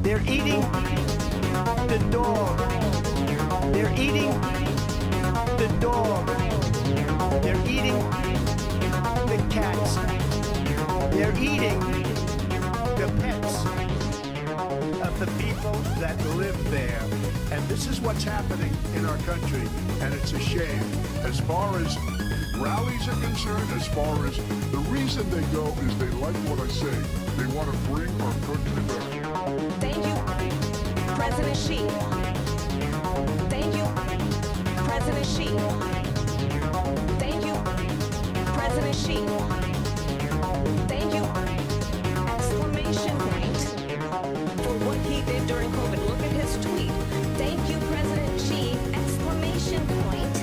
They're eating the dog. They're eating the dog. They're eating the cats. They're eating the pets of the people that live there. And this is what's happening in our country, and it's a shame. As far as rallies are concerned, as far as the reason they go is they like what I say. They want to bring our country back. Thank you, President Xi. Thank you, President Xi. Thank you, President Xi. Thank you, exclamation point, for what he did during COVID. Look at his tweet. Thank you, President Xi, exclamation point.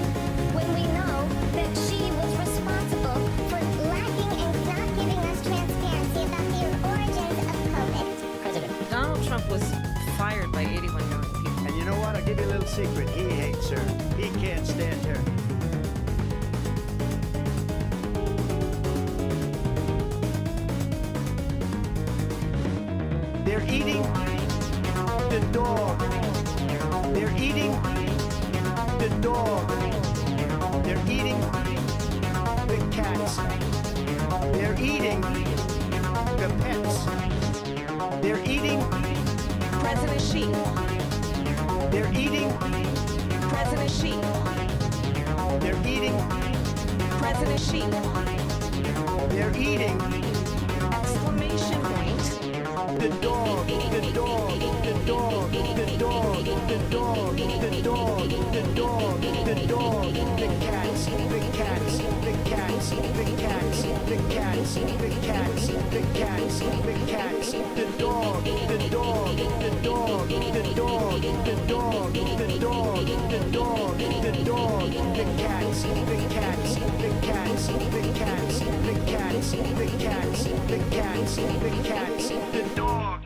When we know that she was responsible for lacking and not giving us transparency about the origins of COVID. President. Donald Trump was fired by 81 million people. And you know what? I'll give you a little secret. He hates her. He can't stand her. They're eating the dog. They're eating the dog. They're eating the cats. They're eating the pets. They're eating President Xi. They're eating President Xi. They're eating President Xi. They're eating Exclamation point. the dog, the dog, the dog, the dog, the dog, the dog, the dog, the dog, the cats, the cats, the cats, the cats, the cats, the cats, the cats, the cats, the dog, the dog, the dog, the dog, the dog, the dog, the dog, the dog, the cats, the cats, the cats, the cats, the cats, the cats, the cats, the cats, the dog.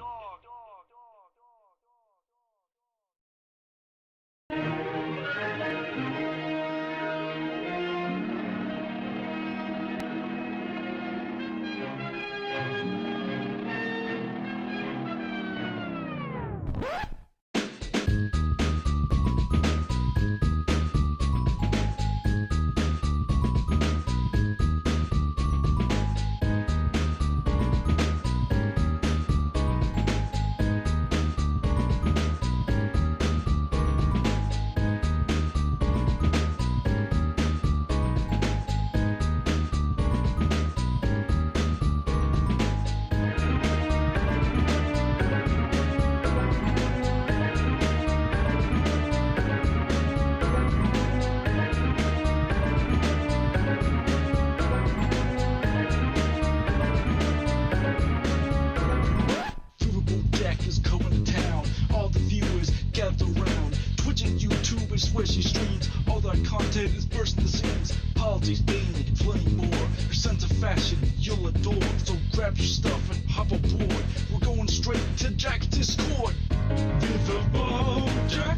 Where she streams, all that content is bursting the seams. Politics, gaming, plenty more. Her sense of fashion, you'll adore. So grab your stuff and hop aboard. We're going straight to Jack's Discord. Viva Bojack,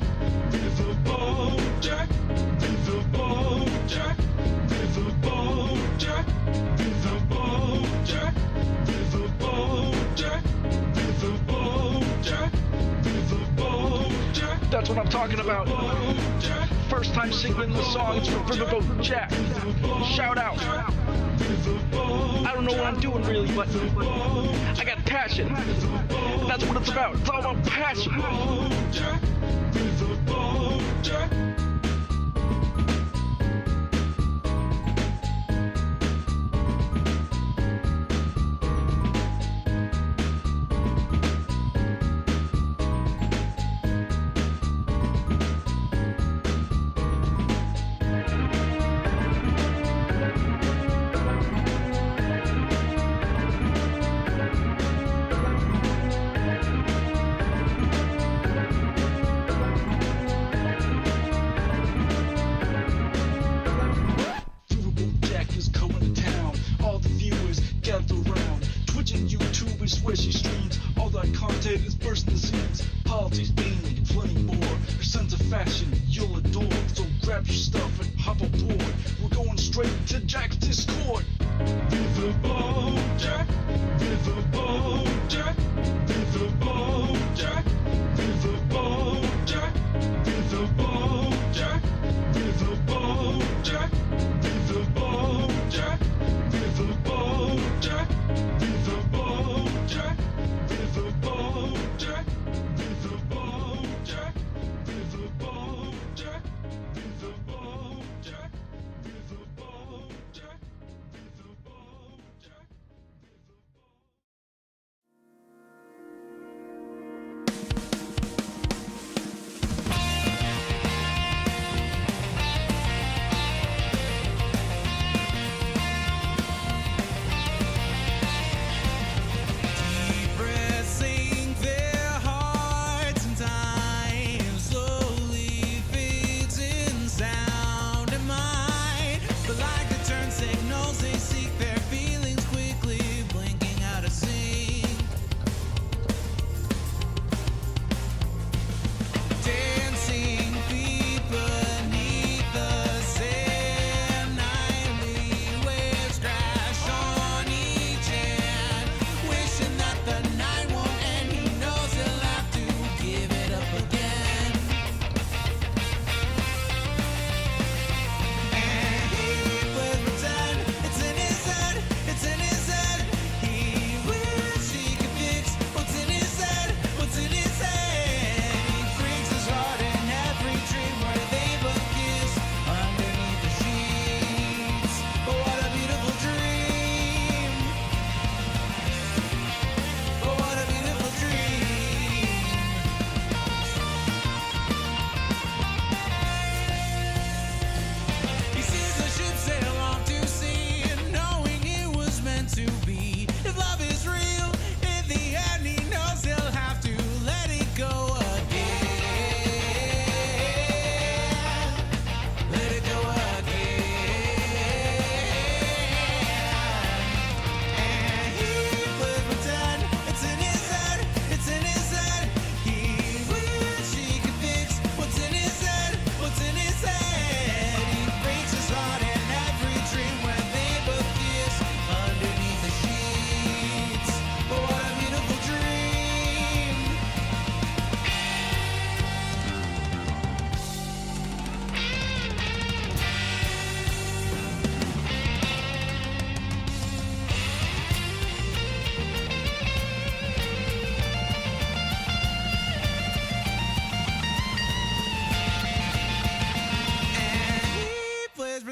Viva Bojack, Viva Bojack, Viva Bojack, Viva Bojack, Viva Bojack, Viva Bojack, Viva Bojack. That's what I'm talking about. First time singing the song, it's from Riverboat Jack. Shout out. I don't know what I'm doing really, but I got passion. That's what it's about. It's all about passion. Where she streams, all that content is bursting the seams. Politics, gaming, plenty more. Her sense of fashion, you'll adore. So grab your stuff and hop aboard. We're going straight to Jack's Discord. Viva Bojack, Viva Bojack, Viva Bojack,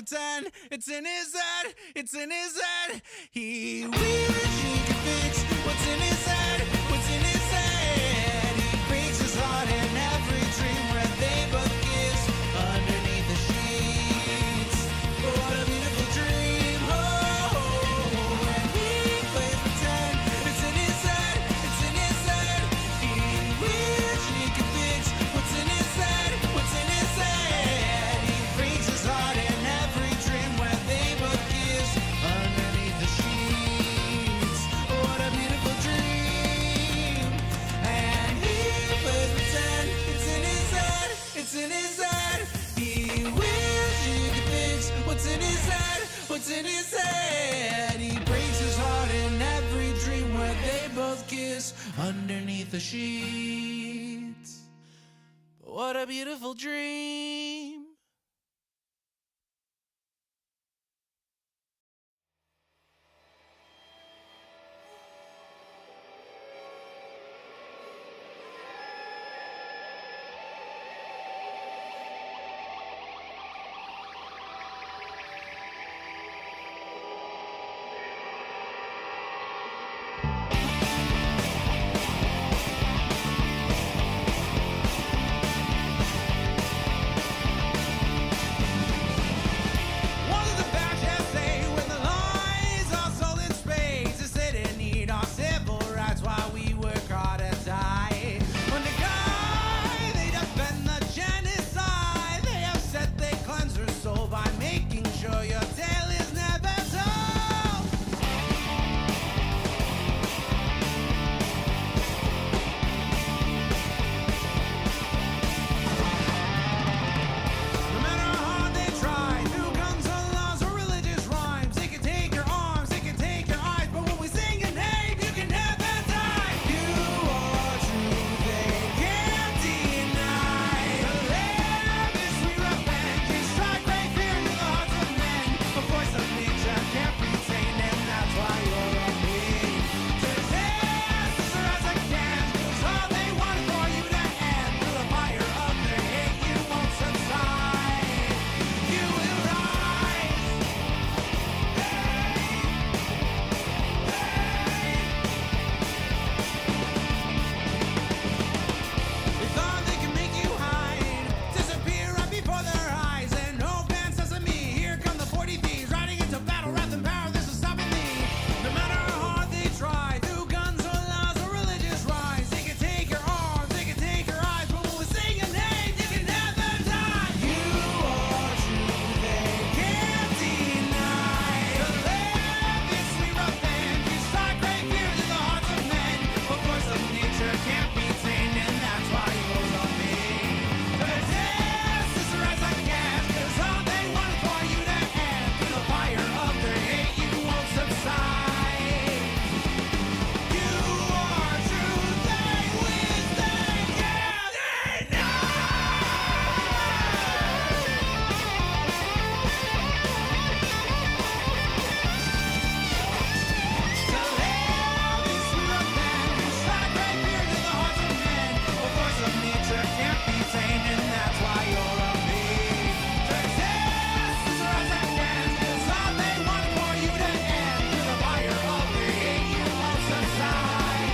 pretend. It's in his head, it's in his head. He wishes he could fix what's in his head, what's in his head. He breaks his heart in every dream where they both kiss underneath the sheets. What a beautiful dream. Oh, when he plays pretend, it's in his head, it's in his head. He wishes he could fix what's in his head, what's in his head. He breaks his heart in every dream where they both kiss underneath the sheets. What a beautiful dream. And he plays pretend, it's in his head, it's in his head. He wishes he could fix what's in his head, what's in his head. He breaks his heart in every dream where they both kiss underneath the sheets. What a beautiful dream. What does the bachelor say when the lies are sold in spades? They say they need our civil rights while we work hard and die. When the guy, they defend the genocide. They have said they cleanse her soul by making sure your tale is never told. No matter how hard they try, through guns or laws or religious rhymes, they can take your arms, they can take your eyes, but when we sing your name, you can never die. You are true, they can't deny. To live is sweet revenge, you strike great fear into the hearts of men. A voice of nature can't be tamed, and that's why you're a me. To test as I can, 'cause all they want is for you to end. Through the fire of their hate, you won't subside. You will rise. They thought they could make you hide, disappear right before their eyes, and no man says to me, here come the 40 thieves, riding into battle, wrath and power, this is stopping me. No matter how hard they try, through guns or laws or religious rise, they can take your arms, they can take your eyes, but when we sing your name, you can never die. You are true, they can't deny. To live is sweet revenge, you strike great fear to the hearts of men. A voice of nature can't be tamed, and that's why you're on me. The test is rise again, 'cause all they want is for you to end. Through the fire of their hate, you won't subside. You are true, they wish they can't deny. To live is sweet revenge, you strike great fear to the hearts of men. A voice of nature can't be tamed, and that's why you're a me. The test is rise again, 'cause all they want is for you to end. Through the fire of their hate, you won't subside.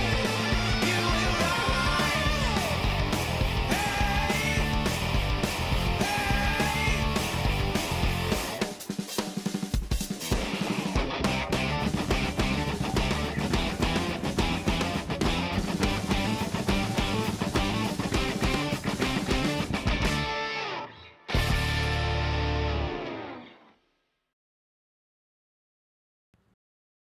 You will rise.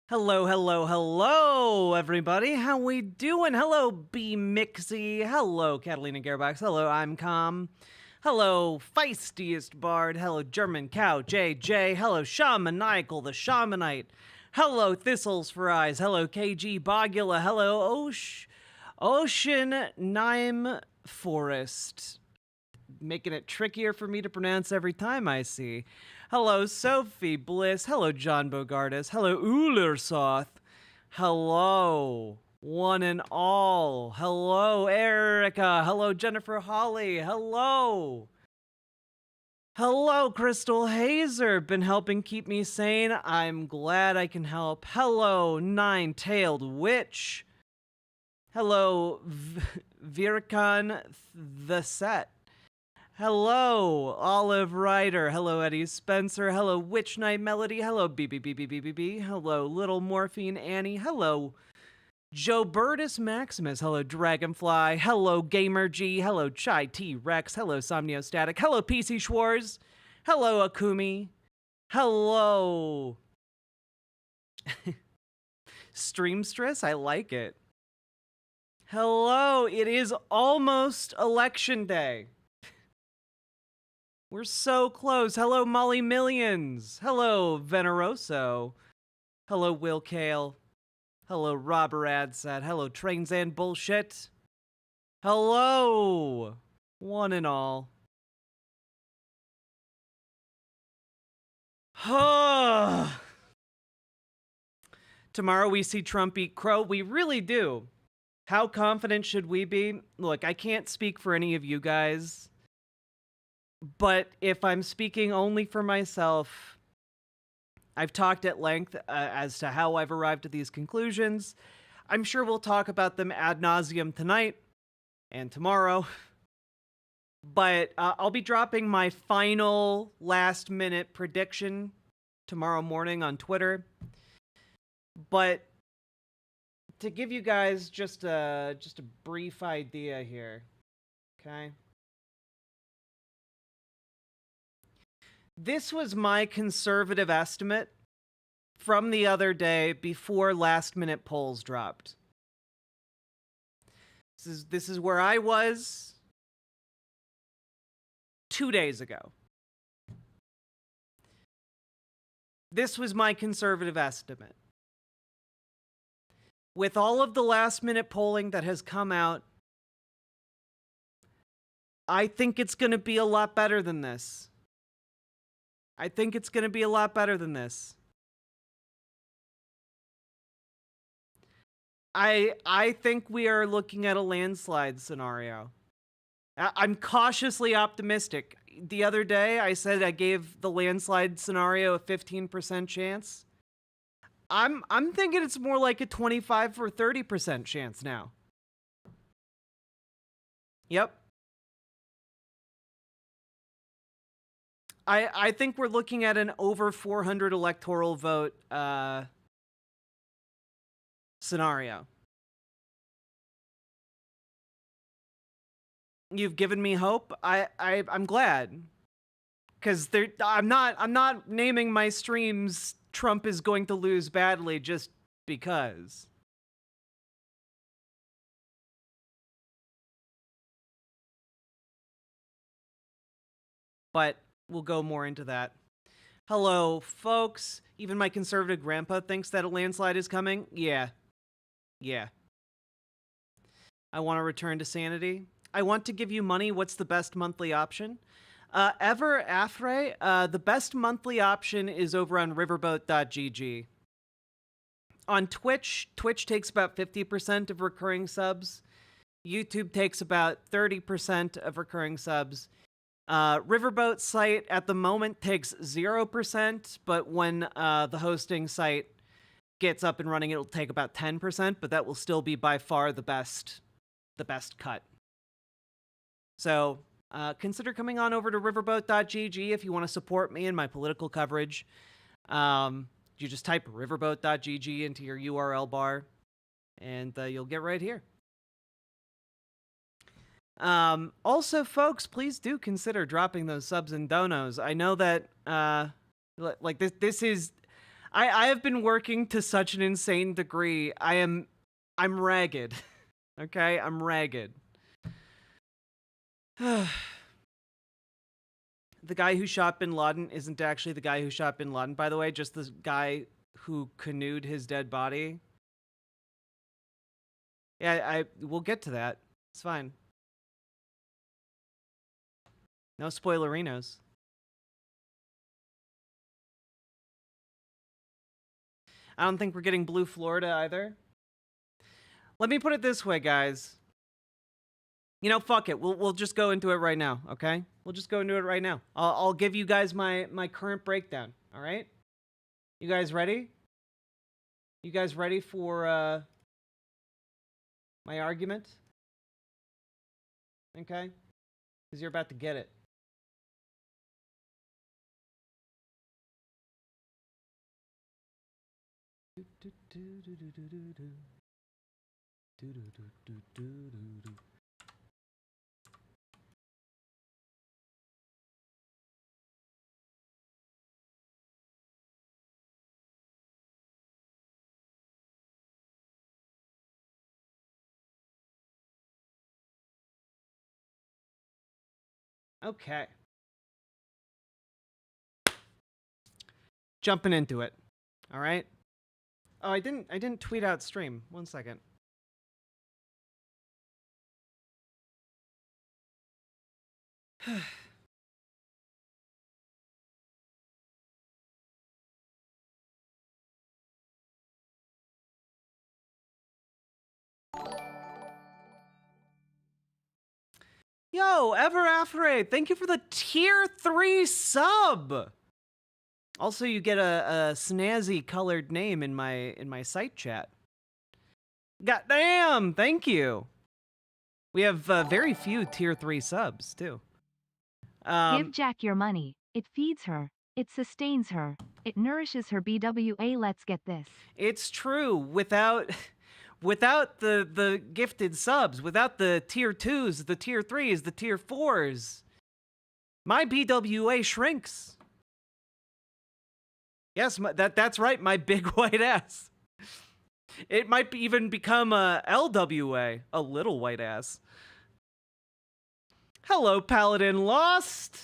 Hello, hello, hello, everybody. How we doing? Hello, B Mixie. Hello, Catalina Gearbox. Hello, I'm Calm. Hello, Feistiest Bard. Hello, German Cow JJ. Hello, Shamaniacal the Shamanite. Hello, Thistles for Eyes. Hello, KG Bogula. Hello, Ocean Nime Forest. Making it trickier for me to pronounce every time, I see. Hello, Sophie Bliss. Hello, John Bogardus. Hello, Ulersoth. Hello, one and all. Hello, Erica. Hello, Jennifer Holly. Hello. Hello, Crystal Hazer. Been helping keep me sane. I'm glad I can help. Hello, Nine-Tailed Witch. Hello, Vircon the Set. Hello, Olive Ryder. Hello, Eddie Spencer. Hello, Witch Night Melody. Hello, BBBBBBB. Hello, Little Morphine Annie. Hello, Joe Burtis Maximus. Hello, Dragonfly. Hello, Gamer G. Hello, Chai T Rex. Hello, Somniostatic. Hello, PC Schwarz. Hello, Akumi. Hello, Streamstress. I like it. Hello, it is almost election day. We're so close. Hello, Molly Millions. Hello, Veneroso. Hello, Will Kale. Hello, Robber Adset. Hello, Trains and Bullshit. Hello, one and all. Tomorrow we see Trump eat crow. We really do. How confident should we be? Look, I can't speak for any of you guys, but if I'm speaking only for myself, I've talked at length as to how I've arrived at these conclusions. I'm sure we'll talk about them ad nauseum tonight and tomorrow. But I'll be dropping my final last-minute prediction tomorrow morning on Twitter. But to give you guys just a brief idea here, okay? This was my conservative estimate from the other day before last-minute polls dropped. This is where I was 2 days ago. This was my conservative estimate. With all of the last-minute polling that has come out, I think it's going to be a lot better than this. I think it's going to be a lot better than this. I think we are looking at a landslide scenario. I'm cautiously optimistic. The other day, I said I gave the landslide scenario a 15% chance. I'm thinking it's more like a 25 or 30% chance now. Yep. I think we're looking at an over 400 electoral vote scenario. You've given me hope. I'm glad, because I'm not naming my streams Trump is going to lose badly just because. But we'll go more into that. Hello, folks. Even my conservative grandpa thinks that a landslide is coming. Yeah. I want to return to sanity. I want to give you money. What's the best monthly option? Ever Afre, the best monthly option is over on riverboat.gg. On Twitch takes about 50% of recurring subs. YouTube takes about 30% of recurring subs. Riverboat site at the moment takes 0%, but when the hosting site gets up and running, it'll take about 10%, but that will still be by far the best cut. So consider coming on over to riverboat.gg if you want to support me in my political coverage. You just type riverboat.gg into your URL bar, and you'll get right here. Also, folks, please do consider dropping those subs and donos. I know that, like, this is... I have been working to such an insane degree. I'm ragged. Okay? I'm ragged. The guy who shot Bin Laden isn't actually the guy who shot Bin Laden, by the way, just the guy who canoed his dead body. Yeah, we'll get to that. It's fine. No spoilerinos. I don't think we're getting Blue Florida either. Let me put it this way, guys. You know, fuck it. We'll just go into it right now, okay? We'll just go into it right now. I'll give you guys my current breakdown, all right? You guys ready? You guys ready for my argument? Okay? Because you're about to get it. Okay. Jumping into it. All right? Oh, I didn't tweet out stream. 1 second. Yo, Ever After Eight, thank you for the tier 3 sub. Also, you get a snazzy colored name in my site chat. Goddamn, thank you. We have very few tier 3 subs too. Give Jack your money. It feeds her. It sustains her. It nourishes her BWA. Let's get this. It's true. Without the gifted subs, without the tier 2s, the tier 3s, the tier 4s, my BWA shrinks. Yes, that's right, my big white ass. It might even become a LWA, a little white ass. Hello, Paladin Lost.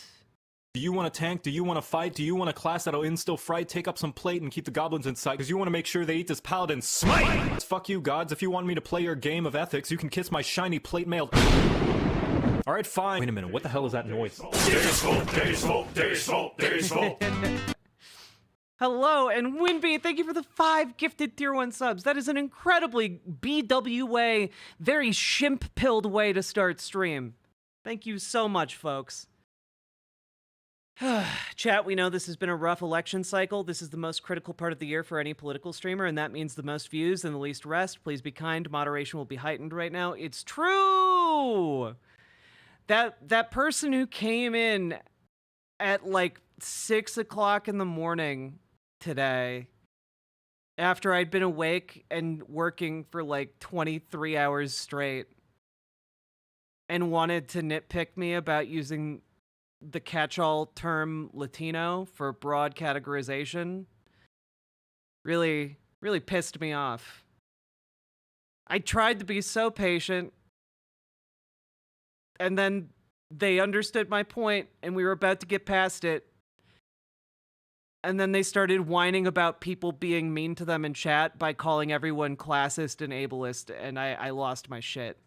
Do you want to tank? Do you want to fight? Do you want a class that'll instill fright? Take up some plate and keep the goblins in sight, because you want to make sure they eat this paladin smite! Fuck you, gods. If you want me to play your game of ethics, you can kiss my shiny plate mail. Alright, fine. Wait a minute, what the hell is that noise? Hello, and Winby, thank you for the 5 gifted tier 1 subs. That is an incredibly BWA, very shimp-pilled way to start stream. Thank you so much, folks. Chat, we know this has been a rough election cycle. This is the most critical part of the year for any political streamer, and that means the most views and the least rest. Please be kind. Moderation will be heightened right now. It's true! That person who came in at like 6 o'clock in the morning today, after I'd been awake and working for like 23 hours straight, and wanted to nitpick me about using the catch-all term Latino for broad categorization, really pissed me off. I tried to be so patient, and then they understood my point, and we were about to get past it, and then they started whining about people being mean to them in chat by calling everyone classist and ableist, and I lost my shit.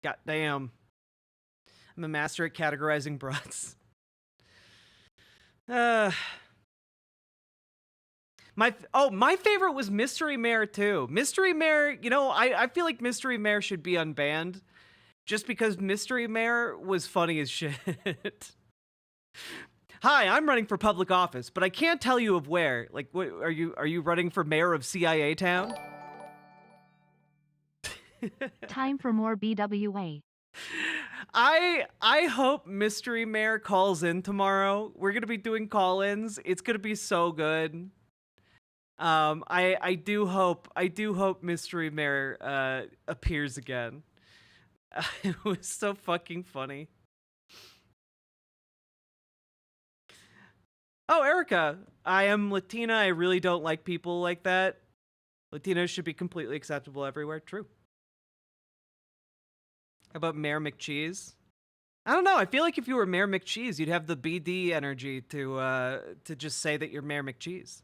God damn. I'm a master at categorizing broads. My favorite was Mystery Mare too. Mystery Mare, you know, I feel like Mystery Mare should be unbanned just because Mystery Mare was funny as shit. Hi, I'm running for public office, but I can't tell you of where. Like, what are you running for mayor of CIA Town? Time for more BWA. I hope Mystery Mare calls in tomorrow. We're gonna be doing call-ins. It's gonna be so good. I do hope Mystery Mare appears again. It was so fucking funny. Oh, Erica, I am Latina. I really don't like people like that. Latinos should be completely acceptable everywhere. True. How about Mayor McCheese? I don't know. I feel like if you were Mayor McCheese, you'd have the BD energy to just say that you're Mayor McCheese.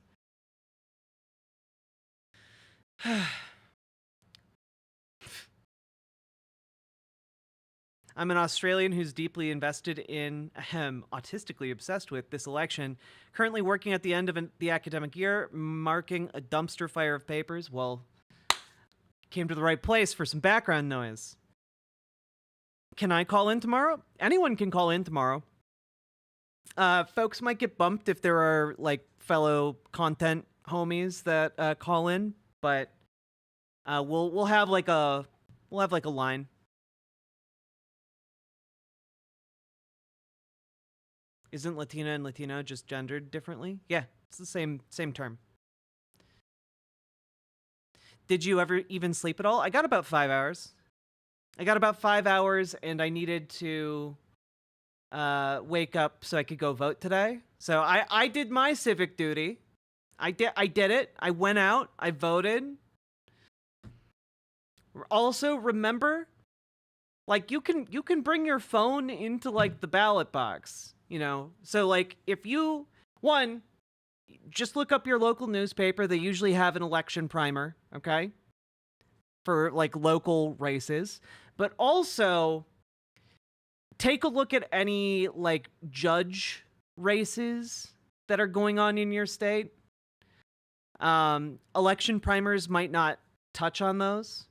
I'm an Australian who's deeply invested in, autistically obsessed with this election. Currently working at the end of the academic year, marking a dumpster fire of papers. Well, came to the right place for some background noise. Can I call in tomorrow? Anyone can call in tomorrow. Folks might get bumped if there are like fellow content homies that call in, but we'll have like a line. Isn't Latina and Latino just gendered differently? Yeah, it's the same term. Did you ever even sleep at all? I got about 5 hours. And I needed to wake up so I could go vote today. So I did my civic duty. I did it. I went out. I voted. Also, remember, like you can bring your phone into like the ballot box, you know. So like if you just look up your local newspaper. They usually have an election primer, okay? For like local races. But also take a look at any like judge races that are going on in your state. Election primers might not touch on those,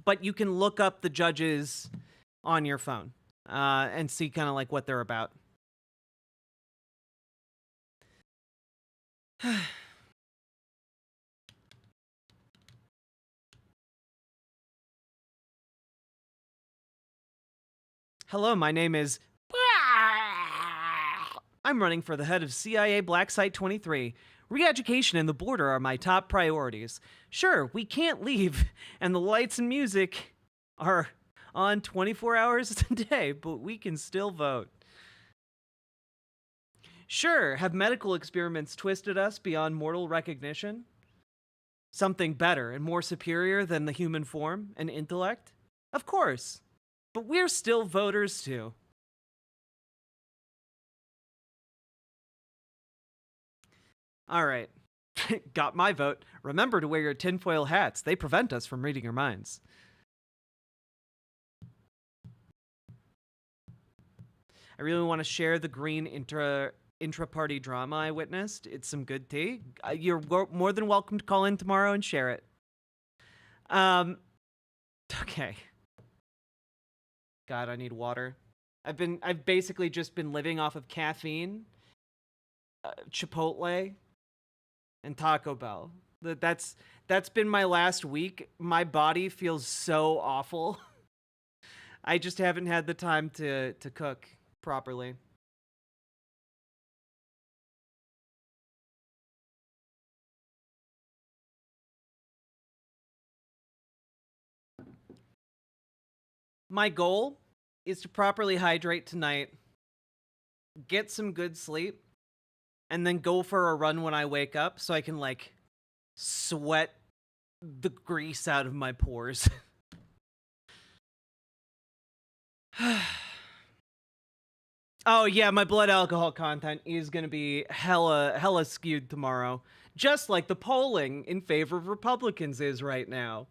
but you can look up the judges on your phone and see kind of like what they're about. Hello, my name is... I'm running for the head of CIA Black Site 23. Re-education and the border are my top priorities. Sure, we can't leave, and the lights and music are on 24 hours a day, but we can still vote. Sure, have medical experiments twisted us beyond mortal recognition? Something better and more superior than the human form and intellect? Of course. But we're still voters, too. All right. Got my vote. Remember to wear your tinfoil hats. They prevent us from reading your minds. I really want to share the green intra-party drama I witnessed. It's some good tea. You're more than welcome to call in tomorrow and share it. Okay. God, I need water. I've basically just been living off of caffeine, Chipotle, and Taco Bell. That's been my last week. My body feels so awful. I just haven't had the time to cook properly. My goal is to properly hydrate tonight, get some good sleep, and then go for a run when I wake up so I can, like, sweat the grease out of my pores. Oh, yeah, my blood alcohol content is gonna be hella skewed tomorrow. Just like the polling in favor of Republicans is right now.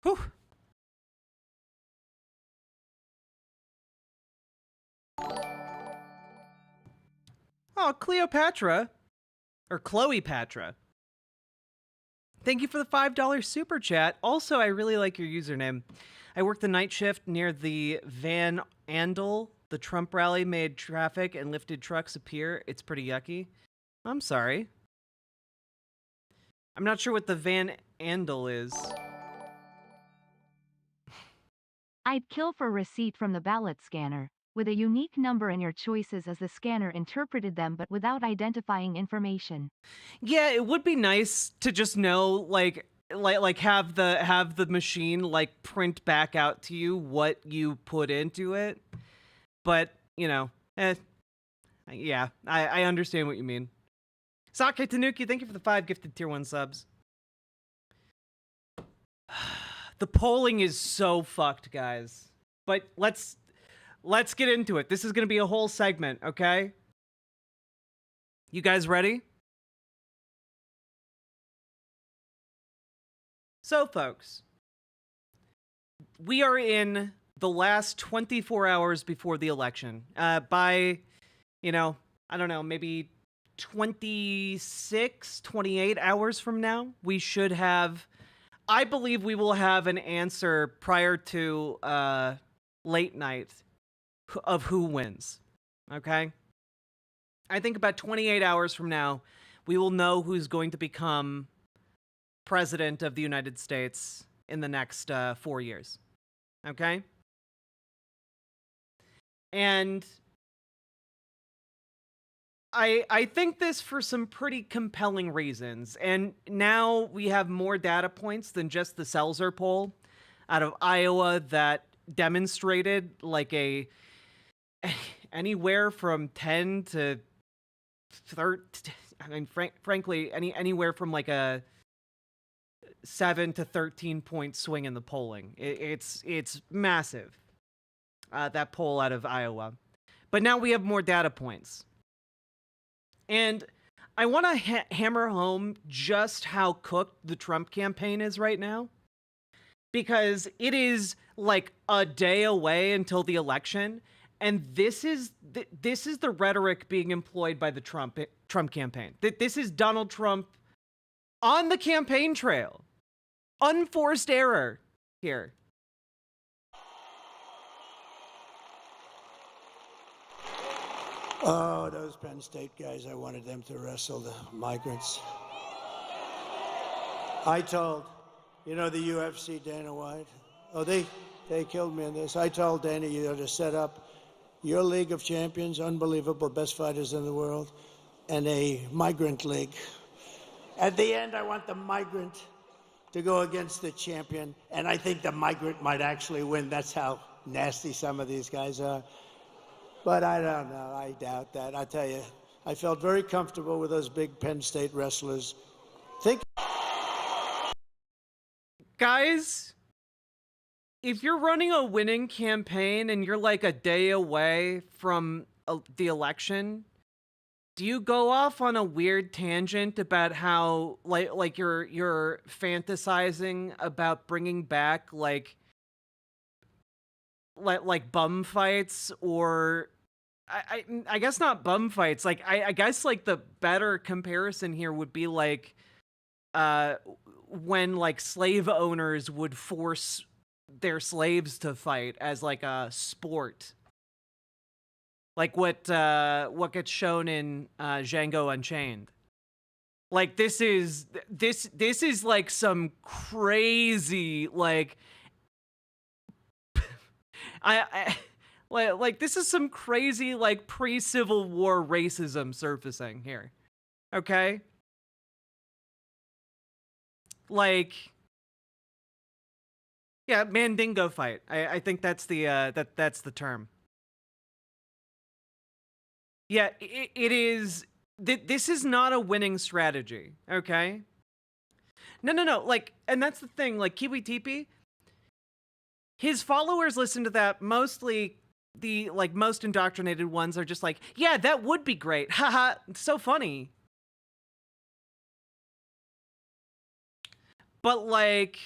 Whew. Oh, Cleopatra. Or Chloe Patra. Thank you for the $5 super chat. Also, I really like your username. I worked the night shift near the Van Andel. The Trump rally made traffic and lifted trucks appear. It's pretty yucky. I'm sorry. I'm not sure what the Van Andel is. I'd kill for a receipt from the ballot scanner, with a unique number in your choices as the scanner interpreted them but without identifying information. Yeah, it would be nice to just know, like have the machine like print back out to you what you put into it. But, you know, yeah, I understand what you mean. Sake Tanuki, thank you for the 5 gifted tier 1 subs. The polling is so fucked, guys. But let's get into it. This is going to be a whole segment, okay? You guys ready? So, folks, we are in the last 24 hours before the election. By, I don't know, maybe 26, 28 hours from now, we should have, I believe we will have an answer prior to late night of who wins. Okay? I think about 28 hours from now, we will know who's going to become president of the United States in the next 4 years. Okay? And I think this for some pretty compelling reasons. And now we have more data points than just the Seltzer poll out of Iowa that demonstrated like anywhere from 10 to 13, I mean, frankly, anywhere from like a 7 to 13 point swing in the polling. It's massive, that poll out of Iowa. But now we have more data points. And I want to hammer home just how cooked the Trump campaign is right now. Because it is like a day away until the election. And this is the rhetoric being employed by the Trump campaign. This is Donald Trump on the campaign trail. Unforced error here. Oh, those Penn State guys, I wanted them to wrestle the migrants. I told, the UFC, Dana White, they killed me in this. I told Dana, you ought to set up your League of Champions, unbelievable, best fighters in the world, and a migrant league. At the end, I want the migrant to go against the champion, and I think the migrant might actually win. That's how nasty some of these guys are. But I don't know. I doubt that. I tell you, I felt very comfortable with those big Penn State wrestlers. Guys, if you're running a winning campaign and you're like a day away from the election, do you go off on a weird tangent about how like you're fantasizing about bringing back like bum fights, or I guess not bum fights. Like I guess like the better comparison here would be like when like slave owners would force their slaves to fight as like a sport. Like what gets shown in Django Unchained. Like this is like some crazy like like this is some crazy like pre-Civil War racism surfacing here. Okay? Like yeah, Mandingo fight. I think that's the that's the term. Yeah, it is. This is not a winning strategy, okay? No. Like, and that's the thing. Like, Kiwi Teepee, his followers listen to that. Mostly, the like most indoctrinated ones are just like, yeah, that would be great. Haha, it's so funny. But like,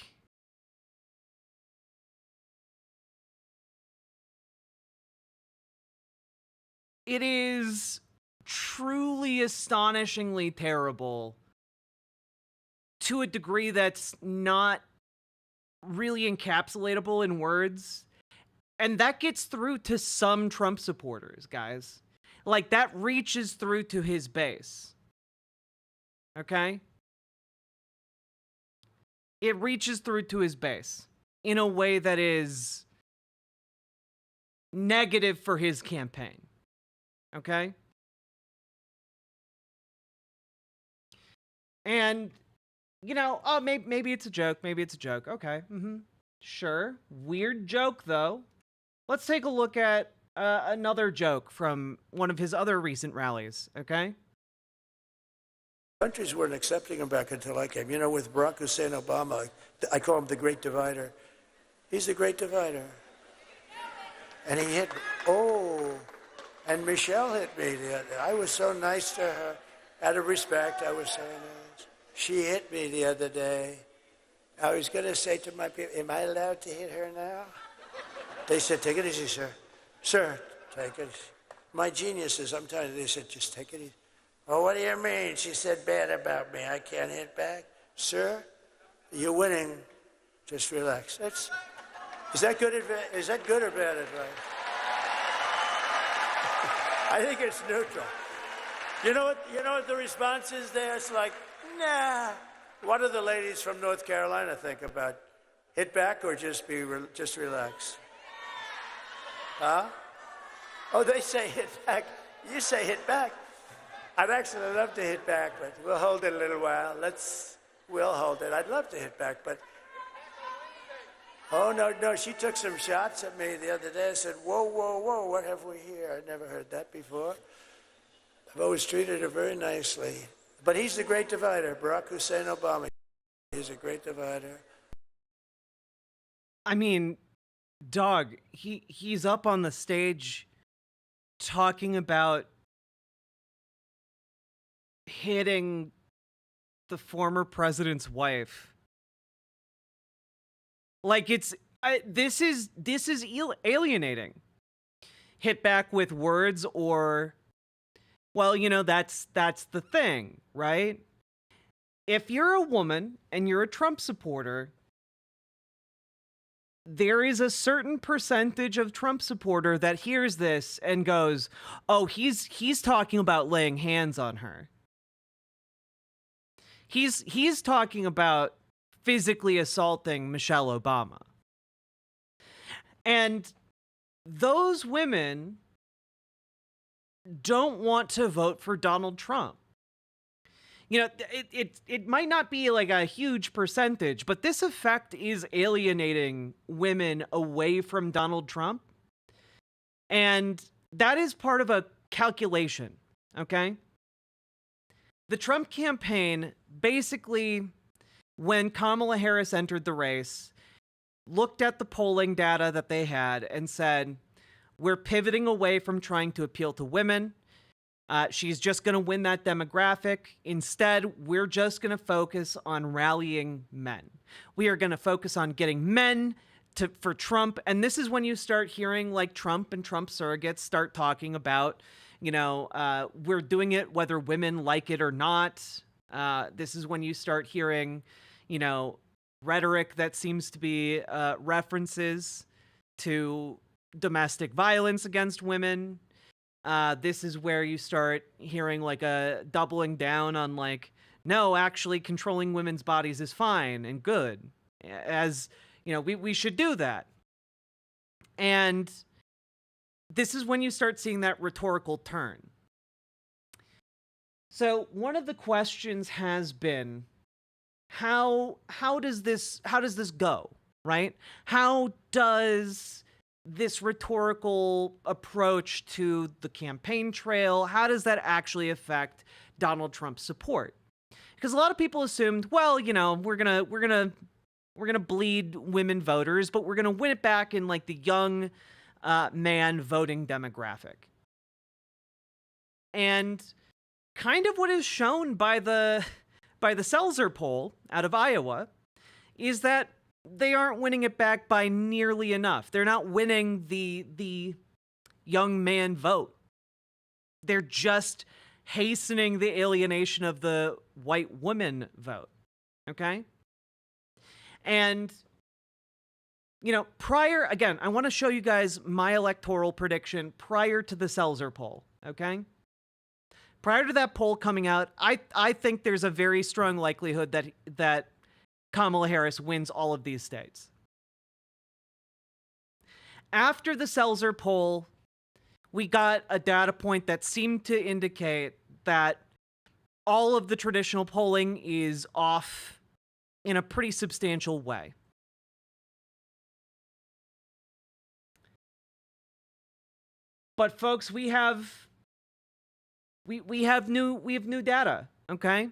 it is truly astonishingly terrible to a degree that's not really encapsulatable in words. And that gets through to some Trump supporters, guys. Like, that reaches through to his base. Okay? It reaches through to his base in a way that is negative for his campaign. Okay? And, oh, maybe it's a joke. Maybe it's a joke. Okay. Sure. Weird joke, though. Let's take a look at another joke from one of his other recent rallies. Okay? Countries weren't accepting him back until I came. With Barack Hussein Obama, I call him the Great Divider. He's the Great Divider. And he hit, and Michelle hit me. I was so nice to her. Out of respect, I was so nice. She hit me the other day. I was going to say to my people, am I allowed to hit her now? They said, take it easy, sir. Sir, take it easy. My geniuses, I'm telling you, they said, just take it easy. Oh, what do you mean? She said bad about me. I can't hit back. Sir, you're winning. Just relax. Is that good or bad advice? I think it's neutral. You know what the response is there? It's like, nah. What do the ladies from North Carolina think about hit back or just relax? Huh? Oh, they say hit back. You say hit back. I'd actually love to hit back, but we'll hold it a little while. We'll hold it. I'd love to hit back, but oh no, she took some shots at me the other day. I said, whoa, what have we here? I'd never heard that before. I've always treated her very nicely. But he's the great divider, Barack Hussein Obama. He's a great divider. I mean, dog, he's up on the stage talking about hitting the former president's wife. Like this is alienating. Hit back with words or, well, that's the thing, right? If you're a woman and you're a Trump supporter, there is a certain percentage of Trump supporter that hears this and goes, oh, he's talking about laying hands on her. He's talking about physically assaulting Michelle Obama. And those women don't want to vote for Donald Trump. It might not be like a huge percentage, but this effect is alienating women away from Donald Trump. And that is part of a calculation, okay? The Trump campaign basically, when Kamala Harris entered the race, looked at the polling data that they had and said, we're pivoting away from trying to appeal to women. She's just going to win that demographic. Instead, we're just going to focus on rallying men. We are going to focus on getting men for Trump. And this is when you start hearing like Trump and Trump surrogates start talking about, we're doing it whether women like it or not. This is when you start hearing, rhetoric that seems to be references to domestic violence against women. This is where you start hearing like a doubling down on like, no, actually controlling women's bodies is fine and good. As, we should do that. And this is when you start seeing that rhetorical turn. So one of the questions has been, how does this go, right? How does this rhetorical approach to the campaign trail, how does that actually affect Donald Trump's support? Because a lot of people assumed, well, we're gonna bleed women voters, but we're gonna win it back in like the young man voting demographic. And kind of what is shown by the Seltzer poll out of Iowa is that they aren't winning it back by nearly enough. They're not winning the young man vote. They're just hastening the alienation of the white woman vote. Okay? And, again, I want to show you guys my electoral prediction prior to the Seltzer poll. Okay? Prior to that poll coming out, I think there's a very strong likelihood that Kamala Harris wins all of these states. After the Seltzer poll, we got a data point that seemed to indicate that all of the traditional polling is off in a pretty substantial way. But folks, we have new data, okay?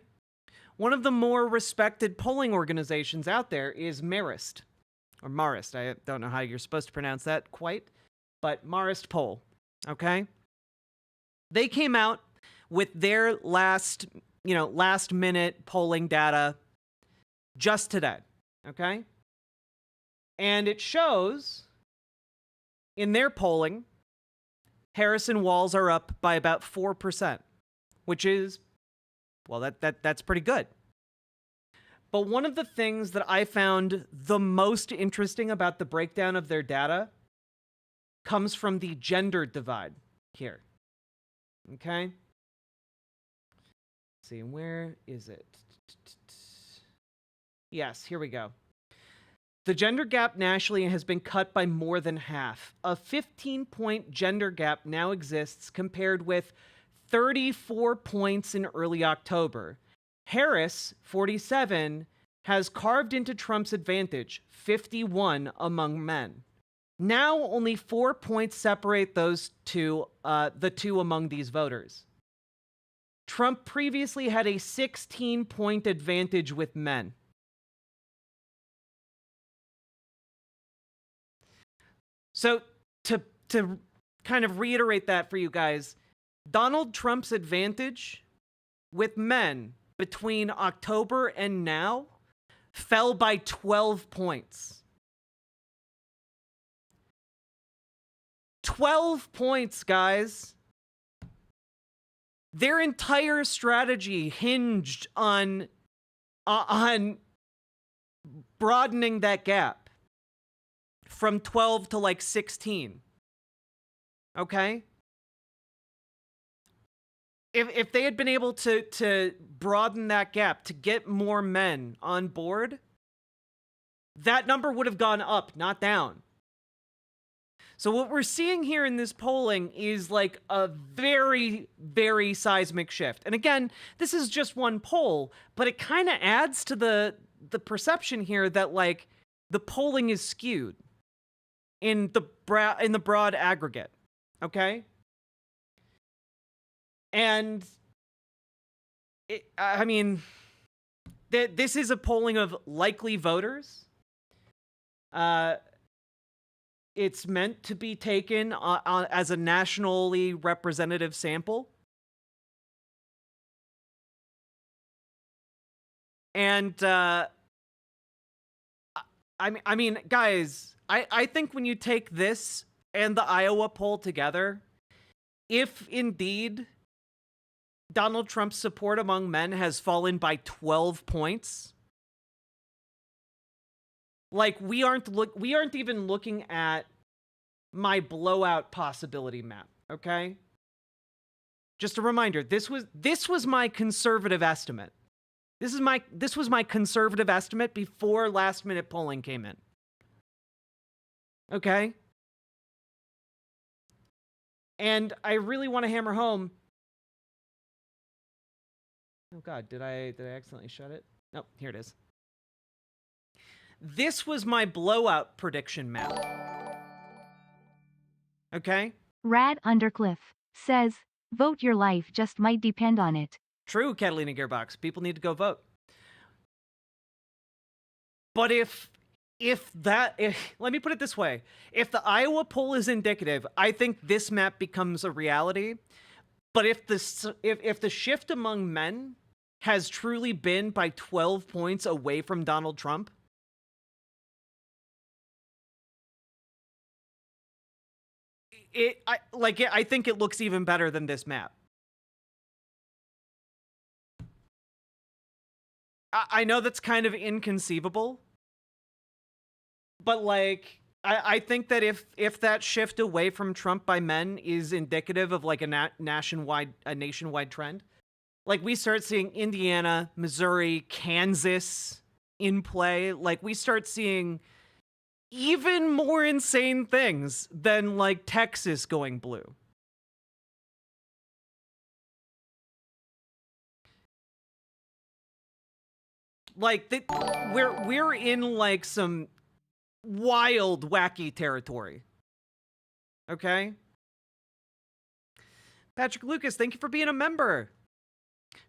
One of the more respected polling organizations out there is Marist, or Marist. I don't know how you're supposed to pronounce that quite, but Marist poll, okay? They came out with their last minute polling data just today, Okay? And it shows in their polling, Harris and Walz are up by about 4%, which is, well, that's pretty good. But one of the things that I found the most interesting about the breakdown of their data comes from the gender divide here. Okay? Let's see, where is it? Yes, here we go. The gender gap nationally has been cut by more than half. A 15-point gender gap now exists compared with 34 points in early October. Harris, 47, has carved into Trump's advantage, 51 among men. Now only 4 points separate those two, the two among these voters. Trump previously had a 16-point advantage with men. So to kind of reiterate that for you guys, Donald Trump's advantage with men between October and now fell by 12 points. 12 points, guys. Their entire strategy hinged on broadening that gap from 12 to like 16. Okay? If they had been able to broaden that gap, to get more men on board, that number would have gone up, not down. So what we're seeing here in this polling is like a very, very seismic shift. And again, this is just one poll, but it kind of adds to the perception here that like the polling is skewed in the broad aggregate. Okay? And I mean, this is a polling of likely voters. It's meant to be taken as a nationally representative sample. And I mean, guys, I think when you take this and the Iowa poll together, if indeed Donald Trump's support among men has fallen by 12 points, like we aren't even looking at my blowout possibility map, okay? Just a reminder, this was my conservative estimate. This was my conservative estimate before last minute polling came in. Okay? And I really want to hammer home. Oh god, did I accidentally shut it? Nope, here it is. This was my blowout prediction map. Okay? Rad Undercliff says, vote your life just might depend on it. True, Catalina Gearbox. People need to go vote. But if let me put it this way. If the Iowa poll is indicative, I think this map becomes a reality. But if the shift among men has truly been by 12 points away from Donald Trump, I think it looks even better than this map. I know that's kind of inconceivable, but like I think that if that shift away from Trump by men is indicative of like a nationwide trend, like we start seeing Indiana, Missouri, Kansas in play, like we start seeing even more insane things than like Texas going blue. Like we're in like some wild, wacky territory. Okay? Patrick Lucas, thank you for being a member.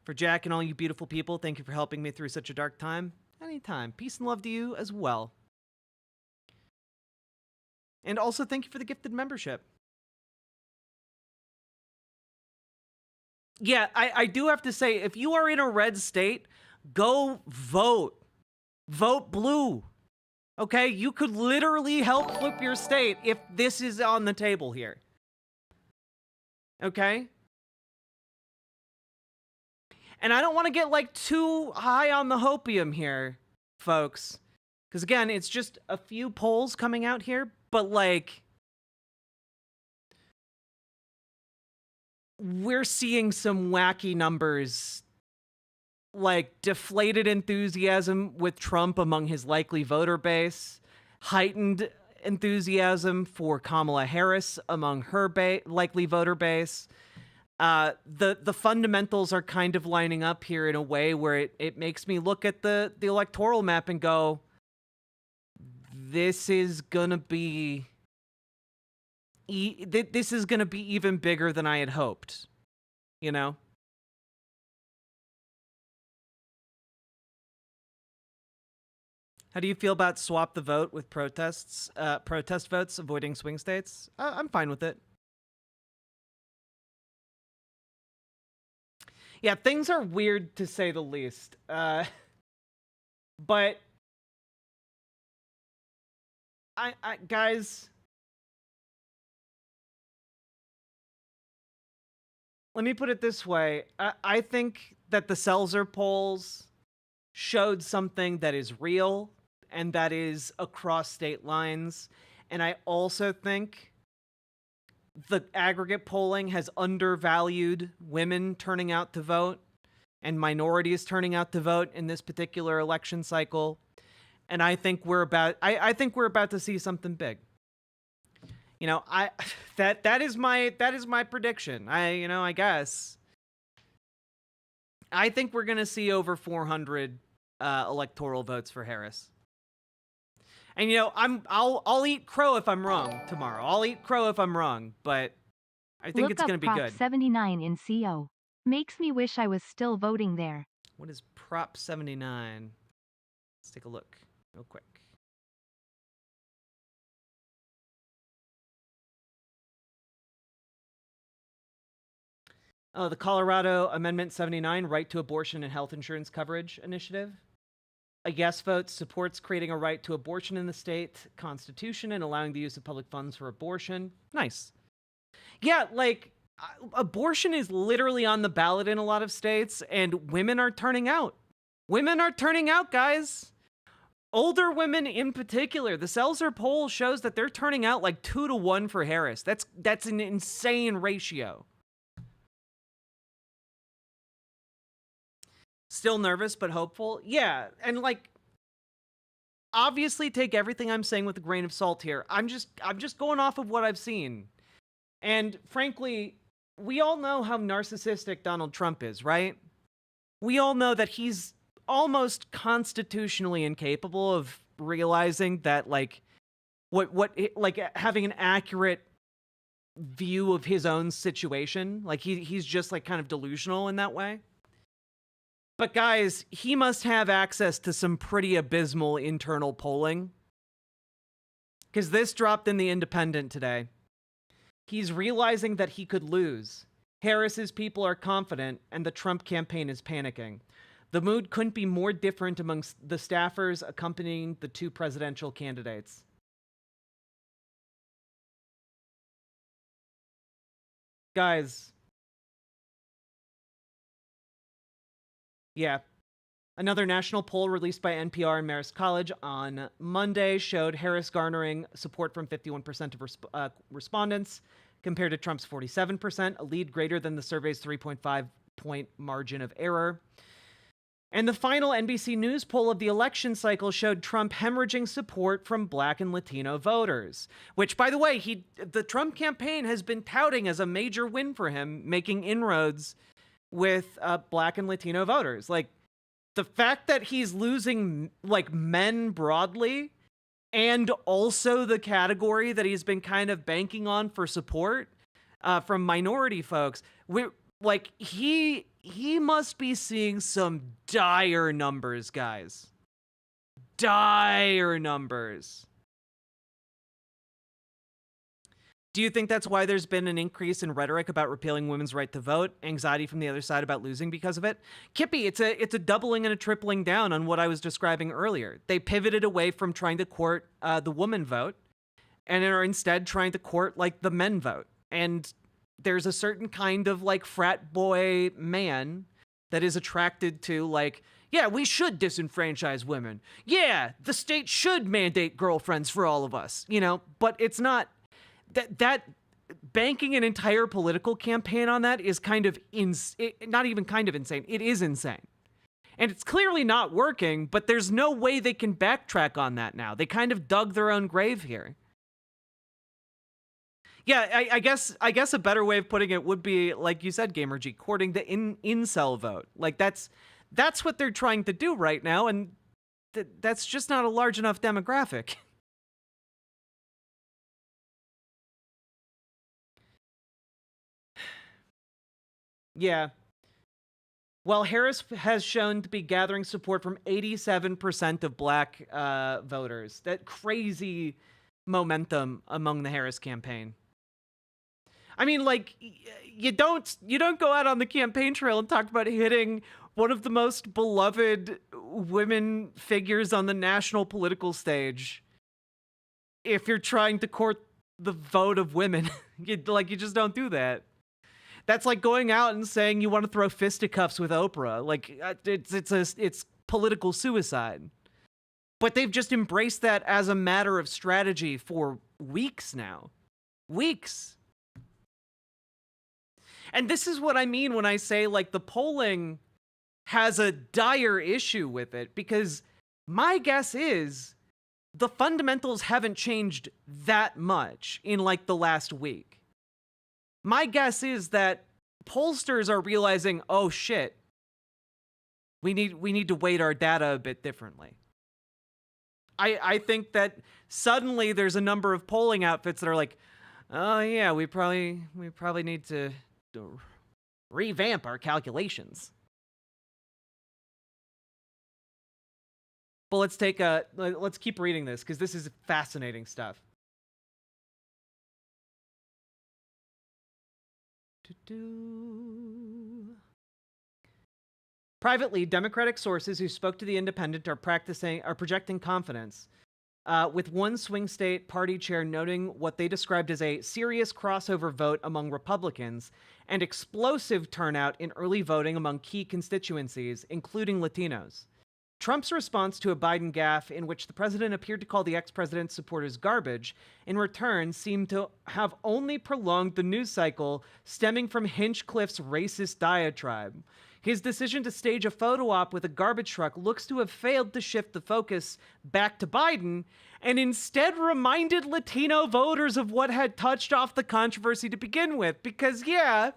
For Jack and all you beautiful people, thank you for helping me through such a dark time. Anytime. Peace and love to you as well. And also thank you for the gifted membership. Yeah, I do have to say, if you are in a red state, go vote. vote blue. Okay? You could literally help flip your state if this is on the table here. Okay? And I don't want to get like too high on the hopium here, folks. Because again, it's just a few polls coming out here, but like, we're seeing some wacky numbers, like deflated enthusiasm with Trump among his likely voter base, heightened enthusiasm for Kamala Harris among her likely voter base. The fundamentals are kind of lining up here in a way where it makes me look at the electoral map and go, this is gonna be this is gonna be even bigger than I had hoped, you know? How do you feel about swap the vote with protest votes, avoiding swing states? I'm fine with it. Yeah, things are weird to say the least. But guys, let me put it this way. I think that the Seltzer polls showed something that is real and that is across state lines. And I also think the aggregate polling has undervalued women turning out to vote and minorities turning out to vote in this particular election cycle. And I think we're about to see something big. You know, that is my prediction. I guess I think we're going to see over 400 electoral votes for Harris. And you know, I'll eat crow if I'm wrong tomorrow. I'll eat crow if I'm wrong, but I think it's going to be Prop good. 79 in CO. Makes me wish I was still voting there. What is Prop 79? Let's take a look real quick. Oh, the Colorado Amendment 79, Right to Abortion and Health Insurance Coverage Initiative. A yes vote supports creating a right to abortion in the state constitution and allowing the use of public funds for abortion. Nice. Yeah, like, abortion is literally on the ballot in a lot of states, and women are turning out. Women are turning out, guys. Older women in particular. The Seltzer poll shows that they're turning out like 2-to-1 for Harris. That's an insane ratio. Still nervous, but hopeful. Yeah, and like, obviously take everything I'm saying with a grain of salt here. I'm just going off of what I've seen. And frankly, we all know how narcissistic Donald Trump is, right? We all know that he's almost constitutionally incapable of realizing that, like, like having an accurate view of his own situation. Like, he's just like kind of delusional in that way. But guys, he must have access to some pretty abysmal internal polling. Because this dropped in The Independent today. He's realizing that he could lose. Harris's people are confident, and the Trump campaign is panicking. The mood couldn't be more different amongst the staffers accompanying the two presidential candidates. Guys. Yeah. Another national poll released by NPR and Marist College on Monday showed Harris garnering support from 51% of respondents, compared to Trump's 47%, a lead greater than the survey's 3.5-point margin of error. And the final NBC News poll of the election cycle showed Trump hemorrhaging support from Black and Latino voters, which, by the way, the Trump campaign has been touting as a major win for him, making inroads with Black and Latino voters. Like, the fact that he's losing, like, men broadly, and also the category that he's been kind of banking on for support from minority folks, he must be seeing some dire numbers, guys. Dire numbers. Do you think that's why there's been an increase in rhetoric about repealing women's right to vote, anxiety from the other side about losing because of it? Kippy, it's a doubling and a tripling down on what I was describing earlier. They pivoted away from trying to court the woman vote and are instead trying to court like the men vote. And there's a certain kind of like frat boy man that is attracted to like, yeah, we should disenfranchise women. Yeah, the state should mandate girlfriends for all of us, you know, but it's not that banking an entire political campaign on that is kind of not even kind of insane. It is insane. And it's clearly not working, but there's no way they can backtrack on that now. They kind of dug their own grave here. Yeah, I guess a better way of putting it would be, like you said, GamerG, courting the incel vote. Like that's what they're trying to do right now, and that's just not a large enough demographic. Yeah. Well, Harris has shown to be gathering support from 87% of black voters. That crazy momentum among the Harris campaign. I mean, like, you don't go out on the campaign trail and talk about hitting one of the most beloved women figures on the national political stage if you're trying to court the vote of women. you just don't do that. That's like going out and saying you want to throw fisticuffs with Oprah. Like, it's political suicide. But they've just embraced that as a matter of strategy for weeks now. Weeks. And this is what I mean when I say, like, the polling has a dire issue with it, because my guess is the fundamentals haven't changed that much in, like, the last week. My guess is that pollsters are realizing, oh shit, we need to weight our data a bit differently. I think that suddenly there's a number of polling outfits that are like, oh yeah, we probably need to revamp our calculations. But let's keep reading this, because this is fascinating stuff. Privately, Democratic sources who spoke to The Independent are projecting confidence, with one swing state party chair noting what they described as a serious crossover vote among Republicans and explosive turnout in early voting among key constituencies, including Latinos. Trump's response to a Biden gaffe in which the president appeared to call the ex-president's supporters garbage, in return seemed to have only prolonged the news cycle stemming from Hinchcliffe's racist diatribe. His decision to stage a photo op with a garbage truck looks to have failed to shift the focus back to Biden, and instead reminded Latino voters of what had touched off the controversy to begin with. Because, yeah,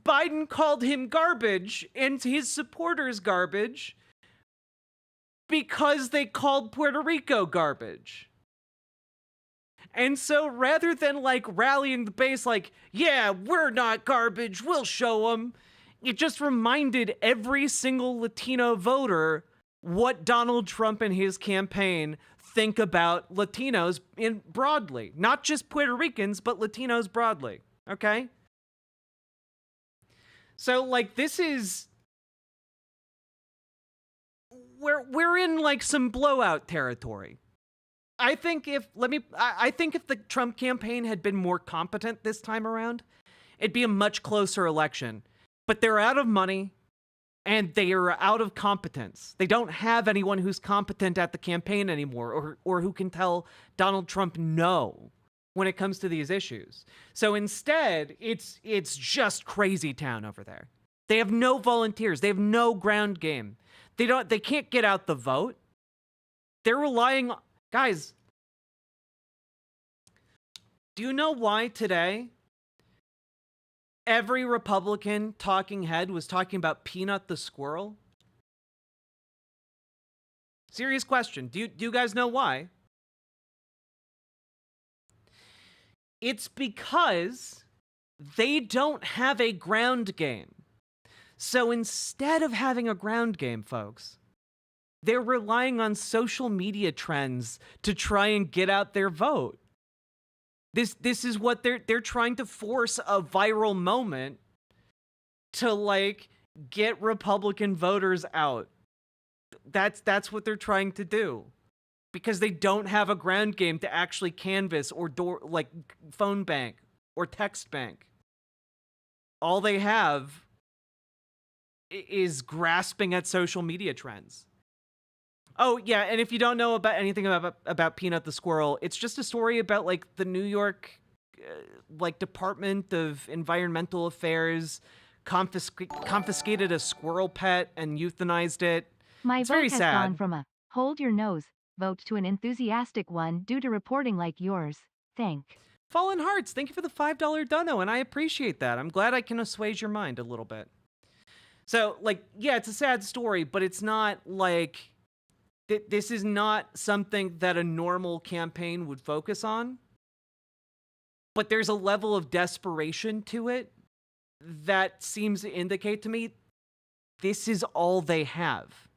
Biden called him garbage and his supporters garbage because they called Puerto Rico garbage. And so rather than like rallying the base like, yeah, we're not garbage, we'll show them, it just reminded every single Latino voter what Donald Trump and his campaign think about Latinos broadly. Not just Puerto Ricans, but Latinos broadly. Okay? So, like, this is... We're in, like, some blowout territory. I think if the Trump campaign had been more competent this time around, it'd be a much closer election. But they're out of money, and they are out of competence. They don't have anyone who's competent at the campaign anymore, or who can tell Donald Trump no when it comes to these issues. So instead, it's just crazy town over there. They have no volunteers. They have no ground game. They can't get out the vote. They're relying on... Guys, do you know why today every Republican talking head was talking about Peanut the squirrel? Serious question. Do you guys know why? It's because they don't have a ground game. So instead of having a ground game, folks, they're relying on social media trends to try and get out their vote. This is what they're trying to force a viral moment to like get Republican voters out. That's what they're trying to do. Because they don't have a ground game to actually canvass or like phone bank or text bank. All they have is grasping at social media trends. Oh, yeah, and if you don't know about anything about Peanut the Squirrel, it's just a story about, like, the New York, like, Department of Environmental Affairs confiscated a squirrel pet and euthanized it. My It's vote very has sad. gone from a hold your nose vote to an enthusiastic one due to reporting like yours. Thank. Fallen Hearts, thank you for the $5 dono, and I appreciate that. I'm glad I can assuage your mind a little bit. So, like, yeah, it's a sad story, but it's not, like... This is not something that a normal campaign would focus on. But there's a level of desperation to it that seems to indicate to me this is all they have.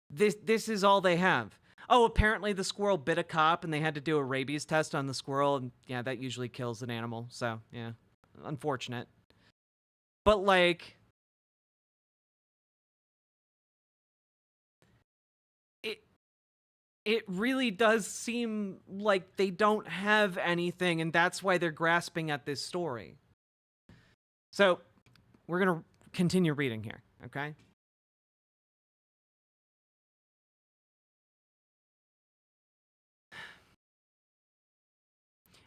This is all they have. Oh, apparently the squirrel bit a cop and they had to do a rabies test on the squirrel. And yeah, that usually kills an animal. So, yeah, unfortunate. But, like... It really does seem like they don't have anything, and that's why they're grasping at this story. So, we're going to continue reading here, okay?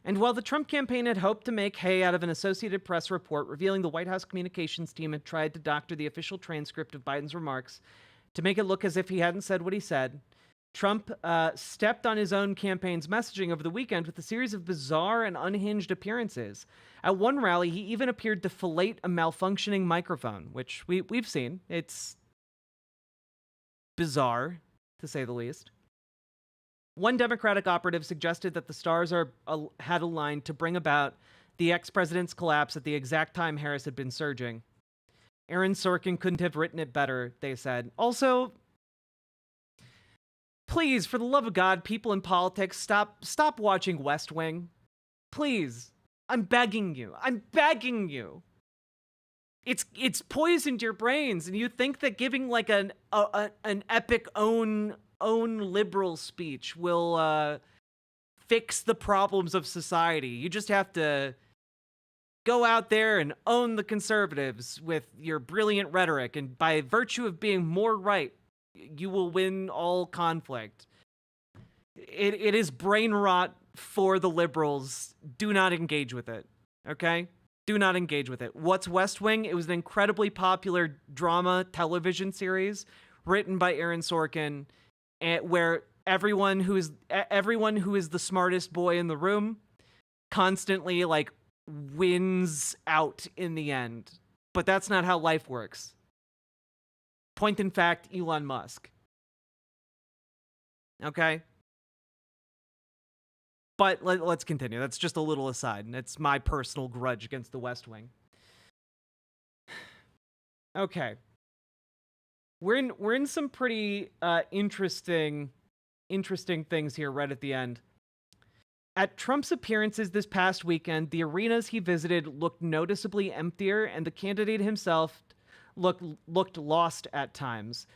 And while the Trump campaign had hoped to make hay out of an Associated Press report revealing the White House communications team had tried to doctor the official transcript of Biden's remarks to make it look as if he hadn't said what he said, Trump stepped on his own campaign's messaging over the weekend with a series of bizarre and unhinged appearances. At one rally, he even appeared to fillet a malfunctioning microphone, which we've seen. It's bizarre, to say the least. One Democratic operative suggested that the stars had aligned to bring about the ex-president's collapse at the exact time Harris had been surging. Aaron Sorkin couldn't have written it better, they said. Also... Please, for the love of God, people in politics, stop watching West Wing. Please. I'm begging you. I'm begging you. It's poisoned your brains, and you think that giving like an epic own liberal speech will fix the problems of society. You just have to go out there and own the conservatives with your brilliant rhetoric, and by virtue of being more right, you will win all conflict. It is brain rot for the liberals. Do not engage with it, okay? Do not engage with it. What's West Wing? It was an incredibly popular drama television series written by Aaron Sorkin, where everyone who is the smartest boy in the room constantly like wins out in the end. But that's not how life works. Point in fact, Elon Musk. Okay? But let's continue. That's just a little aside, and it's my personal grudge against the West Wing. Okay. We're in some pretty interesting things here right at the end. At Trump's appearances this past weekend, the arenas he visited looked noticeably emptier, and the candidate himself looked lost at times,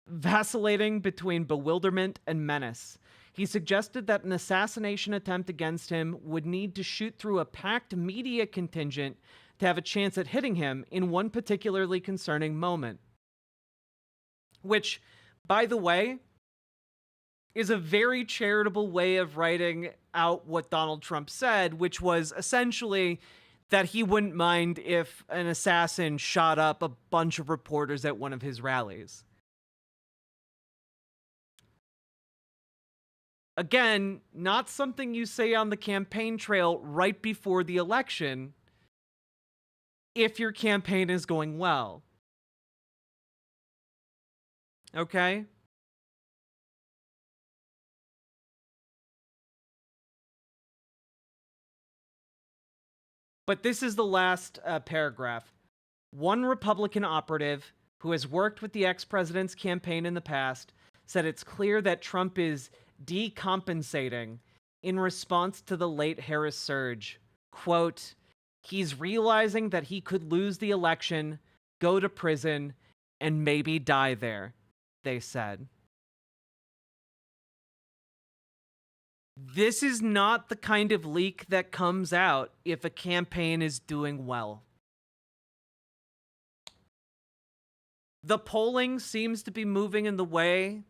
vacillating between bewilderment and menace. He suggested that an assassination attempt against him would need to shoot through a packed media contingent to have a chance at hitting him in one particularly concerning moment. Which, by the way, is a very charitable way of writing out what Donald Trump said, which was essentially that he wouldn't mind if an assassin shot up a bunch of reporters at one of his rallies. Again, not something you say on the campaign trail right before the election if your campaign is going well. Okay? But this is the last paragraph. One Republican operative who has worked with the ex-president's campaign in the past said it's clear that Trump is decompensating in response to the late Harris surge. Quote, he's realizing that he could lose the election, go to prison, and maybe die there, they said. This is not the kind of leak that comes out if a campaign is doing well. The polling seems to be moving in the way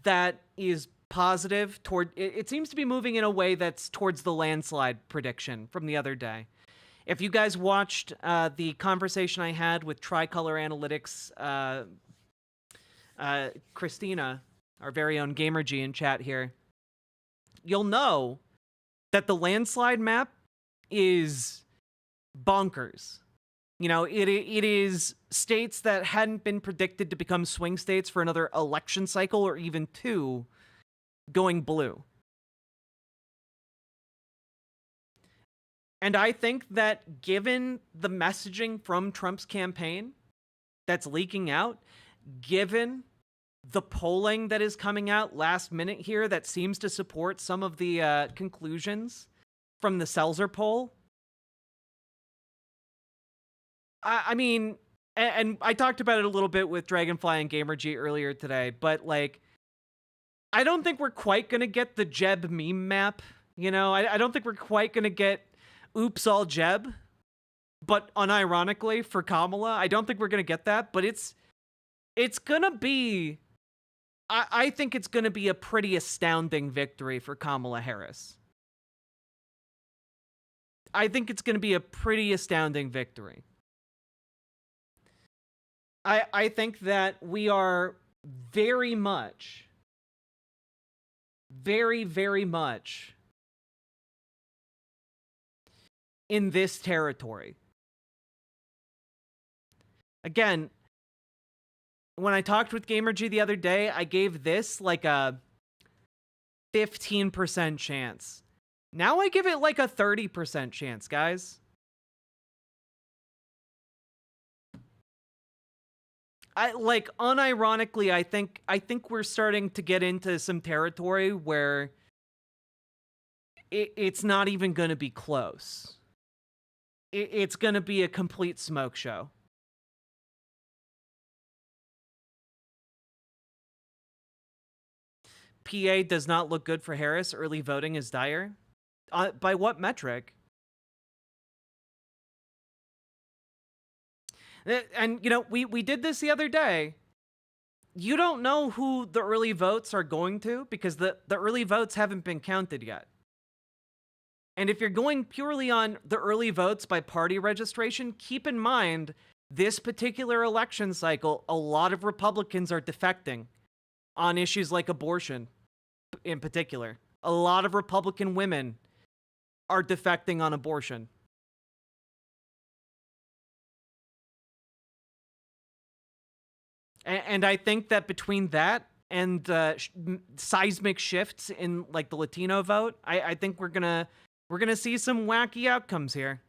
that is positive toward it seems to be moving in a way that's towards the landslide prediction from the other day. If you guys watched the conversation I had with Tricolor Analytics, Christina, our very own GamerG in chat here, you'll know that the landslide map is bonkers. You know, it is states that hadn't been predicted to become swing states for another election cycle or even two going blue. And I think that given the messaging from Trump's campaign that's leaking out, given the polling that is coming out last minute here that seems to support some of the conclusions from the Seltzer poll, I mean, and I talked about it a little bit with Dragonfly and GamerG earlier today, but like, I don't think we're quite going to get the Jeb meme map. You know, I don't think we're quite going to get oops all Jeb, but unironically for Kamala, I don't think we're going to get that, but it's going to be, I think it's going to be a pretty astounding victory for Kamala Harris. I think it's going to be a pretty astounding victory. I think that we are very much, very, very much in this territory. Again, when I talked with GamerG the other day, I gave this like a 15% chance. Now I give it like a 30% chance, guys. Unironically, I think we're starting to get into some territory where it's not even going to be close. It's going to be a complete smoke show. PA does not look good for Harris. Early voting is dire. By what metric? And, you know, we did this the other day. You don't know who the early votes are going to because the early votes haven't been counted yet. And if you're going purely on the early votes by party registration, keep in mind, this particular election cycle, a lot of Republicans are defecting on issues like abortion in particular. A lot of Republican women are defecting on abortion. And I think that between that and seismic shifts in like the Latino vote, I think we're gonna see some wacky outcomes here.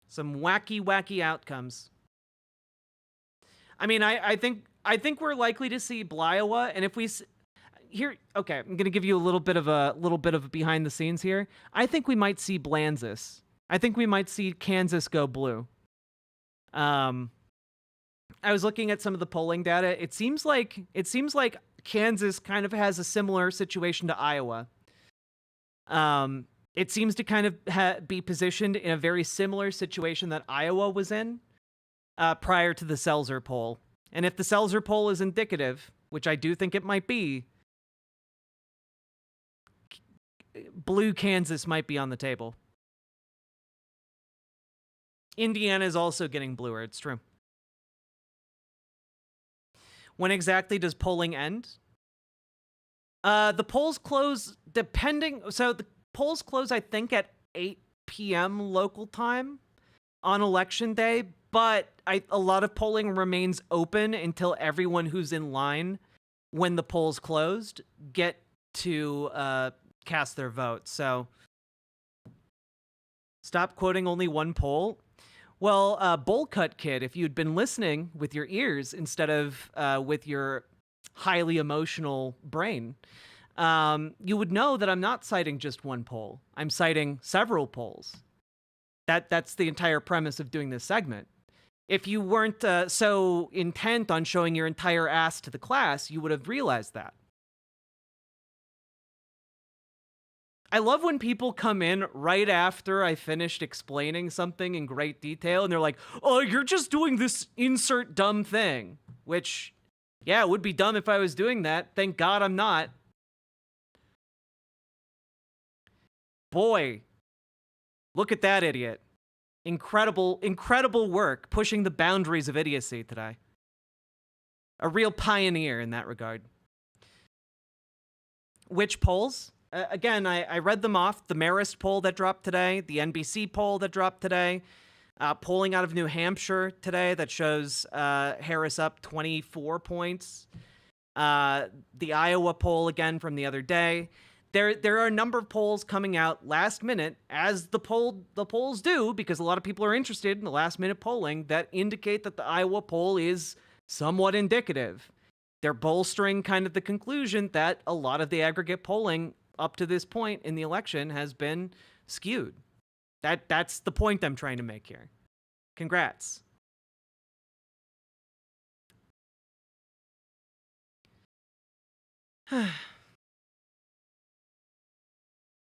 Some wacky outcomes. I mean, I think we're likely to see Iowa, and if we here, okay, I'm gonna give you a little bit of behind the scenes here. I think we might see Blanzis. I think we might see Kansas go blue. I was looking at some of the polling data. It seems like Kansas kind of has a similar situation to Iowa. It seems to kind of be positioned in a very similar situation that Iowa was in prior to the Seltzer poll. And if the Seltzer poll is indicative, which I do think it might be, blue Kansas might be on the table. Indiana is also getting bluer, it's true. When exactly does polling end? The polls close the polls close, I think, at 8 p.m. local time on election day, but a lot of polling remains open until everyone who's in line when the polls closed get to cast their vote. So stop quoting only one poll. Well, Bowl Cut Kid, if you'd been listening with your ears instead of with your highly emotional brain, you would know that I'm not citing just one poll. I'm citing several polls. That's the entire premise of doing this segment. If you weren't so intent on showing your entire ass to the class, you would have realized that. I love when people come in right after I finished explaining something in great detail, and they're like, oh, you're just doing this insert dumb thing. Which, yeah, it would be dumb if I was doing that. Thank God I'm not. Boy, look at that idiot. Incredible, incredible work pushing the boundaries of idiocy today. A real pioneer in that regard. Which polls? Again, I read them off. The Marist poll that dropped today, the NBC poll that dropped today, polling out of New Hampshire today that shows Harris up 24 points. The Iowa poll again from the other day. There are a number of polls coming out last minute, as the polls do, because a lot of people are interested in the last minute polling, that indicate that the Iowa poll is somewhat indicative. They're bolstering kind of the conclusion that a lot of the aggregate polling up to this point in the election has been skewed. That's the point I'm trying to make here. Congrats.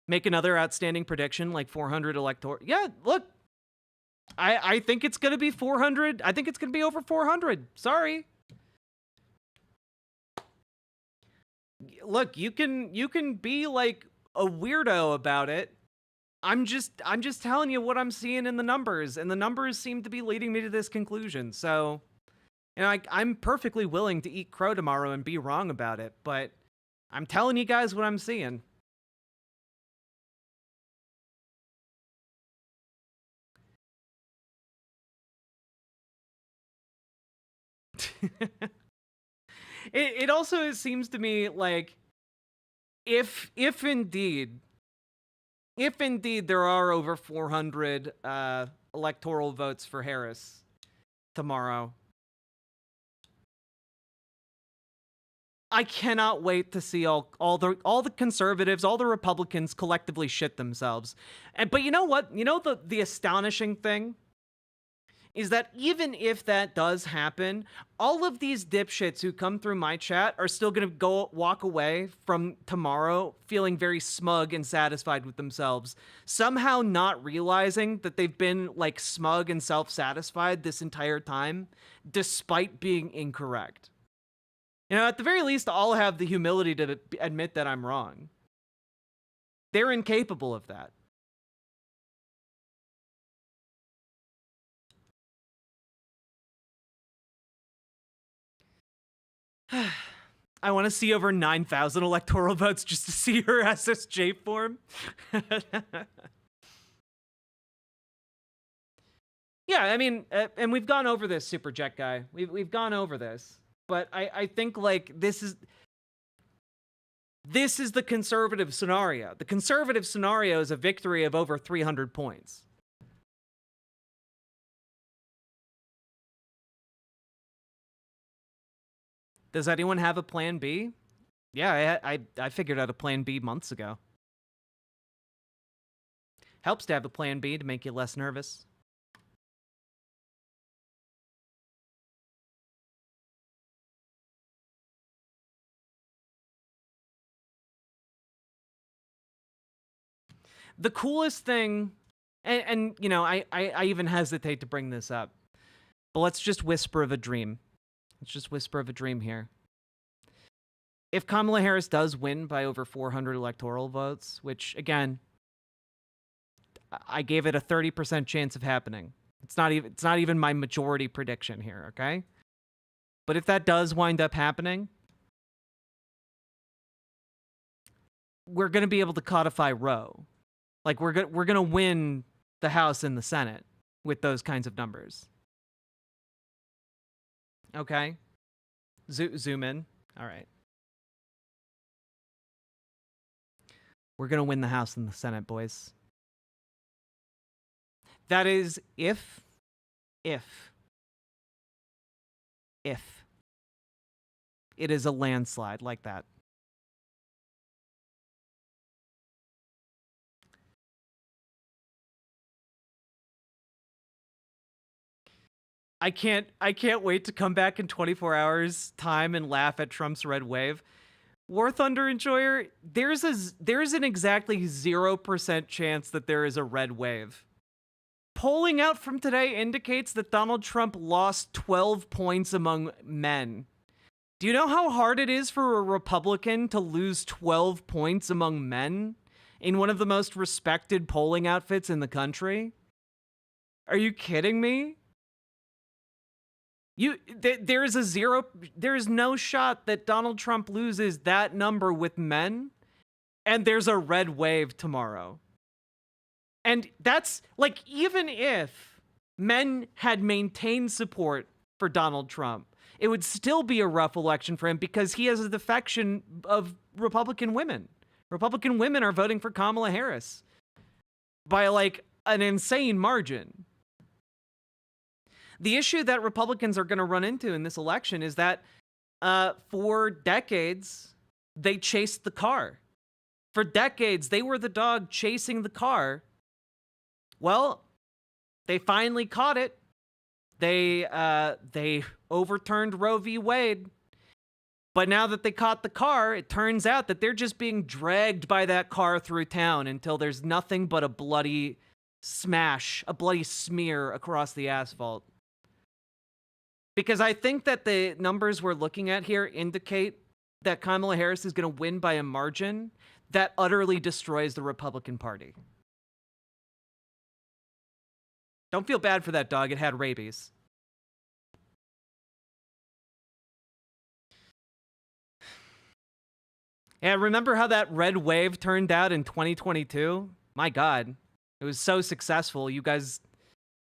Make another outstanding prediction like 400 electoral. Yeah, look. I think it's going to be 400. I think it's going to be over 400. Sorry. Look, you can be like a weirdo about it. I'm just telling you what I'm seeing in the numbers, and the numbers seem to be leading me to this conclusion. So, you know, I'm perfectly willing to eat crow tomorrow and be wrong about it, but I'm telling you guys what I'm seeing. It also seems to me like if indeed there are over 400 electoral votes for Harris tomorrow, I cannot wait to see all the conservatives, all the Republicans collectively shit themselves. But you know what? You know the astonishing thing is that even if that does happen, all of these dipshits who come through my chat are still going to walk away from tomorrow feeling very smug and satisfied with themselves, somehow not realizing that they've been like smug and self-satisfied this entire time, despite being incorrect. You know, at the very least, I'll have the humility to admit that I'm wrong. They're incapable of that. I want to see over 9,000 electoral votes just to see her SSJ form. Yeah, I mean, and we've gone over this, Superjet guy. We've gone over this. But I think, like, this is the conservative scenario. The conservative scenario is a victory of over 300 points. Does anyone have a plan B? Yeah, I figured out a plan B months ago. Helps to have a plan B to make you less nervous. The coolest thing, and you know, I even hesitate to bring this up, but let's just whisper of a dream. Let's just whisper of a dream here. If Kamala Harris does win by over 400 electoral votes, which, again, I gave it a 30% chance of happening. It's not even my majority prediction here, okay? But if that does wind up happening, we're going to be able to codify Roe. Like, we're going to win the House and the Senate with those kinds of numbers. Okay? Zoom in. All right. We're going to win the House and the Senate, boys. That is if it is a landslide like that. I can't wait to come back in 24 hours time and laugh at Trump's red wave. War Thunder Enjoyer, there's an exactly 0% chance that there is a red wave. Polling out from today indicates that Donald Trump lost 12 points among men. Do you know how hard it is for a Republican to lose 12 points among men in one of the most respected polling outfits in the country? Are you kidding me? There is no shot that Donald Trump loses that number with men, and there's a red wave tomorrow. And that's, like, even if men had maintained support for Donald Trump, it would still be a rough election for him because he has a defection of Republican women. Republican women are voting for Kamala Harris by, like, an insane margin. The issue that Republicans are going to run into in this election is that for decades, they chased the car. For decades, they were the dog chasing the car. Well, they finally caught it. They overturned Roe v. Wade. But now that they caught the car, it turns out that they're just being dragged by that car through town until there's nothing but a bloody smash, a bloody smear across the asphalt. Because I think that the numbers we're looking at here indicate that Kamala Harris is going to win by a margin that utterly destroys the Republican Party. Don't feel bad for that dog. It had rabies. Yeah, remember how that red wave turned out in 2022? My God, it was so successful. You guys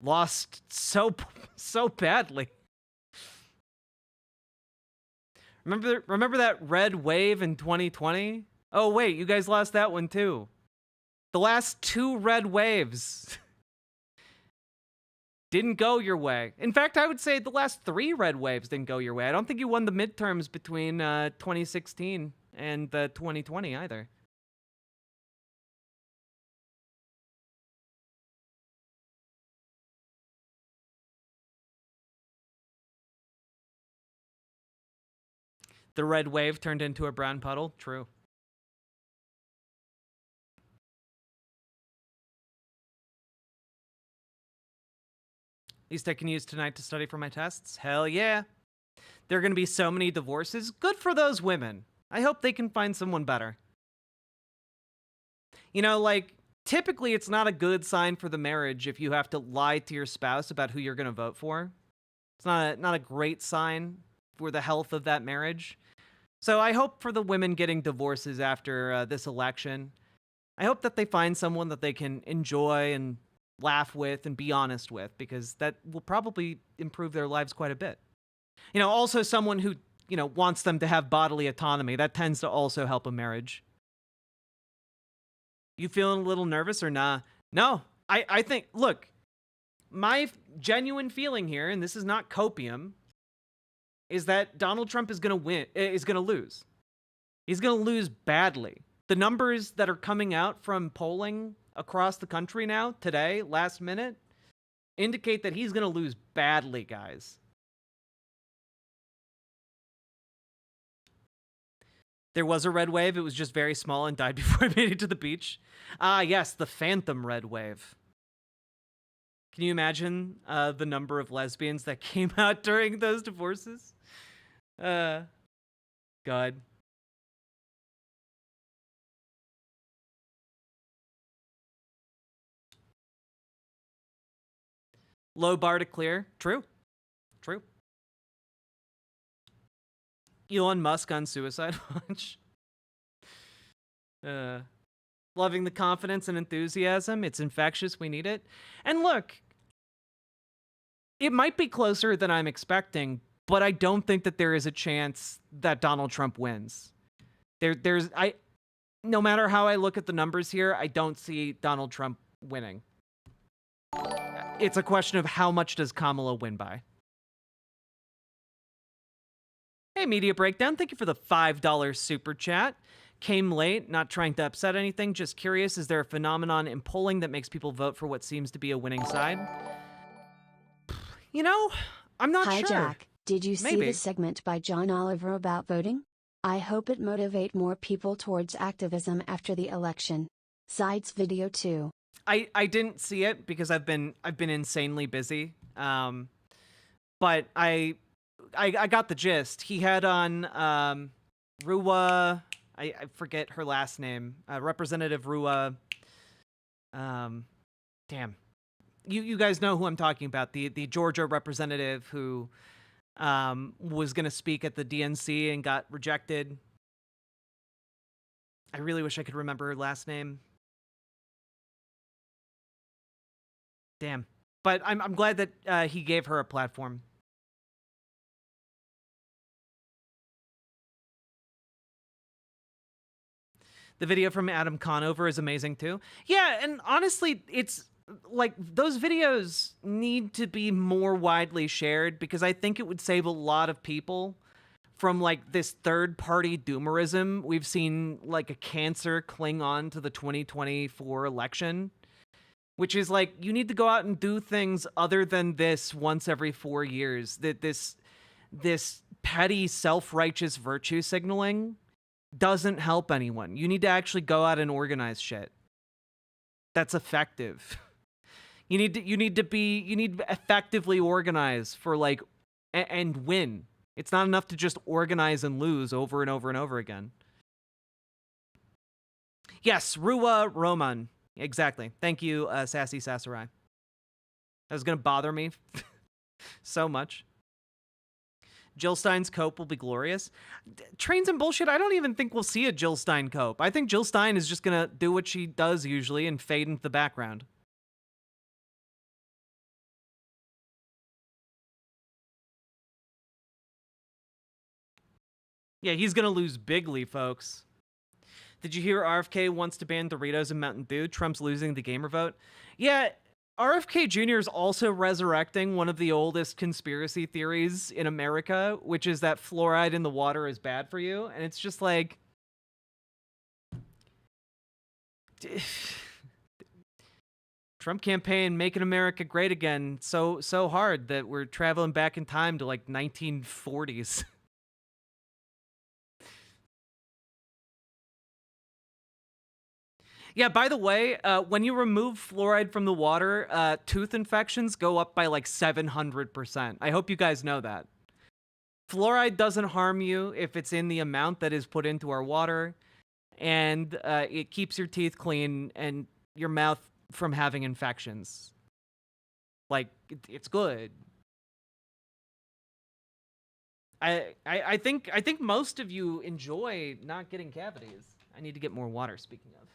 lost so badly. Remember that red wave in 2020? Oh wait, you guys lost that one too. The last two red waves didn't go your way. In fact, I would say the last three red waves didn't go your way. I don't think you won the midterms between 2016 and 2020 either. The red wave turned into a brown puddle. True. At least I can use tonight to study for my tests. Hell yeah. There are going to be so many divorces. Good for those women. I hope they can find someone better. You know, like, typically it's not a good sign for the marriage if you have to lie to your spouse about who you're going to vote for. It's not a great sign for the health of that marriage. So I hope for the women getting divorces after this election, I hope that they find someone that they can enjoy and laugh with and be honest with, because that will probably improve their lives quite a bit. You know, also someone who, you know, wants them to have bodily autonomy. That tends to also help a marriage. You feeling a little nervous or nah? No, I think, look, my genuine feeling here, and this is not copium, is that Donald Trump is going to lose. He's going to lose badly. The numbers that are coming out from polling across the country now, today, last minute, indicate that he's going to lose badly, guys. There was a red wave. It was just very small and died before I made it to the beach. Ah, yes, the phantom red wave. Can you imagine the number of lesbians that came out during those divorces? God. Low bar to clear. True. True. Elon Musk on suicide watch. Loving the confidence and enthusiasm. It's infectious. We need it. And look, it might be closer than I'm expecting, but I don't think that there is a chance that Donald Trump wins. No matter how I look at the numbers here, I don't see Donald Trump winning. It's a question of how much does Kamala win by. Hey, Media Breakdown, thank you for the $5 super chat. Came late, not trying to upset anything, just curious, is there a phenomenon in polling that makes people vote for what seems to be a winning side? You know, I'm not Hi sure. Jack, did you see Maybe. the segment by John Oliver about voting? I hope it motivate more people towards activism after the election. Sides video 2. I didn't see it because I've been insanely busy. But I got the gist. He had on Ruwa, I forget her last name. Representative Ruwa. Damn. You guys know who I'm talking about. The Georgia representative who was going to speak at the DNC and got rejected. I really wish I could remember her last name. Damn. But I'm glad that he gave her a platform. The video from Adam Conover is amazing too. Yeah, and honestly, it's like those videos need to be more widely shared because I think it would save a lot of people from like this third-party doomerism. We've seen like a cancer cling on to the 2024 election, which is like you need to go out and do things other than this once every 4 years. That this petty self-righteous virtue signaling doesn't help anyone. You need to actually go out and organize shit that's effective. You need to effectively organize for like and win. It's not enough to just organize and lose over and over and over again. Yes, Ruwa Roman. Exactly. Thank you, Sassy Sasarai. That was gonna bother me so much. Jill Stein's cope will be glorious. Trains and bullshit, I don't even think we'll see a Jill Stein cope. I think Jill Stein is just gonna do what she does usually and fade into the background. Yeah, he's gonna lose bigly, folks. Did you hear RFK wants to ban Doritos and Mountain Dew? Trump's losing the gamer vote. Yeah, RFK Jr. is also resurrecting one of the oldest conspiracy theories in America, which is that fluoride in the water is bad for you. And it's just like... Trump campaign, making America great again, so hard that we're traveling back in time to like 1940s. Yeah, by the way, when you remove fluoride from the water, tooth infections go up by like 700%. I hope you guys know that. Fluoride doesn't harm you if it's in the amount that is put into our water, and it keeps your teeth clean and your mouth from having infections. Like, it's good. I think most of you enjoy not getting cavities. I need to get more water, speaking of.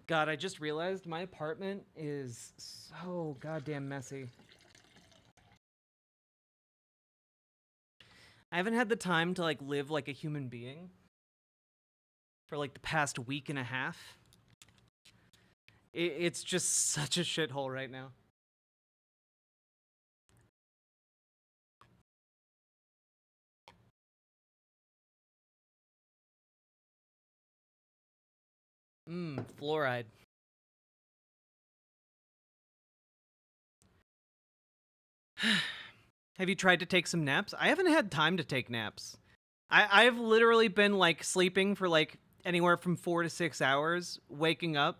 God, I just realized my apartment is so goddamn messy. I haven't had the time to like live like a human being for like the past week and a half. It's just such a shithole right now. Fluoride. Have you tried to take some naps? I haven't had time to take naps. I've literally been like sleeping for like anywhere from 4 to 6 hours, waking up,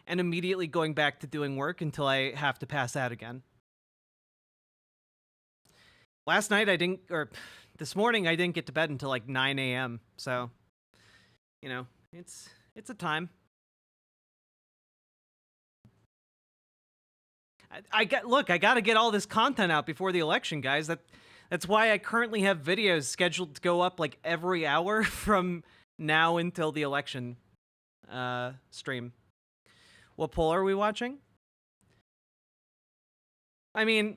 and immediately going back to doing work until I have to pass out again. Last night this morning I didn't get to bed until like 9 a.m. So, you know, it's a time. I got to get all this content out before the election, guys. That's why I currently have videos scheduled to go up like every hour from now until the election stream. What poll are we watching? I mean,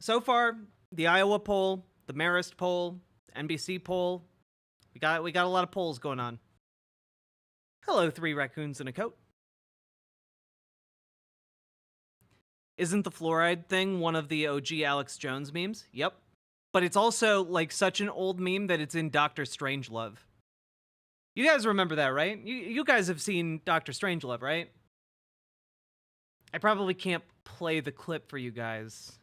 so far, the Iowa poll, the Marist poll, NBC poll, we got a lot of polls going on. Hello, 3 raccoons in a coat. Isn't the fluoride thing one of the OG Alex Jones memes? Yep. But it's also like such an old meme that it's in Doctor Strangelove. You guys remember that, right? You guys have seen Doctor Strangelove, right? I probably can't play the clip for you guys.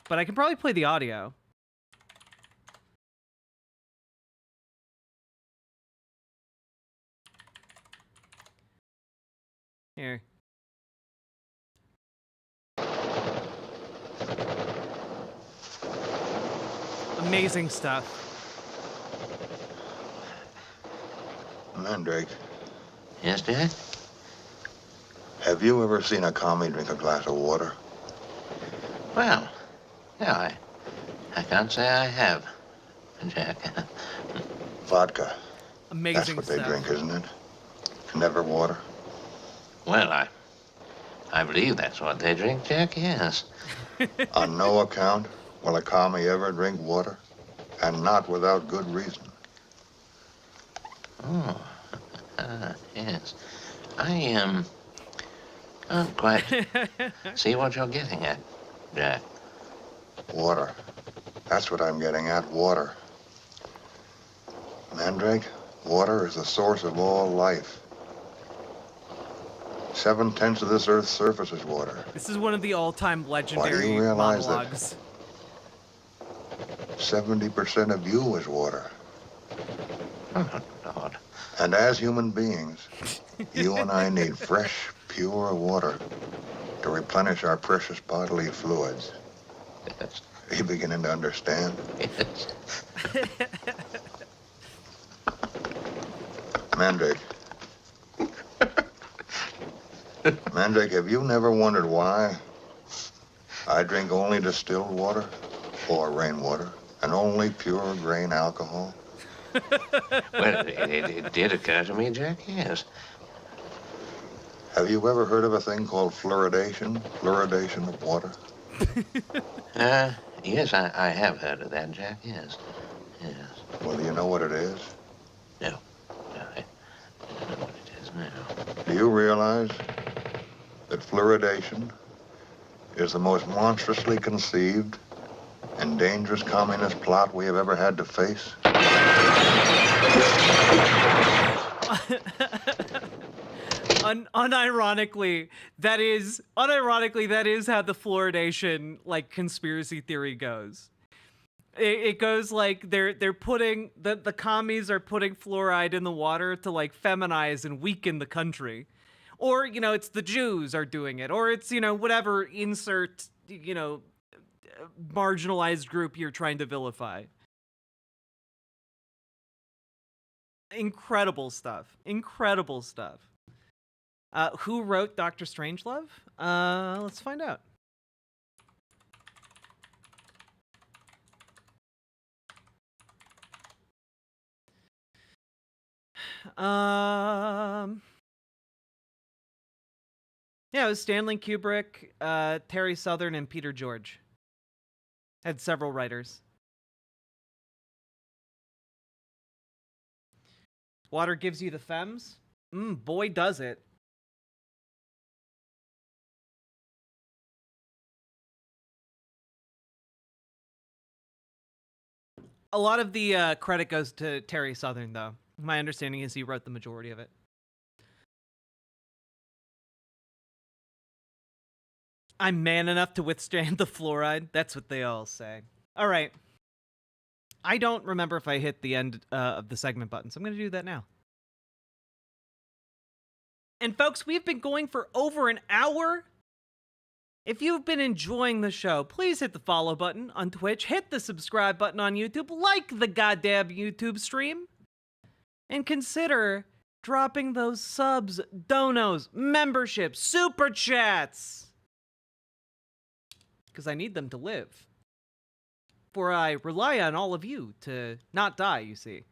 But I can probably play the audio. Here. Amazing stuff. Mandrake, Yes, Dad? have you ever seen a commie drink a glass of water? Well, yeah, I can't say I have, Jack. Vodka. Amazing That's what stuff. they drink, isn't it? Never water. Well, I believe that's what they drink, Jack, yes. On no account will a commie ever drink water, and not without good reason. Oh, yes. I can't quite see what you're getting at, Jack. Water. That's what I'm getting at, water. Mandrake, water is the source of all life. 7/10 of this Earth's surface is water. This is one of the all-time legendary realize that- monologues. 70% of you is water. Oh, Lord. And as human beings, you and I need fresh, pure water to replenish our precious bodily fluids. Yes. Are you beginning to understand? Yes. Mandrake. Mandrake, have you never wondered why I drink only distilled water or rainwater and only pure grain alcohol? Well, it did occur to me, Jack, yes. Have you ever heard of a thing called fluoridation? Fluoridation of water? Yes, I have heard of that, Jack, yes. Yes. Well, do you know what it is? No, I don't know what it is now. Do you realize that fluoridation is the most monstrously conceived and dangerous communist plot we have ever had to face? Unironically, that is how the fluoridation like conspiracy theory goes. It goes like they're putting the commies are putting fluoride in the water to like feminize and weaken the country. Or, you know, it's the Jews are doing it, or it's, you know, whatever insert, you know, marginalized group you're trying to vilify. Incredible stuff. Incredible stuff. Who wrote Doctor Strangelove? Let's find out. Yeah, it was Stanley Kubrick, Terry Southern, and Peter George. Had several writers. Water gives you the femmes? Boy, does it. A lot of the credit goes to Terry Southern, though. My understanding is he wrote the majority of it. I'm man enough to withstand the fluoride. That's what they all say. All right. I don't remember if I hit the end of the segment button, so I'm going to do that now. And folks, we've been going for over an hour. If you've been enjoying the show, please hit the follow button on Twitch, hit the subscribe button on YouTube, like the goddamn YouTube stream, and consider dropping those subs, donos, memberships, super chats. because I need them to live. For I rely on all of you to not die, you see.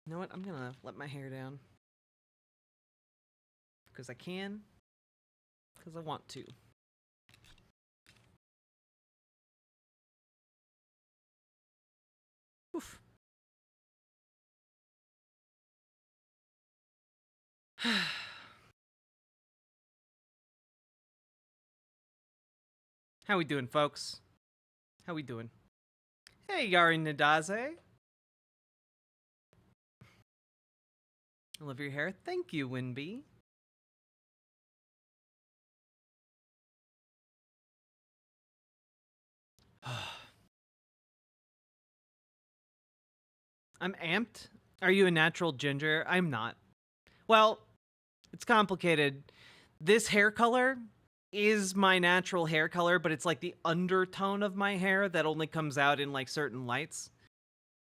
You know what? I'm gonna let my hair down. Because I can. Because I want to. Oof. How we doing, folks? How we doing? Hey, Yari Nadaze. I love your hair. Thank you, Winby. I'm amped. Are you a natural ginger? I'm not. Well, it's complicated. This hair color is my natural hair color, but it's like the undertone of my hair that only comes out in like certain lights.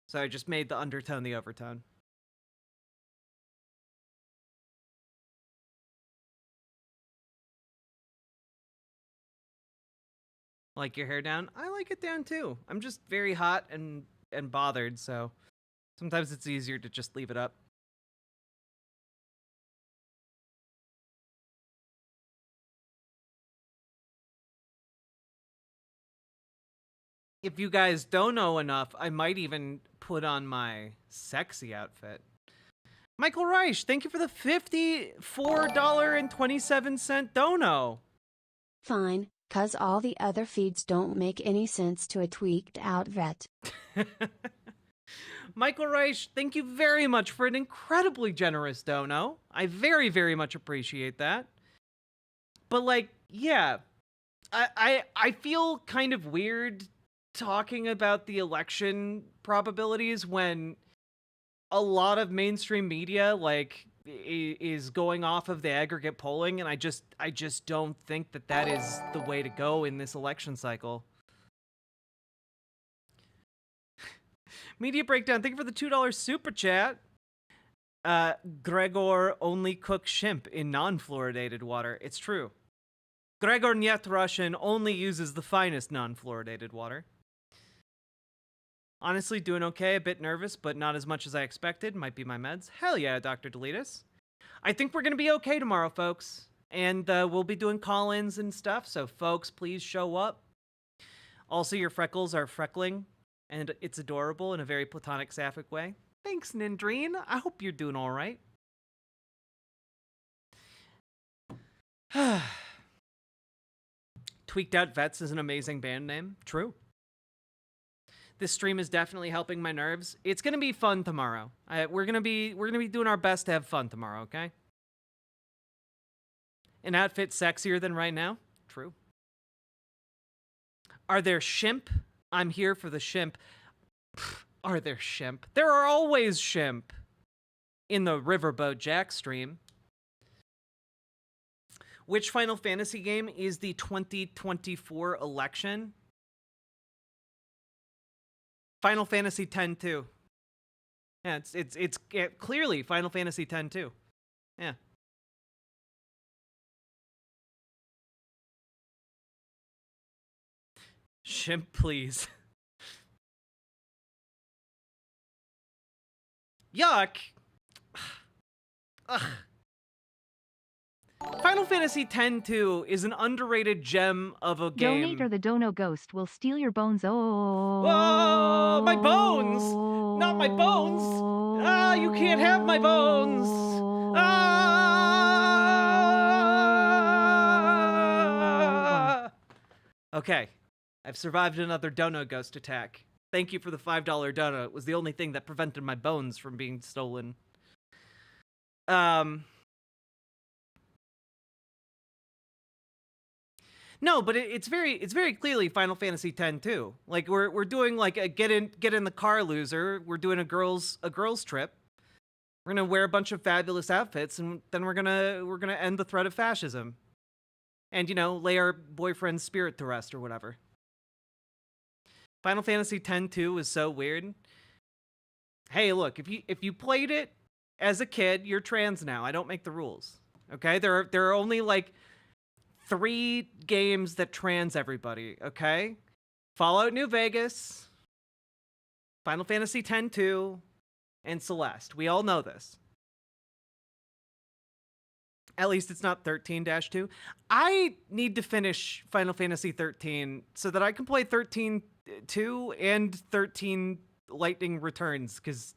So I just made the undertone the overtone. Like your hair down? I like it down too. I'm just very hot and bothered, so sometimes it's easier to just leave it up. If you guys don't know enough, I might even put on my sexy outfit. Michael Reich, thank you for the $54.27 dono. Fine, cause all the other feeds don't make any sense to a tweaked out vet. Michael Reich, thank you very much for an incredibly generous dono. I very, very much appreciate that. But like, yeah, I feel kind of weird talking about the election probabilities when a lot of mainstream media like is going off of the aggregate polling, and I just don't think that is the way to go in this election cycle. Media breakdown, thank you for the $2 super chat. Gregor only cooks shrimp in non-fluoridated water. It's true. Gregor Nyet Russian only uses the finest non-fluoridated water. Honestly, doing okay, a bit nervous, but not as much as I expected. Might be my meds. Hell yeah, Dr. Deletus. I think we're going to be okay tomorrow, folks. And we'll be doing call-ins and stuff, so folks, please show up. Also, your freckles are freckling, and it's adorable in a very platonic, sapphic way. Thanks, Nindreen. I hope you're doing all right. Tweaked Out Vets is an amazing band name. True. This stream is definitely helping my nerves. It's gonna be fun tomorrow. We're gonna be doing our best to have fun tomorrow. Okay. An outfit sexier than right now. True. Are there shimp? I'm here for the shimp. Are there shimp? There are always shimp in the Riverboat Jack stream. Which Final Fantasy game is the 2024 election? Final Fantasy X-2. Yeah, it's clearly Final Fantasy X-2. Yeah. Shimp, please. Yuck. Ugh. Final Fantasy X-2 is an underrated gem of a game. Donate or the Dono Ghost will steal your bones. Oh. Oh, my bones! Not my bones! Ah, you can't have my bones! Ah! Okay, I've survived another Dono Ghost attack. Thank you for the $5 dono. It was the only thing that prevented my bones from being stolen. No, but it's very clearly Final Fantasy X too. Like we're doing like a get in the car loser. We're doing a girls trip. We're gonna wear a bunch of fabulous outfits, and then we're gonna end the threat of fascism, and lay our boyfriend's spirit to rest or whatever. Final Fantasy X-2 is so weird. Hey, look, if you played it as a kid, you're trans now. I don't make the rules. Okay, there are only like 3 games that trans everybody. Okay, Fallout New Vegas, Final Fantasy X-2, and Celeste. We all know this. At least it's not 13-2. I need to finish Final Fantasy 13 so that I can play 13-2 and 13 Lightning Returns, because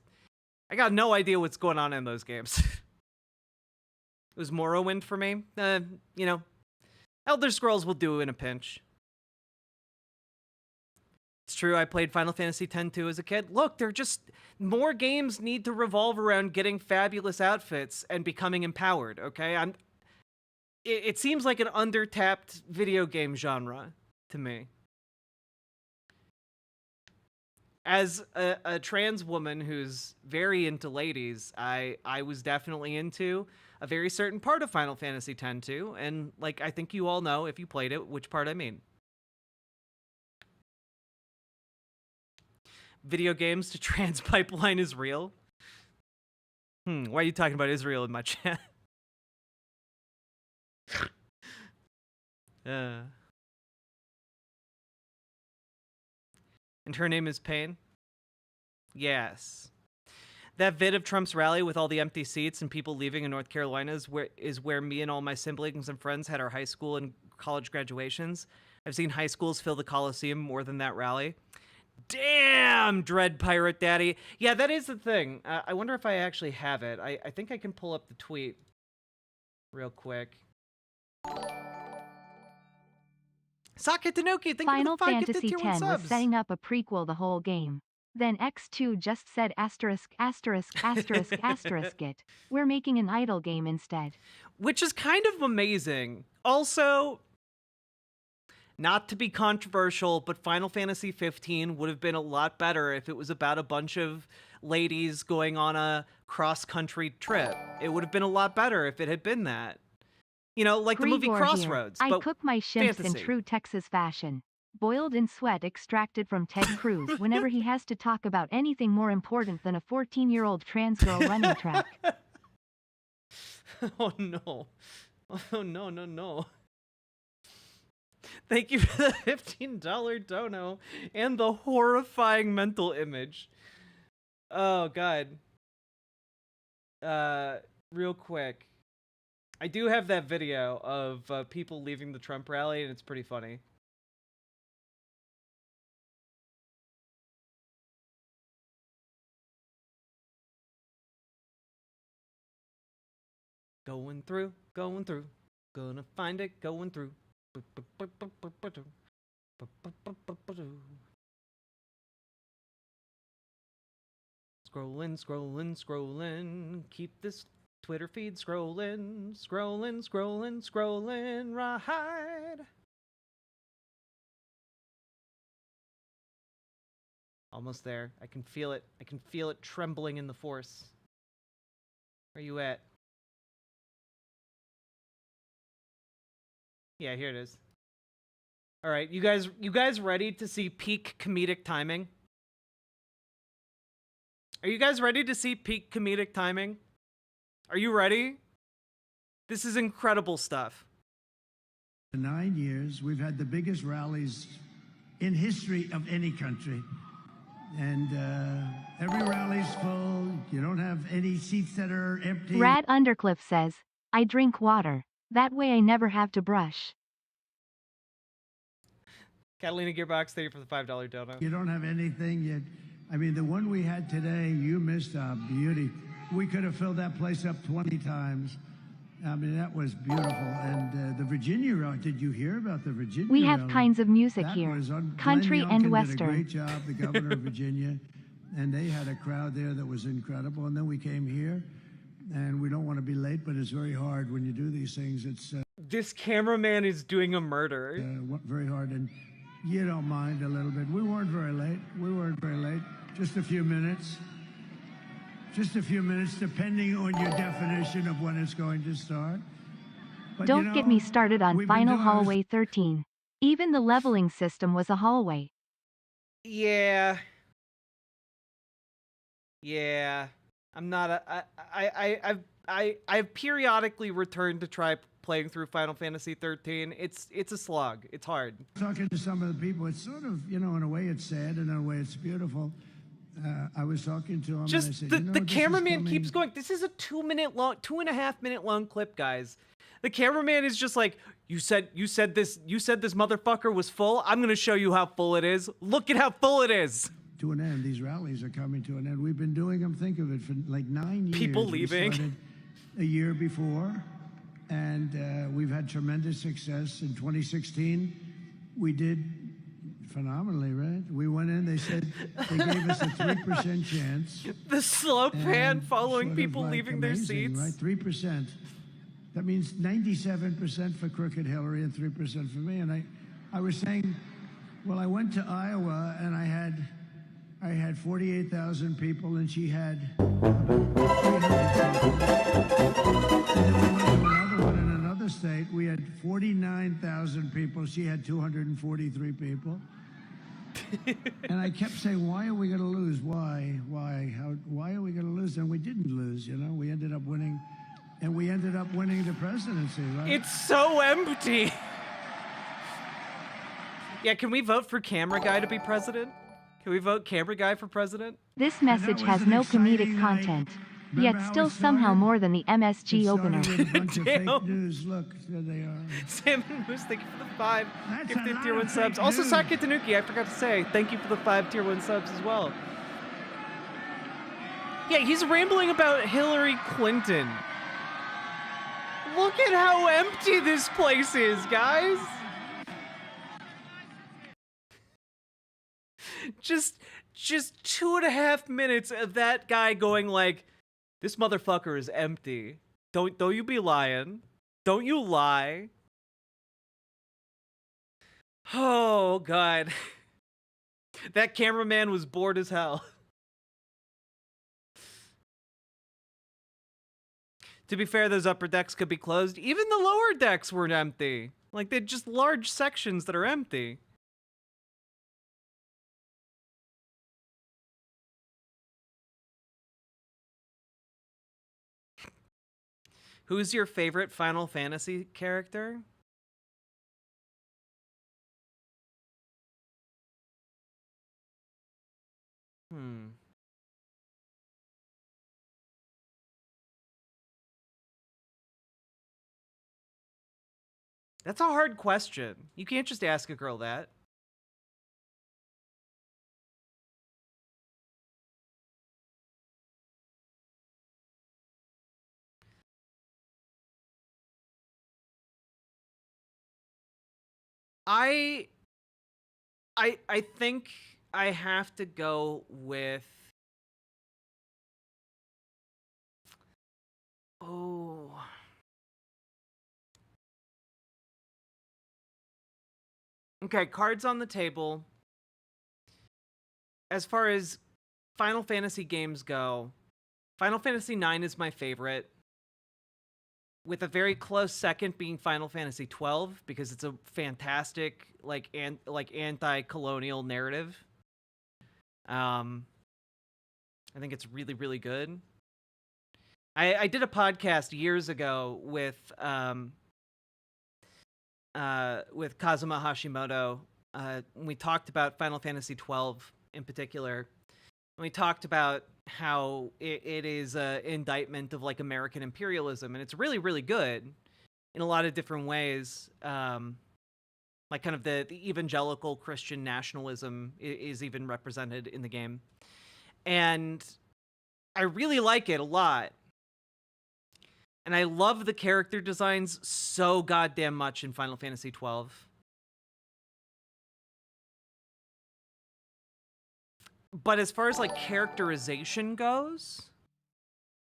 I got no idea what's going on in those games. It was Morrowind for me. You know, Elder Scrolls will do in a pinch. It's true, I played Final Fantasy X-2 as a kid. Look, they're just... More games need to revolve around getting fabulous outfits and becoming empowered, okay? It seems like an undertapped video game genre to me. As a trans woman who's very into ladies, I was definitely into a very certain part of Final Fantasy X-2, and like I think you all know if you played it which part I mean. Video games to trans pipeline is real. Why are you talking about Israel in my chat? And her name is Payne? Yes. That vid of Trump's rally with all the empty seats and people leaving in North Carolina is where me and all my siblings and friends had our high school and college graduations. I've seen high schools fill the Coliseum more than that rally. Damn, Dread Pirate Daddy. Yeah, that is the thing. I wonder if I actually have it. I think I can pull up the tweet real quick. Sake Tanuki, thank Final you for the 5 Fantasy gifted tier 1 X was subs. setting up a prequel the whole game. Then X2 just said asterisk asterisk asterisk asterisk it. We're making an idle game instead. Which is kind of amazing. Also, not to be controversial, but Final Fantasy 15 would have been a lot better if it was about a bunch of ladies going on a cross-country trip. It would have been a lot better if it had been that. You know, like the movie Grigor Crossroads. Here. I but cook my shimps in fantasy. true Texas fashion. Boiled in sweat extracted from Ted Cruz whenever he has to talk about anything more important than a 14-year-old trans girl running track. Oh no. Oh no, no, no. Thank you for the $15 dono and the horrifying mental image. Oh god. Real quick. I do have that video of people leaving the Trump rally, and it's pretty funny. Going through, gonna find it, going through. Scrolling, scrolling, scrolling. Keep this Twitter feed scrolling, scrolling, scrolling, scrolling, right. Almost there. I can feel it. I can feel it trembling in the force. Where you at? Yeah, here it is. All right, you guys ready to see peak comedic timing? Are you guys ready to see peak comedic timing? Are you ready? This is incredible stuff. In 9 years, we've had the biggest rallies in history of any country. And every rally's full. You don't have any seats that are empty. Rad Undercliff says, I drink water. That way I never have to brush. Catalina Gearbox, thank you for the $5 dono. You don't have anything yet. I mean, the one we had today, you missed a beauty. We could have filled that place up 20 times. I mean, that was beautiful. And the Virginia rally, did you hear about the Virginia We have rally? kinds of music That here. was Country Glenn and Youngkin Western. did a great job, the governor of Virginia. And they had a crowd there that was incredible. And then we came here. And we don't want to be late, but it's very hard when you do these things. It's This cameraman is doing a murder. very hard. And you don't mind a little bit. We weren't very late. We weren't very late. Just a few minutes. Just a few minutes, depending on your definition of when it's going to start. But, Don't get me started on we've been Final doing this- Hallway 13. Even the leveling system was a hallway. Yeah. Yeah. I'm not a... I've periodically returned to try playing through Final Fantasy 13. It's a slog. It's hard. Talking to some of the people, it's sort of, you know, in a way it's sad, and in a way it's beautiful. I was talking to him. Just and I said, the, you know, the this is cameraman coming- keeps going. This is a 2.5 minute long clip, guys. The cameraman is just like, you said this motherfucker was full. I'm gonna show you how full it is. Look at how full it is. To an end. These rallies are coming to an end. We've been doing them, think of it, for like 9 years. People We leaving. started a year before, and we've had tremendous success. In 2016, we did phenomenally, right? We went in, they said they gave us a 3% chance. The slow pan and following sort of people like leaving their amazing, seats. Right, 3%. That means 97% for Crooked Hillary and 3% for me. And I was saying, well, I went to Iowa and I had 48,000 people and she had about 300 people. And then we went to another one in another state. We had 49,000 people. She had 243 people. And I kept saying, why are we going to lose? Why? Why are we going to lose? And we didn't lose, you know. We ended up winning. And we ended up winning the presidency, right? It's so empty. Yeah, can we vote for Camera Guy to be president? Can we vote Camera Guy for president? This message was has an no exciting comedic night. content, Remember yet how still it somehow started? more than the MSG It opener. started with a bunch of fake Damn. news. Look, there they are. Sam and Moose, thank you for the 5 That's a gifted lot tier of 1 subs. fake Also, news. Saki Tanuki, I forgot to say, thank you for the 5 tier 1 subs as well. Yeah, he's rambling about Hillary Clinton. Look at how empty this place is, guys. Just 2.5 minutes of that guy going like, this motherfucker is empty. Don't you be lying. Don't you lie. Oh, God. That cameraman was bored as hell. To be fair, those upper decks could be closed. Even the lower decks were empty. Like, they're just large sections that are empty. Who's your favorite Final Fantasy character? That's a hard question. You can't just ask a girl that. I think I have to go with... Oh... Okay, cards on the table. As far as Final Fantasy games go, Final Fantasy IX is my favorite, with a very close second being Final Fantasy XII, because it's a fantastic, like anti-colonial narrative. I think it's really, really good. I did a podcast years ago with Kazuma Hashimoto. We talked about Final Fantasy XII in particular. And we talked about how it is an indictment of like American imperialism, and it's really, really good in a lot of different ways. Like kind of the evangelical Christian nationalism is even represented in the game. And I really like it a lot. And I love the character designs so goddamn much in Final Fantasy XII. But as far as like characterization goes,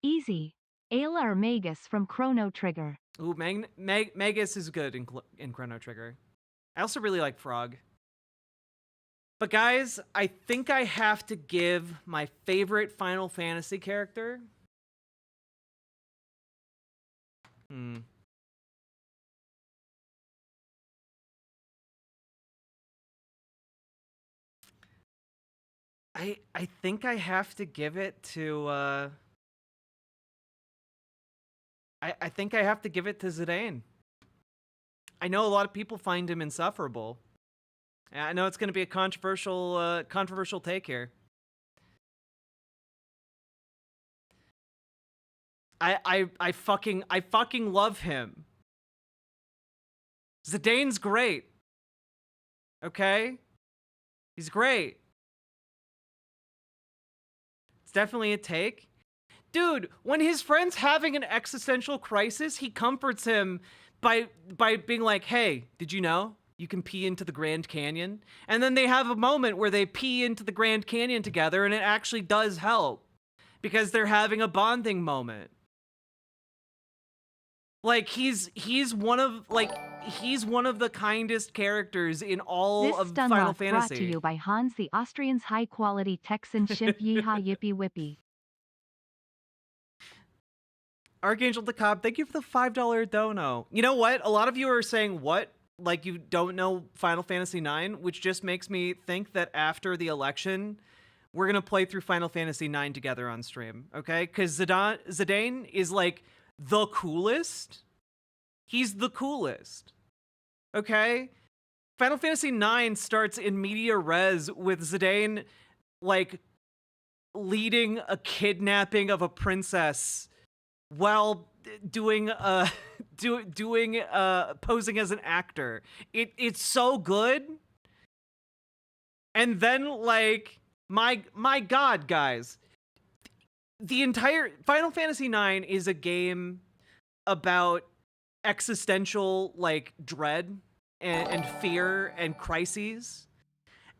Easy. Ayla or Magus from Chrono Trigger. ooh, Magus is good in Chrono Trigger. I also really like Frog. But guys, I think I have to give my favorite Final Fantasy character. I think I have to give it to I think I have to give it to Zidane. I know a lot of people find him insufferable. I know it's going to be a controversial take here. I fucking love him. Zidane's great. Okay? He's great. It's definitely a take. Dude, when his friend's having an existential crisis, he comforts him by being like, "Hey, did you know you can pee into the Grand Canyon?" And then they have a moment where they pee into the Grand Canyon together, and it actually does help because they're having a bonding moment. Like he's one of the kindest characters in all This of Stun Final Loft Fantasy. brought to you by Hans the Austrian's high-quality Texan shimp yeehaw yippee whippy. Archangel DeCobb, thank you for the $5 dono. You know what? A lot of you are saying what? Like you don't know Final Fantasy IX, which just makes me think that after the election, we're going to play through Final Fantasy IX together on stream, okay? Because Zidane is like the coolest. He's the coolest, okay? Final Fantasy IX starts in media res with Zidane, like, leading a kidnapping of a princess while doing posing as an actor. It's so good. And then like my god, guys, the entire Final Fantasy IX is a game about existential like dread and fear and crises,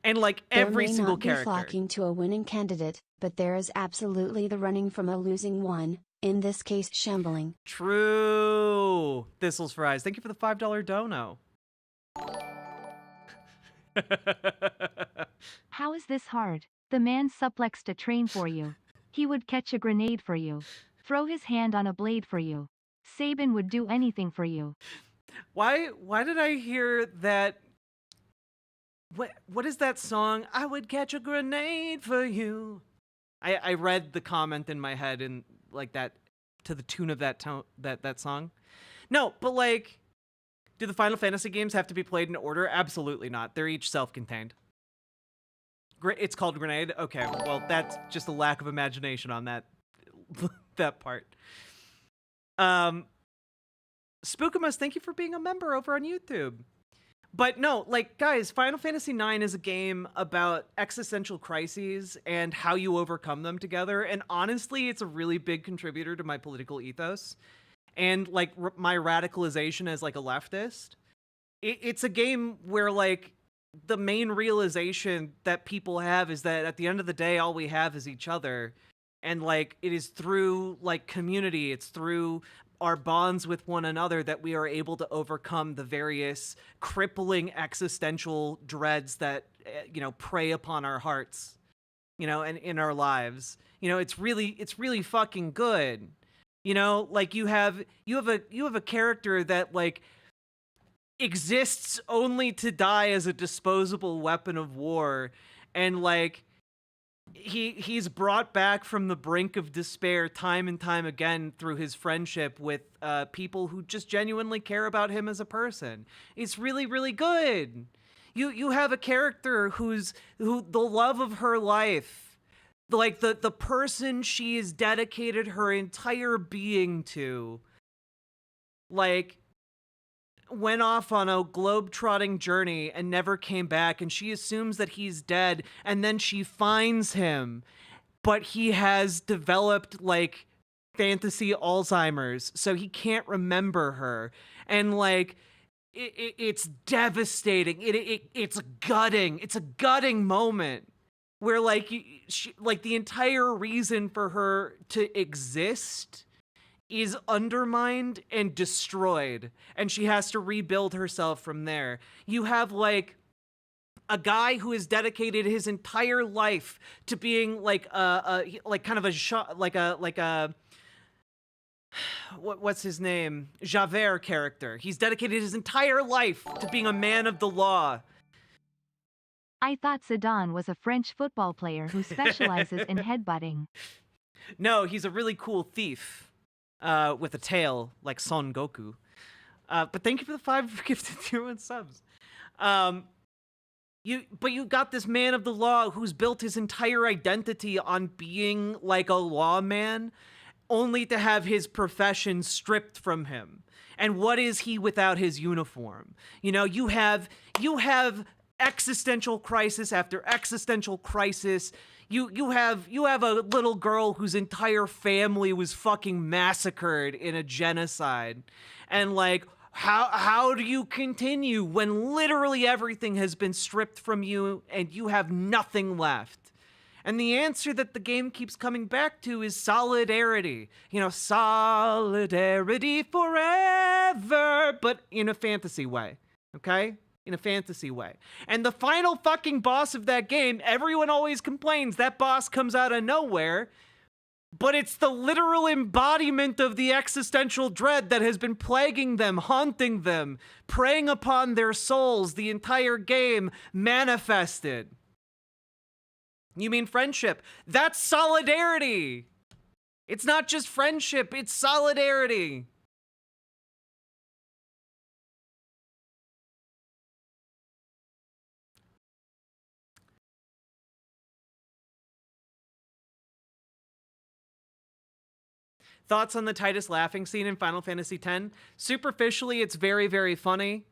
and like every single There may not be character flocking to a winning candidate, but there is absolutely the running from a losing one, in this case shambling. True. Thistles Fries, thank you for the $5 dono. How is this hard? The man suplexed a train for you. He would catch a grenade for you. Throw his hand on a blade for you. Sabin would do anything for you. Why did I hear that? What is that song? I would catch a grenade for you. I read the comment in my head and like that to the tune of that song. No, but like, do the Final Fantasy games have to be played in order? Absolutely not. They're each self-contained. It's called Grenade? Okay, well, that's just a lack of imagination on that that part. Spookamus, thank you for being a member over on YouTube. But no, like, guys, Final Fantasy IX is a game about existential crises and how you overcome them together. And honestly, it's a really big contributor to my political ethos and, like, my radicalization as, like, a leftist. It's a game where, like, the main realization that people have is that at the end of the day, all we have is each other. And, like, it is through, like, community, it's through our bonds with one another that we are able to overcome the various crippling existential dreads that, you know, prey upon our hearts, you know, and in our lives. You know, it's really fucking good. You know, like you have a character that like exists only to die as a disposable weapon of war, and like he's brought back from the brink of despair time and time again through his friendship with people who just genuinely care about him as a person. It's really, really good. You have a character who the love of her life, like the person she has dedicated her entire being to, like, went off on a globe-trotting journey and never came back, and she assumes that he's dead, and then she finds him, but he has developed like fantasy Alzheimer's, so he can't remember her, and like it's devastating. It's gutting. It's a gutting moment where like like the entire reason for her to exist is undermined and destroyed, and she has to rebuild herself from there. You have like a guy who has dedicated his entire life to being like kind of a what's his name? Javert character. He's dedicated his entire life to being a man of the law. I thought Zidane was a French football player who specializes in headbutting. No, he's a really cool thief. with a tail like Son Goku. But thank you for the 5 gifted tier 1 subs. But you got this man of the law who's built his entire identity on being like a lawman, only to have his profession stripped from him. And what is he without his uniform? You know, you have existential crisis after existential crisis. You have a little girl whose entire family was fucking massacred in a genocide. And like, how do you continue when literally everything has been stripped from you and you have nothing left? And the answer that the game keeps coming back to is solidarity. You know, solidarity forever, but in a fantasy way, okay? In a fantasy way. And the final fucking boss of that game, everyone always complains that boss comes out of nowhere, but it's the literal embodiment of the existential dread that has been plaguing them, haunting them, preying upon their souls the entire game manifested. You mean friendship? That's solidarity. It's not just friendship, it's solidarity. Thoughts on the Titus laughing scene in Final Fantasy X? Superficially, it's very, very funny.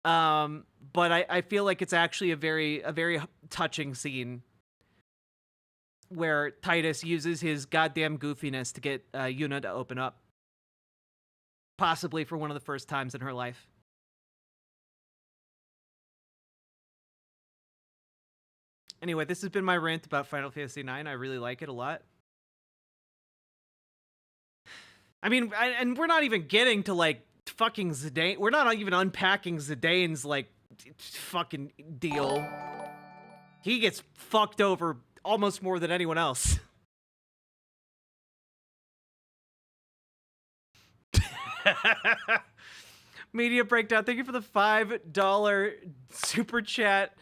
But I feel like it's actually a very touching scene where Titus uses his goddamn goofiness to get Yuna to open up. Possibly for one of the first times in her life. Anyway, this has been my rant about Final Fantasy IX. I really like it a lot. I mean, and we're not even getting to, like, fucking Zidane. We're not even unpacking Zidane's, like, fucking deal. He gets fucked over almost more than anyone else. Media Breakdown, thank you for the $5 super chat.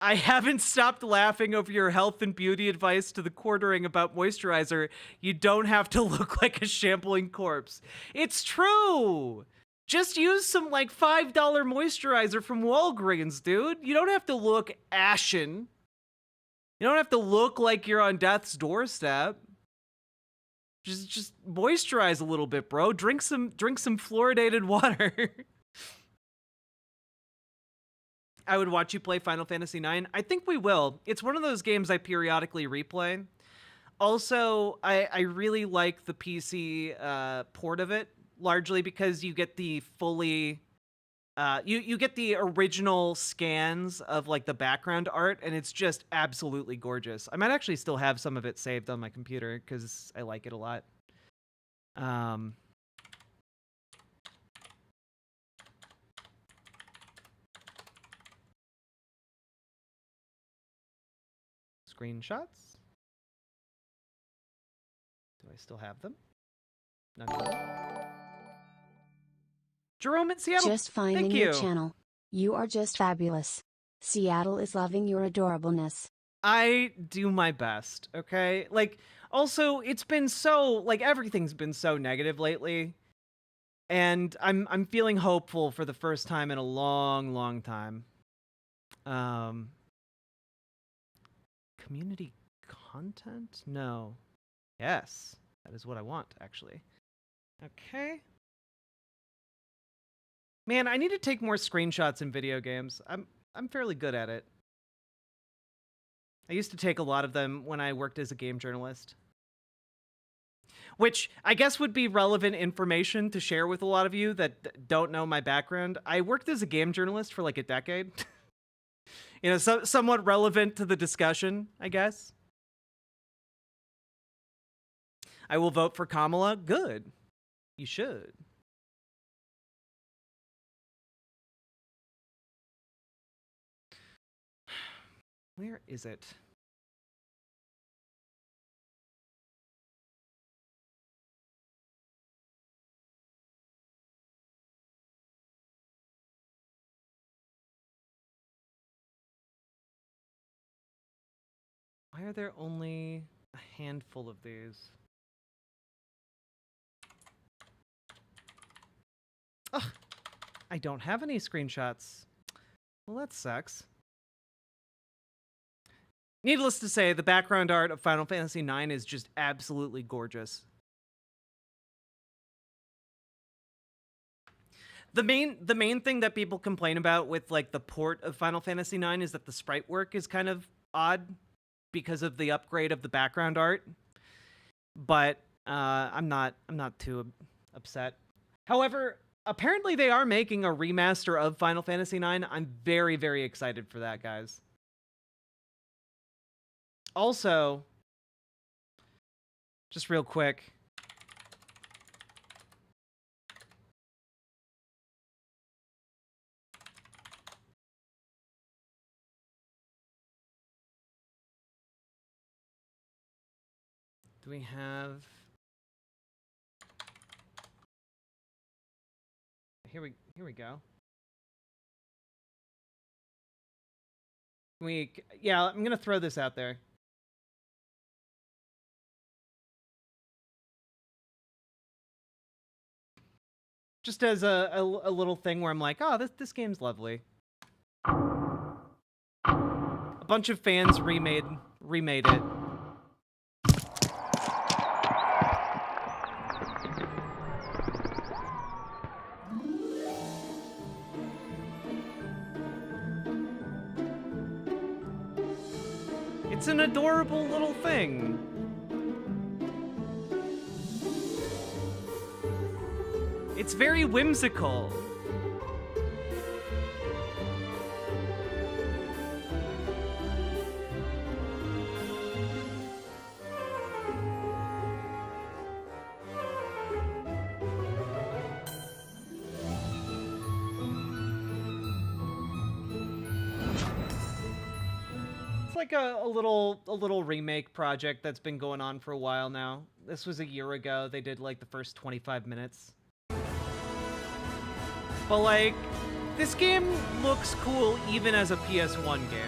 I haven't stopped laughing over your health and beauty advice to the quartering about moisturizer. You don't have to look like a shambling corpse. It's true. Just use some like $5 moisturizer from Walgreens, dude. You don't have to look ashen. You don't have to look like you're on death's doorstep. Just moisturize a little bit, bro. Drink some fluoridated water. I would watch you play Final Fantasy IX. I think we will. It's one of those games I periodically replay. Also, I really like the PC port of it, largely because you get the fully... you get the original scans of like the background art, and it's just absolutely gorgeous. I might actually still have some of it saved on my computer because I like it a lot. Screenshots. Do I still have them? None of them. Jerome in Seattle. Just finding Thank you. your channel. You are just fabulous. Seattle is loving your adorableness. I do my best, okay? Like, also, it's been so, like, everything's been so negative lately. And I'm feeling hopeful for the first time in a long, long time. Community content? No. Yes. That is what I want, actually. Okay. Man, I need to take more screenshots in video games. I'm fairly good at it. I used to take a lot of them when I worked as a game journalist. Which I guess would be relevant information to share with a lot of you that don't know my background. I worked as a game journalist for like a decade. You know, somewhat relevant to the discussion, I guess. I will vote for Kamala. Good. You should. Where is it? Why are there only a handful of these? Ugh, I don't have any screenshots. Well, that sucks. Needless to say, the background art of Final Fantasy IX is just absolutely gorgeous. The main thing that people complain about with like the port of Final Fantasy IX is that the sprite work is kind of odd because of the upgrade of the background art. But I'm not too upset. However, apparently they are making a remaster of Final Fantasy IX. I'm very, very excited for that, guys. Also, just real quick, do we have... Here we go. Yeah, I'm gonna throw this out there. Just as a little thing where I'm like, oh, this game's lovely. A bunch of fans remade it. It's an adorable little thing. It's very whimsical. It's like a little remake project that's been going on for a while now. This was a year ago. They did like the first 25 minutes. But like, this game looks cool even as a PS1 game.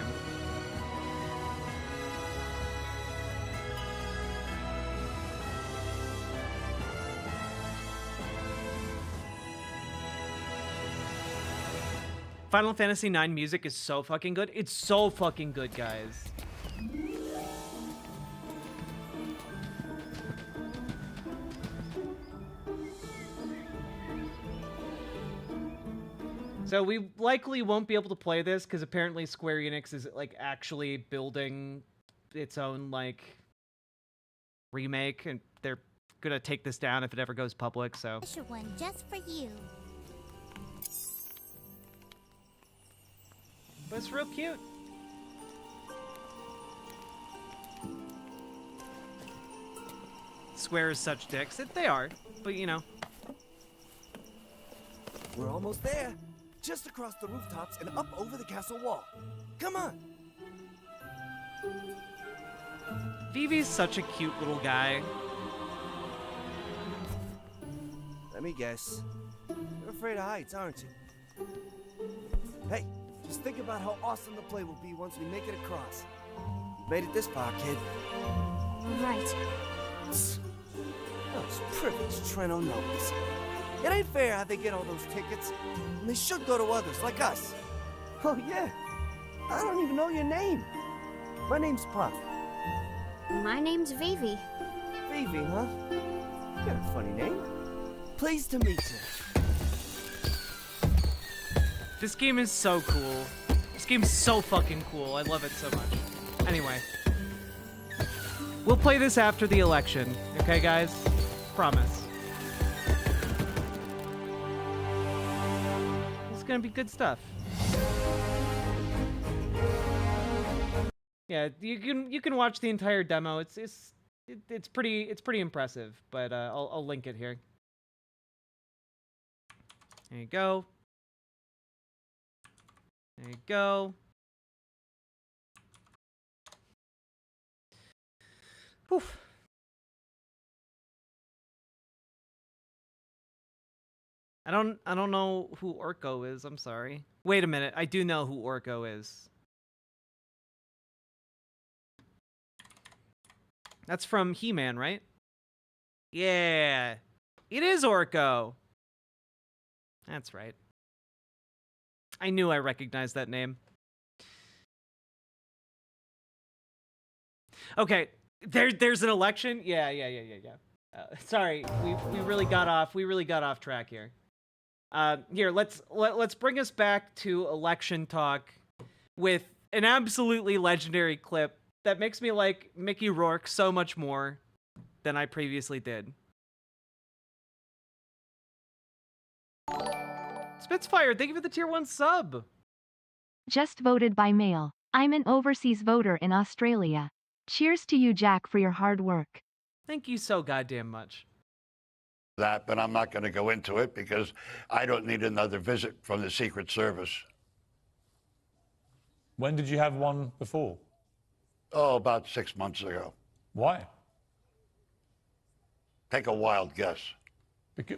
Final Fantasy IX music is so fucking good. It's so fucking good, guys. So we likely won't be able to play this because apparently Square Enix is like actually building its own like remake, and they're gonna take this down if it ever goes public. So Special one just for you. but it's real cute. Square is such dicks. They are, but you know. We're almost there. Just across the rooftops and up over the castle wall. Come on. Vivi's such a cute little guy. Let me guess. You're afraid of heights, aren't you? Hey, just think about how awesome the play will be once we make it across. You've made it this far, kid. Right. Those privileged Treno knows. It ain't fair how they get all those tickets. And they should go to others, like us. Oh, yeah. I don't even know your name. My name's Puff. My name's Vivi. Vivi, huh? You got a funny name. Pleased to meet you. This game is so cool. This game's so fucking cool. I love it so much. Anyway. We'll play this after the election. Okay, guys? Promise. It's gonna be good stuff. Yeah, you can watch the entire demo. It's pretty impressive. But I'll link it here. There you go. There you go. Oof. I don't know who Orko is. I'm sorry. Wait a minute. I do know who Orko is. That's from He-Man, right? Yeah. It is Orko. That's right. I knew I recognized that name. Okay, there's an election. Yeah. Sorry, we really got off track here. Here, let's bring us back to election talk with an absolutely legendary clip that makes me like Mickey Rourke so much more than I previously did. Spitsfire, thank you for the tier 1 sub. Just voted by mail. I'm an overseas voter in Australia. Cheers to you, Jack, for your hard work. Thank you so goddamn much. That, but I'm not going to go into it because I don't need another visit from the Secret Service. When did you have one before? Oh, about 6 months ago. Why? Take a wild guess.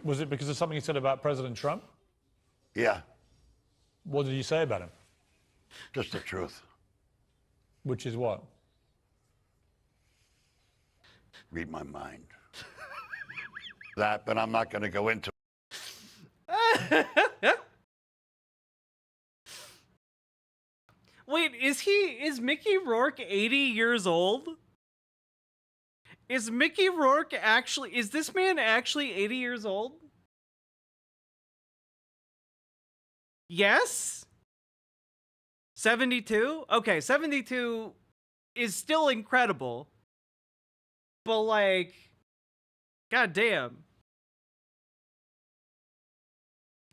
Was it because of something you said about President Trump? Yeah. What did you say about him? Just the truth. Which is what? Read my mind. That, but I'm not going to go into Wait, is Mickey Rourke 80 years old? Is Mickey Rourke actually, is this man actually 80 years old? Yes? 72? Okay, 72 is still incredible. But like, goddamn.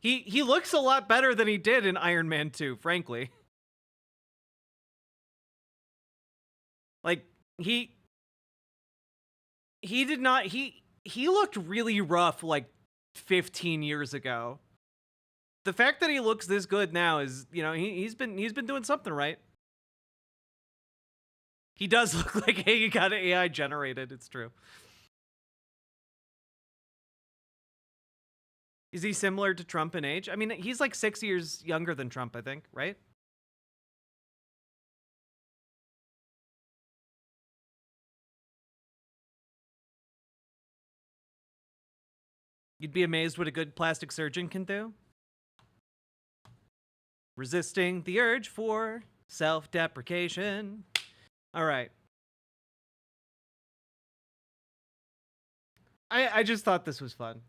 He looks a lot better than he did in Iron Man 2, frankly. Like, he did not, he looked really rough like 15 years ago. The fact that he looks this good now is, you know, he's been doing something right. He does look like he got AI generated, it's true. Is he similar to Trump in age? I mean, he's like 6 years younger than Trump, I think, right? You'd be amazed what a good plastic surgeon can do. Resisting the urge for self-deprecation. All right. I just thought this was fun.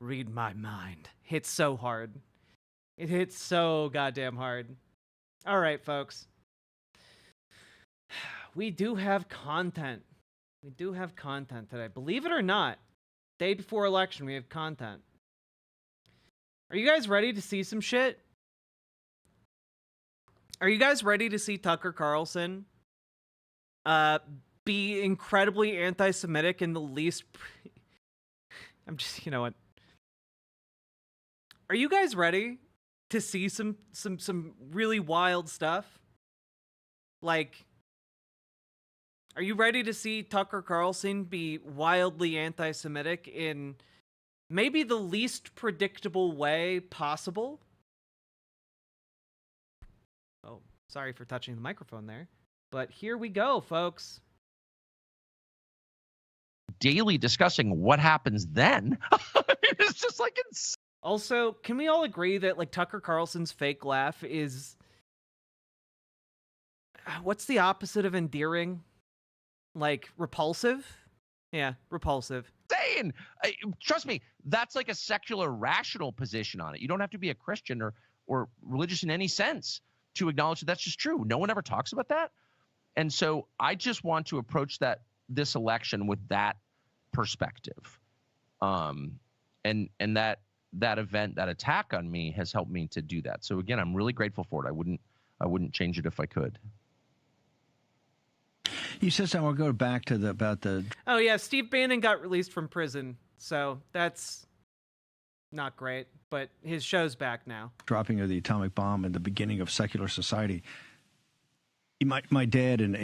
Read my mind. Hits so hard. It hits so goddamn hard. All right, folks. We do have content. We do have content today. Believe it or not, day before election, we have content. Are you guys ready to see some shit? Are you guys ready to see Tucker Carlson be incredibly anti-Semitic in the least... I'm just, you know what? Are you guys ready to see some really wild stuff? Like, are you ready to see Tucker Carlson be wildly anti-Semitic in maybe the least predictable way possible? Oh, sorry for touching the microphone there. But here we go, folks. Daily discussing what happens then. It's just like it's... Also, can we all agree that like Tucker Carlson's fake laugh is... What's the opposite of endearing? Like, repulsive? Yeah, repulsive. Insane. Trust me, that's like a secular, rational position on it. You don't have to be a Christian or religious in any sense to acknowledge that that's just true. No one ever talks about that. And so I just want to approach this election with that perspective. And that event, that attack on me has helped me to do that. So again, I'm really grateful for it. I wouldn't change it if I could. You said something. We'll go back to about the... Oh, yeah. Steve Bannon got released from prison. So that's not great. But his show's back now. Dropping of the atomic bomb and the beginning of secular society. My dad and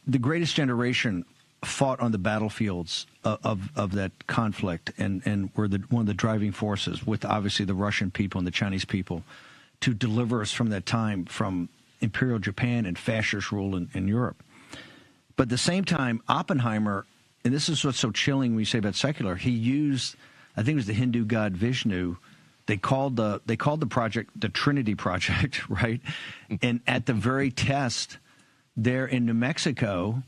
the greatest generation fought on the battlefields of that conflict and were one of the driving forces with obviously the Russian people and the Chinese people to deliver us from that time from Imperial Japan and fascist rule in Europe. But at the same time, Oppenheimer, and this is what's so chilling when you say about secular, he used, I think it was the Hindu god Vishnu, They called the project the Trinity Project, right? And at the very test there in New Mexico,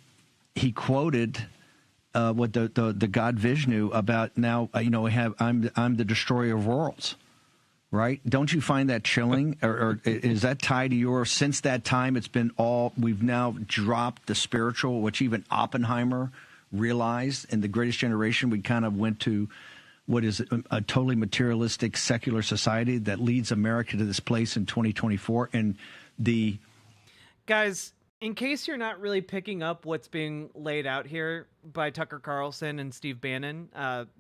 he quoted what the god Vishnu about. Now I'm the destroyer of worlds, right? Don't you find that chilling, or is that tied to your? Since that time, it's been we've now dropped the spiritual, which even Oppenheimer realized in The Greatest Generation. We kind of went to what is a totally materialistic secular society that leads America to this place in 2024. And the guys, in case you're not really picking up what's being laid out here by Tucker Carlson and Steve Bannon,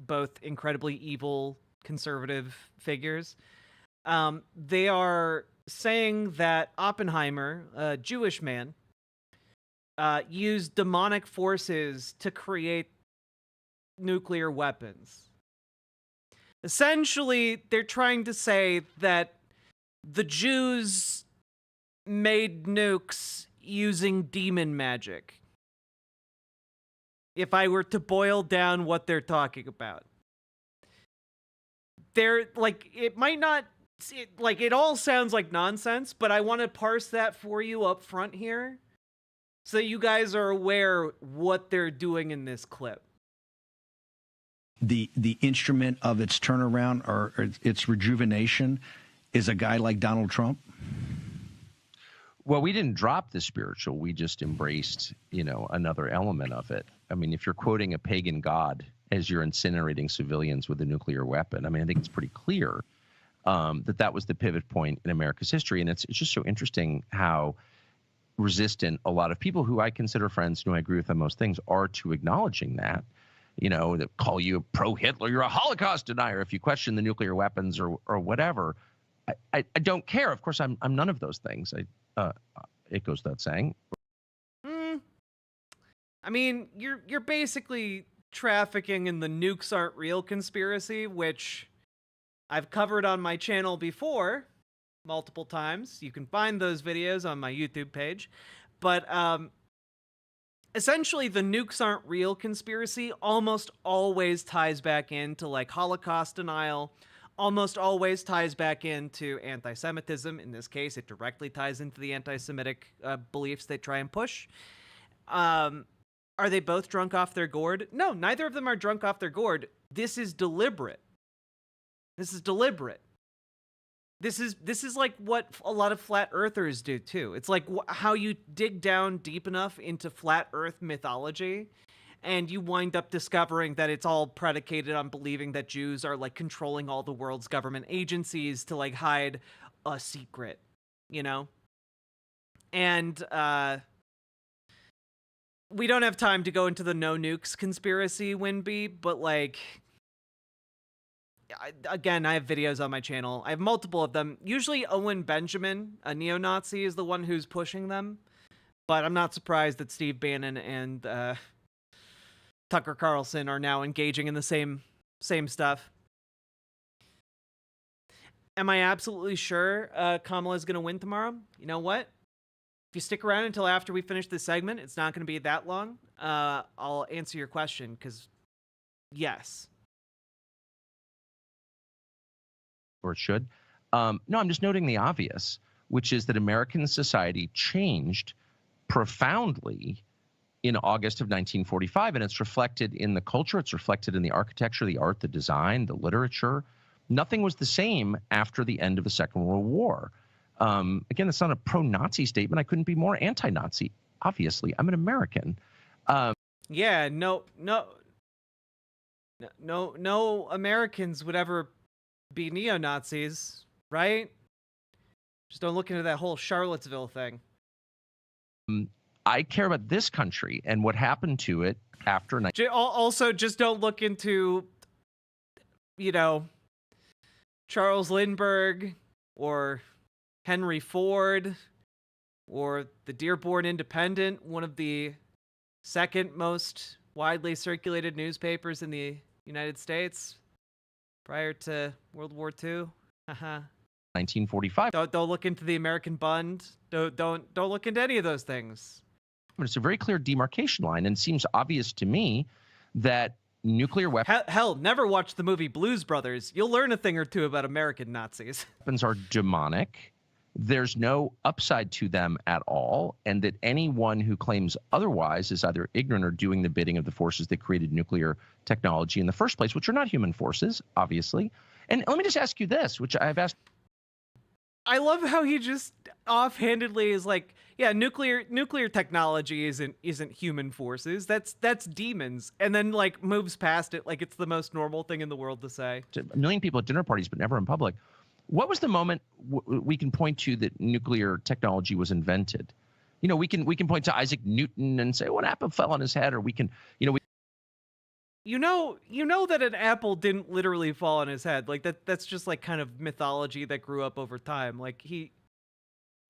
both incredibly evil conservative figures, they are saying that Oppenheimer, a Jewish man, used demonic forces to create nuclear weapons. Essentially, they're trying to say that the Jews made nukes using demon magic. If I were to boil down what they're talking about. They're like, it might not, it all sounds like nonsense, but I want to parse that for you up front here so that you guys are aware what they're doing in this clip. The instrument of its turnaround or its rejuvenation is a guy like Donald Trump? Well, we didn't drop the spiritual. We just embraced, another element of it. I mean, if you're quoting a pagan god as you're incinerating civilians with a nuclear weapon, I mean, I think it's pretty clear that was the pivot point in America's history. And it's just so interesting how resistant a lot of people who I consider friends, who I agree with on most things, are to acknowledging that. That call you pro-Hitler, you're a Holocaust denier if you question the nuclear weapons or whatever. I don't care. Of course, I'm none of those things. It goes without saying. I mean, you're basically trafficking in the nukes aren't real conspiracy, which I've covered on my channel before multiple times. You can find those videos on my YouTube page. But essentially, the nukes aren't real conspiracy almost always ties back into like Holocaust denial, almost always ties back into anti-Semitism. In this case, it directly ties into the anti-Semitic beliefs they try and push. Are they both drunk off their gourd? No, neither of them are drunk off their gourd. This is deliberate. This is deliberate. This is like what a lot of flat earthers do too. It's like how you dig down deep enough into flat earth mythology and you wind up discovering that it's all predicated on believing that Jews are like controlling all the world's government agencies to like hide a secret, And we don't have time to go into the no nukes conspiracy, Winby, but like, again, I have videos on my channel. I have multiple of them. Usually Owen Benjamin, a neo-Nazi, is the one who's pushing them. But I'm not surprised that Steve Bannon and Tucker Carlson are now engaging in the same stuff. Am I absolutely sure Kamala's going to win tomorrow? You know what? If you stick around until after we finish this segment, it's not going to be that long. I'll answer your question, because yes. Or it should. No, I'm just noting the obvious, which is that American society changed profoundly in August of 1945, and it's reflected in the culture, it's reflected in the architecture, the art, the design, the literature. Nothing was the same after the end of the Second World War. Again, it's not a pro-Nazi statement. I couldn't be more anti-Nazi. Obviously, I'm an American. Yeah, no Americans would ever be neo-Nazis, right? Just don't look into that whole Charlottesville thing. I care about this country and what happened to it after. Also, just don't look into, Charles Lindbergh or Henry Ford or the Dearborn Independent, one of the second most widely circulated newspapers in the United States prior to World War II. 1945. Don't look into the American Bund. Don't look into any of those things. But it's a very clear demarcation line, and it seems obvious to me that nuclear Hell, never watch the movie Blues Brothers. You'll learn a thing or two about American Nazis. weapons are demonic. There's no upside to them at all, and that anyone who claims otherwise is either ignorant or doing the bidding of the forces that created nuclear technology in the first place, which are not human forces, obviously. And let me just ask you this, which I've asked. I love how he just offhandedly is like, yeah, nuclear technology isn't human forces. That's demons, and then like moves past it like it's the most normal thing in the world to say. A million people at dinner parties, but never in public. What was the moment we can point to that nuclear technology was invented? You know, we can point to Isaac Newton and say, "What apple fell on his head?" Or we can, You know that an apple didn't literally fall on his head. Like that's just like kind of mythology that grew up over time. Like he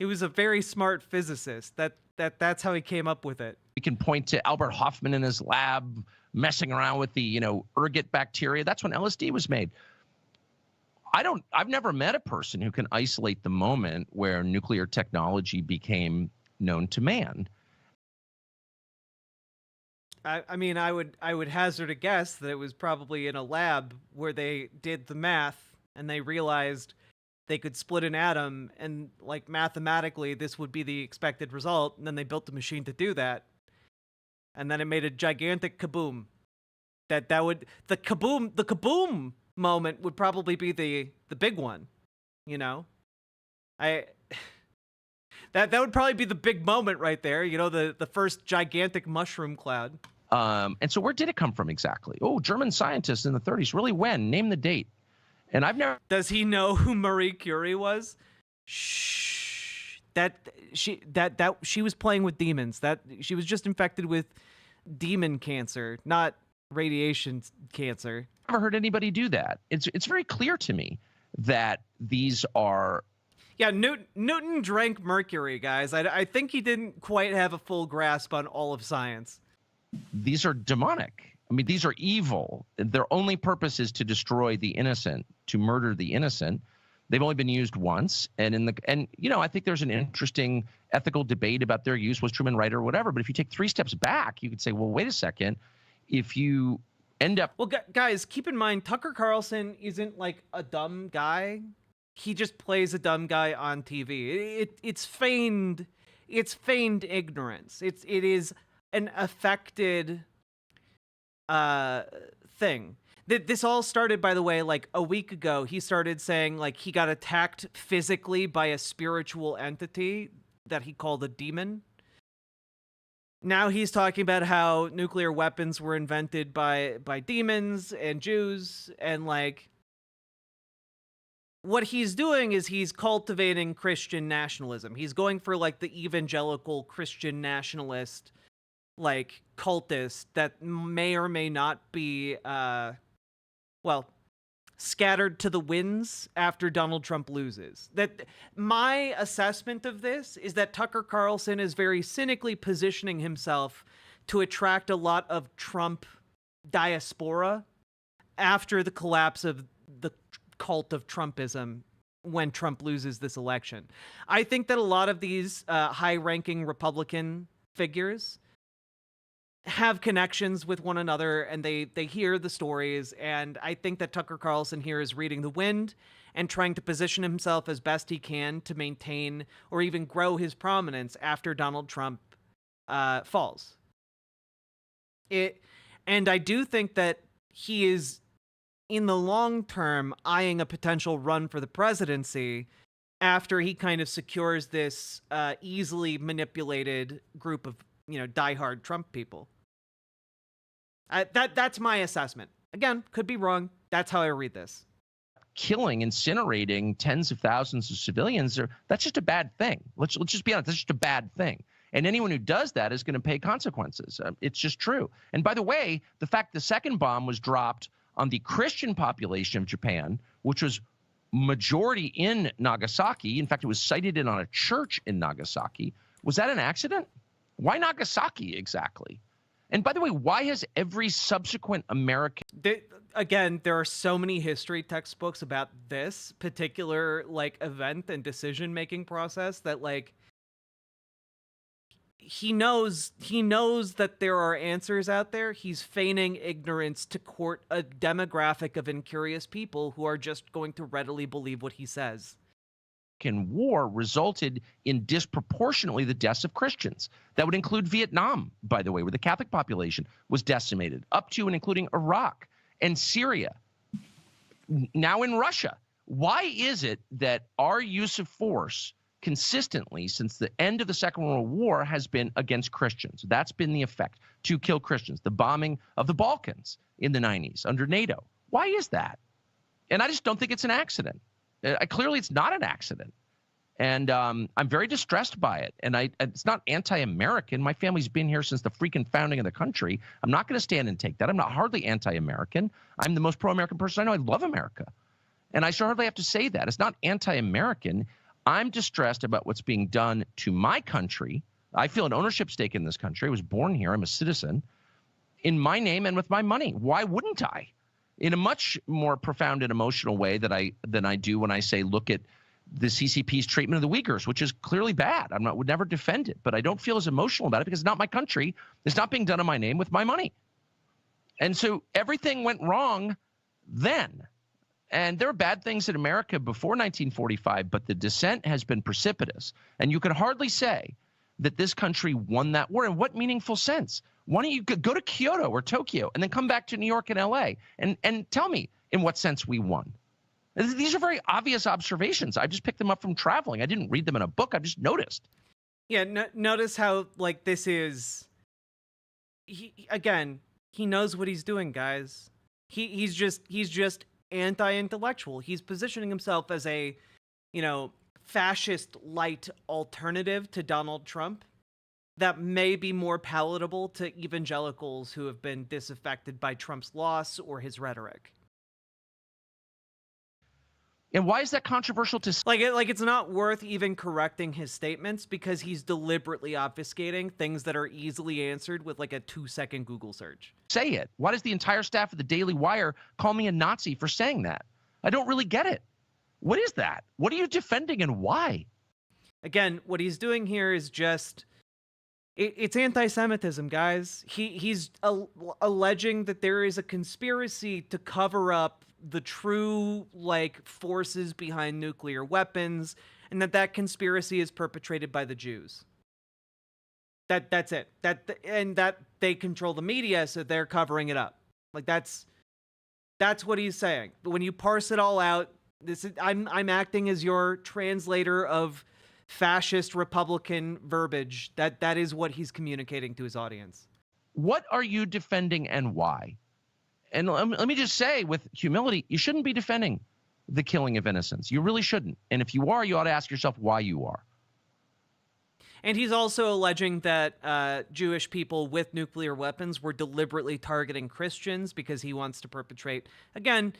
was a very smart physicist. That's how he came up with it. We can point to Albert Hoffman in his lab messing around with the, ergot bacteria. That's when LSD was made. I've never met a person who can isolate the moment where nuclear technology became known to man. I mean, I would hazard a guess that it was probably in a lab where they did the math and they realized they could split an atom and like mathematically this would be the expected result, and then they built the machine to do that. And then it made a gigantic kaboom. The kaboom moment would probably be the big one, you know? That would probably be the big moment right there, the first gigantic mushroom cloud. And so where did it come from exactly? Oh, German scientists in the 30s. Really, when? Name the date. And I've never... Does he know who Marie Curie was? Shh. She was playing with demons. That she was just infected with demon cancer, not radiation cancer. I've never heard anybody do that. It's very clear to me that these are... Yeah, Newton drank mercury, guys. I think he didn't quite have a full grasp on all of science. These are demonic. I mean, these are evil. Their only purpose is to destroy the innocent, to murder the innocent. They've only been used once, and I think there's an interesting ethical debate about their use. Was Truman right or whatever? But if you take 3 steps back, you could say, well, wait a second. If you end up... Well, guys, keep in mind, Tucker Carlson isn't like a dumb guy. He just plays a dumb guy on TV. It's feigned ignorance. It is an affected thing. This all started, by the way, like a week ago. He started saying like he got attacked physically by a spiritual entity that he called a demon. Now he's talking about how nuclear weapons were invented by demons and Jews, and like what he's doing is he's cultivating Christian nationalism. He's going for like the evangelical Christian nationalist, like cultist that may or may not be, scattered to the winds after Donald Trump loses. That my assessment of this is that Tucker Carlson is very cynically positioning himself to attract a lot of Trump diaspora after the collapse of the cult of Trumpism when Trump loses this election. I think that a lot of these high-ranking Republican figures have connections with one another, and they hear the stories, and I think that Tucker Carlson here is reading the wind and trying to position himself as best he can to maintain or even grow his prominence after Donald Trump falls. And I do think that he is, in the long term, eyeing a potential run for the presidency after he kind of secures this easily manipulated group of, diehard Trump people. That's my assessment. Again, could be wrong. That's how I read this. Killing, incinerating tens of thousands of civilians, that's just a bad thing. Let's just be honest. That's just a bad thing. And anyone who does that is going to pay consequences. It's just true. And by the way, the fact the second bomb was dropped on the Christian population of Japan, which was majority in Nagasaki. In fact, it was sighted in on a church in Nagasaki. Was that an accident? Why Nagasaki exactly? And by the way, why has every subsequent American... Again, there are so many history textbooks about this particular event and decision-making process that he knows that there are answers out there. He's feigning ignorance to court a demographic of incurious people who are just going to readily believe what he says. War resulted in disproportionately the deaths of Christians. That would include Vietnam, by the way, where the Catholic population was decimated, up to and including Iraq and Syria, now in Russia. Why is it that our use of force consistently since the end of the Second World War has been against Christians? That's been the effect, to kill Christians. The bombing of the Balkans in the 90s under NATO. Why is that? And I just don't think it's an accident. Clearly, it's not an accident. And I'm very distressed by it. And it's not anti-American. My family's been here since the freaking founding of the country. I'm not going to stand and take that. I'm not hardly anti-American. I'm the most pro-American person I know. I love America. And I hardly have to say that. It's not anti-American. I'm distressed about what's being done to my country. I feel an ownership stake in this country. I was born here. I'm a citizen. In my name and with my money. Why wouldn't I? In a much more profound and emotional way than I do when I say, look at the CCP's treatment of the Uyghurs, which is clearly bad. Would never defend it, but I don't feel as emotional about it because it's not my country. It's not being done in my name with my money. And so everything went wrong then. And there were bad things in America before 1945, but the descent has been precipitous. And you can hardly say that this country won that war. In what meaningful sense? Why don't you go to Kyoto or Tokyo and then come back to New York and LA and tell me in what sense we won? These are very obvious observations. I just picked them up from traveling. I didn't read them in a book. I just noticed. Yeah, notice how, like, this is... He knows what he's doing, guys. He's just anti-intellectual. He's positioning himself as a, fascist light alternative to Donald Trump that may be more palatable to evangelicals who have been disaffected by Trump's loss or his rhetoric. And why is that controversial to like it's not worth even correcting his statements because he's deliberately obfuscating things that are easily answered with like a 2-second Google search. Say it. Why does the entire staff of the Daily Wire call me a Nazi for saying that? I don't really get it. What is that? What are you defending and why? Again, what he's doing here is just it's anti-Semitism, guys. He's alleging that there is a conspiracy to cover up the true forces behind nuclear weapons, and that conspiracy is perpetrated by the Jews. That's it. And that they control the media, so they're covering it up. That's what he's saying. But when you parse it all out, I'm acting as your translator of fascist Republican verbiage. That is what he's communicating to his audience. What are you defending and why? And let me just say with humility, you shouldn't be defending the killing of innocents. You really shouldn't. And if you are, you ought to ask yourself why you are. And he's also alleging that Jewish people with nuclear weapons were deliberately targeting Christians because he wants to perpetrate, again,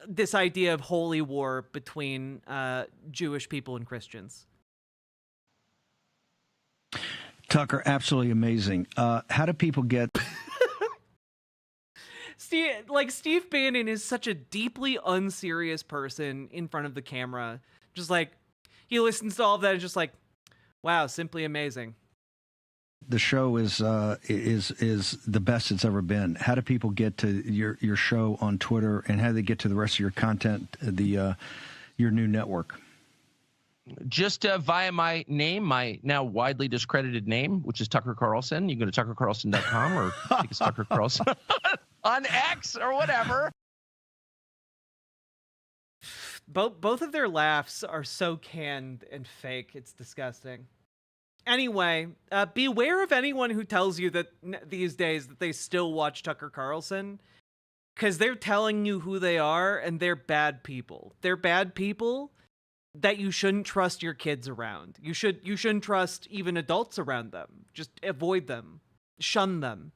this idea of holy war between Jewish people and Christians. Tucker, absolutely amazing. How do people get... Steve Bannon is such a deeply unserious person in front of the camera. Just he listens to all of that and just wow, simply amazing. The show is the best it's ever been. How do people get to your show on Twitter, and how do they get to the rest of your content, your new network? Just via my name, my now widely discredited name, which is Tucker Carlson. You can go to tuckercarlson.com or I think it's Tucker Carlson on X or whatever. Both of their laughs are so canned and fake. It's disgusting. Anyway, beware of anyone who tells you that these days that they still watch Tucker Carlson, because they're telling you who they are, and they're bad people. They're bad people that you shouldn't trust your kids around. You shouldn't trust even adults around them. Just avoid them, shun them.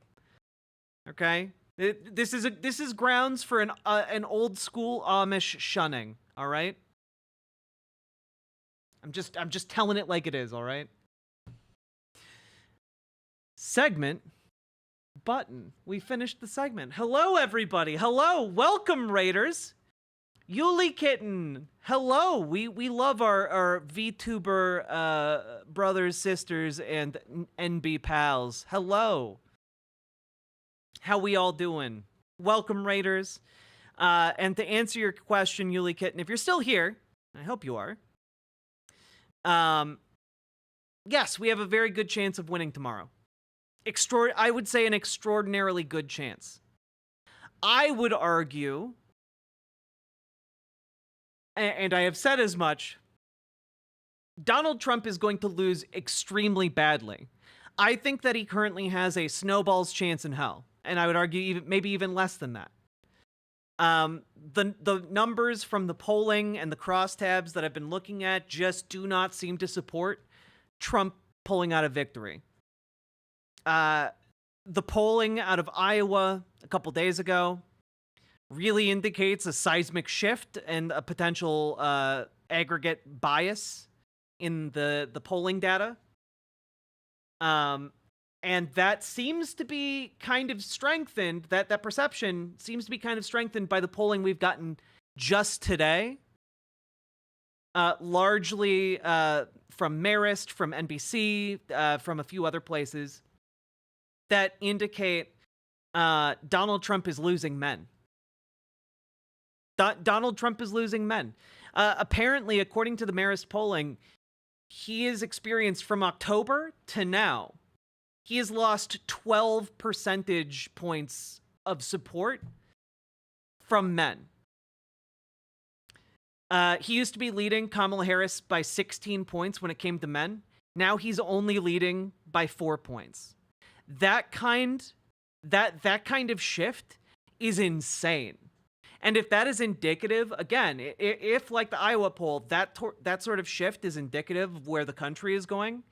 Okay, this is grounds for an old school Amish shunning. All right, I'm just telling it like it is. All right. Segment button. We finished the segment. Hello, everybody. Hello. Welcome, Raiders. Yuli Kitten, hello. We love our VTuber brothers, sisters, and NB pals. Hello. How we all doing? Welcome, Raiders. And to answer your question, Yuli Kitten, if you're still here, I hope you are. Yes, we have a very good chance of winning tomorrow. I would say an extraordinarily good chance. I would argue, and I have said as much, Donald Trump is going to lose extremely badly. I think that he currently has a snowball's chance in hell, and I would argue maybe even less than that. The numbers from the polling and the crosstabs that I've been looking at just do not seem to support Trump pulling out a victory. The polling out of Iowa a couple days ago really indicates a seismic shift and a potential aggregate bias in the polling data. And that seems to be kind of strengthened, that perception seems to be kind of strengthened by the polling we've gotten just today. Largely from Marist, from NBC, from a few other places that indicate Donald Trump is losing men. Donald Trump is losing men. Apparently, according to the Marist polling, he has experienced from October to now, he has lost 12 percentage points of support from men. He used to be leading Kamala Harris by 16 points when it came to men. Now he's only leading by 4 points. That kind of shift is insane. And if that is indicative, again, if like the Iowa poll, that sort of shift is indicative of where the country is going,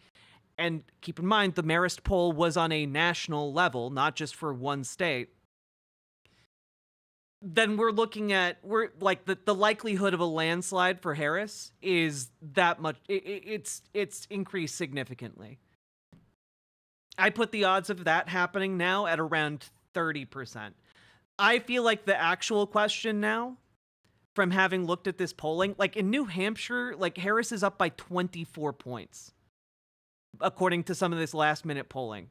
and keep in mind the Marist poll was on a national level, not just for one state, then we're looking at, the likelihood of a landslide for Harris is that much, it's increased significantly. I put the odds of that happening now at around 30%. I feel like the actual question now, from having looked at this polling, like in New Hampshire, like Harris is up by 24 points, according to some of this last minute polling.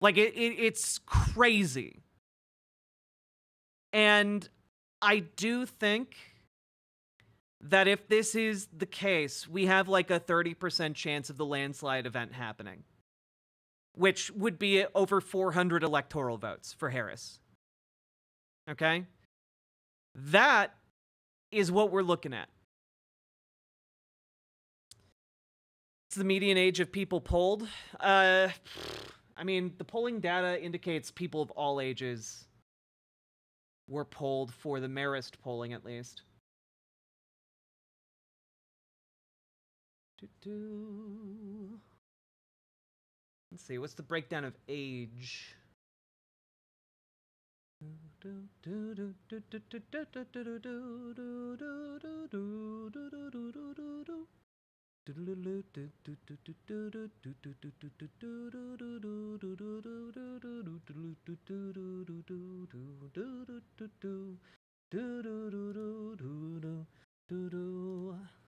Like it's crazy. And I do think that if this is the case, we have like a 30% chance of the landslide event happening, which would be over 400 electoral votes for Harris. Okay? That is what we're looking at. It's the median age of people polled. I mean, the polling data indicates people of all ages were polled for the Marist polling, at least. Let's see, what's the breakdown of age?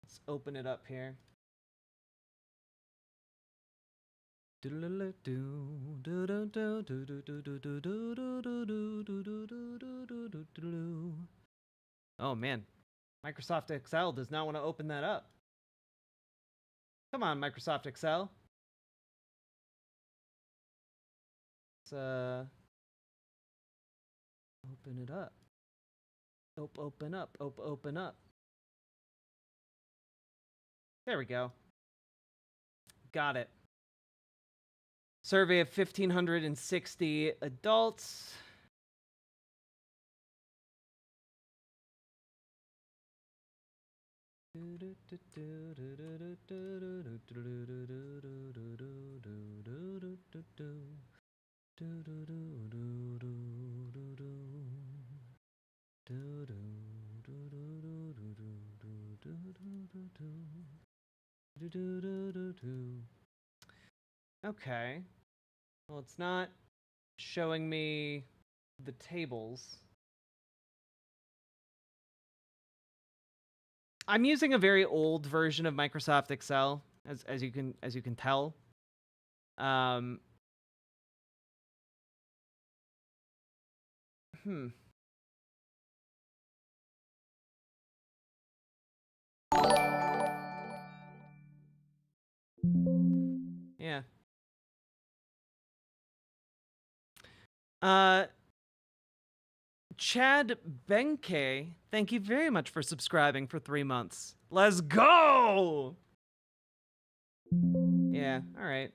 Let's open it up here. Oh man, Microsoft Excel does not want to open that up. Come on, Microsoft Excel. Let's open it up. Open up. Open up. There we go. Got it. Survey of 1,560 adults. Okay. Well, it's not showing me the tables. I'm using a very old version of Microsoft Excel, as you can tell. Hmm. Yeah. Chad Benke, thank you very much for subscribing for 3 months. Let's go! Yeah, alright.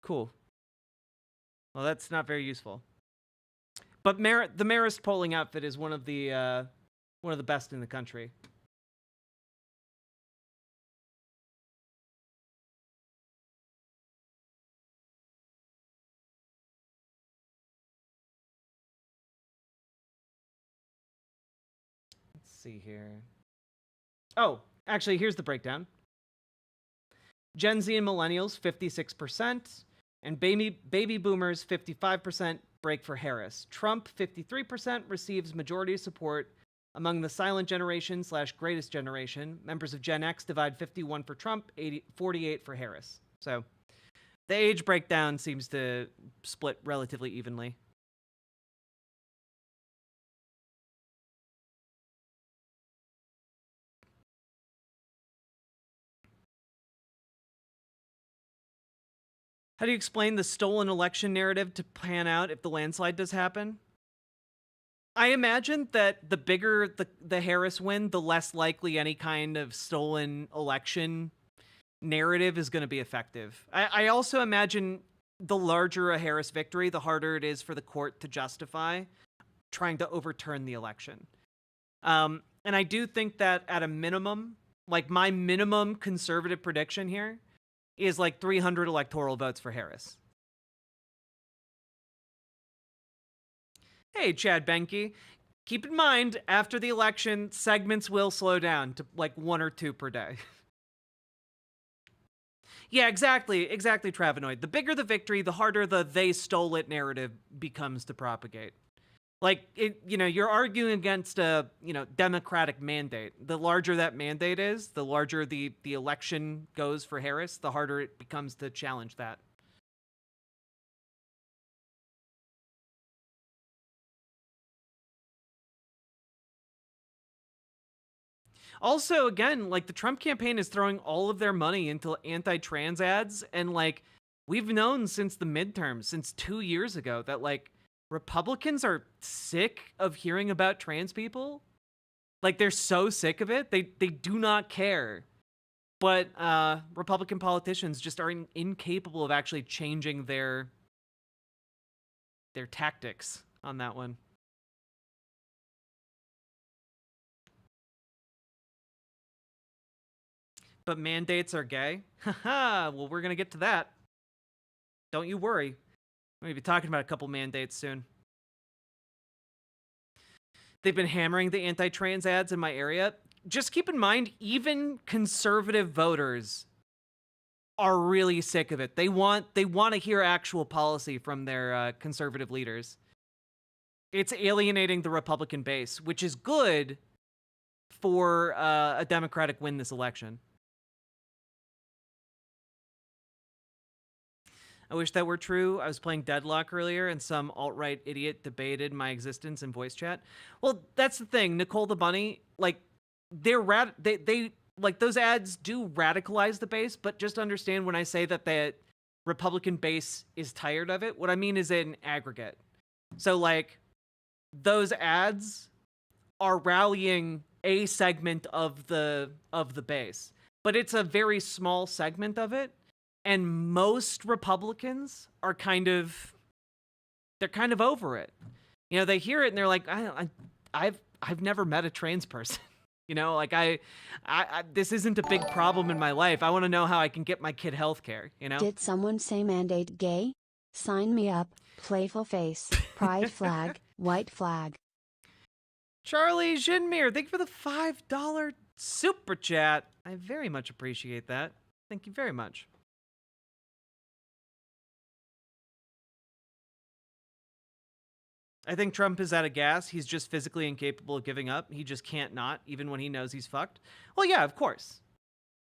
Cool. Well, that's not very useful. But the Marist polling outfit is one of the best in the country. Let's see here. Oh, actually, here's the breakdown. Gen Z and millennials, 56%, and baby boomers, 55%, break for Harris. Trump, 53%, receives majority support among the silent generation / greatest generation. Members of Gen X divide 51 for Trump, 48 for Harris. So the age breakdown seems to split relatively evenly. How do you explain the stolen election narrative to pan out if the landslide does happen? I imagine that the bigger the Harris win, the less likely any kind of stolen election narrative is going to be effective. I also imagine the larger a Harris victory, the harder it is for the court to justify trying to overturn the election. And I do think that at a minimum, like my minimum conservative prediction here is like 300 electoral votes for Harris. Hey, Chad Benke. Keep in mind, after the election, segments will slow down to like 1 or 2 per day. Yeah, exactly, Travenoid. The bigger the victory, the harder the they stole it narrative becomes to propagate. Like, you're arguing against a, democratic mandate. The larger that mandate is, the larger the election goes for Harris, the harder it becomes to challenge that. Also, again, like the Trump campaign is throwing all of their money into anti-trans ads, and like we've known since the midterms, since 2 years ago, that like Republicans are sick of hearing about trans people. Like they're so sick of it, they do not care. But Republican politicians just are incapable of actually changing their tactics on that one. But mandates are gay? Haha, well, we're going to get to that. Don't you worry. We're going to be talking about a couple mandates soon. They've been hammering the anti-trans ads in my area. Just keep in mind, even conservative voters are really sick of it. They want to hear actual policy from their conservative leaders. It's alienating the Republican base, which is good for a Democratic win this election. I wish that were true. I was playing Deadlock earlier, and some alt-right idiot debated my existence in voice chat. Well, that's the thing. Nicole the Bunny, like, they like those ads do radicalize the base, but just understand when I say that the Republican base is tired of it, what I mean is in aggregate. So, like, those ads are rallying a segment of the base, but it's a very small segment of it. And most Republicans are kind of over it. They hear it and they're like, I've never met a trans person. Like I this isn't a big problem in my life. I want to know how I can get my kid health care, Did someone say mandate gay? Sign me up. Playful face. Pride flag. White flag. Charlie Jinmir, thank you for the $5 super chat. I very much appreciate that. Thank you very much. I think Trump is out of gas. He's just physically incapable of giving up. He just can't not, even when he knows he's fucked. Well, yeah, of course.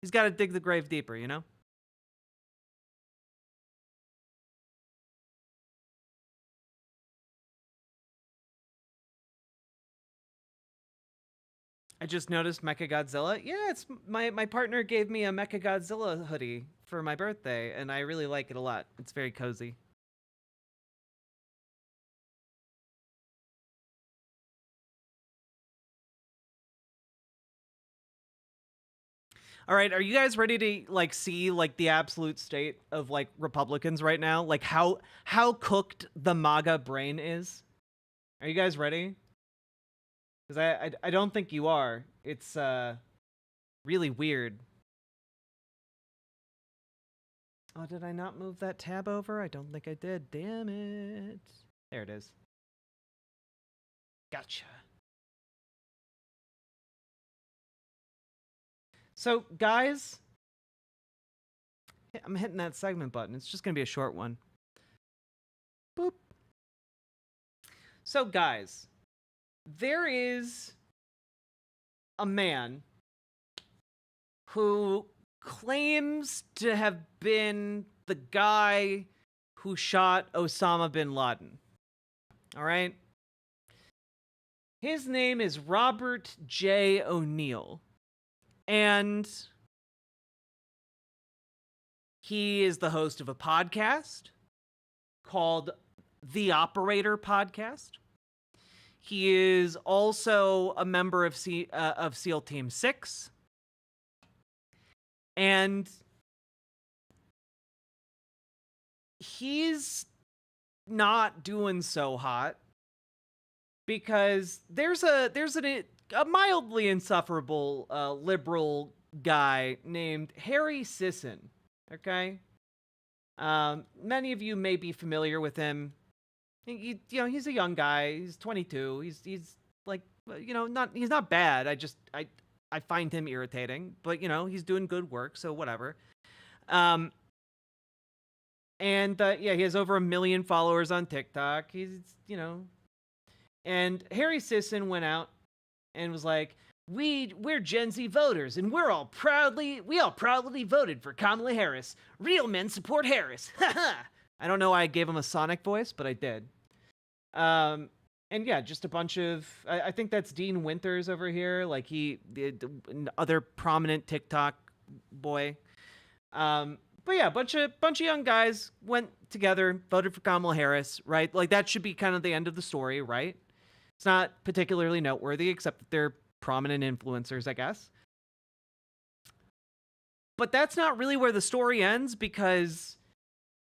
He's got to dig the grave deeper, you know? I just noticed Mechagodzilla. Yeah, it's my partner gave me a Mechagodzilla hoodie for my birthday, and I really like it a lot. It's very cozy. All right, are you guys ready to like see like the absolute state of like Republicans right now? Like how cooked the MAGA brain is? Are you guys ready? Because I don't think you are. It's really weird. Oh, did I not move that tab over? I don't think I did. Damn it. There it is. Gotcha. So, guys, I'm hitting that segment button. It's just going to be a short one. Boop. So, guys, there is a man who claims to have been the guy who shot Osama bin Laden. All right? His name is Robert J. O'Neill. And he is the host of a podcast called The Operator Podcast. He is also a member of SEAL Team 6. And he's not doing so hot because there's a mildly insufferable liberal guy named Harry Sisson, okay? Many of you may be familiar with him. You know, he's a young guy. He's 22. He's like, you know, he's not bad. I find him irritating, but you know, he's doing good work, so whatever. Yeah, he has over 1 million followers on TikTok. He's, you know, and Harry Sisson went out and was like, we're Gen Z voters, and we all proudly voted for Kamala Harris. Real men support Harris. I don't know why I gave him a Sonic voice, but I did. And yeah, just a bunch of, I think that's Dean Winters over here, like the other prominent TikTok boy. But yeah, bunch of young guys went together, voted for Kamala Harris, right? Like that should be kind of the end of the story, right? It's not particularly noteworthy, except that they're prominent influencers, I guess. But that's not really where the story ends, because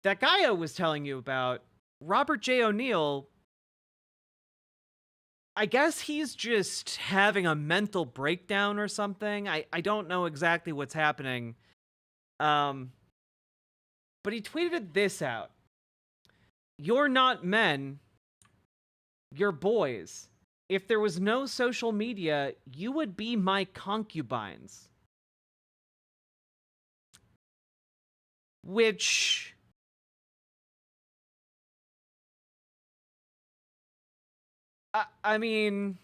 that guy I was telling you about, Robert J. O'Neill, I guess he's just having a mental breakdown or something. I don't know exactly what's happening. But he tweeted this out. "You're not men, you're boys. If there was no social media, you would be my concubines." Which, I mean,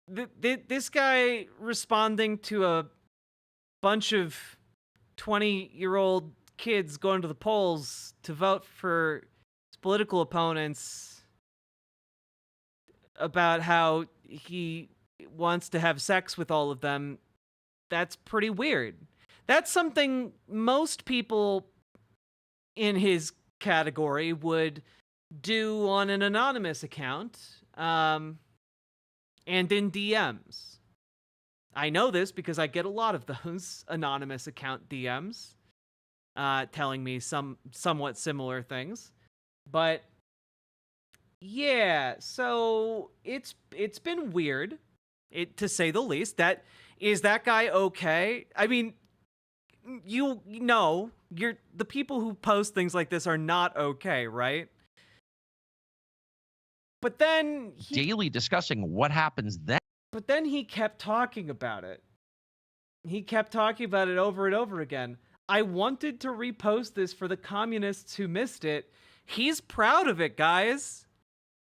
this guy responding to a bunch of 20-year-old kids going to the polls to vote for his political opponents about how he wants to have sex with all of them, that's pretty weird. That's something most people in his category would do on an anonymous account, and in DMs. I know this because I get a lot of those anonymous account DMs telling me somewhat similar things. But yeah, so it's been weird, to say the least. Is that guy okay? I mean, you know, the people who post things like this are not okay, right? But then daily discussing what happens then. But then he kept talking about it. He kept talking about it over and over again. I wanted to repost this for the communists who missed it. He's proud of it, guys.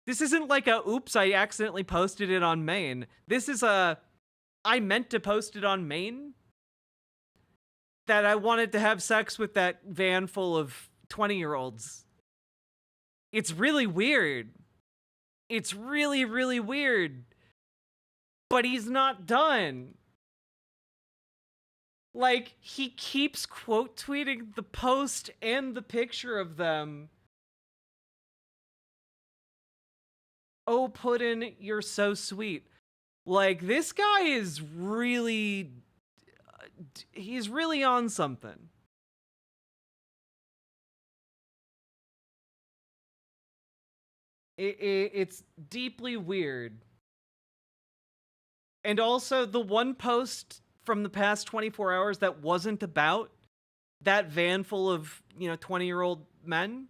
This isn't like a, oops, I accidentally posted it on main. This is a, I meant to post it on main. That I wanted to have sex with that van full of 20-year-olds. It's really weird. It's really, really weird. But he's not done. Like, he keeps quote tweeting the post and the picture of them. Oh, Puddin', you're so sweet. Like, this guy is really... he's really on something. It's deeply weird. And also, the one post from the past 24 hours that wasn't about that van full of, 20-year-old men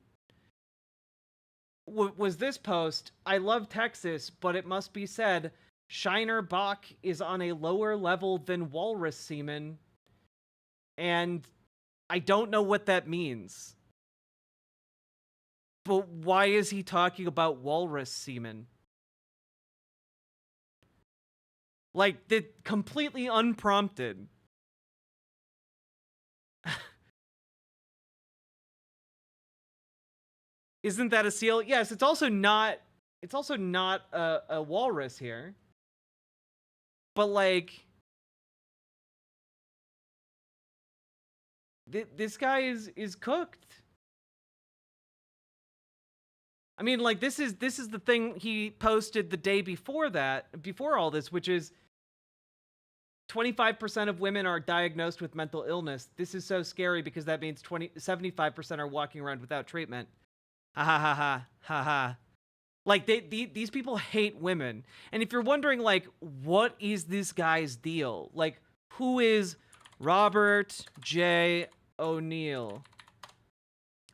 was this post. I love Texas, but it must be said, Shiner Bach is on a lower level than walrus semen. And I don't know what that means. But why is he talking about walrus semen? Like, completely unprompted. Isn't that a seal? Yes, it's also not a walrus here. But like, this guy is cooked. I mean, like, this is the thing he posted the day before all this, which is 25% of women are diagnosed with mental illness. This is so scary because that means 75% are walking around without treatment. Ha ha ha ha ha ha. Like, these people hate women. And if you're wondering, like, what is this guy's deal? Like, who is Robert J. O'Neill?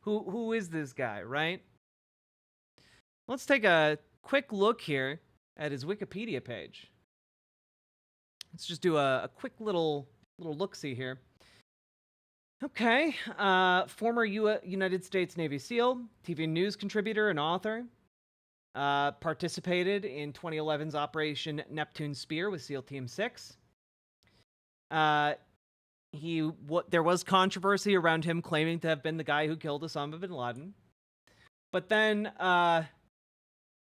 Who is this guy, right? Let's take a quick look here at his Wikipedia page. Let's just do a quick little look-see here. Okay, former United States Navy SEAL, TV news contributor and author. Participated in 2011's Operation Neptune Spear with SEAL Team 6. There was controversy around him claiming to have been the guy who killed Osama bin Laden. But then,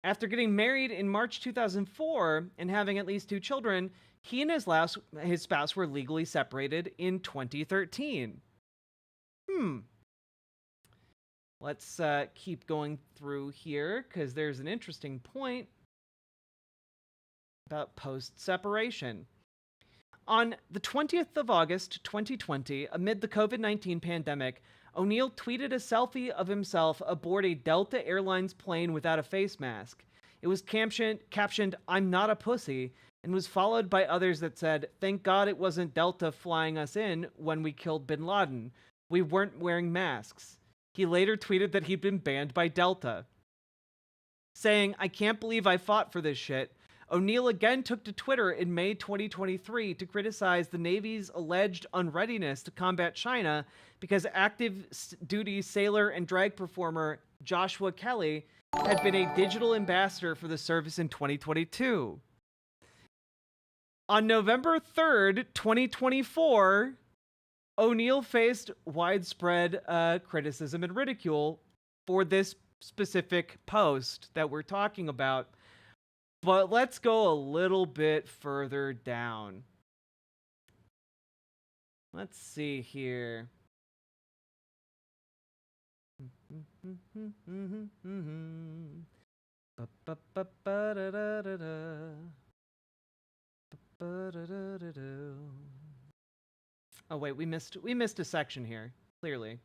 after getting married in March 2004 and having at least 2 children, he and his spouse were legally separated in 2013. Let's keep going through here, because there's an interesting point about post-separation. On the 20th of August, 2020, amid the COVID-19 pandemic, O'Neill tweeted a selfie of himself aboard a Delta Airlines plane without a face mask. It was captioned, "I'm not a pussy," and was followed by others that said, "Thank God it wasn't Delta flying us in when we killed bin Laden. We weren't wearing masks." He later tweeted that he'd been banned by Delta. Saying, "I can't believe I fought for this shit." O'Neill again took to Twitter in May 2023 to criticize the Navy's alleged unreadiness to combat China because active duty sailor and drag performer Joshua Kelly had been a digital ambassador for the service in 2022. On November 3rd, 2024, O'Neill faced widespread criticism and ridicule for this specific post that we're talking about. But let's go a little bit further down. Let's see here. Oh wait, we missed a section here, clearly.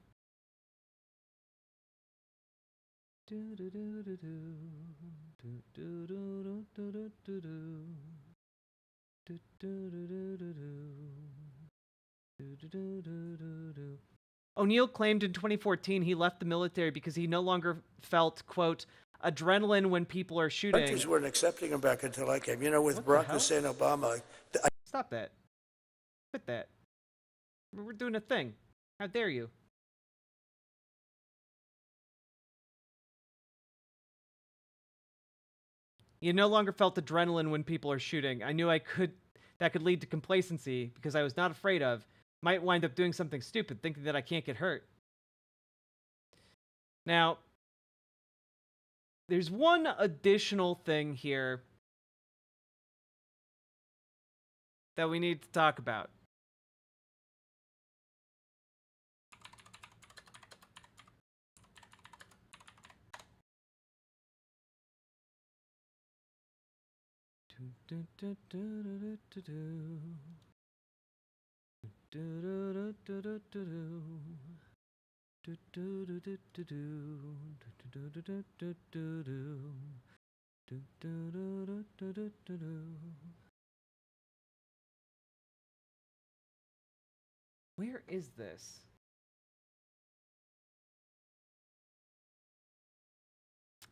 O'Neill claimed in 2014 he left the military because he no longer felt, quote, adrenaline when people are shooting. Countries weren't accepting him back until I came. You know, with Barack Hussein Obama. Stop that. Quit that. We're doing a thing. How dare you? You no longer felt adrenaline when people are shooting. I knew that could lead to complacency because I was not afraid of. Might wind up doing something stupid, thinking that I can't get hurt. Now, there's one additional thing here that we need to talk about. Where is this?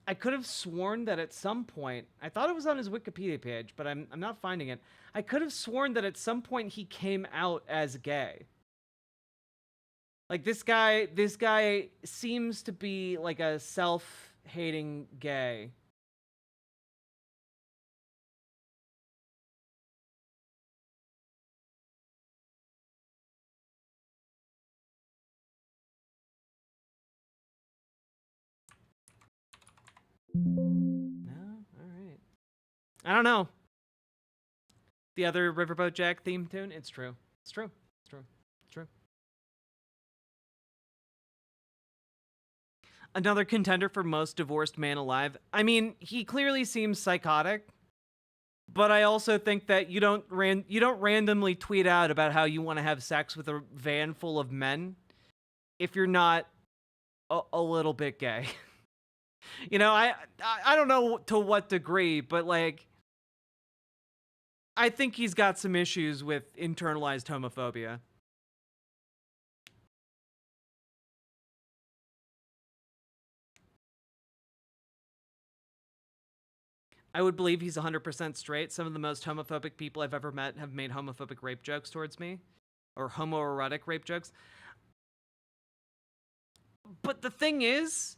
I could have sworn that at some point, I thought it was on his Wikipedia page, but I'm not finding it. I could have sworn that at some point he came out as gay. Like this guy seems to be like a self-hating gay. No? All right. I don't know. The other Riverboat Jack theme tune? It's true. It's true. It's true. It's true. Another contender for most divorced man alive. I mean, he clearly seems psychotic, but I also think that you don't randomly tweet out about how you want to have sex with a van full of men if you're not a little bit gay. You know, I don't know to what degree, but like I think he's got some issues with internalized homophobia. I would believe he's 100% straight. Some of the most homophobic people I've ever met have made homophobic rape jokes towards me, or homoerotic rape jokes. But the thing is,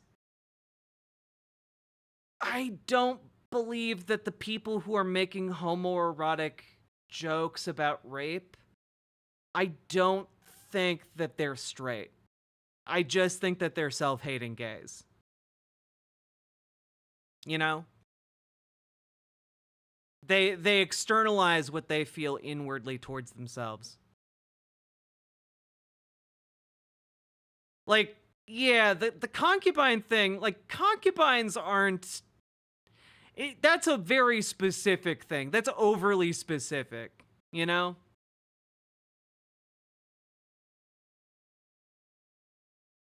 I don't believe that the people who are making homoerotic jokes about rape, I don't think that they're straight. I just think that they're self-hating gays. You know? They externalize what they feel inwardly towards themselves. Like, yeah, the concubine thing, like, concubines aren't... that's a very specific thing. That's overly specific, you know?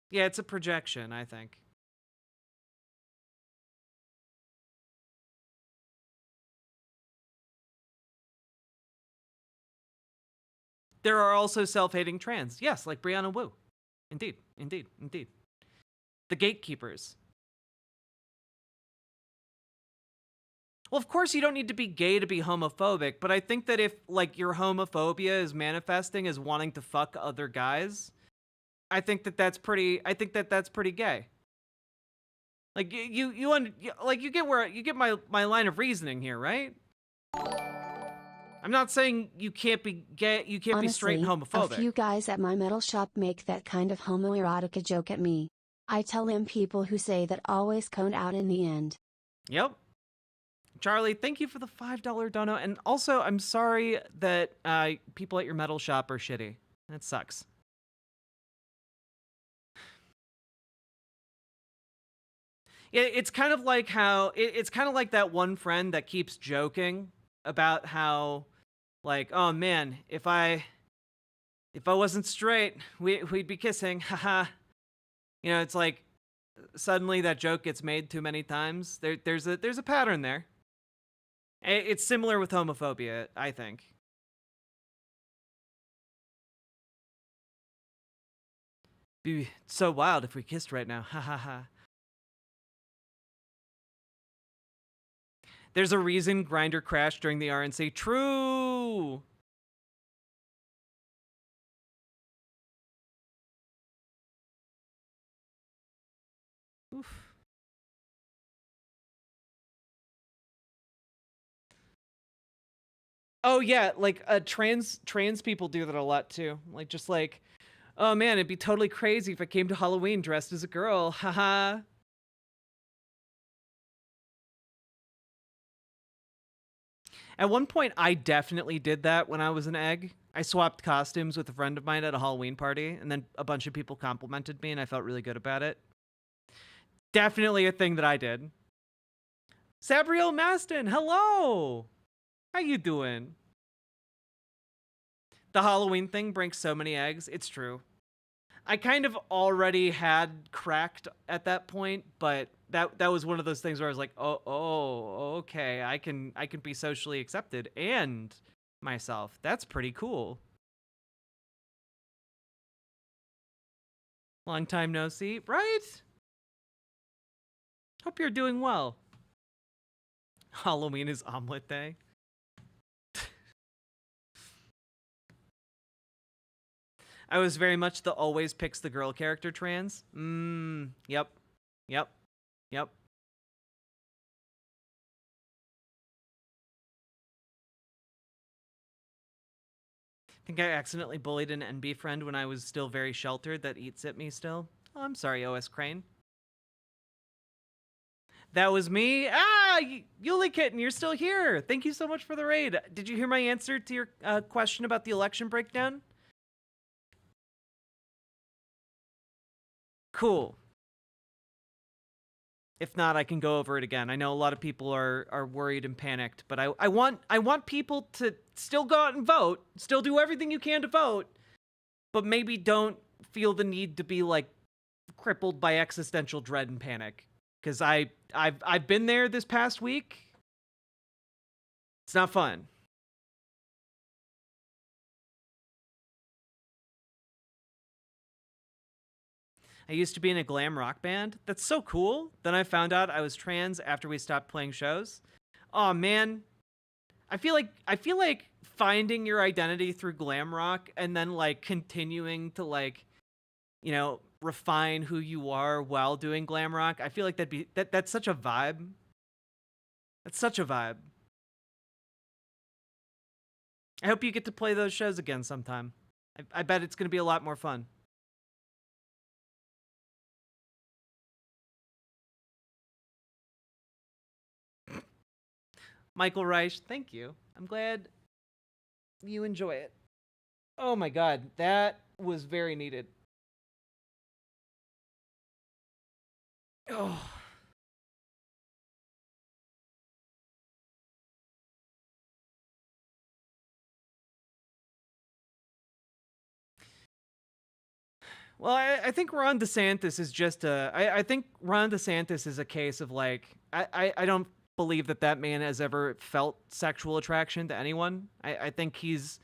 Yeah, it's a projection, I think. There are also self-hating trans. Yes, like Brianna Wu. Indeed, indeed, indeed. The gatekeepers. Well, of course you don't need to be gay to be homophobic, but I think that if, like, your homophobia is manifesting as wanting to fuck other guys, I think that that's pretty gay. Like, you get my line of reasoning here, right? I'm not saying you can't be gay, you can't be straight and homophobic. A few guys at my metal shop make that kind of homoerotica joke at me. I tell them people who say that always cone out in the end. Yep. Charlie, thank you for the $5 dono, and also I'm sorry that people at your metal shop are shitty. That sucks. It's kind of like how it's kind of like that one friend that keeps joking about how, like, oh man, if I wasn't straight, we'd be kissing, haha. You know, it's like suddenly that joke gets made too many times. There's a pattern there. It's similar with homophobia, I think. Be so wild if we kissed right now, ha ha ha. There's a reason Grindr crashed during the RNC. True. Oh yeah, like trans people do that a lot too. Like just like, oh man, it'd be totally crazy if I came to Halloween dressed as a girl. Haha. At one point, I definitely did that when I was an egg. I swapped costumes with a friend of mine at a Halloween party, and then a bunch of people complimented me, and I felt really good about it. Definitely a thing that I did. Sabriel Maston, hello! How you doing? The Halloween thing breaks so many eggs. It's true. I kind of already had cracked at that point, but that was one of those things where I was like, oh, okay, I can be socially accepted and myself. That's pretty cool. Long time no see, right? Hope you're doing well. Halloween is omelet day. I was very much the always picks the girl character trans. Yep. Yep. Yep. I think I accidentally bullied an NB friend when I was still very sheltered that eats at me still. Oh, I'm sorry, OS Crane. That was me. Ah, Yuli Kitten, you're still here. Thank you so much for the raid. Did you hear my answer to your question about the election breakdown? Cool. If not, I can go over it again. I know a lot of people are worried and panicked, but I want people to still go out and vote, still do everything you can to vote, but maybe don't feel the need to be like crippled by existential dread and panic. Because I've been there this past week. It's not fun. I used to be in a glam rock band. That's so cool. Then I found out I was trans after we stopped playing shows. Oh man. I feel like finding your identity through glam rock and then like continuing to like, you know, refine who you are while doing glam rock. I feel like that's such a vibe. That's such a vibe. I hope you get to play those shows again sometime. I bet it's going to be a lot more fun. Michael Reich, thank you. I'm glad you enjoy it. Oh my god, that was very needed. Oh. Well, I think Ron DeSantis is just I think Ron DeSantis is a case of like, I don't believe that man has ever felt sexual attraction to anyone. I think he's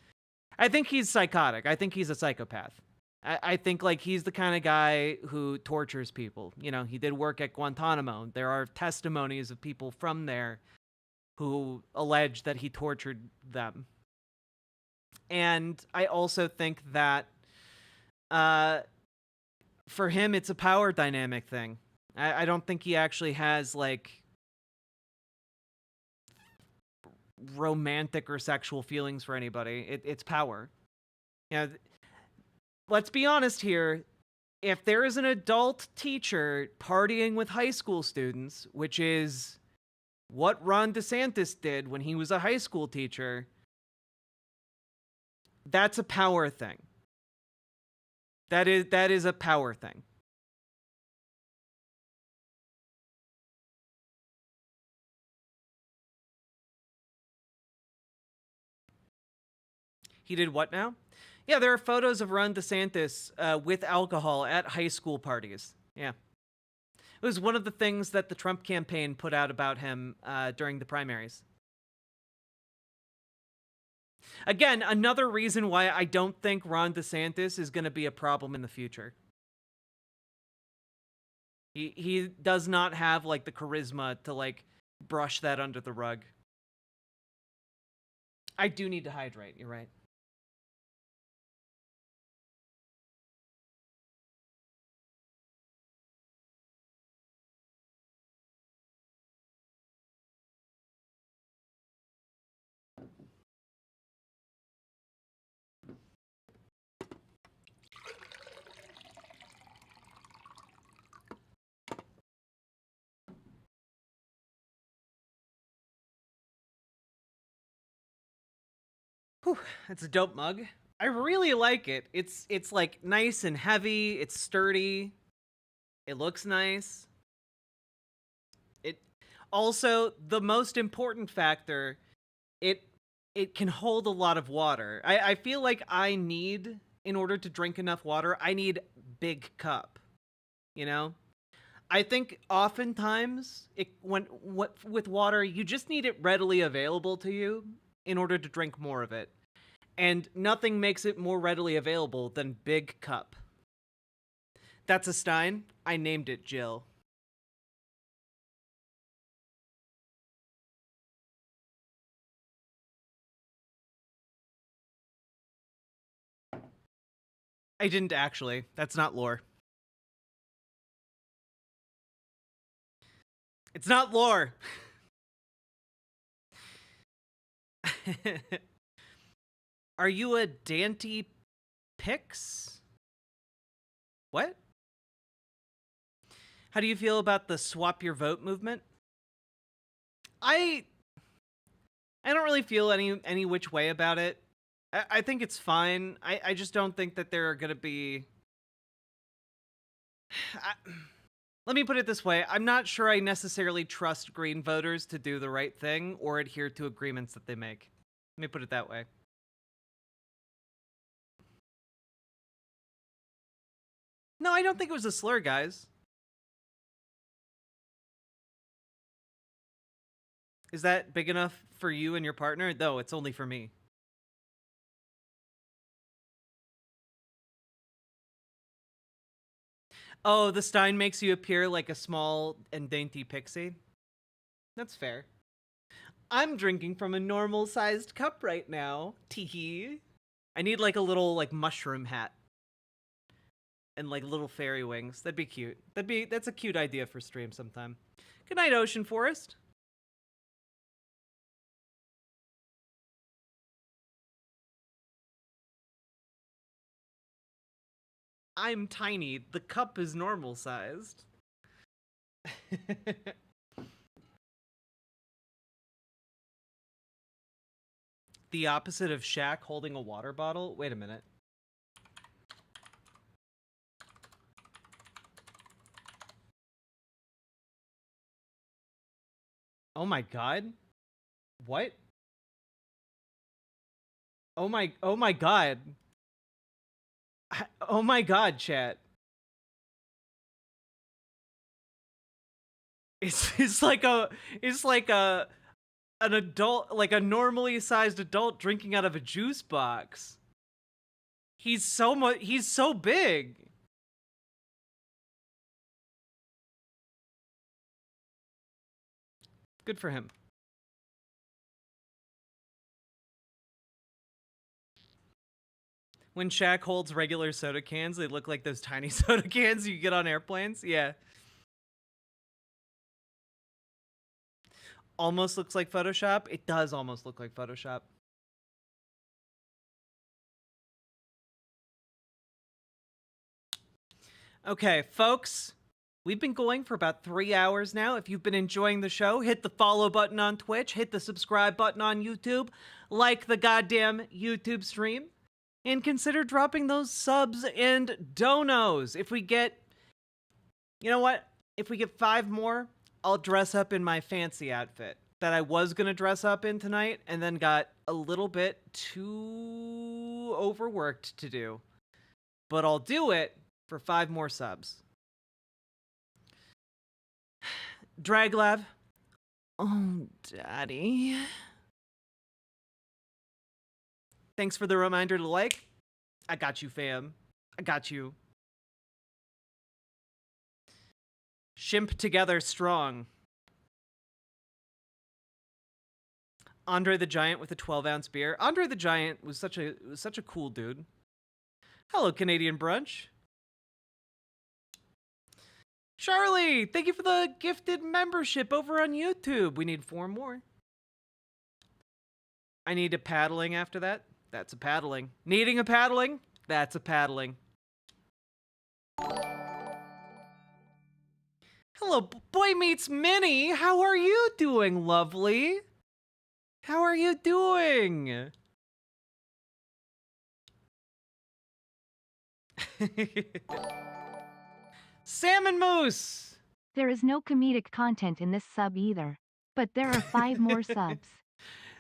psychotic. I think he's a psychopath. I think like he's the kind of guy who tortures people. You know, he did work at Guantanamo. There are testimonies of people from there who allege that he tortured them. And I also think that for him, it's a power dynamic thing. I don't think he actually has like romantic or sexual feelings for anybody. It's power. You know, let's be honest here. If there is an adult teacher partying with high school students, which is what Ron DeSantis did when he was a high school teacher, that's a power thing. That is a power thing. He did what now? Yeah, there are photos of Ron DeSantis with alcohol at high school parties. Yeah. It was one of the things that the Trump campaign put out about him during the primaries. Again, another reason why I don't think Ron DeSantis is going to be a problem in the future. He does not have like the charisma to like brush that under the rug. I do need to hydrate, you're right. Whew, it's a dope mug. I really like it. It's like nice and heavy. It's sturdy. It looks nice. It also, the most important factor, it can hold a lot of water. I feel like I need, in order to drink enough water, I need big cup. You know? I think oftentimes with water, you just need it readily available to you in order to drink more of it. And nothing makes it more readily available than big cup. That's a Stein. I named it Jill. I didn't actually. That's not lore. It's not lore. Are you a Dante Pix? What? How do you feel about the swap your vote movement? I don't really feel any which way about it. I think it's fine. I just don't think that there are going to be... Let me put it this way. I'm not sure I necessarily trust Green voters to do the right thing or adhere to agreements that they make. Let me put it that way. No, I don't think it was a slur, guys. Is that big enough for you and your partner? No, it's only for me. Oh, the Stein makes you appear like a small and dainty pixie? That's fair. I'm drinking from a normal-sized cup right now. Teehee. I need like a little like mushroom hat. And like little fairy wings. That'd be cute. That's a cute idea for stream sometime. Good night, Ocean Forest. I'm tiny. The cup is normal sized. The opposite of Shaq holding a water bottle? Wait a minute. Oh my god. What? Oh my god. Oh my god, chat. It's like an adult, like a normally sized adult drinking out of a juice box. He's so big. Good for him. When Shaq holds regular soda cans, they look like those tiny soda cans you get on airplanes. Yeah. Almost looks like Photoshop. It does almost look like Photoshop. Okay, folks. We've been going for about 3 hours now. If you've been enjoying the show, hit the follow button on Twitch, hit the subscribe button on YouTube, like the goddamn YouTube stream, and consider dropping those subs and donos. If we get, you know what? If we get 5 more, I'll dress up in my fancy outfit that I was going to dress up in tonight and then got a little bit too overworked to do. But I'll do it for 5 more subs. Draglav. Oh, daddy. Thanks for the reminder to like. I got you, fam. I got you. Shimp together strong. Andre the Giant with a 12-ounce beer. Andre the Giant was such a cool dude. Hello, Canadian Brunch. Charlie, thank you for the gifted membership over on YouTube. We need 4 more. I need a paddling after that. That's a paddling. Needing a paddling? That's a paddling. Hello, Boy Meets Minnie. How are you doing, lovely? How are you doing? Salmon Moose! There is no comedic content in this sub either. But there are 5 more subs.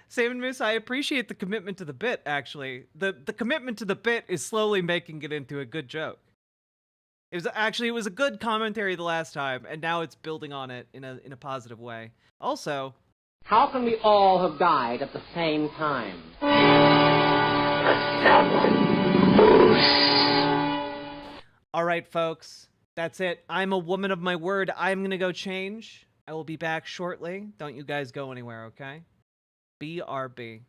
Salmon Moose, I appreciate the commitment to the bit, actually. The commitment to the bit is slowly making it into a good joke. It was a good commentary the last time, and now it's building on it in a positive way. Also, how can we all have died at the same time? All right, folks. That's it. I'm a woman of my word. I'm going to go change. I will be back shortly. Don't you guys go anywhere, okay? BRB.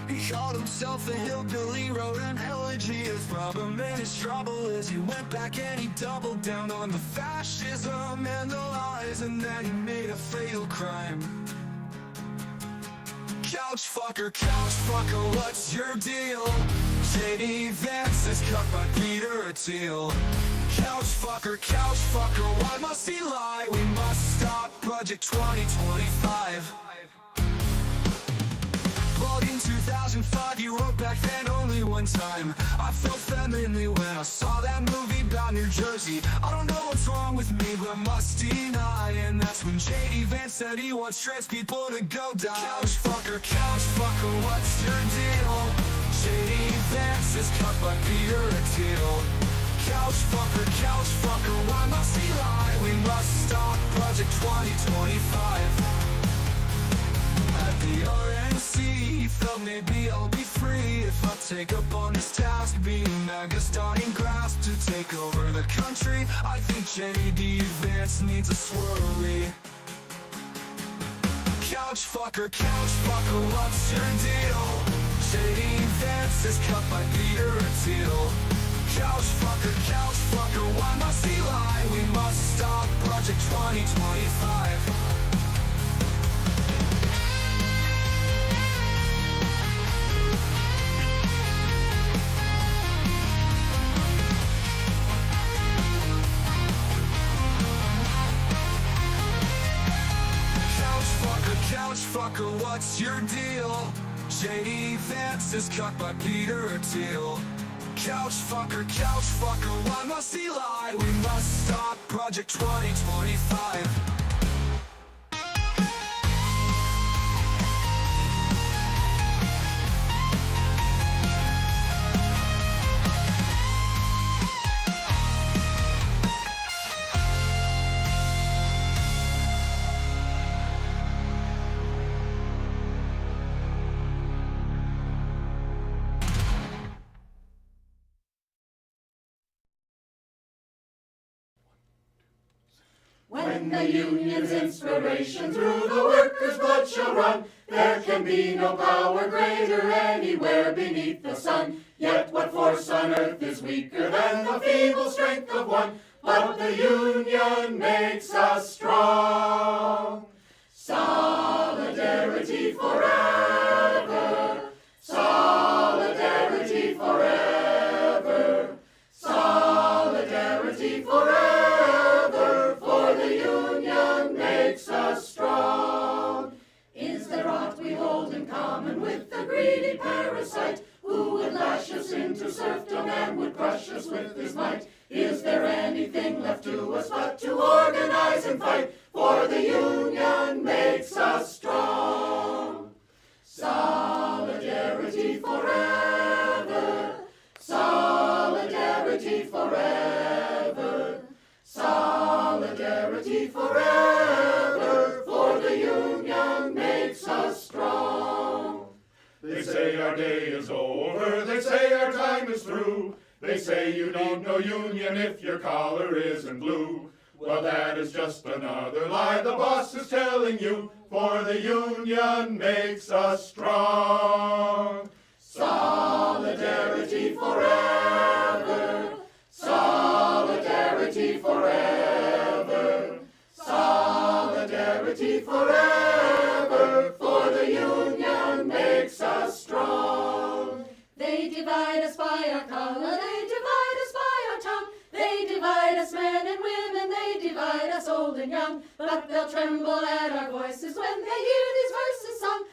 He called himself a hillbilly, wrote an elegy. His problem and his trouble is he went back and he doubled down on the fascism and the lies, and then he made a fatal crime. Couch fucker, what's your deal? J.D. Vance is cut by Peter Thiel. Couch fucker, why must he lie? We must stop Project 2025. But in 2005, you wrote back then only one time. I felt femininely when I saw that movie about New Jersey. I don't know what's wrong with me, but I must deny. And that's when J.D. Vance said he wants trans people to go die. Couch fucker, what's your deal? J.D. Vance is cut by Peter Thiel. Couch fucker, why must he lie? We must stop Project 2025. At the RNC, he felt maybe I'll be free if I take up on this task, being MAGA starting grasp to take over the country. I think J.D. Vance needs a swirly. Couch fucker, what's your deal? J.D. Vance is cut by Peter Thiel. Couch fucker, why must he lie? We must stop Project 2025. Couch fucker, what's your deal? J.D. Vance is cut by Peter Thiel. Couch fucker, why must he lie? We must stop Project 2025. When the union's inspiration through the workers' blood shall run, there can be no power greater anywhere beneath the sun. Yet what force on earth is weaker than the feeble strength of one? But the union makes us strong. Solidarity forever. Solidarity forever. Solidarity forever. For the union makes us strong. Is there aught we hold in common with the greedy parasite, who would lash us into serfdom and would crush us with his might? Is there anything left to us but to organize and fight? For the union makes us strong. Solidarity forever. Solidarity forever. Solidarity forever. For the union makes us strong. They say our day is over, they say our time is through. They say you need no union if your collar isn't blue. Well, that is just another lie the boss is telling you, for the union makes us strong. Solidarity forever. Solidarity forever. Solidarity forever. For the union makes us strong. They divide us by our color, they divide us by our tongue. They divide us men and women, they divide us old and young. But they'll tremble at our voices when they hear these verses sung.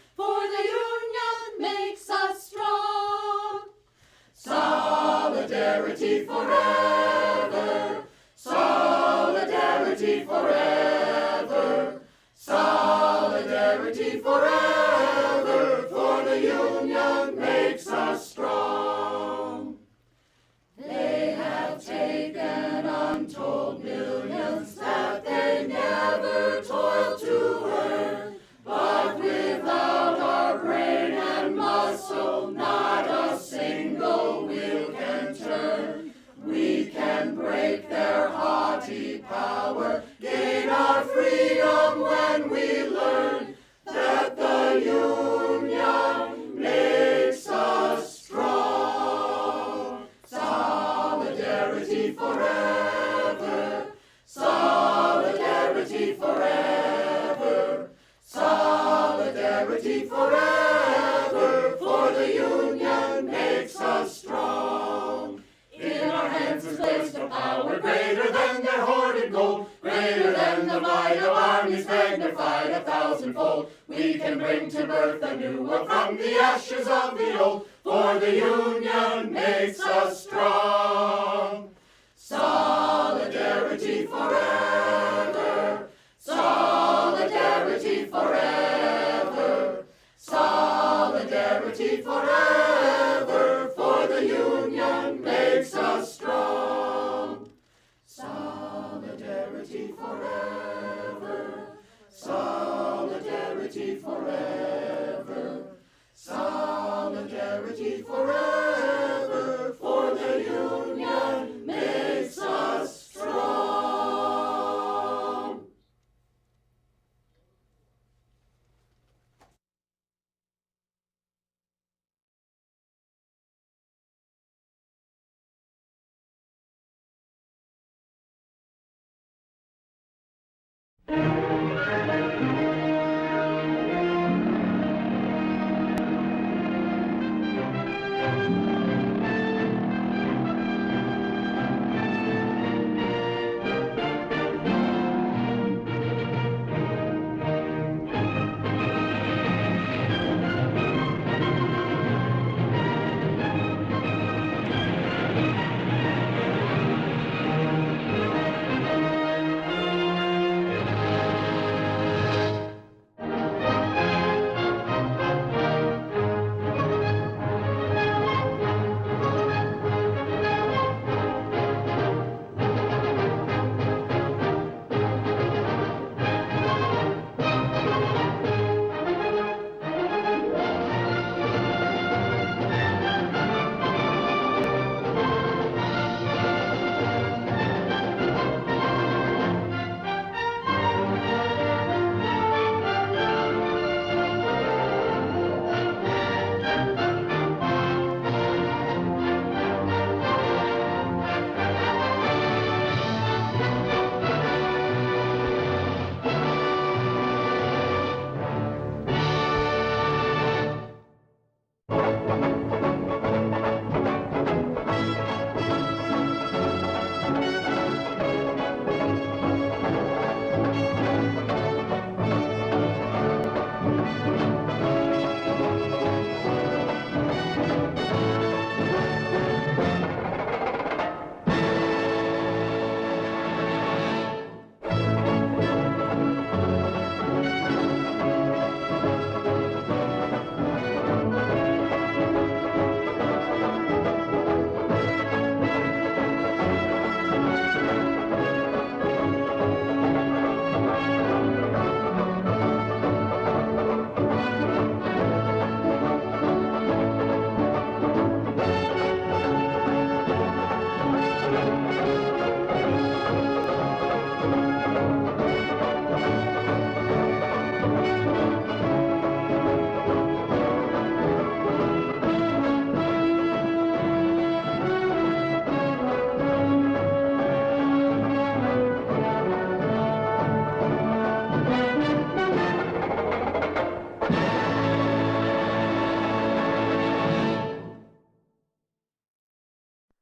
Solidarity forever. Solidarity forever. Solidarity forever. For the union makes us strong. They have taken untold millions that they never toiled to earn. But without our brain and muscle, not a single wheel can turn. We can break their haughty power, gain our freedom when we learn that the union makes us strong. Solidarity forever. Solidarity forever. Solidarity forever. For the union makes us strong. In our hands is placed a power greater than their hoarded gold, greater than the might of armies magnified 1,000-fold. We can bring to birth a new world from the ashes of the old, for the union makes us strong. Solidarity forever. Solidarity forever. Solidarity forever. For the union makes us strong. Solidarity forever. Solidarity forever. Solidarity forever. For the union makes us strong.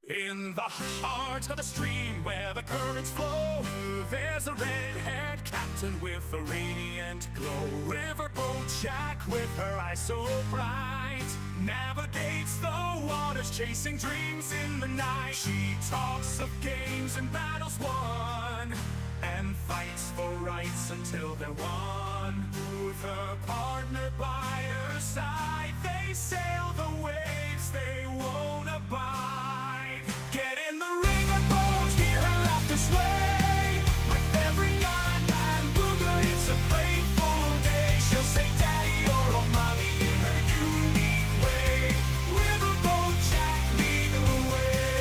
In the heart of the stream where the currents flow, there's a red-haired captain with a radiant glow. Riverboat Jack with her eyes so bright, navigates the waters, chasing dreams in the night. She talks of games and battles won, and fights for rights until they're won. With her partner by her side, they sail the waves they won't abide. Get in the river boat, hear her laughter sway. With every yarn and booger, it's a playful day. She'll say daddy or oh mommy in her unique way. Riverboat Jack, lead the way.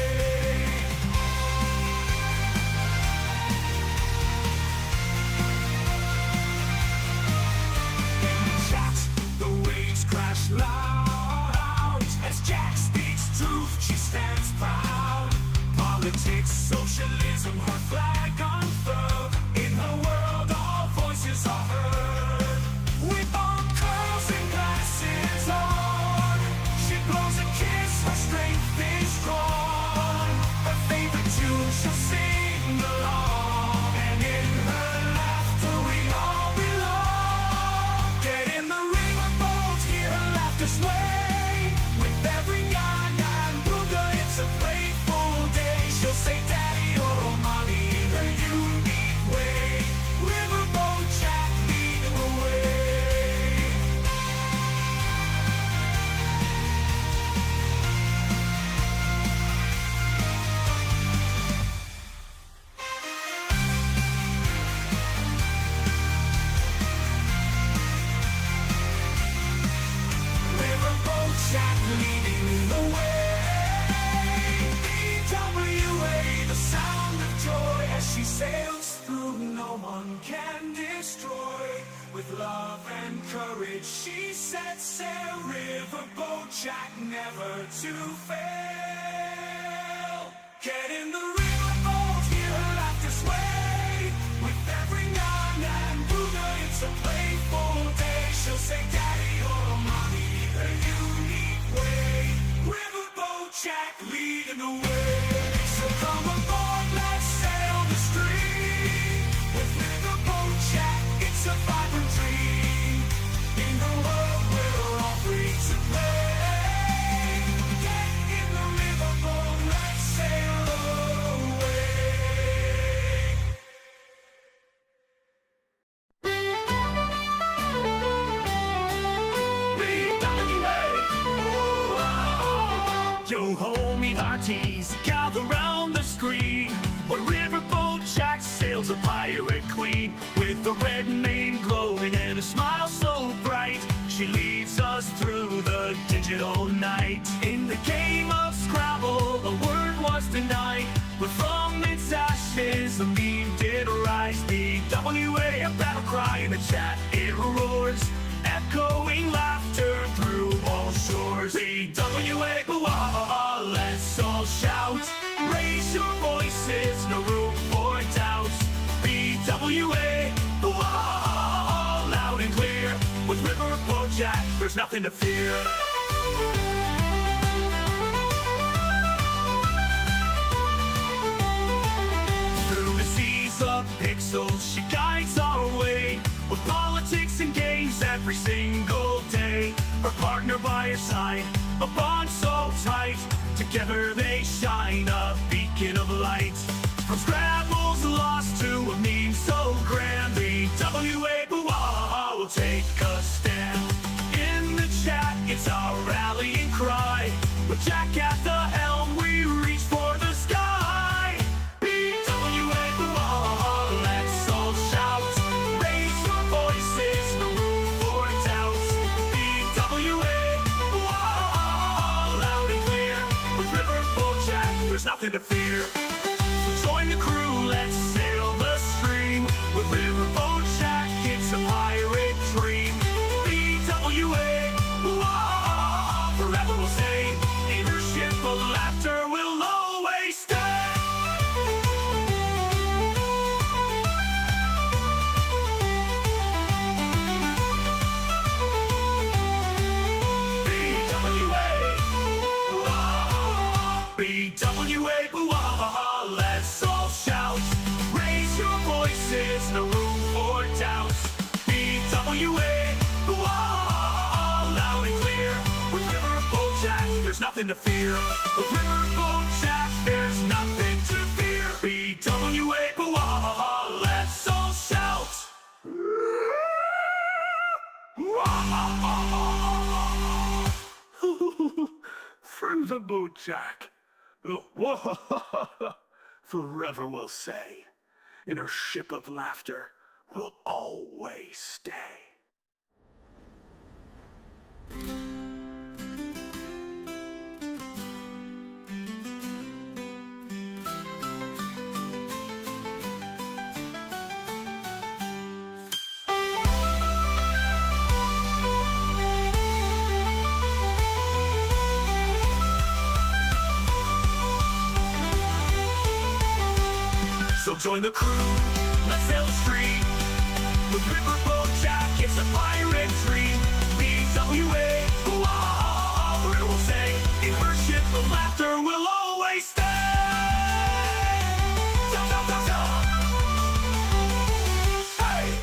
In the chat, the waves crash loud. As Jack speaks truth, she stands proud. Politics, socialism, her flag unfurled. In her world, all voices are heard. With all curls and glasses on, she blows a kiss, her strength is strong. Her favorite tune she'll sing along, and in her laughter we all belong. Get in the riverboat, hear her laughter sway. With every yarn and booger, it's a playful day. She'll say daddy or oh mommy in her unique way. Riverboat Jack, lead the way. Riverboat Jack, leading the way. BWA, the sound of joy as she sails through, no one can destroy. With love and courage, she sets sail. Riverboat Jack, never to fail. Get in the riverboat, hear her laughter sway. With every yarn and booger, it's a playful day. She'll say daddy or mommy in her unique way. Riverboat Jack, leading the way. So come aboard, let's sail the stream. With Riverboat Jack, it's a vibrant dream. In the world we're all free to play. Get in the riverboat, let's sail away. Yo ho, me hearties, gather round the screen. When Riverboat Jack sails a pirate queen, with a red mane glowing and a smile so bright, she leads us through the digital night. In the game of Scrabble, the word was denied, but from its ashes a meme did rise. The WA, a battle cry in the chat, it roars, echoing laughter through all shores. BWA, blah, let's all shout. Raise your voices, no room for doubt. BWA, blah, loud and clear. With Riverboat Jack, there's nothing to fear. Through the seas of pixels, she guides our way. With politics and games every single day. Her partner by her side, a bond so tight. Together they shine, a beacon of light. From Scrabble's lost to a meme so grand, the WA Bua will take a stand. In the chat, it's our rallying cry. With Jack at the helm, we reach for the sky. BWA Bua, let's all shout. Raise your voices, no room for doubt. BWA Bua, loud and clear. With Riverboat Jack, there's nothing to fear. So join the crew, let's sail the stream. With Riverboat Jack, it's a pirate dream. BWA, whoa, forever we'll say. In her ship of laughter, we'll always stay. BWA, whoa, let's all shout. Raise your voices, no room for doubt. BWA, whoa, loud and clear. With Riverboat nothing to fear. The riverboat shack, there's nothing to fear. BWA, blah, let's all shout. Through the boot jack. Forever we'll say, in our ship of laughter, we'll always stay. So join the crew, let's sail the street. The riverboat jack, it's a pirate's dream. BWA, forever we'll say, in her ship of laughter will always stay. Da, da, da, da. Hey!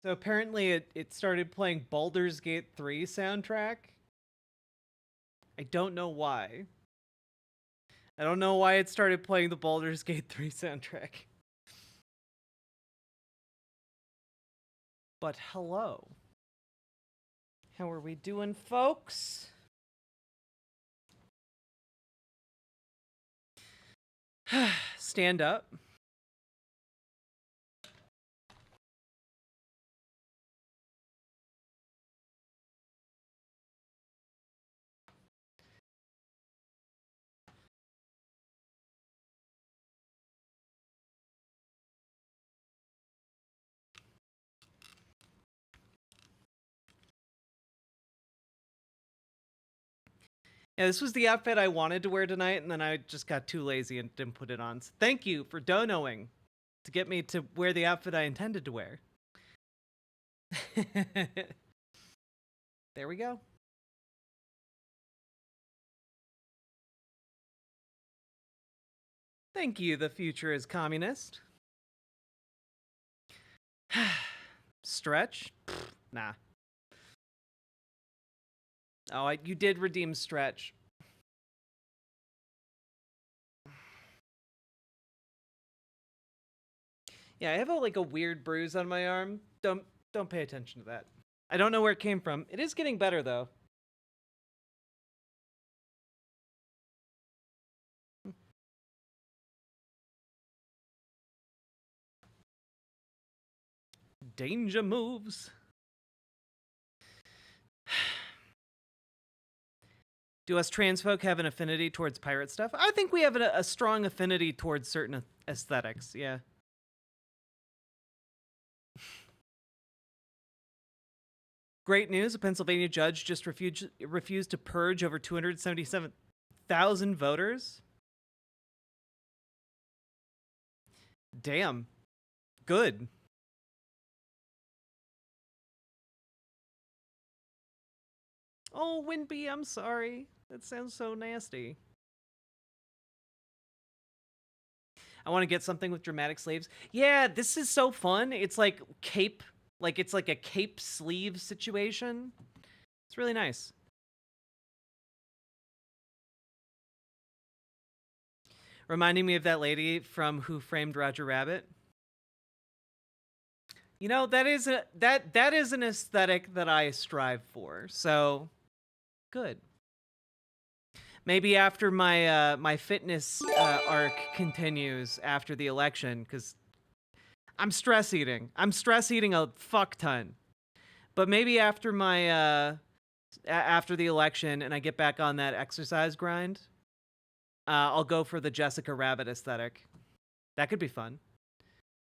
So apparently it started playing Baldur's Gate 3 soundtrack. I don't know why. I don't know why it started playing the Baldur's Gate 3 soundtrack. But hello. How are we doing, folks? Stand up. Yeah, this was the outfit I wanted to wear tonight, and then I just got too lazy and didn't put it on. So thank you for donoing to get me to wear the outfit I intended to wear. There we go. Thank you, the future is communist. Stretch? Pfft, nah. Oh, you did redeem Stretch. Yeah, I have a weird bruise on my arm. Don't pay attention to that. I don't know where it came from. It is getting better though. Danger moves. Do us trans folk have an affinity towards pirate stuff? I think we have a strong affinity towards certain aesthetics, yeah. Great news, a Pennsylvania judge just refused to purge over 277,000 voters. Damn. Good. Oh, Winby, I'm sorry. That sounds so nasty. I want to get something with dramatic sleeves. Yeah, this is so fun. It's like cape, it's like a cape sleeve situation. It's really nice. Reminding me of that lady from Who Framed Roger Rabbit. You know, that is an aesthetic that I strive for. So good. Maybe after my my fitness arc continues after the election, because I'm stress eating. I'm stress eating a fuck ton. But maybe after my after the election and I get back on that exercise grind, I'll go for the Jessica Rabbit aesthetic. That could be fun.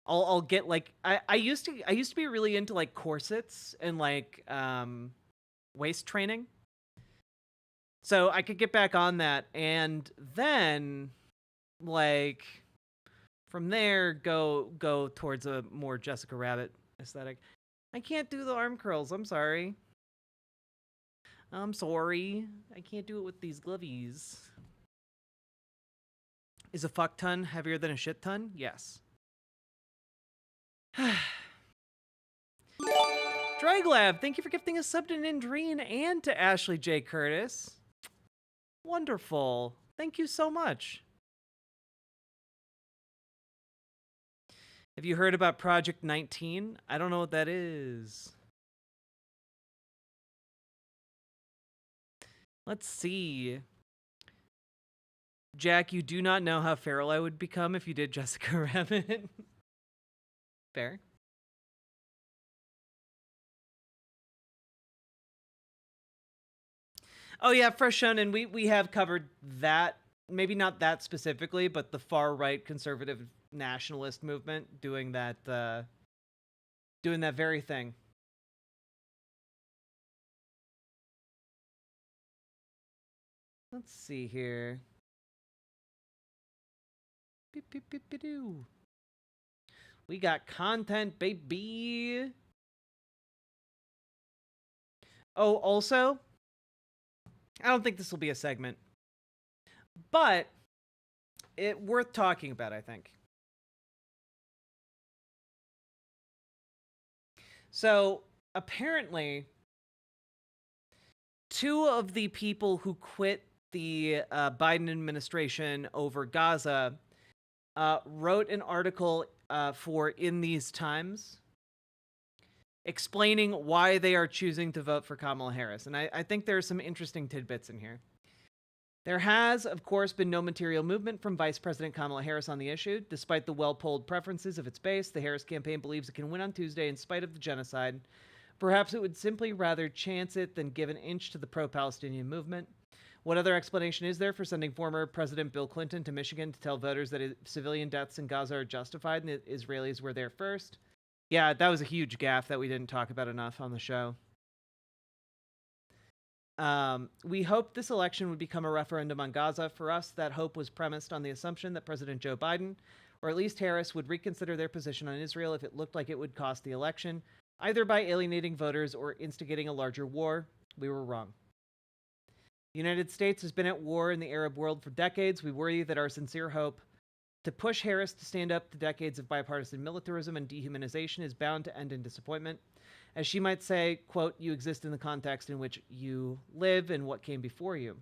I'll get like I used to be really into like corsets and like waist training. So I could get back on that and then like from there go towards a more Jessica Rabbit aesthetic. I can't do the arm curls. I'm sorry. I'm sorry. I can't do it with these glovies. Is a fuck ton heavier than a shit ton? Yes. Draglab, thank you for gifting a sub to Nindreen and to Ashley J. Curtis. Wonderful. Thank you so much. Have you heard about Project 19? I don't know what that is. Let's see. Jack, you do not know how feral I would become if you did Jessica Rabbit. Fair. Oh yeah, Fresh Shonen, we have covered that. Maybe not that specifically, but the far right conservative nationalist movement doing that very thing. Let's see here. Beep, beep, beep, beep, doo. We got content, baby. Oh, also, I don't think this will be a segment, but it worth talking about, I think. So, apparently, two of the people who quit the Biden administration over Gaza wrote an article for In These Times explaining why they are choosing to vote for Kamala Harris. And I think there are some interesting tidbits in here. There has, of course, been no material movement from Vice President Kamala Harris on the issue. Despite the well-polled preferences of its base, the Harris campaign believes it can win on Tuesday in spite of the genocide. Perhaps it would simply rather chance it than give an inch to the pro-Palestinian movement. What other explanation is there for sending former President Bill Clinton to Michigan to tell voters that civilian deaths in Gaza are justified and the Israelis were there first? Yeah, that was a huge gaffe that we didn't talk about enough on the show. We hoped this election would become a referendum on Gaza. For us, that hope was premised on the assumption that President Joe Biden, or at least Harris, would reconsider their position on Israel if it looked like it would cost the election, either by alienating voters or instigating a larger war. We were wrong. The United States has been at war in the Arab world for decades. We worry that our sincere hope to push Harris to stand up to decades of bipartisan militarism and dehumanization is bound to end in disappointment. As she might say, quote, you exist in the context in which you live and what came before you.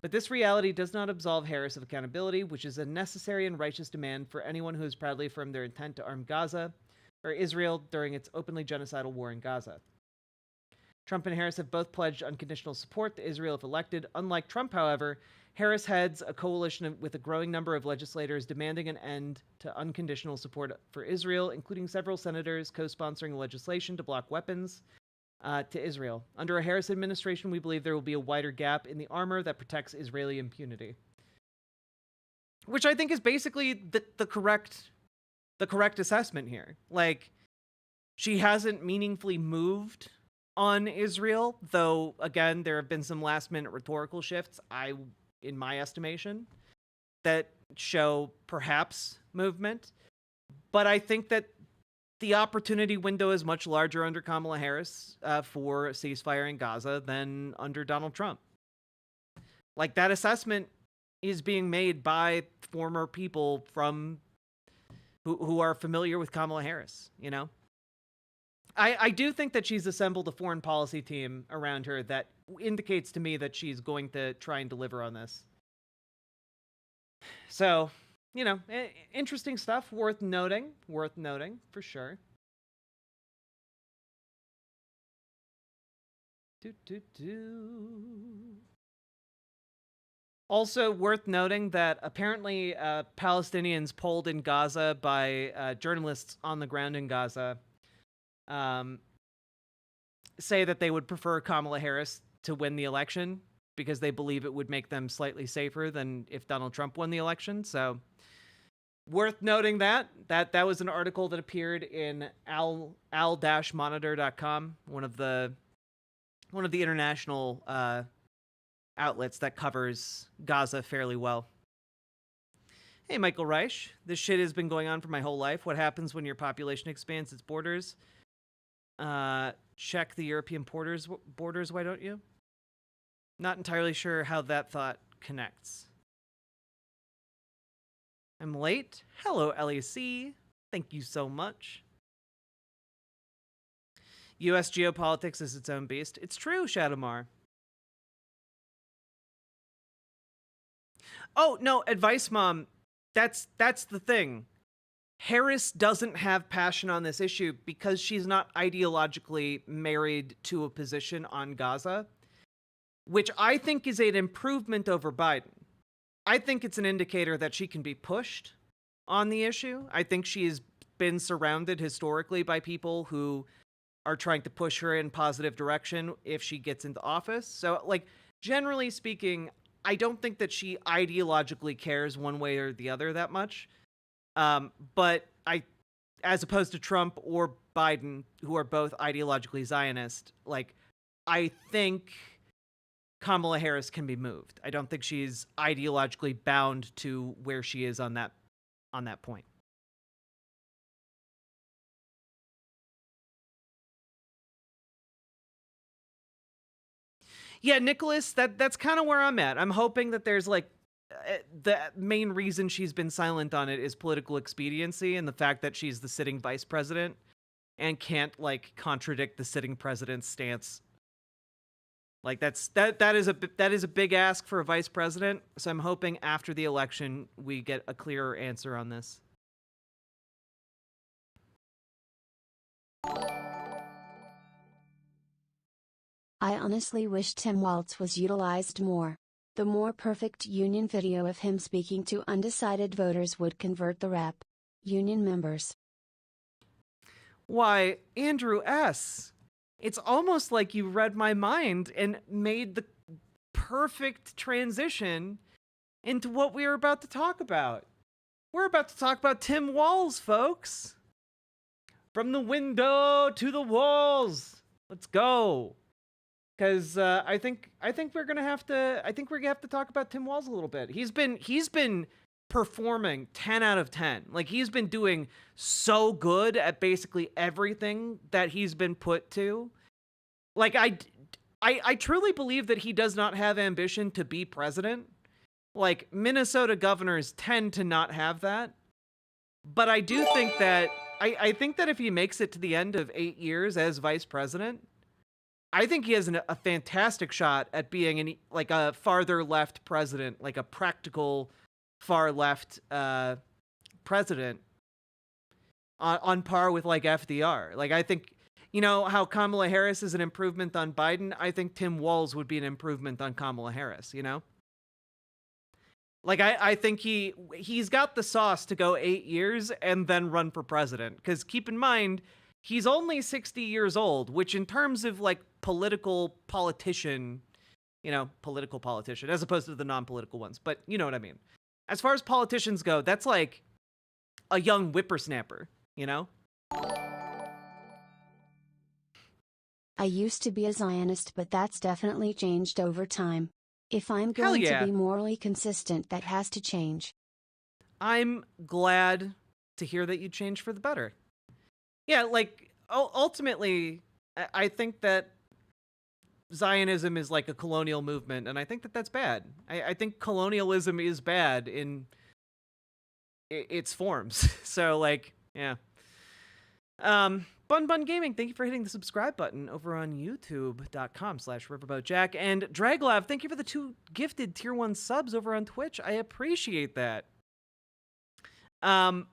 But this reality does not absolve Harris of accountability, which is a necessary and righteous demand for anyone who has proudly affirmed their intent to arm Gaza or Israel during its openly genocidal war in Gaza. Trump and Harris have both pledged unconditional support to Israel if elected. Unlike Trump, however, Harris heads a coalition with a growing number of legislators demanding an end to unconditional support for Israel, including several senators co-sponsoring legislation to block weapons to Israel. Under a Harris administration, we believe there will be a wider gap in the armor that protects Israeli impunity. Which I think is basically the correct assessment here. Like, she hasn't meaningfully moved on Israel, though, again, there have been some last-minute rhetorical shifts, in my estimation, that show perhaps movement. But I think that the opportunity window is much larger under Kamala Harris for a ceasefire in Gaza than under Donald Trump. Like, that assessment is being made by former people from who are familiar with Kamala Harris, you know? I do think that she's assembled a foreign policy team around her that indicates to me that she's going to try and deliver on this. So, you know, interesting stuff, worth noting for sure. Also worth noting that apparently Palestinians polled in Gaza by journalists on the ground in Gaza say that they would prefer Kamala Harris to win the election because they believe it would make them slightly safer than if Donald Trump won the election. So worth noting that was an article that appeared in al-monitor.com, one of the international outlets that covers Gaza fairly well. Hey, Michael Reich. This shit has been going on for my whole life. What happens when your population expands its borders? Check the European borders, why don't you? Not entirely sure how that thought connects. I'm late. Hello, LEC. Thank you so much. U.S. geopolitics is its own beast. It's true, Shadowmar. Oh, no, advice, Mom. That's the thing. Harris doesn't have passion on this issue because she's not ideologically married to a position on Gaza, which I think is an improvement over Biden. I think it's an indicator that she can be pushed on the issue. I think she's been surrounded historically by people who are trying to push her in positive direction if she gets into office. So, like, generally speaking, I don't think that she ideologically cares one way or the other that much. But as opposed to Trump or Biden, who are both ideologically Zionist, like, I think Kamala Harris can be moved. I don't think she's ideologically bound to where she is on that point. Yeah, Nicholas, that's kind of where I'm at. I'm hoping that there's like the main reason she's been silent on it is political expediency and the fact that she's the sitting vice president and can't like contradict the sitting president's stance. Like that is a big ask for a vice president. So I'm hoping after the election we get a clearer answer on this. I honestly wish Tim Walz was utilized more. The more perfect union video of him speaking to undecided voters would convert the rep. Union members. Why, Andrew S., it's almost like you read my mind and made the perfect transition into what we were about to talk about. We're about to talk about Tim Walz, folks. From the window to the walls. Let's go. Because I think we're gonna have to talk about Tim Walz a little bit. He's been performing 10 out of 10. Like, he's been doing so good at basically everything that he's been put to. Like, I truly believe that he does not have ambition to be president. Like, Minnesota governors tend to not have that. But I do think that I think that if he makes it to the end of 8 years as vice president, I think he has a fantastic shot at being like a farther left president, like a practical far left president on par with like FDR. Like, I think, you know how Kamala Harris is an improvement on Biden? I think Tim Walz would be an improvement on Kamala Harris, you know? Like, I think he's got the sauce to go 8 years and then run for president. Because keep in mind, he's only 60 years old, which in terms of like political politician, as opposed to the non-political ones. But you know what I mean. As far as politicians go, that's like a young whippersnapper, you know? I used to be a Zionist, but that's definitely changed over time. If I'm going to be morally consistent, that has to change. I'm glad to hear that you changed for the better. Yeah, like, ultimately, I think that Zionism is like a colonial movement, and I think that that's bad. I think colonialism is bad in its forms. So, like, yeah. Bun Gaming, thank you for hitting the subscribe button over on youtube.com/riverboatjack. And Draglav, thank you for the 2 gifted tier 1 subs over on Twitch. I appreciate that. But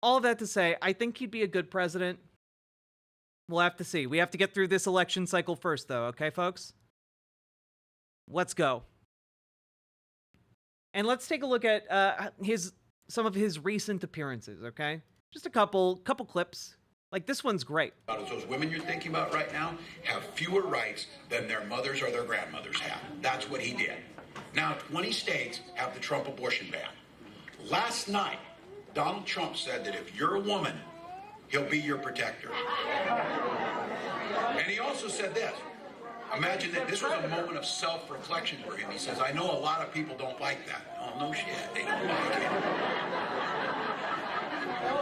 all that to say, I think he'd be a good president. We'll have to see. We have to get through this election cycle first, though. Okay, folks? Let's go. And let's take a look at some of his recent appearances, okay? Just a couple clips. Like, this one's great. Those women you're thinking about right now have fewer rights than their mothers or their grandmothers have. That's what he did. Now, 20 states have the Trump abortion ban. Last night, Donald Trump said that if you're a woman, he'll be your protector. And he also said this. Imagine that this was a moment of self-reflection for him. He says, I know a lot of people don't like that. Oh, no shit, they don't like it.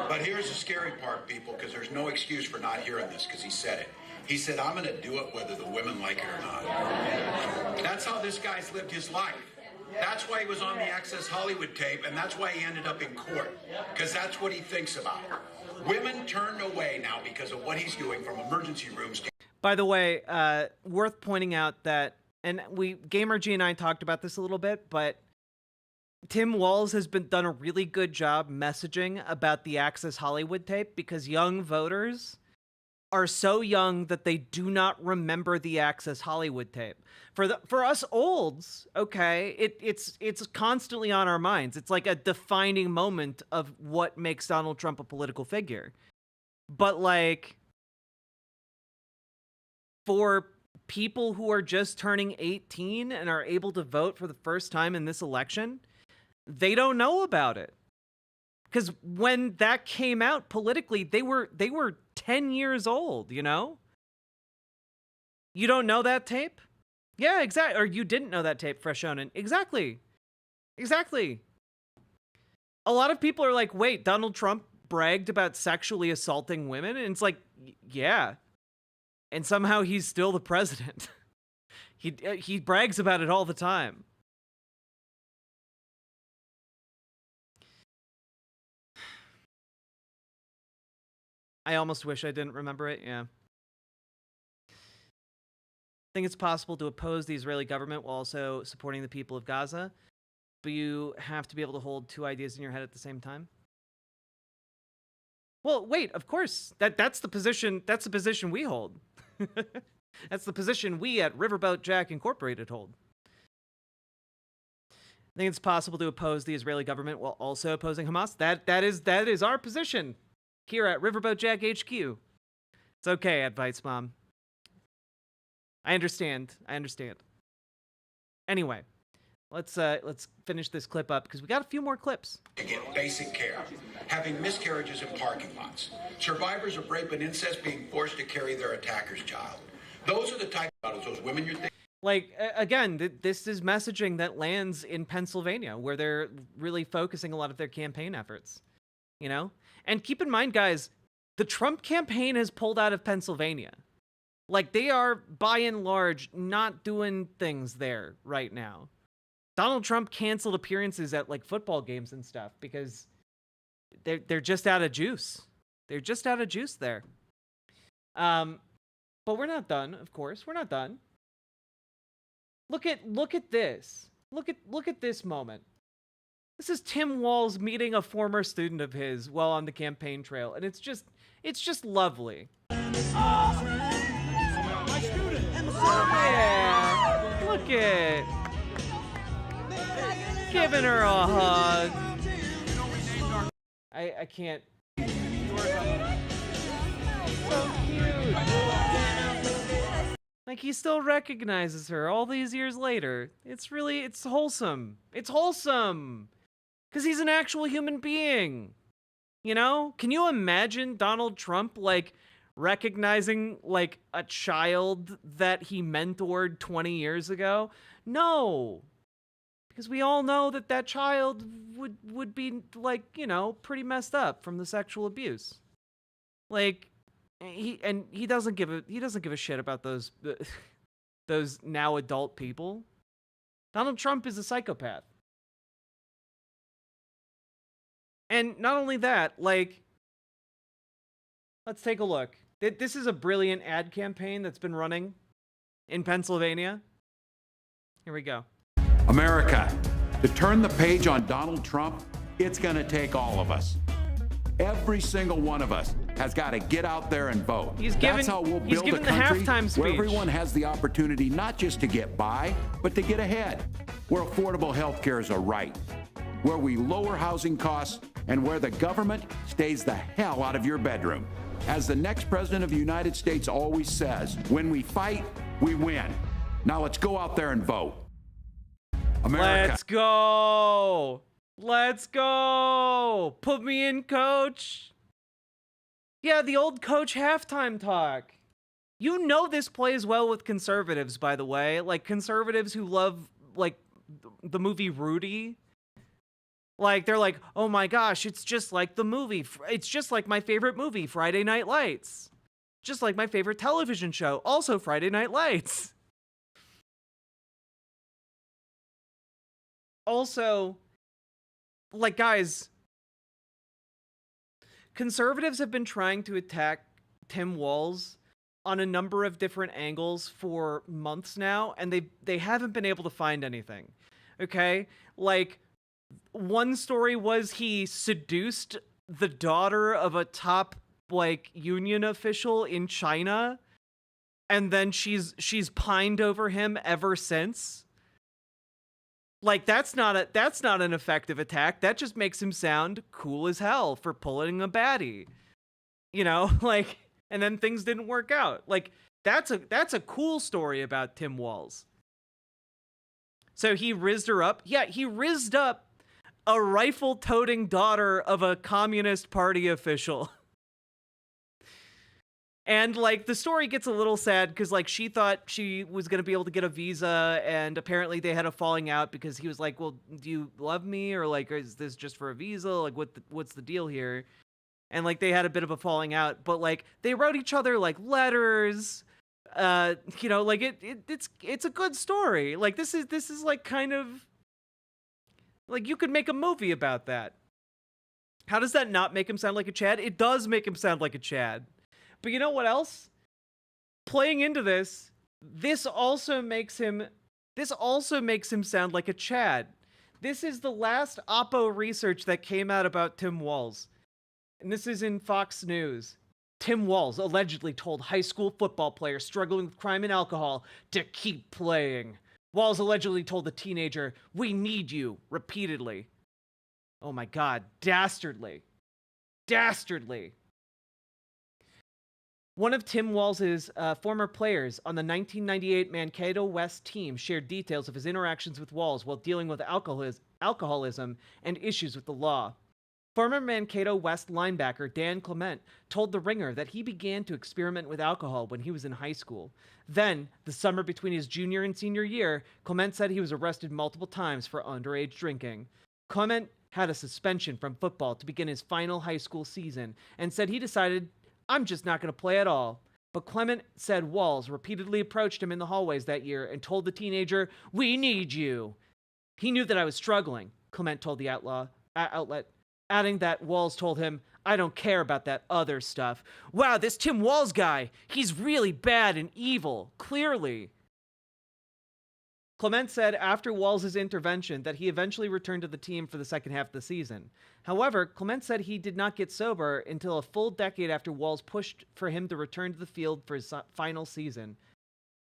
But here's the scary part, people, because there's no excuse for not hearing this, because he said it. He said, I'm going to do it whether the women like it or not. That's how this guy's lived his life. That's why he was on the Access Hollywood tape, and that's why he ended up in court, because that's what he thinks about. Women turned away now because of what he's doing from emergency rooms. By the way, worth pointing out that, and Gamer G and I talked about this a little bit, but Tim Walz has done a really good job messaging about the Access Hollywood tape, because young voters are so young that they do not remember the Access Hollywood tape. For us olds, okay, it's constantly on our minds. It's like a defining moment of what makes Donald Trump a political figure. But like, for people who are just turning 18 and are able to vote for the first time in this election, they don't know about it. Because when that came out politically, they were 10 years old, you know? You don't know that tape? Yeah, exactly. Or you didn't know that tape, Fresh Shonen. Exactly. Exactly. A lot of people are like, wait, Donald Trump bragged about sexually assaulting women? And it's like, yeah. And somehow he's still the president. He brags about it all the time. I almost wish I didn't remember it, yeah. I think it's possible to oppose the Israeli government while also supporting the people of Gaza, but you have to be able to hold two ideas in your head at the same time. Well, wait, of course. That's the position we hold. That's the position we at Riverboat Jack Incorporated hold. I think it's possible to oppose the Israeli government while also opposing Hamas. That is our position here at Riverboat Jack HQ. It's okay, Advice Mom. I understand. Anyway, let's finish this clip up because we got a few more clips. To get basic care, having miscarriages in parking lots, survivors of rape and incest being forced to carry their attacker's child. Those are the type of those women you're thinking. Like, again, this is messaging that lands in Pennsylvania, where they're really focusing a lot of their campaign efforts, you know? And keep in mind, guys, the Trump campaign has pulled out of Pennsylvania. Like, they are, by and large, not doing things there right now. Donald Trump canceled appearances at, like, football games and stuff because they're just out of juice. They're just out of juice there. But we're not done, of course. We're not done. Look at this. Look at this moment. This is Tim Walz meeting a former student of his while on the campaign trail, and it's just lovely. Yeah, look at giving her a hug. I can't. So cute. Like, he still recognizes her all these years later. It's wholesome. It's wholesome. Because he's an actual human being. You know? Can you imagine Donald Trump, like, recognizing, like, a child that he mentored 20 years ago? No. Because we all know that child would be, like, you know, pretty messed up from the sexual abuse. Like, he doesn't give a shit about those now adult people. Donald Trump is a psychopath. And not only that, like, let's take a look. This is a brilliant ad campaign that's been running in Pennsylvania. Here we go. America, to turn the page on Donald Trump, it's going to take all of us. Every single one of us has got to get out there and vote. That's how we'll build a given the country halftime speech. where everyone has the opportunity not just to get by, but to get ahead. Where affordable health care is a right. Where we lower housing costs and where the government stays the hell out of your bedroom. As the next president of the United States always says, when we fight, we win. Now let's go out there and vote. America. Let's go. Let's go. Put me in, coach. Yeah, the old coach halftime talk. You know this plays well with conservatives, by the way. Like, conservatives who love, like, the movie Rudy. Like, they're like, oh my gosh, it's just like the movie. It's just like my favorite movie, Friday Night Lights. Just like my favorite television show, also Friday Night Lights. Also, like, guys, conservatives have been trying to attack Tim Walz on a number of different angles for months now, and they haven't been able to find anything. Okay? Like, one story was he seduced the daughter of a top, like, union official in China, and then she's pined over him ever since. Like, that's not an effective attack. That just makes him sound cool as hell for pulling a baddie. You know, like, and then things didn't work out. Like, that's a cool story about Tim Walz. So he rizzed her up. Yeah, he rizzed up a rifle-toting daughter of a Communist Party official. And, like, the story gets a little sad because, like, she thought she was going to be able to get a visa, and apparently they had a falling out because he was like, well, do you love me? Or, like, is this just for a visa? Like, what's the deal here? And, like, they had a bit of a falling out, but, like, they wrote each other, like, letters. You know, like, it's a good story. Like, this is, like, kind of, like, you could make a movie about that. How does that not make him sound like a Chad? It does make him sound like a Chad. But you know what else? Playing into this also makes him sound like a Chad. This is the last Oppo research that came out about Tim Walz. And this is in Fox News. Tim Walz allegedly told high school football players struggling with crime and alcohol to keep playing. Walz allegedly told the teenager, "We need you," repeatedly. Oh my God, dastardly. Dastardly. One of Tim Walz's former players on the 1998 Mankato West team shared details of his interactions with Walz while dealing with alcoholism and issues with the law. Former Mankato West linebacker Dan Clement told The Ringer that he began to experiment with alcohol when he was in high school. Then, the summer between his junior and senior year, Clement said he was arrested multiple times for underage drinking. Clement had a suspension from football to begin his final high school season and said he decided, "I'm just not going to play at all." But Clement said Walz repeatedly approached him in the hallways that year and told the teenager, "We need you." He knew that I was struggling, Clement told the outlet, adding that Walz told him, "I don't care about that other stuff." Wow, this Tim Walz guy, he's really bad and evil, clearly. Clement said after Walz's intervention that he eventually returned to the team for the second half of the season. However, Clement said he did not get sober until a full decade after Walz pushed for him to return to the field for his final season.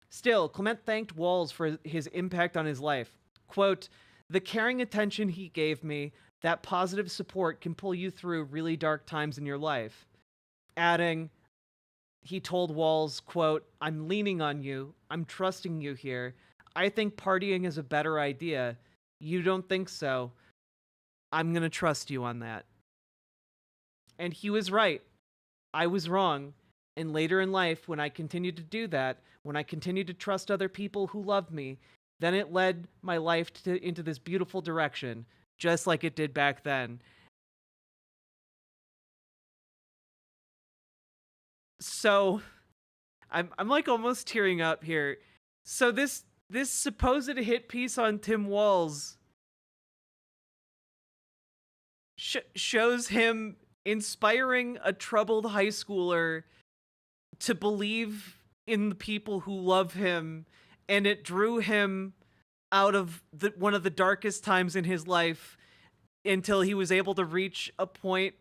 Still, Clement thanked Walz for his impact on his life. Quote, "The caring attention he gave me, that positive support can pull you through really dark times in your life." Adding, he told Walz, quote, "I'm leaning on you. I'm trusting you here. I think partying is a better idea. You don't think so. I'm going to trust you on that." And he was right. I was wrong. And later in life, when I continued to do that, when I continued to trust other people who loved me, then it led my life into this beautiful direction, just like it did back then. So, I'm like almost tearing up here. So this supposed hit piece on Tim Walz shows him inspiring a troubled high schooler to believe in the people who love him, and it drew him out of one of the darkest times in his life until he was able to reach a point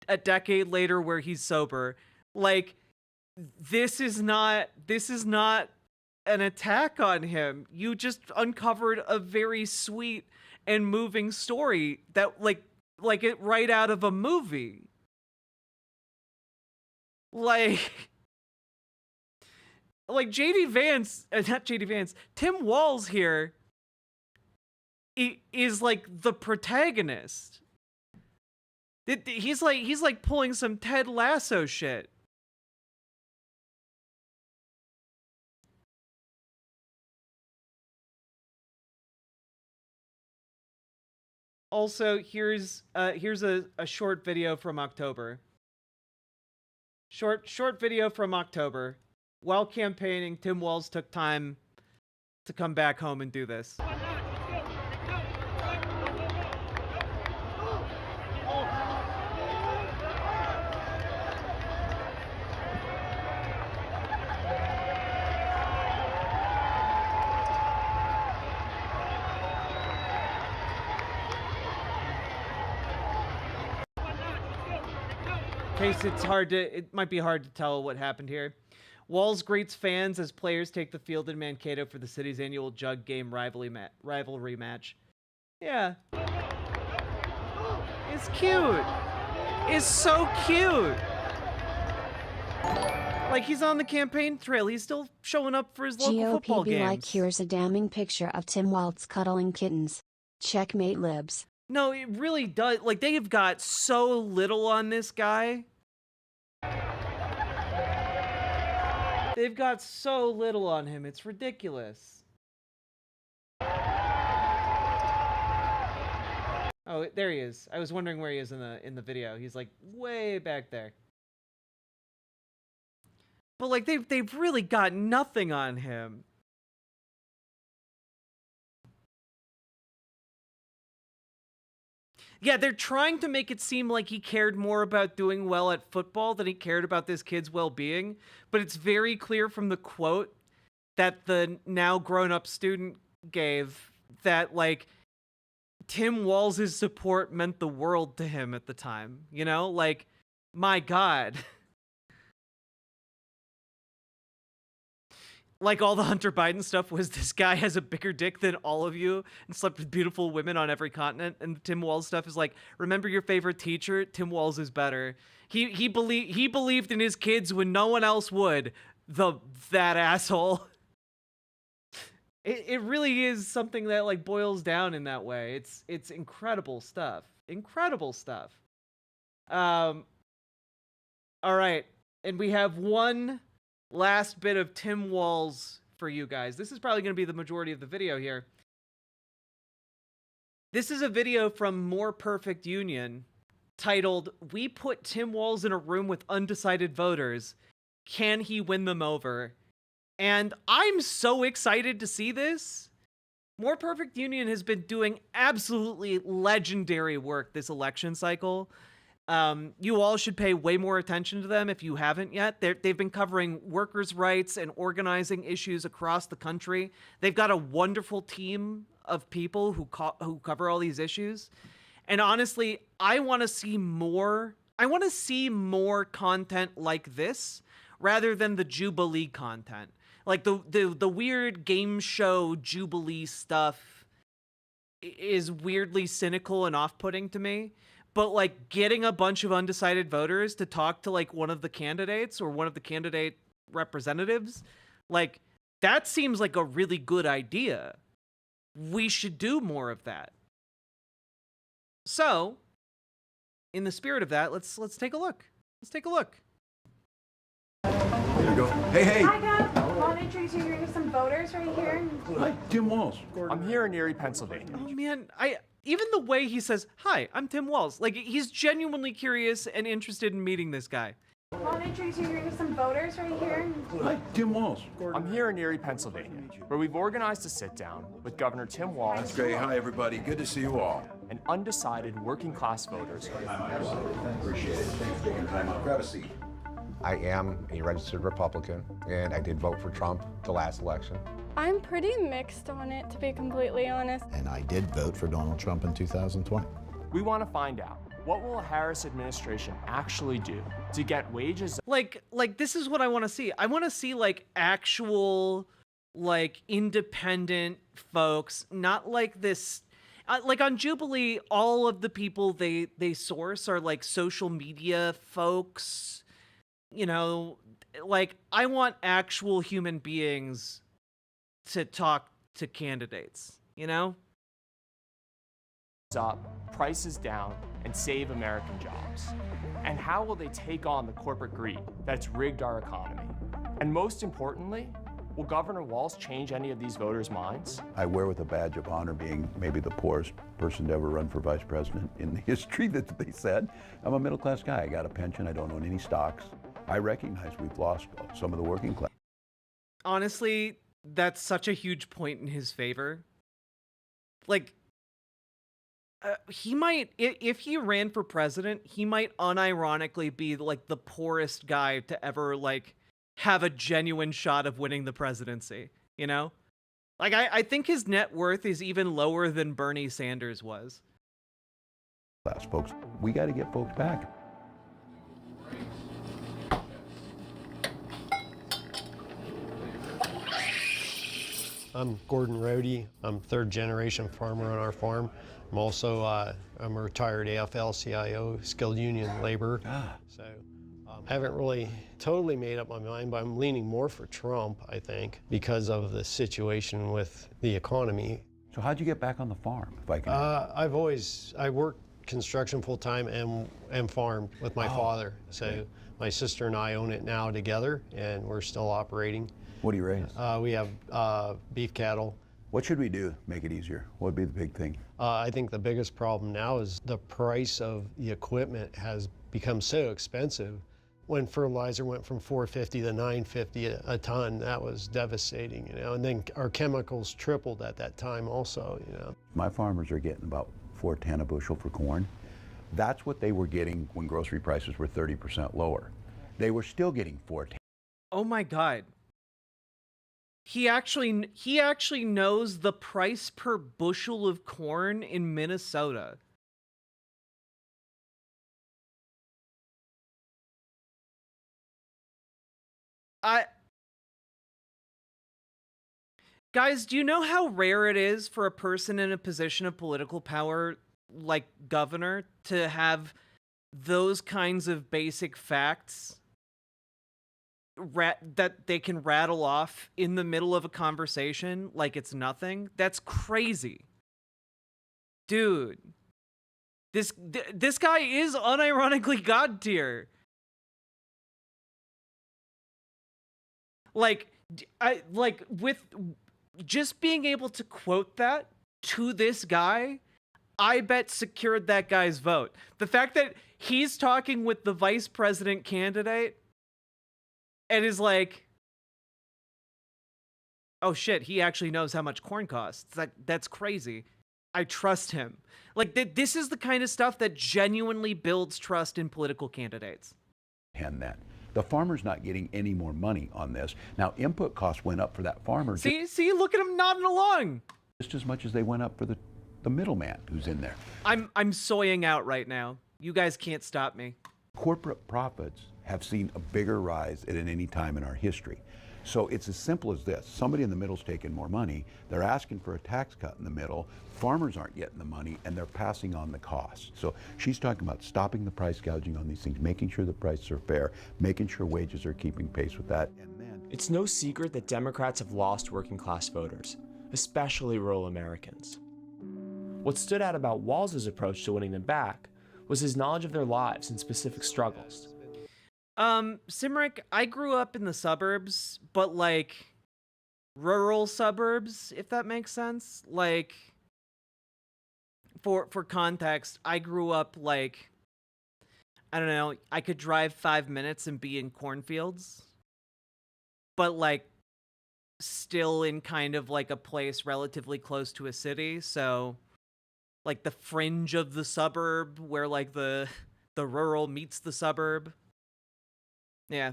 a decade later where he's sober. Like, this is not an attack on him. You just uncovered a very sweet and moving story that like it right out of a movie. Like JD Vance, not JD Vance, Tim Walz here is like the protagonist. He's like pulling some Ted Lasso shit. Also, here's a short video from October. Short video from October. While campaigning, Tim Walz took time to come back home and do this. In case it might be hard to tell what happened here. Walz greets fans as players take the field in Mankato for the city's annual Jug Game rivalry match. Yeah. It's cute. It's so cute. Like, he's on the campaign trail. He's still showing up for his local football games. Like, here's a damning picture of Tim Walz cuddling kittens. Checkmate libs. No, it really does. Like, they have got so little on this guy. They've got so little on him. It's ridiculous. Oh, there he is. I was wondering where he is in the video. He's like way back there. But like they've really got nothing on him. Yeah, they're trying to make it seem like he cared more about doing well at football than he cared about this kid's well-being. But it's very clear from the quote that the now grown-up student gave that, like, Tim Walz's support meant the world to him at the time. You know? Like, my God. Like, all the Hunter Biden stuff was this guy has a bigger dick than all of you and slept with beautiful women on every continent. And the Tim Walz stuff is like, remember your favorite teacher? Tim Walz is better. He believed in his kids when no one else would. That asshole. It really is something that like boils down in that way. It's incredible stuff. Incredible stuff. All right, and we have one last bit of Tim Walz for you guys. This is probably going to be the majority of the video here. This is a video from More Perfect Union titled, "We Put Tim Walz in a Room with Undecided Voters. Can he win them over?" And I'm so excited to see this. More Perfect Union has been doing absolutely legendary work this election cycle. You all should pay way more attention to them if you haven't yet. They've been covering workers' rights and organizing issues across the country. They've got a wonderful team of people who cover all these issues. And honestly, I want to see more. I want to see more content like this rather than the Jubilee content. Like the weird game show Jubilee stuff is weirdly cynical and off-putting to me. But like getting a bunch of undecided voters to talk to like one of the candidates or one of the candidate representatives, like that seems like a really good idea. We should do more of that. So, in the spirit of that, let's take a look. Let's take a look. There you go. Hey. Hi, guys. I want to introduce you to some voters right here. Hi, Tim Walz. I'm here in Erie, Pennsylvania. Oh man, even the way he says, "Hi, I'm Tim Walz," like he's genuinely curious and interested in meeting this guy. I want to introduce you to some voters right here. Hi, Tim Walz. I'm here in Erie, Pennsylvania, where we've organized a sit-down with Governor Tim Walz. That's great. Hi, everybody. Good to see you all. And undecided working-class voters. Appreciate it. Thanks for taking time out. Grab a seat. I am a registered Republican, and I did vote for Trump the last election. I'm pretty mixed on it, to be completely honest. And I did vote for Donald Trump in 2020. We want to find out What will a Harris administration actually do to get wages? Like this is what I want to see. I want to see like actual like independent folks, not like this like on Jubilee, all of the people they source are like social media folks, you know, like I want actual human beings to talk to candidates, you know? Up, prices down, and save American jobs? And how will they take on the corporate greed that's rigged our economy? And most importantly, will Governor Walz change any of these voters' minds? I wear with a badge of honor being maybe the poorest person to ever run for vice president in the history that they said. I'm a middle-class guy. I got a pension. I don't own any stocks. I recognize we've lost some of the working class. Honestly, that's such a huge point in his favor. Like, he might, if he ran for president, he might unironically be like the poorest guy to ever like have a genuine shot of winning the presidency, you know? Like, I think his net worth is even lower than Bernie Sanders was. Class folks, we got to get folks back. I'm Gordon Rohde. I'm third generation farmer on our farm. I'm also I'm a retired AFL-CIO, skilled union laborer. So I haven't really totally made up my mind, but I'm leaning more for Trump, I think, because of the situation with the economy. So how'd you get back on the farm, if I can? I worked construction full-time and farmed with my father. So my sister and I own it now together, and we're still operating. What do you raise? We have beef cattle. What should we do to make it easier? What would be the big thing? I think the biggest problem now is the price of the equipment has become so expensive. When fertilizer went from $450 to $950 a ton, that was devastating, you know. And then our chemicals tripled at that time also, you know. My farmers are getting about $4.10 a bushel for corn. That's what they were getting when grocery prices were 30% lower. They were still getting $4.10. Oh my God. He actually knows the price per bushel of corn in Minnesota. Guys, do you know how rare it is for a person in a position of political power like governor to have those kinds of basic facts that they can rattle off in the middle of a conversation like it's nothing? That's crazy. Dude. This guy is unironically god tier. Like with just being able to quote that to this guy, I bet secured that guy's vote. The fact that he's talking with the vice president candidate and is like, oh shit, he actually knows how much corn costs. That's crazy. I trust him. Like, this is the kind of stuff that genuinely builds trust in political candidates. And that. The farmer's not getting any more money on this. Now, input costs went up for that farmer. See, look at him nodding along. Just as much as they went up for the middleman who's in there. I'm soying out right now. You guys can't stop me. Corporate profits have seen a bigger rise at any time in our history. So it's as simple as this. Somebody in the middle's taking more money. They're asking for a tax cut in the middle. Farmers aren't getting the money, and they're passing on the cost. So she's talking about stopping the price gouging on these things, making sure the prices are fair, making sure wages are keeping pace with that. And then It's no secret that Democrats have lost working class voters, especially rural Americans. What stood out about Walz's approach to winning them back was his knowledge of their lives and specific struggles. Simric, I grew up in the suburbs, but like rural suburbs, if that makes sense. Like, for context, I grew up like, I don't know, I could drive 5 minutes and be in cornfields, but like still in kind of like a place relatively close to a city. So like the fringe of the suburb where like the rural meets the suburb. Yeah.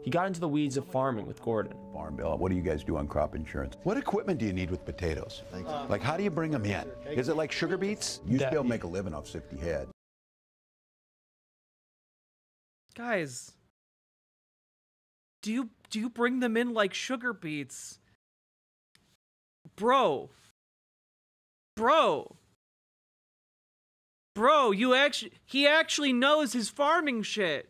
he got into the weeds of farming with Gordon. Farm Bill, what do you guys do on crop insurance? What equipment do you need with potatoes? Like, how do you bring them in? Is it like sugar beets? You used to be able to make a living off 50 head. Guys, do you bring them in like sugar beets? Bro, he actually knows his farming shit.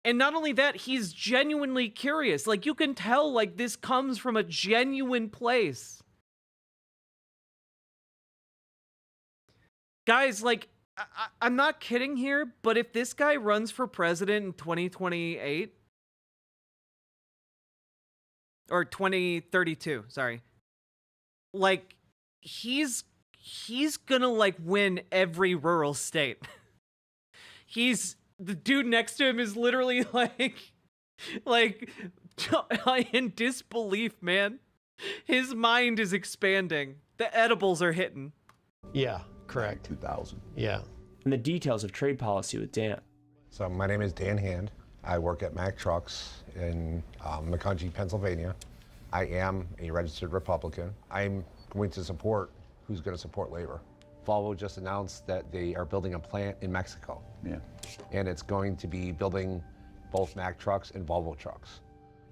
And not only that, he's genuinely curious. Like, you can tell, like, this comes from a genuine place. Guys, like, I'm not kidding here, but if this guy runs for president in 2028, or 2032, sorry, like, he's gonna, like, win every rural state. The dude next to him is literally like in disbelief, man. His mind is expanding. The edibles are hitting. Yeah, correct. 2000. Yeah. And the details of trade policy with Dan. So my name is Dan Hand. I work at Mack Trucks in Macungie, Pennsylvania. I am a registered Republican. I'm going to support who's going to support labor. Volvo just announced that they are building a plant in Mexico. Yeah. And it's going to be building both Mack trucks and Volvo trucks.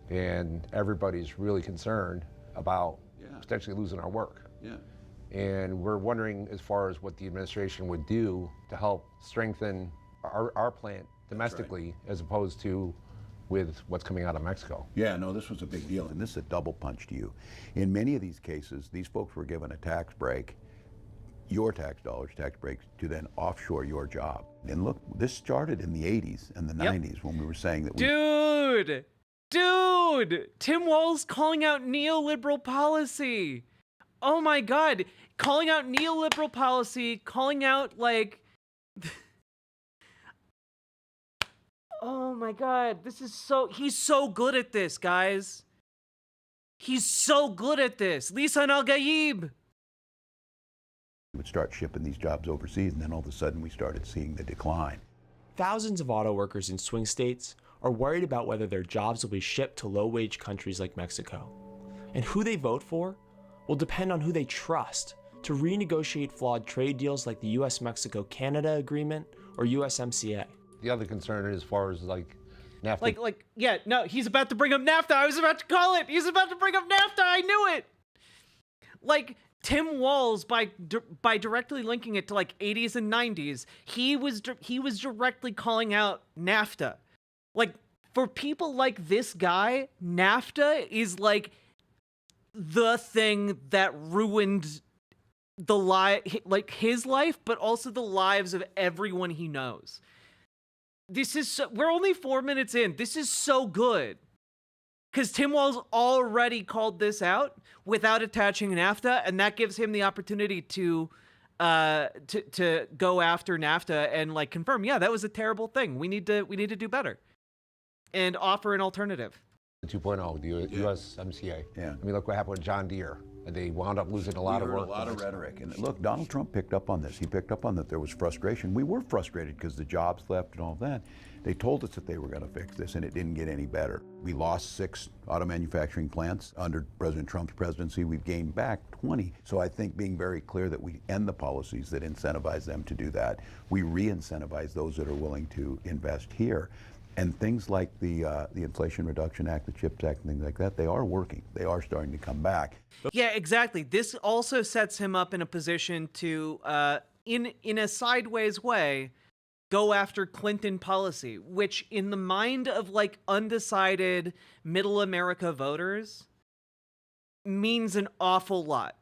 And everybody's really concerned about potentially losing our work. Yeah. And we're wondering as far as what the administration would do to help strengthen our plant domestically as opposed to with what's coming out of Mexico. Yeah, no, this was a big deal, and this is a double punch to you. In many of these cases, these folks were given a tax break, your tax dollars, tax breaks, to then offshore your job. And look, this started in the 80s and the 90s when we were saying that Dude! Tim Walz calling out neoliberal policy. Oh my God. Calling out neoliberal policy, calling out, like... Oh my God, he's so good at this, guys. He's so good at this. Lisan Al-Gaib. we would start shipping these jobs overseas, and then all of a sudden we started seeing the decline. Thousands of auto workers in swing states are worried about whether their jobs will be shipped to low-wage countries like Mexico. And who they vote for will depend on who they trust to renegotiate flawed trade deals like the US-Mexico-Canada Agreement or USMCA. The other concern as far as like NAFTA. Yeah, no, he's about to bring up NAFTA. I was about to call it. He's about to bring up NAFTA. I knew it. Like, Tim Walz, by directly linking it to like 80s and 90s, he was directly calling out NAFTA. Like, for people like this guy, NAFTA is like the thing that ruined his life, but also the lives of everyone he knows. We're only 4 minutes in. This is so good. Because Tim Walz already called this out without attaching NAFTA, and that gives him the opportunity to go after NAFTA and like confirm, yeah, that was a terrible thing. We need to do better and offer an alternative. 2.0, the USMCA. Yeah. I mean, look what happened with John Deere. They wound up losing a lot of work. A lot of rhetoric. And look, Donald Trump picked up on this. He picked up on that there was frustration. We were frustrated because the jobs left and all that. They told us that they were going to fix this, and it didn't get any better. We lost 6 auto manufacturing plants under President Trump's presidency. We've gained back 20. So I think being very clear that we end the policies that incentivize them to do that. We re-incentivize those that are willing to invest here. And things like the Inflation Reduction Act, the CHIPS Act, and things like that, they are working. They are starting to come back. Yeah, exactly. This also sets him up in a position to, in a sideways way, go after Clinton policy, which in the mind of like undecided middle America voters means an awful lot.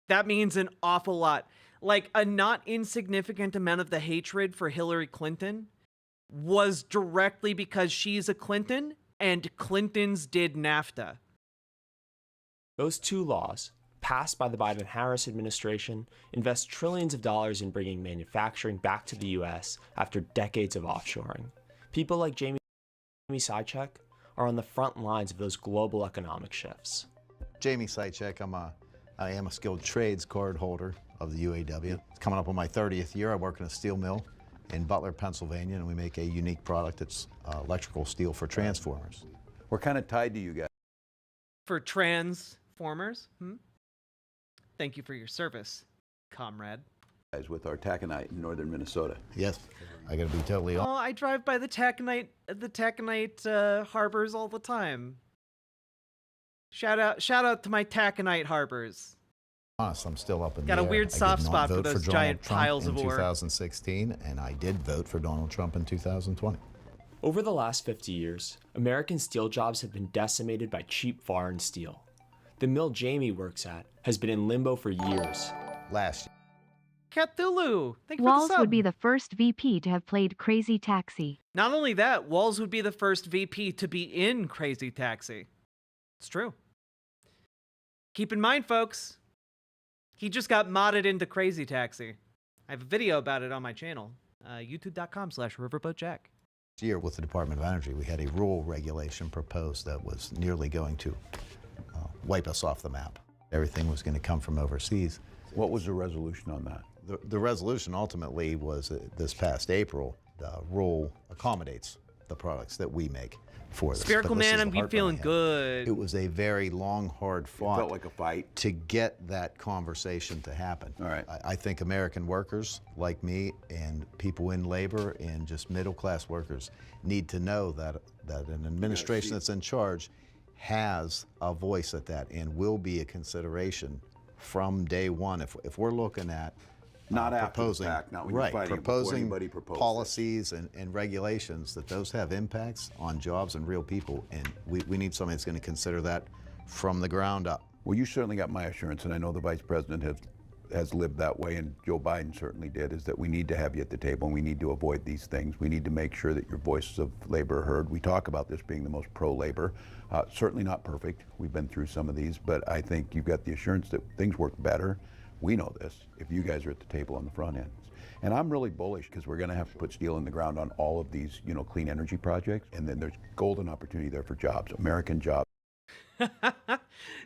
That means an awful lot. Like, a not insignificant amount of the hatred for Hillary Clinton was directly because she's a Clinton and Clintons did NAFTA. Those 2 laws, passed by the Biden-Harris administration, invest trillions of dollars in bringing manufacturing back to the U.S. after decades of offshoring. People like Jamie Sychek are on the front lines of those global economic shifts. Jamie Sychek, I am a skilled trades card holder of the UAW. It's coming up on my 30th year. I work in a steel mill in Butler, Pennsylvania, and we make a unique product that's electrical steel for transformers. We're kind of tied to you guys. For transformers? Thank you for your service, comrade. With our taconite in northern Minnesota. Yes, I got to be totally Oh, I drive by the taconite harbors all the time. Shout out to my taconite harbors. honest. I'm still up in Got the a air. weird I did soft not spot for vote those Donald giant Trump piles in of ore. 2016, and I did vote for Donald Trump in 2020. Over the last 50 years, American steel jobs have been decimated by cheap foreign steel. The mill Jamie works at has been in limbo for years. Last Cthulhu, thank you for the Walz sub. would be the first VP to have played Crazy Taxi. Not only that, Walz would be the first VP to be in Crazy Taxi. It's true. Keep in mind, folks, he just got modded into Crazy Taxi. I have a video about it on my channel, youtube.com/riverboatjack. year with the Department of Energy, we had a rule regulation proposed that was nearly going to wipe us off the map. Everything was going to come from overseas. What was the resolution on that? The resolution ultimately was this past April. The rule accommodates the products that we make for this. Spherical But this Man, is I'm the heart feeling behind good. It was a very long, hard fought. Felt like a fight. To get that conversation to happen. All right. I think American workers like me and people in labor and just middle-class workers need to know that an administration that's in charge has a voice at that and will be a consideration from day one. If we're looking at Not after the proposing, fact, not when you're right, fighting it, before proposing anybody proposes. policies and regulations, that those have impacts on jobs and real people, and we need somebody that's going to consider that from the ground up. Well, you certainly got my assurance, and I know the Vice President has lived that way, and Joe Biden certainly did, is that we need to have you at the table, and we need to avoid these things. We need to make sure that your voices of labor are heard. We talk about this being the most pro-labor. Certainly not perfect. We've been through some of these, but I think you've got the assurance that things work better. We know this, if you guys are at the table on the front end. And I'm really bullish because we're going to have to put steel in the ground on all of these, clean energy projects, and then there's golden opportunity there for jobs, American jobs.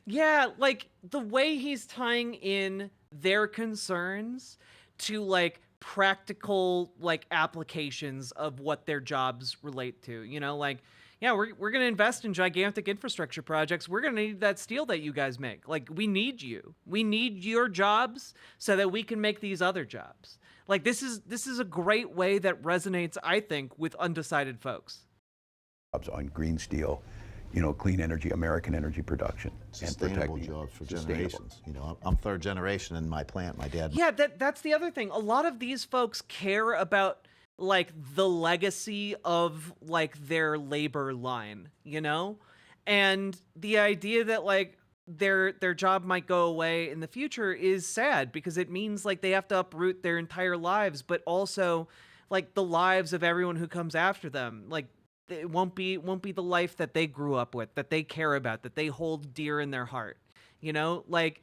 Yeah, like the way he's tying in their concerns to like practical like applications of what their jobs relate to, like, yeah, we're going to invest in gigantic infrastructure projects. We're going to need that steel that you guys make. Like, we need you. We need your jobs so that we can make these other jobs. Like, this is a great way that resonates, I think, with undecided folks. On green steel, clean energy, American energy production. Sustainable and jobs for sustainable. generations. I'm third generation in my plant. My dad. Yeah, that's the other thing. A lot of these folks care about like the legacy of like their labor line, and the idea that like their job might go away in the future is sad because it means like they have to uproot their entire lives, but also like the lives of everyone who comes after them. Like it won't be the life that they grew up with, that they care about, that they hold dear in their heart. Like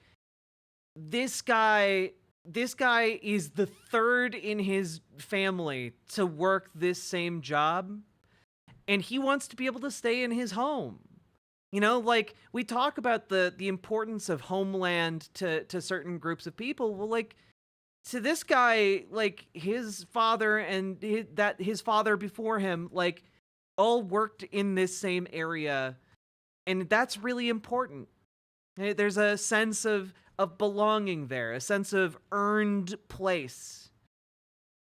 this guy is the third in his family to work this same job, and he wants to be able to stay in his home. Like we talk about the importance of homeland to certain groups of people. Well, like to this guy, like his father and his father before him, like all worked in this same area, and that's really important. There's a sense of belonging there, a sense of earned place.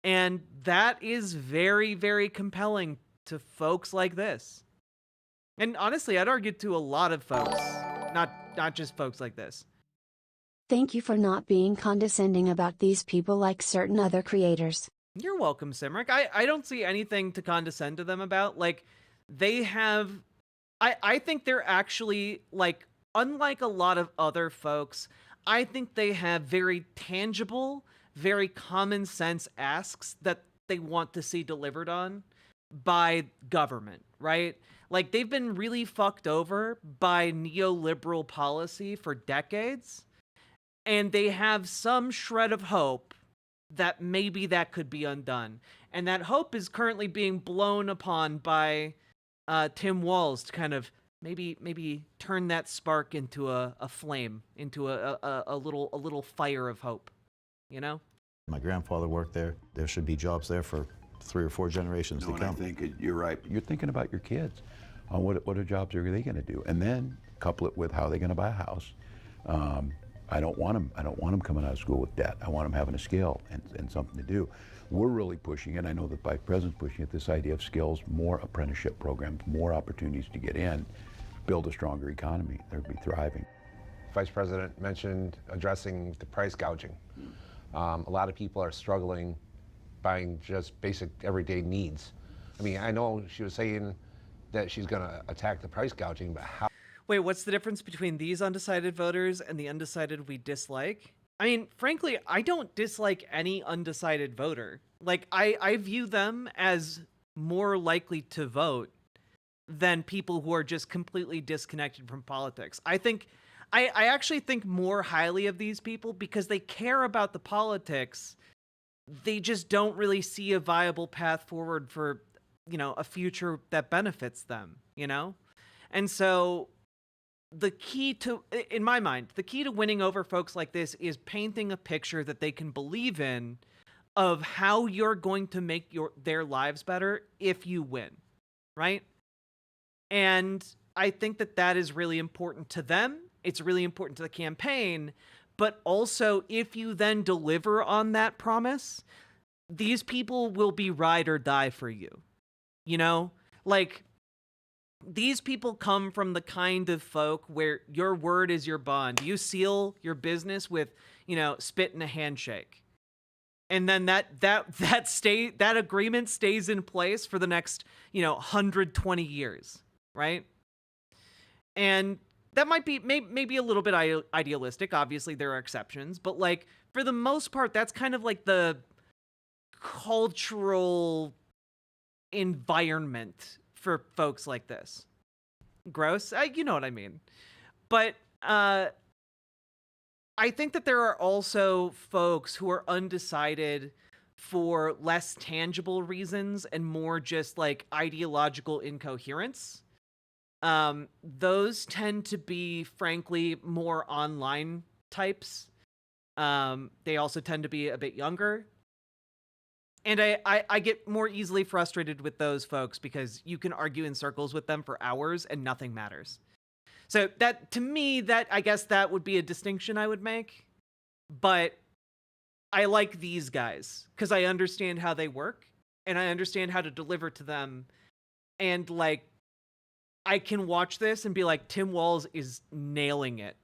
And that is very, very compelling to folks like this. And honestly, I'd argue to a lot of folks, not just folks like this. Thank you for not being condescending about these people like certain other creators. You're welcome, Simric. I don't see anything to condescend to them about. Like, they have... I think they're actually, like, unlike a lot of other folks, I think they have very tangible, very common sense asks that they want to see delivered on by government, right? Like, they've been really fucked over by neoliberal policy for decades, and they have some shred of hope that maybe that could be undone. And that hope is currently being blown upon by Tim Walz to kind of maybe turn that spark into a flame, into a little fire of hope, My grandfather worked there. There should be jobs there for 3 or 4 generations No, to and I come. think you're right. You're thinking about your kids. What jobs are they going to do? And then couple it with how they're going to buy a house. I don't want them coming out of school with debt. I want them having a skill and something to do. We're really pushing it. I know the Vice President's pushing it, this idea of skills, more apprenticeship programs, more opportunities to get in, build a stronger economy. They'll be thriving. Vice President mentioned addressing the price gouging. A lot of people are struggling buying just basic everyday needs. I mean, I know she was saying that she's going to attack the price gouging, but how? Wait, what's the difference between these undecided voters and the undecided we dislike? I mean, frankly, I don't dislike any undecided voter. Like, I view them as more likely to vote than people who are just completely disconnected from politics. I actually think more highly of these people because they care about the politics. They just don't really see a viable path forward for, a future that benefits them, And so the key to, in my mind, the key to winning over folks like this is painting a picture that they can believe in of how you're going to make their lives better if you win, right? And I think that is really important to them. It's really important to the campaign, but also if you then deliver on that promise, these people will be ride or die for you. Like, these people come from the kind of folk where your word is your bond. You seal your business with, spit and a handshake. And then that agreement stays in place for the next, 120 years, right? And that might be maybe a little bit idealistic. Obviously, there are exceptions, but like for the most part, that's kind of like the cultural environment for folks like this. Gross, you know what I mean. But I think that there are also folks who are undecided for less tangible reasons and more just like ideological incoherence. Those tend to be, frankly, more online types. They also tend to be a bit younger. And I get more easily frustrated with those folks because you can argue in circles with them for hours and nothing matters. So that, to me, I guess that would be a distinction I would make. But I like these guys because I understand how they work and I understand how to deliver to them. And like, I can watch this and be like, Tim Walz is nailing it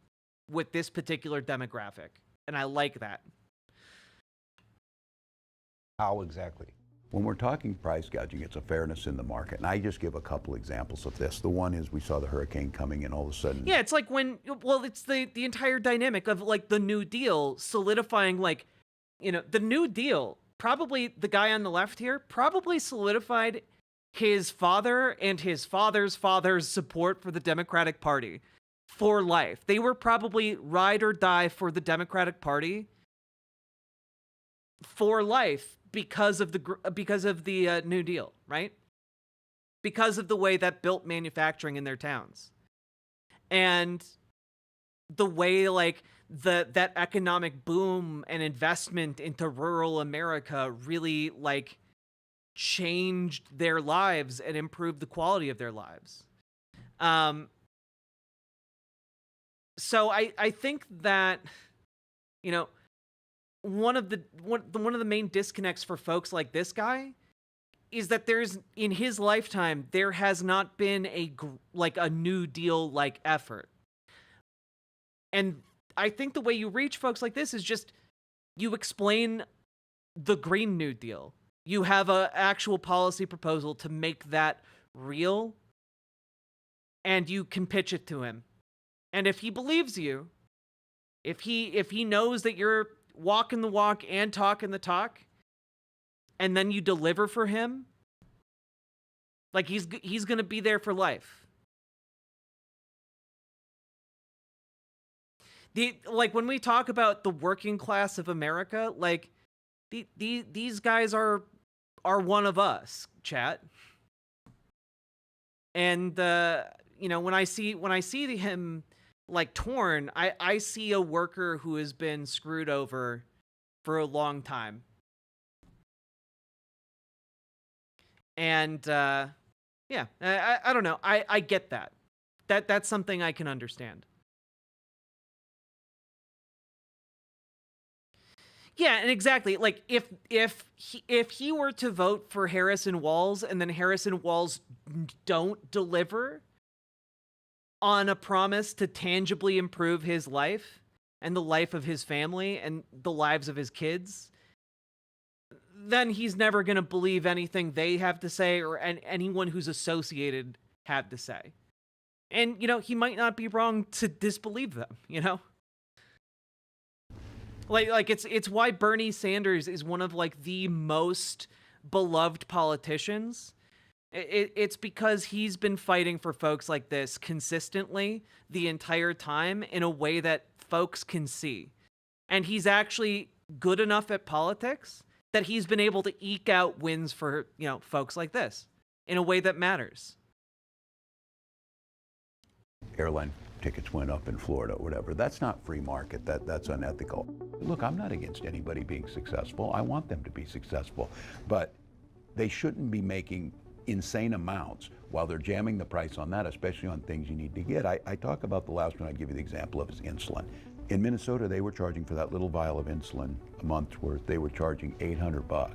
with this particular demographic. And I like that. How exactly? When we're talking price gouging, it's a fairness in the market. And I just give a couple examples of this. The one is we saw the hurricane coming and all of a sudden. Yeah, it's like it's the entire dynamic of like the New Deal solidifying the New Deal. Probably the guy on the left here probably solidified his father and his father's father's support for the Democratic Party for life. They were probably ride or die for the Democratic for life because of the New Deal, right? Because of the way that built manufacturing in their towns. And the way like that economic boom and investment into rural America really like changed their lives and improved the quality of their lives. So I think that, you know, one of the main disconnects for folks like this guy is that in his lifetime there has not been a New Deal like effort. And I think the way you reach folks like this is just you explain the Green New Deal. You have an actual policy proposal to make that real, and you can pitch it to him. And if he believes you, if he knows that you're walking the walk and talking the talk, and then you deliver for him, like he's going to be there for life. When we talk about the working class of America, like these guys are one of us, chat. And when I see him like torn, I see a worker who has been screwed over for a long time. And yeah, I don't know. I get that. That's something I can understand. Yeah, and exactly. Like if he were to vote for Harrison Walz and then Harrison Walz don't deliver on a promise to tangibly improve his life and the life of his family and the lives of his kids, then he's never going to believe anything they have to say or anyone who's associated have to say. And, you know, he might not be wrong to disbelieve them, you know? Like it's why Bernie Sanders is one of like the most beloved politicians. It's because he's been fighting for folks like this consistently the entire time in a way that folks can see. And he's actually good enough at politics that he's been able to eke out wins for, you know, folks like this in a way that matters. Airline tickets went up in Florida or whatever. That's not free market. That's unethical. Look, I'm not against anybody being successful. I want them to be successful. But they shouldn't be making insane amounts while they're jamming the price on that, especially on things you need to get. I talk about the last one I give you the example of is insulin. In Minnesota, they were charging for that little vial of insulin a month's worth, they were charging $800.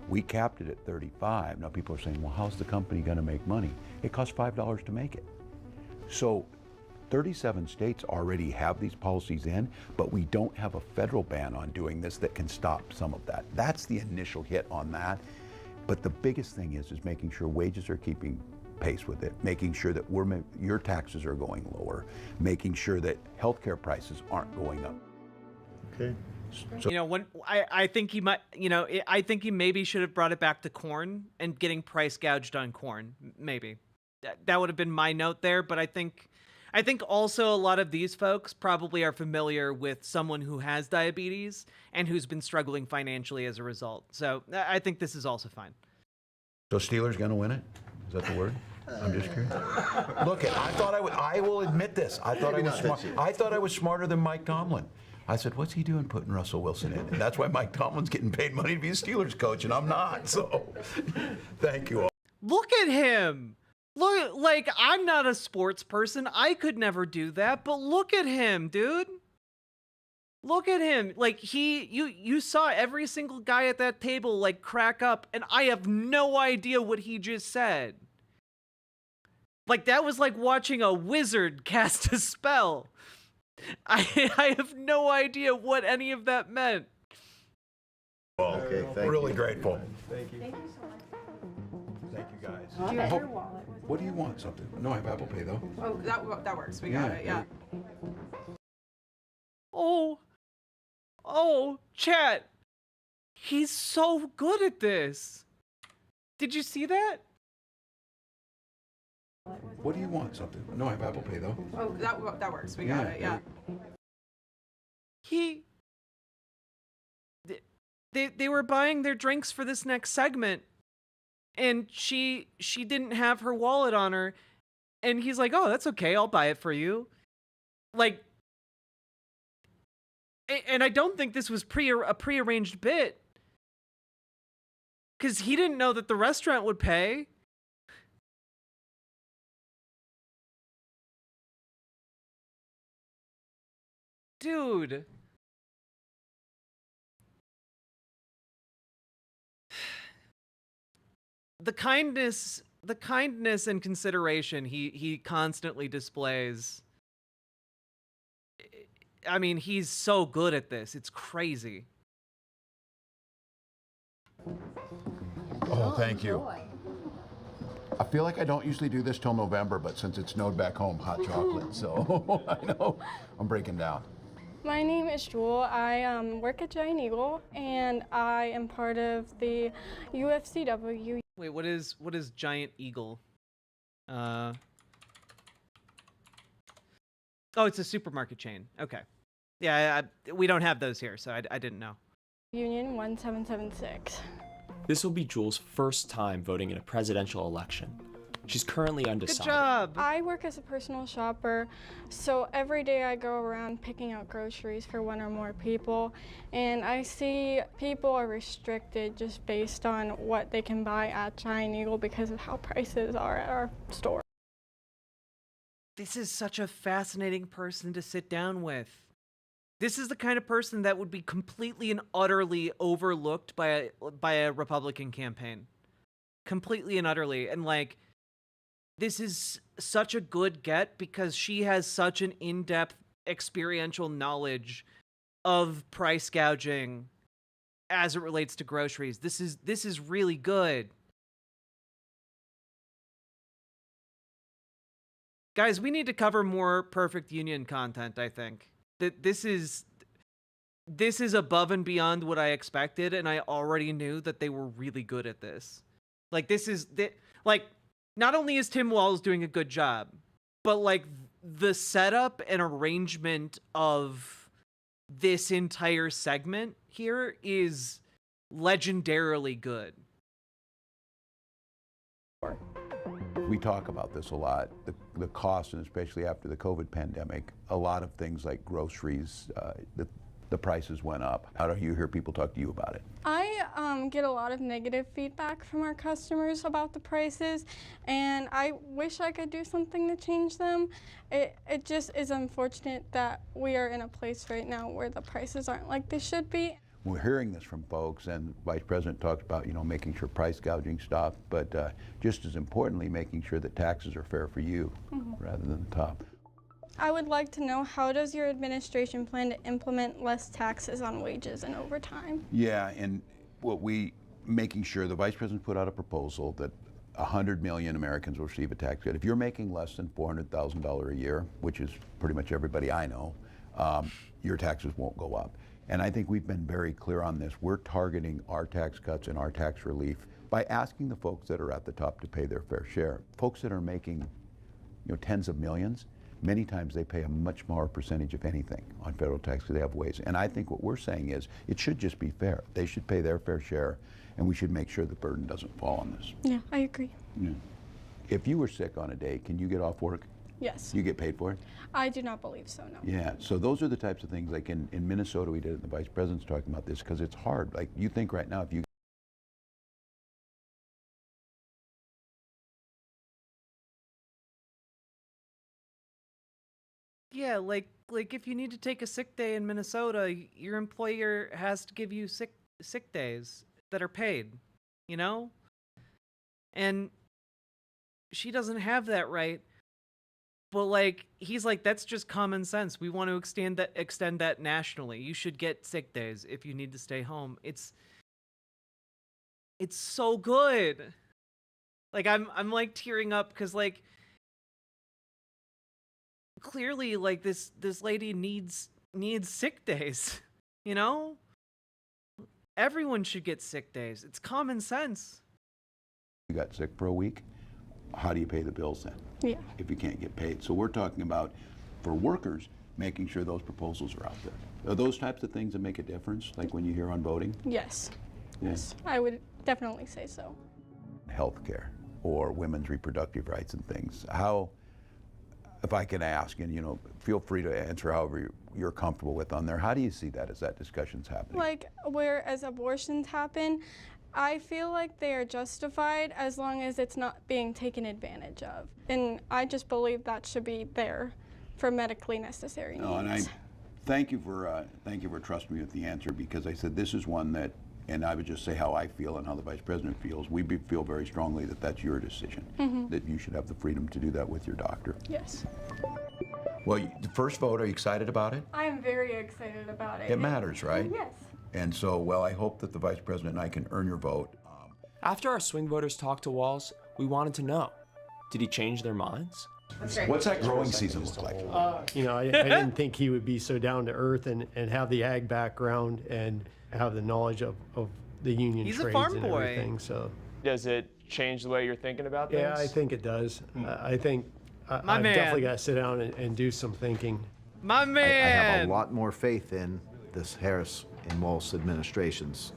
We capped it at $35. Now people are saying, well, how's the company gonna make money? It costs $5 to make it. So 37 states already have these policies in, but we don't have a federal ban on doing this that can stop some of that. That's the initial hit on that. But the biggest thing is making sure wages are keeping pace with it, making sure that your taxes are going lower, making sure that healthcare prices aren't going up. Okay. So, you know, when I think he might, you know, I think he maybe should have brought it back to corn and getting price gouged on corn. Maybe that would have been my note there. But I think also a lot of these folks probably are familiar with someone who has diabetes and who's been struggling financially as a result. So I think this is also fine. So Steelers gonna win it? Is that the word? I'm just curious. Look, I will admit this. I thought I was smart. I thought I was smarter than Mike Tomlin. I said, what's he doing putting Russell Wilson in? And that's why Mike Tomlin's getting paid money to be a Steelers coach, and I'm not. So thank you all. Look at him. Look, like, I'm not a sports person. I could never do that, but look at him, dude. Look at him. Like, you saw every single guy at that table, like, crack up, and I have no idea what he just said. Like, that was like watching a wizard cast a spell. I have no idea what any of that meant. Well, okay, thank you. Really grateful. Thank you so much. Thank you, guys. Do you have your wallet? What do you want? Something? No, I have Apple Pay though. Oh, that works. We got it. Yeah. Oh, chat. He's so good at this. Did you see that? What do you want? Something? No, I have Apple Pay though. Oh, that works. We got it. Yeah. They were buying their drinks for this next segment, and she didn't have her wallet on her, and he's like, "Oh, that's okay. I'll buy it for you." Like, and I don't think this was a prearranged bit, because he didn't know that the restaurant would pay. Dude. The kindness and consideration he constantly displays. I mean, he's so good at this. It's crazy. Oh, thank you. I feel like I don't usually do this till November, but since it snowed back home, hot chocolate, so I know I'm breaking down. My name is Jewel. I work at Giant Eagle, and I am part of the UFCW. Wait, what is Giant Eagle? Oh, it's a supermarket chain. Okay. Yeah, we don't have those here, so I didn't know. Union 1776. This will be Jewel's first time voting in a presidential election. She's currently undecided. Good job. I work as a personal shopper, so every day I go around picking out groceries for one or more people, and I see people are restricted just based on what they can buy at Giant Eagle because of how prices are at our store. This is such a fascinating person to sit down with. This is the kind of person that would be completely and utterly overlooked by a Republican campaign. Completely and utterly. And like, this is such a good get because she has such an in-depth experiential knowledge of price gouging as it relates to groceries. This is really good. Guys, we need to cover more Perfect Union content, I think. This is above and beyond what I expected, and I already knew that they were really good at this. Like, not only is Tim Walz doing a good job, but like the setup and arrangement of this entire segment here is legendarily good. We talk about this a lot, the cost, and especially after the COVID pandemic, a lot of things like groceries, the prices went up. How do you hear people talk to you about it? I get a lot of negative feedback from our customers about the prices, and I wish I could do something to change them. It just is unfortunate that we are in a place right now where the prices aren't like they should be. We're hearing this from folks, and the Vice President talked about, making sure price gouging stops, but just as importantly, making sure that taxes are fair for you rather than the top. I would like to know, how does your administration plan to implement less taxes on wages and overtime? Yeah, and making sure the Vice President put out a proposal that 100 million Americans will receive a tax cut. If you're making less than $400,000 a year, which is pretty much everybody I know, your taxes won't go up. And I think we've been very clear on this. We're targeting our tax cuts and our tax relief by asking the folks that are at the top to pay their fair share. Folks that are making tens of millions, many times they pay a much smaller percentage, if anything, on federal tax because they have ways. And I think what we're saying is it should just be fair. They should pay their fair share, and we should make sure the burden doesn't fall on this. Yeah, I agree. Yeah. If you were sick on a day, can you get off work? Yes. You get paid for it? I do not believe so, no. Yeah, so those are the types of things, like in Minnesota we did it, the Vice President's talking about this, because it's hard. Like, you think right now if you Yeah, like if you need to take a sick day in Minnesota, your employer has to give you sick days that are paid, And she doesn't have that right. But he's like, that's just common sense. We want to extend that nationally. You should get sick days if you need to stay home. It's so good. I'm like tearing up because clearly this lady needs sick days, Everyone should get sick days. It's common sense. You got sick for a week, how do you pay the bills then? Yeah. If you can't get paid. So we're talking about, for workers, making sure those proposals are out there. Are those types of things that make a difference, like when you hear on voting? Yes. Yes. I would definitely say so. Healthcare or women's reproductive rights and things. How, if I can ask, and feel free to answer however you're comfortable with on there, how do you see that as that discussion's happening? Whereas abortions happen, I feel like they are justified as long as it's not being taken advantage of. And I just believe that should be there for medically necessary needs. No, and I thank you for trusting me with the answer, because I said this is one that, and I would just say how I feel and how the Vice President feels. We feel very strongly that that's your decision, that you should have the freedom to do that with your doctor. Yes. Well, the first vote, are you excited about it? I am very excited about it. It matters, right? Yes. And so, well, I hope that the Vice President and I can earn your vote. After our swing voters talked to Walz, we wanted to know, did he change their minds? What's that growing season look like? I didn't think he would be so down to earth and have the ag background and have the knowledge of the union He's a trades farm and boy. everything. So Does it change the way you're thinking about things? yeah, I think it does. I think I've definitely got to sit down and do some thinking. My I man! have a lot more faith in this Harris and Walz administration's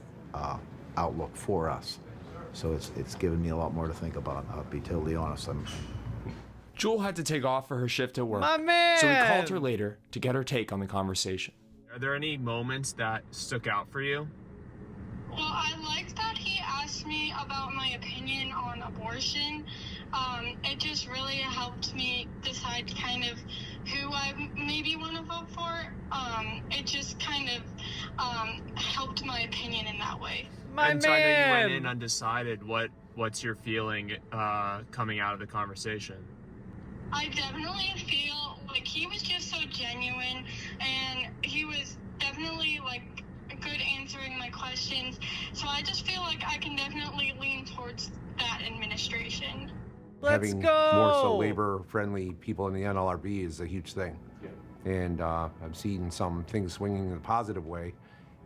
outlook for us. So it's given me a lot more to think about. I'll be totally honest. Jewel had to take off for her shift at work. My man! So we called her later to get her take on the conversation. Are there any moments that stuck out for you? Well, I liked that he asked me about my opinion on abortion. It just really helped me decide kind of who I maybe want to vote for. It just kind of helped my opinion in that way. So I know you went in undecided. What's your feeling coming out of the conversation? I definitely feel like he was just so genuine, and he was definitely like good answering my questions. So I just feel like I can definitely lean towards that administration. Having more so labor-friendly people in the NLRB is a huge thing. And I've seen some things swinging in a positive way.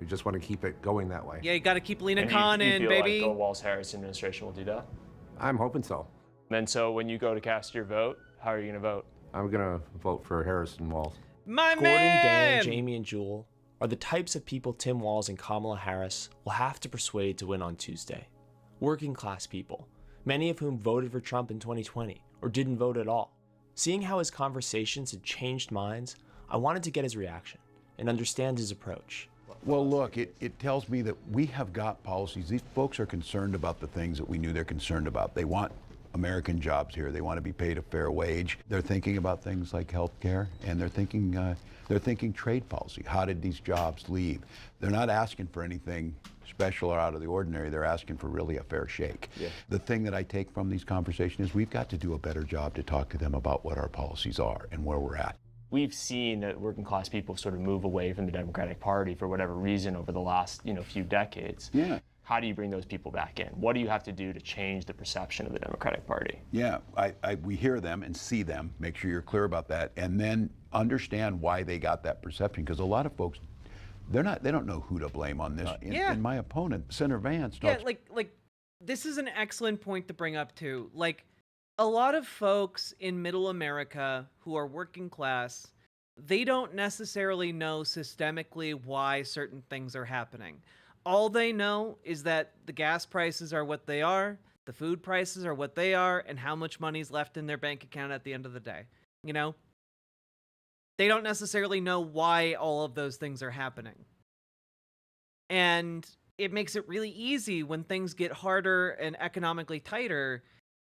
We just want to keep it going that way. Yeah, you got to keep leaning And Khan you in, feel baby. like the Walz-Harris administration will do that? I'm hoping so. And so when you go to cast your vote, how are you going to vote? I'm going to vote for Harris and Walz. My Gordon, Dan, man! Jamie, and Jewel are the types of people Tim Walz and Kamala Harris will have to persuade to win on Tuesday. Working class people, many of whom voted for Trump in 2020 or didn't vote at all. Seeing how his conversations had changed minds, I wanted to get his reaction and understand his approach. Well, look, it tells me that we have got policies. These folks are concerned about the things that we knew they're concerned about. They want American jobs here. They want to be paid a fair wage. They're thinking about things like health care, and they're thinking trade policy. How did these jobs leave? They're not asking for anything special or out of the ordinary. They're asking for really a fair shake. Yeah. The thing that I take from these conversations is we've got to do a better job to talk to them about what our policies are and where we're at. We've seen that working class people sort of move away from the Democratic Party for whatever reason over the last few decades. Yeah. How do you bring those people back in? What do you have to do to change the perception of the Democratic Party? Yeah, we hear them and see them, make sure you're clear about that, and then understand why they got that perception, because a lot of folks, they don't know who to blame on this. In my opponent, Senator Vance talks... Yeah, like this is an excellent point to bring up too. Like, a lot of folks in middle America who are working class, they don't necessarily know systemically why certain things are happening. All they know is that the gas prices are what they are, the food prices are what they are, and how much money's left in their bank account at the end of the day. You know? They don't necessarily know why all of those things are happening. And it makes it really easy when things get harder and economically tighter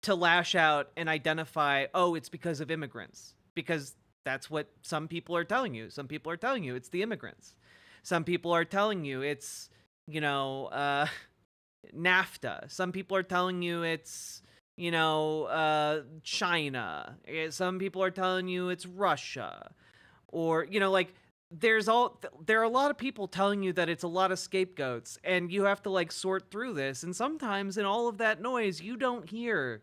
to lash out and identify, oh, it's because of immigrants. Because that's what some people are telling you. Some people are telling you it's the immigrants. Some people are telling you it's NAFTA. Some people are telling you it's, China. Some people are telling you it's Russia. Or, there are a lot of people telling you that it's a lot of scapegoats, and you have to sort through this. And sometimes in all of that noise, you don't hear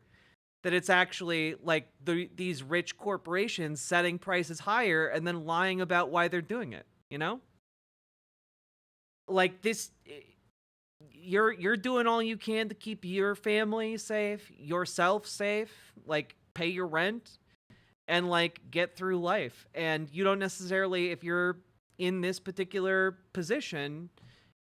that it's actually these rich corporations setting prices higher and then lying about why they're doing it, This, you're doing all you can to keep your family safe, yourself safe, pay your rent and get through life. And you don't necessarily, if you're in this particular position,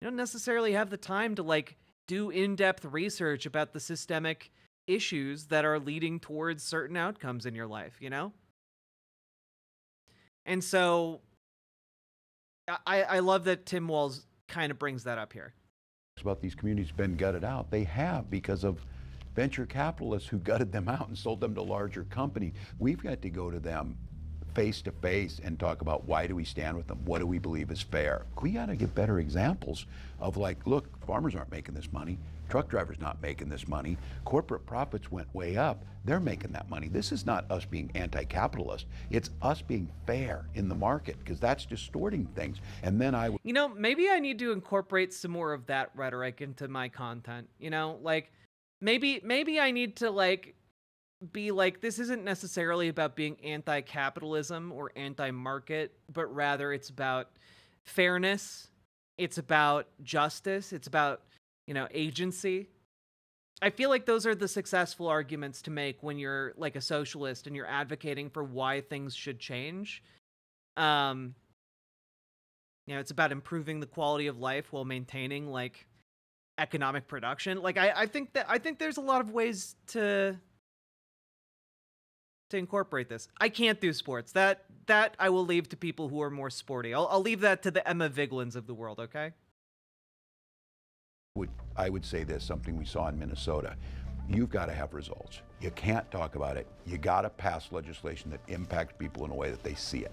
you don't necessarily have the time to do in-depth research about the systemic issues that are leading towards certain outcomes in your life, And so I love that Tim Walz kind of brings that up here. About these communities been gutted out. They have, because of venture capitalists who gutted them out and sold them to larger companies. We've got to go to them face to face and talk about why do we stand with them? What do we believe is fair? We got to give better examples of look, farmers aren't making this money. Truck drivers not making this money. Corporate profits went way up. They're making that money. This is not us being anti-capitalist. It's us being fair in the market, because that's distorting things. And then maybe I need to incorporate some more of that rhetoric into my content. Maybe I need to be this isn't necessarily about being anti-capitalism or anti-market, but rather it's about fairness. It's about justice. It's about agency. I feel like those are the successful arguments to make when you're a socialist and you're advocating for why things should change. It's about improving the quality of life while maintaining economic production. Like I think there's a lot of ways to incorporate this. I can't do sports. That I will leave to people who are more sporty. I'll leave that to the Emma Viglins of the world, okay? I would say this, something we saw in Minnesota. You've got to have results. You can't talk about it. You got to pass legislation that impacts people in a way that they see it.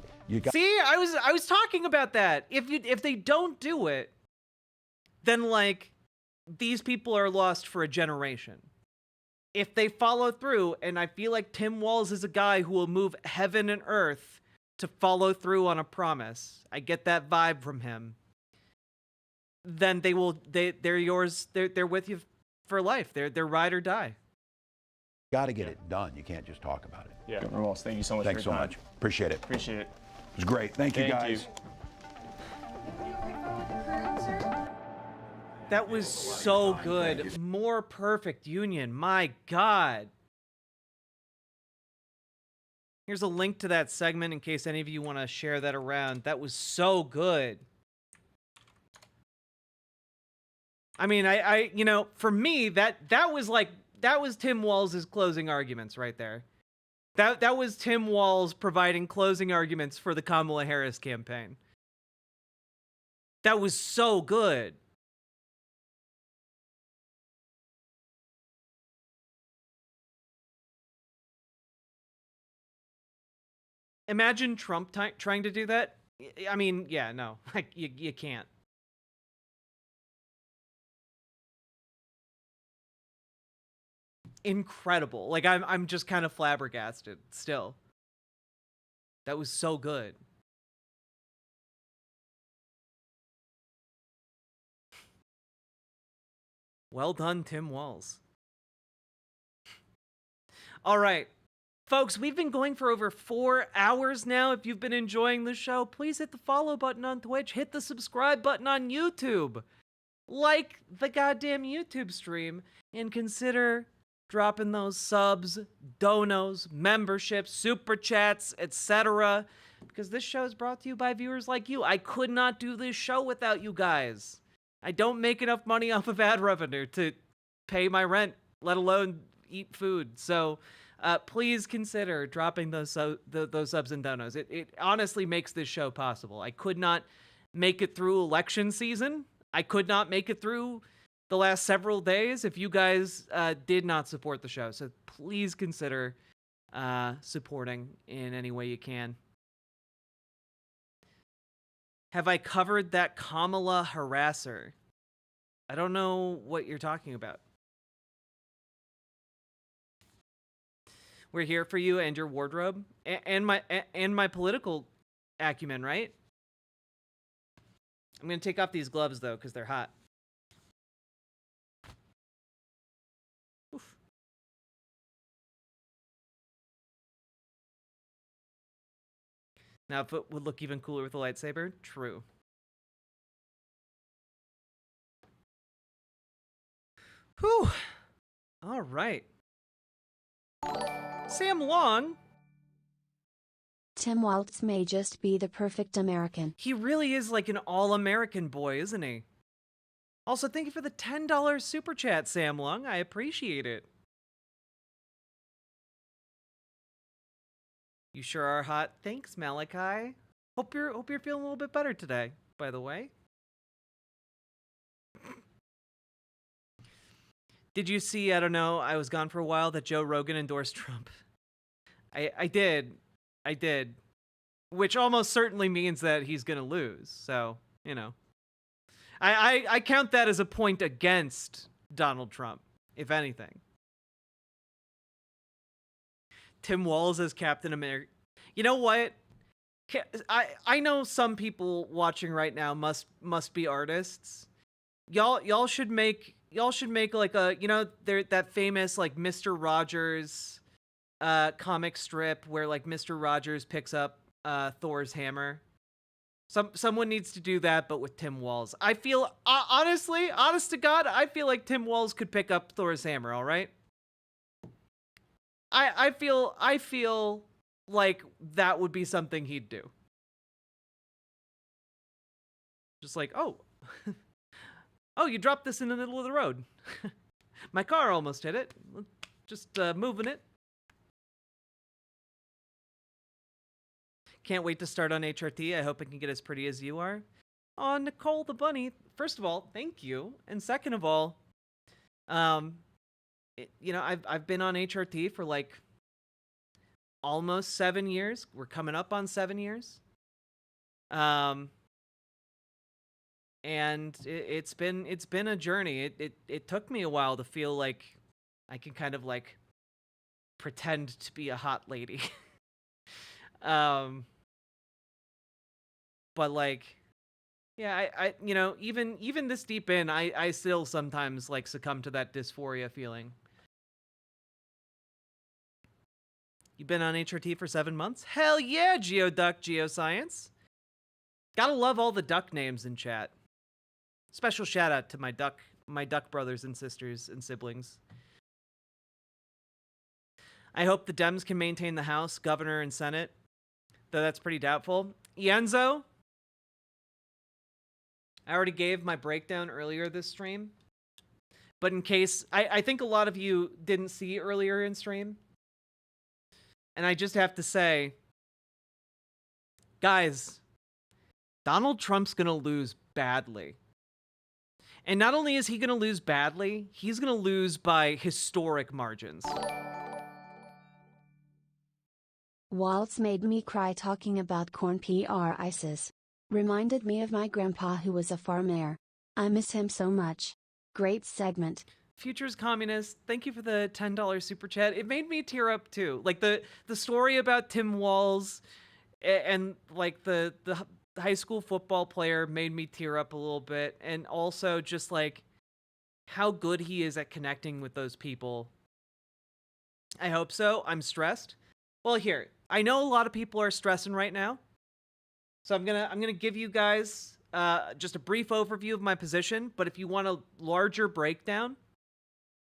See, I was talking about that. If they don't do it, then like these people are lost for a generation. If they follow through, and I feel like Tim Walz is a guy who will move heaven and earth to follow through on a promise. I get that vibe from him. Then they're yours. They're with you for life. They're ride or die. Got to get it done. You can't just talk about it. Yeah. Governor Walz, thank you so much. Thanks for your so time. much. Appreciate it. Appreciate it. It was great. Thank you, guys. That was so good. More perfect union. My God. Here's a link to that segment in case any of you want to share that around. That was so good. I mean, I you know, for me, that was Tim Walz's closing arguments right there. That was Tim Walz providing closing arguments for the Kamala Harris campaign. That was so good. Imagine Trump trying to do that. I mean, yeah, no, like you can't. Incredible. Like I'm just kind of flabbergasted still. That was so good. Well done, Tim Walz. All right. Folks, we've been going for over 4 hours now. If you've been enjoying the show, please hit the follow button on Twitch, hit the subscribe button on YouTube, like the goddamn YouTube stream, and consider dropping those subs, donos, memberships, super chats, etc. Because this show is brought to you by viewers like you. I could not do this show without you guys. I don't make enough money off of ad revenue to pay my rent, let alone eat food. So please consider dropping those subs and donos. It honestly makes this show possible. I could not make it through election season. I could not make it through the last several days if you guys did not support the show. So please consider supporting in any way you can. Have I covered that Kamala harasser? I don't know what you're talking about. We're here for you and your wardrobe and my political acumen, right? I'm gonna take off these gloves though because they're hot. Oof. Now, if it would look even cooler with a lightsaber, true. Whew. All right. Sam Long. Tim Walz may just be the perfect American. He really is like an all-American boy, isn't he? Also, thank you for the $10 super chat, Sam Long. I appreciate it. You sure are hot. Thanks, Malachi. Hope you're feeling a little bit better today, by the way. Did you see, I don't know, I was gone for a while, that Joe Rogan endorsed Trump? I did. Which almost certainly means that he's gonna lose. So, you know. I count that as a point against Donald Trump, if anything. Tim Walz as Captain America. You know what? I know some people watching right now must be artists. Y'all should make like a, you know, that famous like Mr. Rogers comic strip where like Mr. Rogers picks up Thor's hammer. Someone needs to do that, but with Tim Walz. I feel honest to God, I feel like Tim Walz could pick up Thor's hammer. All right. I feel like that would be something he'd do. Just like, oh, Oh, you dropped this in the middle of the road. My car almost hit it. Just moving it. Can't wait to start on HRT. I hope it can get as pretty as you are. Oh, Nicole the Bunny. First of all, thank you. And second of all, you know, I've been on HRT for like almost 7 years. We're coming up on 7 years. And it's been a journey. It took me a while to feel like I can kind of like pretend to be a hot lady. But like, yeah, I you know, even this deep in, I still sometimes like succumb to that dysphoria feeling. You've been on HRT for 7 months? Hell yeah, Geoduck Geoscience. Gotta love all the duck names in chat. Special shout out to my duck brothers and sisters and siblings. I hope the Dems can maintain the House, Governor, and Senate, though that's pretty doubtful. Ienzo, I already gave my breakdown earlier this stream, but in case, I think a lot of you didn't see earlier in stream, and I just have to say, guys, Donald Trump's gonna lose badly. And not only is he gonna lose badly, he's gonna lose by historic margins. Walz made me cry talking about corn PR ISIS. Reminded me of my grandpa who was a farmer. I miss him so much. Great segment. Futures Communist, thank you for the $10 super chat. It made me tear up too. Like the story about Tim Walz and like the high school football player made me tear up a little bit, and also just like how good he is at connecting with those people. I hope so. I'm stressed. Well, here, I know a lot of people are stressing right now, so I'm gonna give you guys just a brief overview of my position. But if you want a larger breakdown,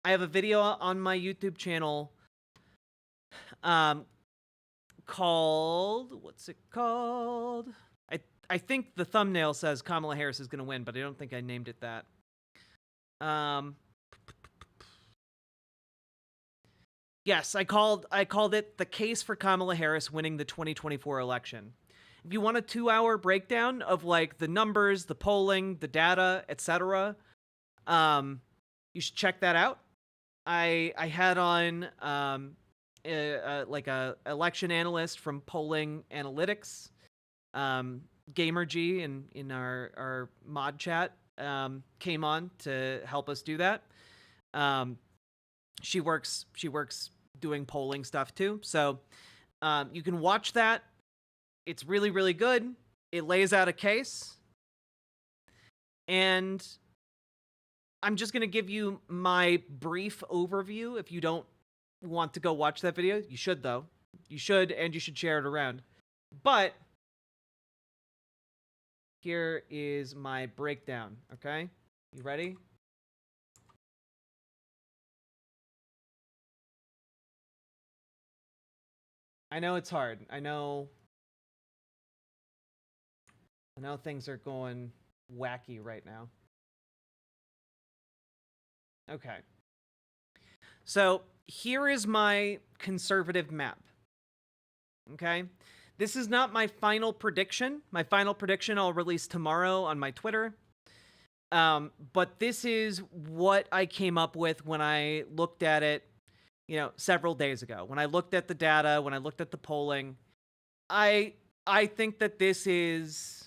I have a video on my YouTube channel called, what's it called? I think the thumbnail says Kamala Harris is going to win, but I don't think I named it that. Yes, I called it The Case for Kamala Harris Winning the 2024 Election. If you want a 2-hour breakdown of like the numbers, the polling, the data, etc., you should check that out. I had on like a election analyst from Polling Analytics, GamerG in our mod chat, came on to help us do that. She works doing polling stuff too. So you can watch that. It's really, really good. It lays out a case. And I'm just going to give you my brief overview. If you don't want to go watch that video, you should though. You should, and you should share it around. But here is my breakdown, okay? You ready? I know it's hard. I know things are going wacky right now. Okay. So here is my conservative map. Okay? This is not my final prediction. My final prediction I'll release tomorrow on my Twitter. But this is what I came up with when I looked at it, several days ago. When I looked at the data, when I looked at the polling, I think that this is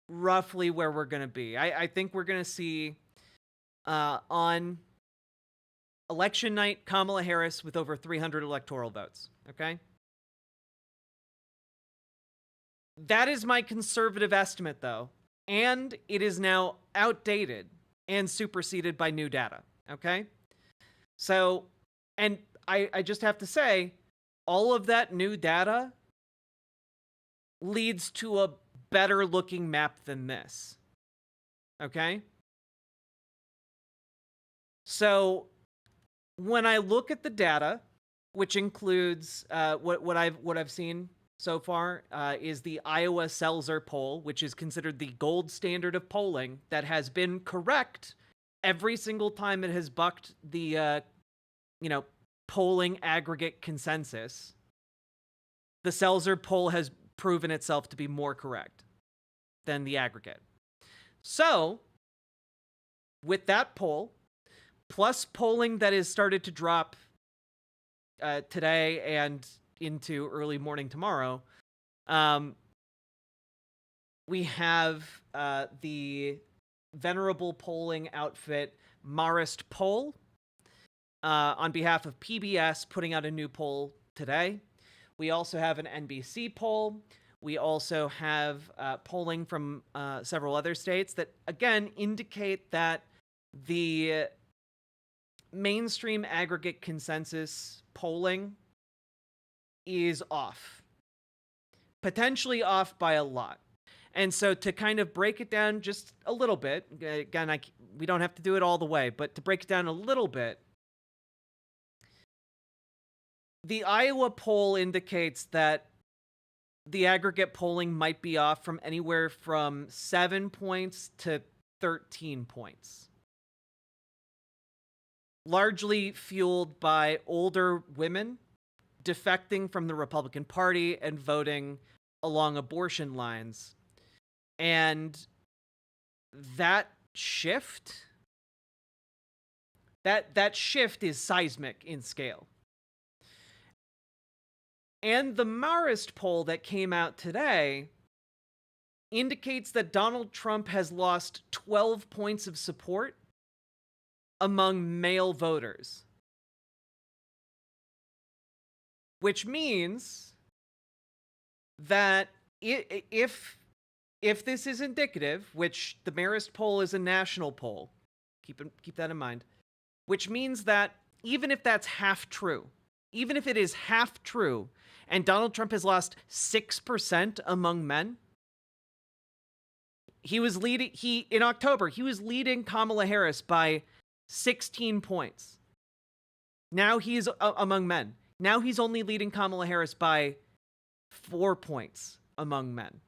roughly where we're going to be. I think we're going to see on election night Kamala Harris with over 300 electoral votes. Okay? That is my conservative estimate, though. And it is now outdated and superseded by new data. Okay? So, and I just have to say, all of that new data leads to a better looking map than this. Okay? So, when I look at the data, which includes what I've seen so far is the Iowa Seltzer poll, which is considered the gold standard of polling that has been correct every single time it has bucked the, polling aggregate consensus. The Seltzer poll has proven itself to be more correct than the aggregate. So, with that poll, plus polling that has started to drop today and into early morning tomorrow, we have the venerable polling outfit Marist Poll on behalf of PBS putting out a new poll today. We also have an NBC poll. We also have polling from several other states that, again, indicate that the mainstream aggregate consensus polling is off. Potentially off by a lot. And so to kind of break it down just a little bit, again, we don't have to do it all the way, but to break it down a little bit, the Iowa poll indicates that the aggregate polling might be off from anywhere from 7 points to 13 points. Largely fueled by older women defecting from the Republican Party and voting along abortion lines. And that shift, that shift is seismic in scale. And the Marist poll that came out today indicates that Donald Trump has lost 12 points of support among male voters. Which means that if this is indicative, which the Marist poll is a national poll, keep that in mind, which means that even if that's half true, even if it is half true, and Donald Trump has lost 6% among men, in October, he was leading Kamala Harris by 16 points. Now he's among men. Now he's only leading Kamala Harris by 4 points among men.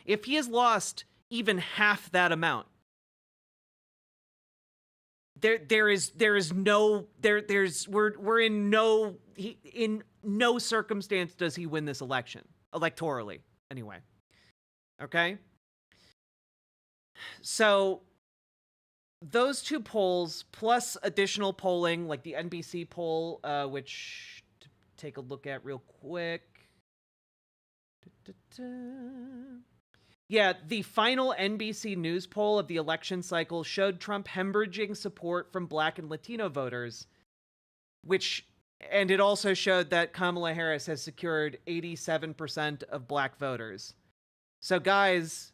If he has lost even half that amount, we're in no circumstance does he win this election, electorally anyway. Okay? So those two polls plus additional polling like the NBC poll, which to take a look at real quick. Yeah, the final NBC News poll of the election cycle showed Trump hemorrhaging support from Black and Latino voters, and it also showed that Kamala Harris has secured 87% of Black voters. So guys,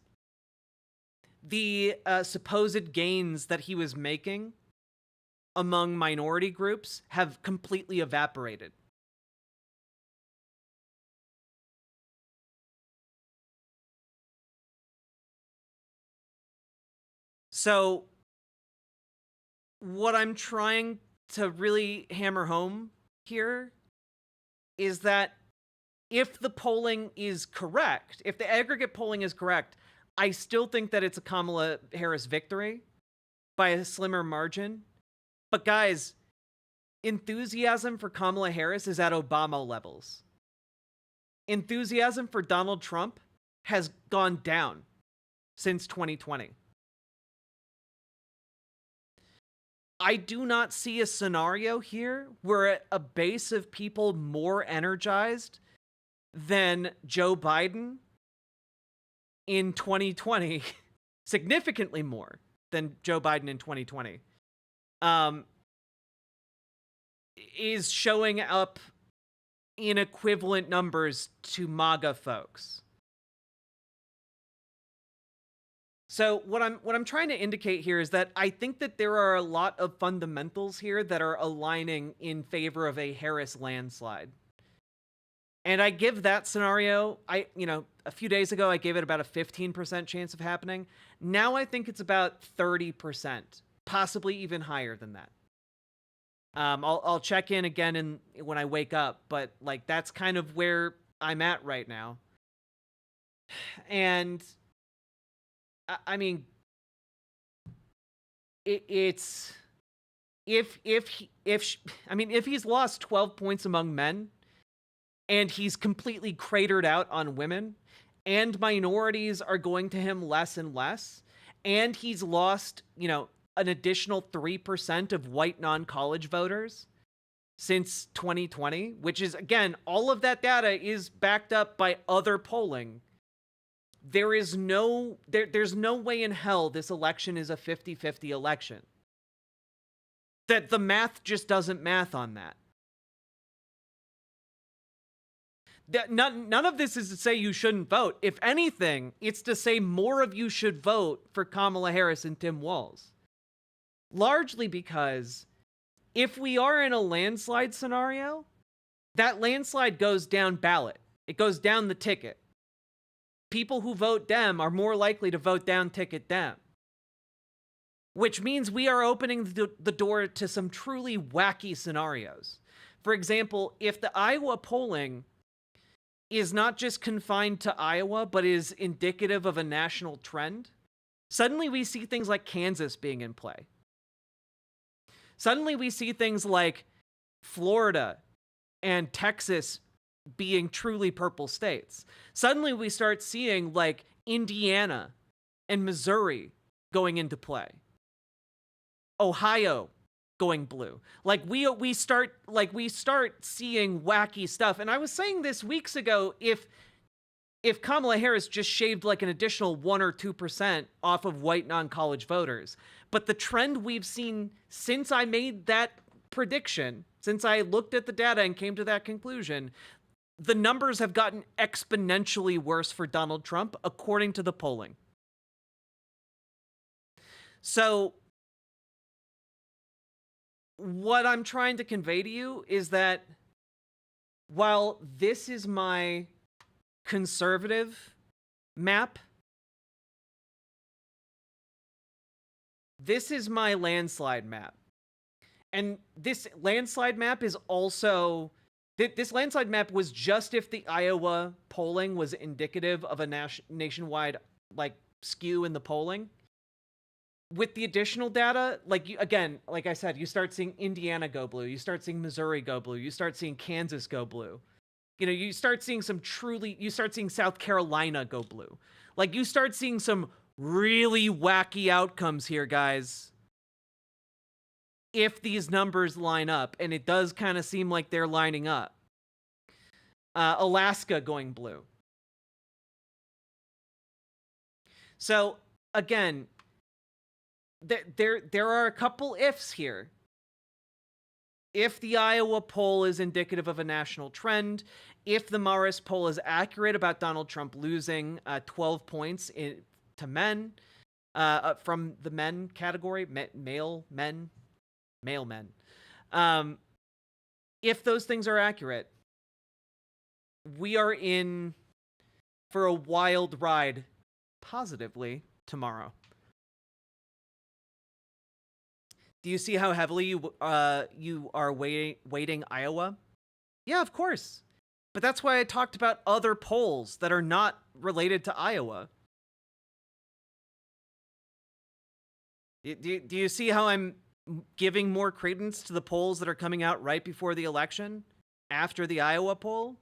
the supposed gains that he was making among minority groups have completely evaporated. So what I'm trying to really hammer home here is that if the polling is correct, if the aggregate polling is correct, I still think that it's a Kamala Harris victory by a slimmer margin. But guys, enthusiasm for Kamala Harris is at Obama levels. Enthusiasm for Donald Trump has gone down since 2020. I do not see a scenario here where a base of people more energized than Joe Biden in 2020, significantly more than Joe Biden in 2020, is showing up in equivalent numbers to MAGA folks. So what I'm trying to indicate here is that I think that there are a lot of fundamentals here that are aligning in favor of a Harris landslide. And I give that scenario, a few days ago I gave it about a 15% chance of happening. Now I think it's about 30%, possibly even higher than that. I'll check in again when I wake up, but like that's kind of where I'm at right now. And I mean, it's if he's lost 12 points among men and he's completely cratered out on women and minorities are going to him less and less, and he's lost, an additional 3% of white non-college voters since 2020, which is, again, all of that data is backed up by other polling. There's no way in hell this election is a 50-50 election. That the math just doesn't math on that. None of this is to say you shouldn't vote. If anything, it's to say more of you should vote for Kamala Harris and Tim Walz. Largely because if we are in a landslide scenario, that landslide goes down ballot. It goes down the ticket. People who vote Dem are more likely to vote down ticket Dem. Which means we are opening the door to some truly wacky scenarios. For example, if the Iowa polling is not just confined to Iowa, but is indicative of a national trend, suddenly we see things like Kansas being in play. Suddenly we see things like Florida and Texas being truly purple states. Suddenly we start seeing like Indiana and Missouri going into play. Ohio going blue. We start seeing wacky stuff. And I was saying this weeks ago, if Kamala Harris just shaved like an additional 1 or 2% off of white non-college voters. But the trend we've seen since I made that prediction, since I looked at the data and came to that conclusion, the numbers have gotten exponentially worse for Donald Trump, according to the polling. So what I'm trying to convey to you is that while this is my conservative map, this is my landslide map. And this landslide map is also... This landslide map was just if the Iowa polling was indicative of a nationwide, skew in the polling. With the additional data, like I said, you start seeing Indiana go blue. You start seeing Missouri go blue. You start seeing Kansas go blue. You start seeing you start seeing South Carolina go blue. You start seeing some really wacky outcomes here, guys. If these numbers line up, and it does kind of seem like they're lining up. Alaska going blue. So, again, there are a couple ifs here. If the Iowa poll is indicative of a national trend, if the Marist poll is accurate about Donald Trump losing 12 points to men, from the men category, male men. If those things are accurate, we are in for a wild ride, positively, tomorrow. Do you see how heavily you are weighting Iowa? Yeah, of course. But that's why I talked about other polls that are not related to Iowa. Do you see how I'm giving more credence to the polls that are coming out right before the election, after the Iowa poll?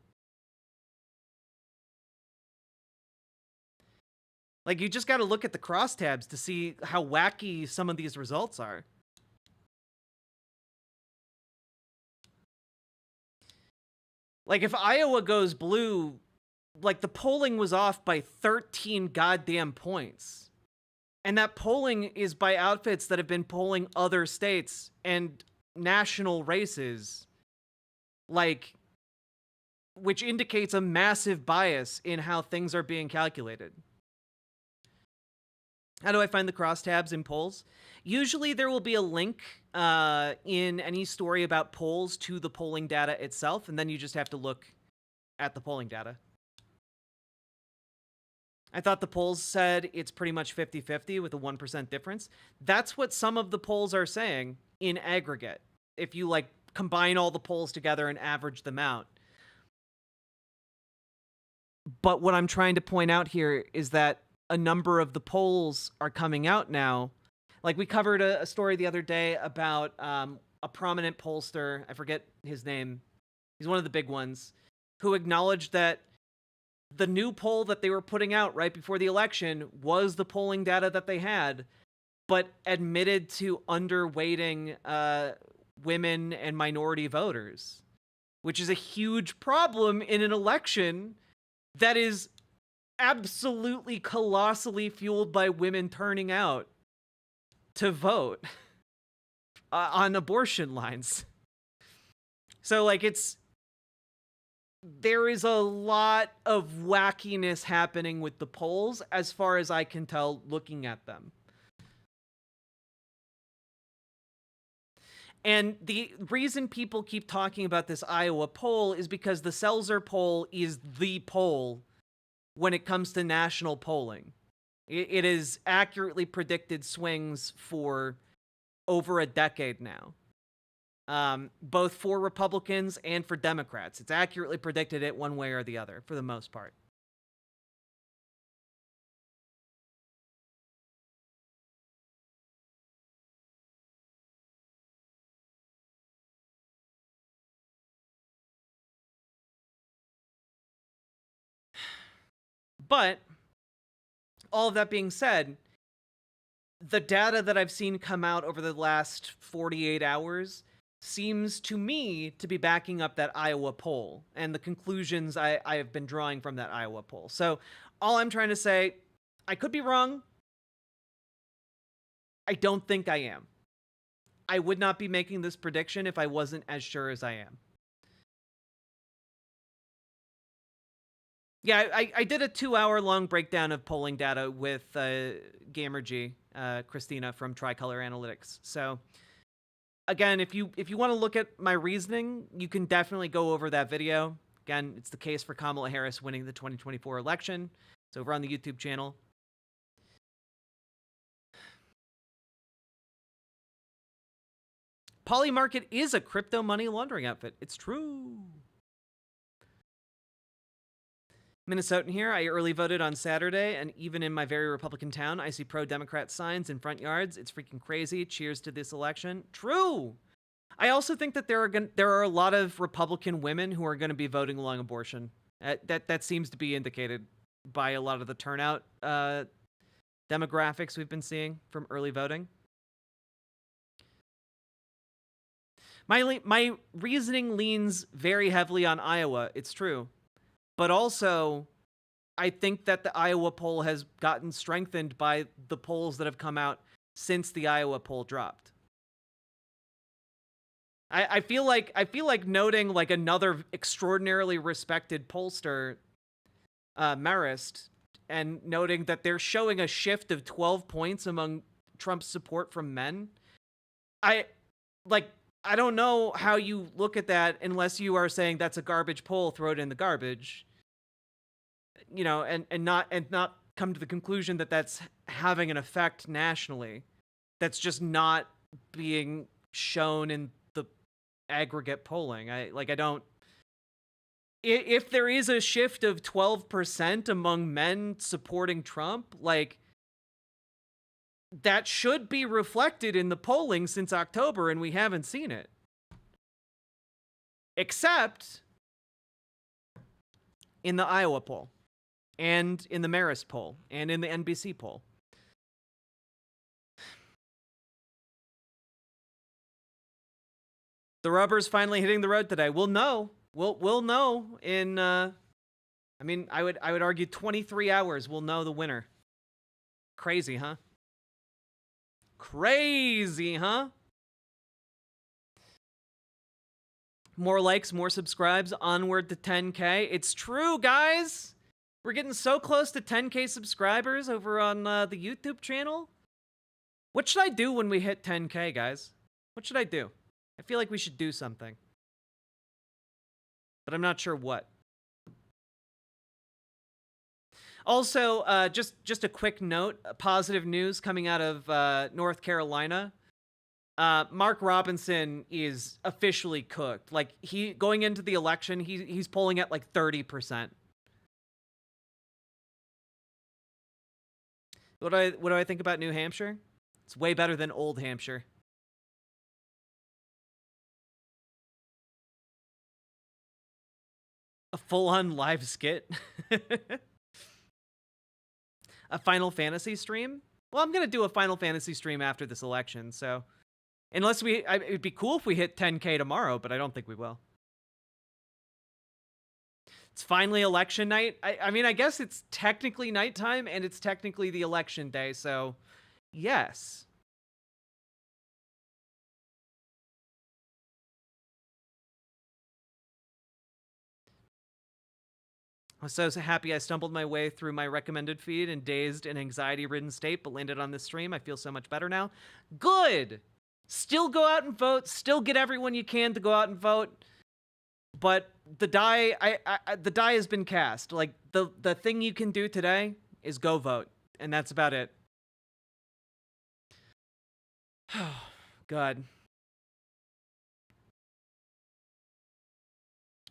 You just got to look at the crosstabs to see how wacky some of these results are. If Iowa goes blue, the polling was off by 13 goddamn points. And that polling is by outfits that have been polling other states and national races, which indicates a massive bias in how things are being calculated. How do I find the crosstabs in polls? Usually there will be a link in any story about polls to the polling data itself, and then you just have to look at the polling data. I thought the polls said it's pretty much 50-50 with a 1% difference. That's what some of the polls are saying in aggregate. If you combine all the polls together and average them out. But what I'm trying to point out here is that a number of the polls are coming out now. Like we covered a story the other day about a prominent pollster, I forget his name, he's one of the big ones, who acknowledged that the new poll that they were putting out right before the election was the polling data that they had, but admitted to underweighting women and minority voters, which is a huge problem in an election that is absolutely colossally fueled by women turning out to vote on abortion lines. So like there is a lot of wackiness happening with the polls as far as I can tell looking at them. And the reason people keep talking about this Iowa poll is because the Seltzer poll is the poll when it comes to national polling. It has accurately predicted swings for over a decade now, both for Republicans and for Democrats. It's accurately predicted it one way or the other for the most part. But all of that being said, the data that I've seen come out over the last 48 hours seems to me to be backing up that Iowa poll and the conclusions I have been drawing from that Iowa poll. So all I'm trying to say, I could be wrong. I don't think I am. I would not be making this prediction if I wasn't as sure as I am. Yeah, I did a 2-hour-long breakdown of polling data with GamerG, Christina from Tricolor Analytics. So, again, if you want to look at my reasoning, you can definitely go over that video. Again, it's the case for Kamala Harris winning the 2024 election. It's over on the YouTube channel. Polymarket is a crypto money laundering outfit. It's true. Minnesotan here. I early voted on Saturday, and even in my very Republican town, I see pro-Democrat signs in front yards. It's freaking crazy. Cheers to this election. True. I also think that there are a lot of Republican women who are going to be voting along abortion. That seems to be indicated by a lot of the turnout demographics we've been seeing from early voting. My reasoning leans very heavily on Iowa. It's true. But also, I think that the Iowa poll has gotten strengthened by the polls that have come out since the Iowa poll dropped. I feel like noting like another extraordinarily respected pollster, Marist, and noting that they're showing a shift of 12 points among Trump's support from men. I don't know how you look at that unless you are saying that's a garbage poll, throw it in the garbage. You know, and not come to the conclusion that that's having an effect nationally. That's just not being shown in the aggregate polling. If there is a shift of 12% among men supporting Trump, like that should be reflected in the polling since October, and we haven't seen it. Except in the Iowa poll, and in the Marist poll, and in the NBC poll. The rubber's finally hitting the road today. We'll know. We'll know in I would argue 23 hours we'll know the winner. Crazy, huh? Crazy, huh? More likes, more subscribes, onward to 10K. It's true, guys. We're getting so close to 10K subscribers over on the YouTube channel. What should I do when we hit 10K, guys? What should I do? I feel like we should do something. But I'm not sure what. Also, just a quick note, positive news coming out of North Carolina. Mark Robinson is officially cooked. Like, going into the election, he's polling at like 30%. What do I think about New Hampshire? It's way better than Old Hampshire. A full-on live skit. A Final Fantasy stream? Well, I'm gonna do a Final Fantasy stream after this election, so unless it'd be cool if we hit 10K tomorrow, but I don't think we will. It's finally election night. I mean, I guess it's technically nighttime and it's technically the election day, so yes. I was so happy I stumbled my way through my recommended feed in dazed and anxiety-ridden state, but landed on this stream. I feel so much better now. Good! Still go out and vote. Still get everyone you can to go out and vote. But the die, the die has been cast. Like, the thing you can do today is go vote. And that's about it. God.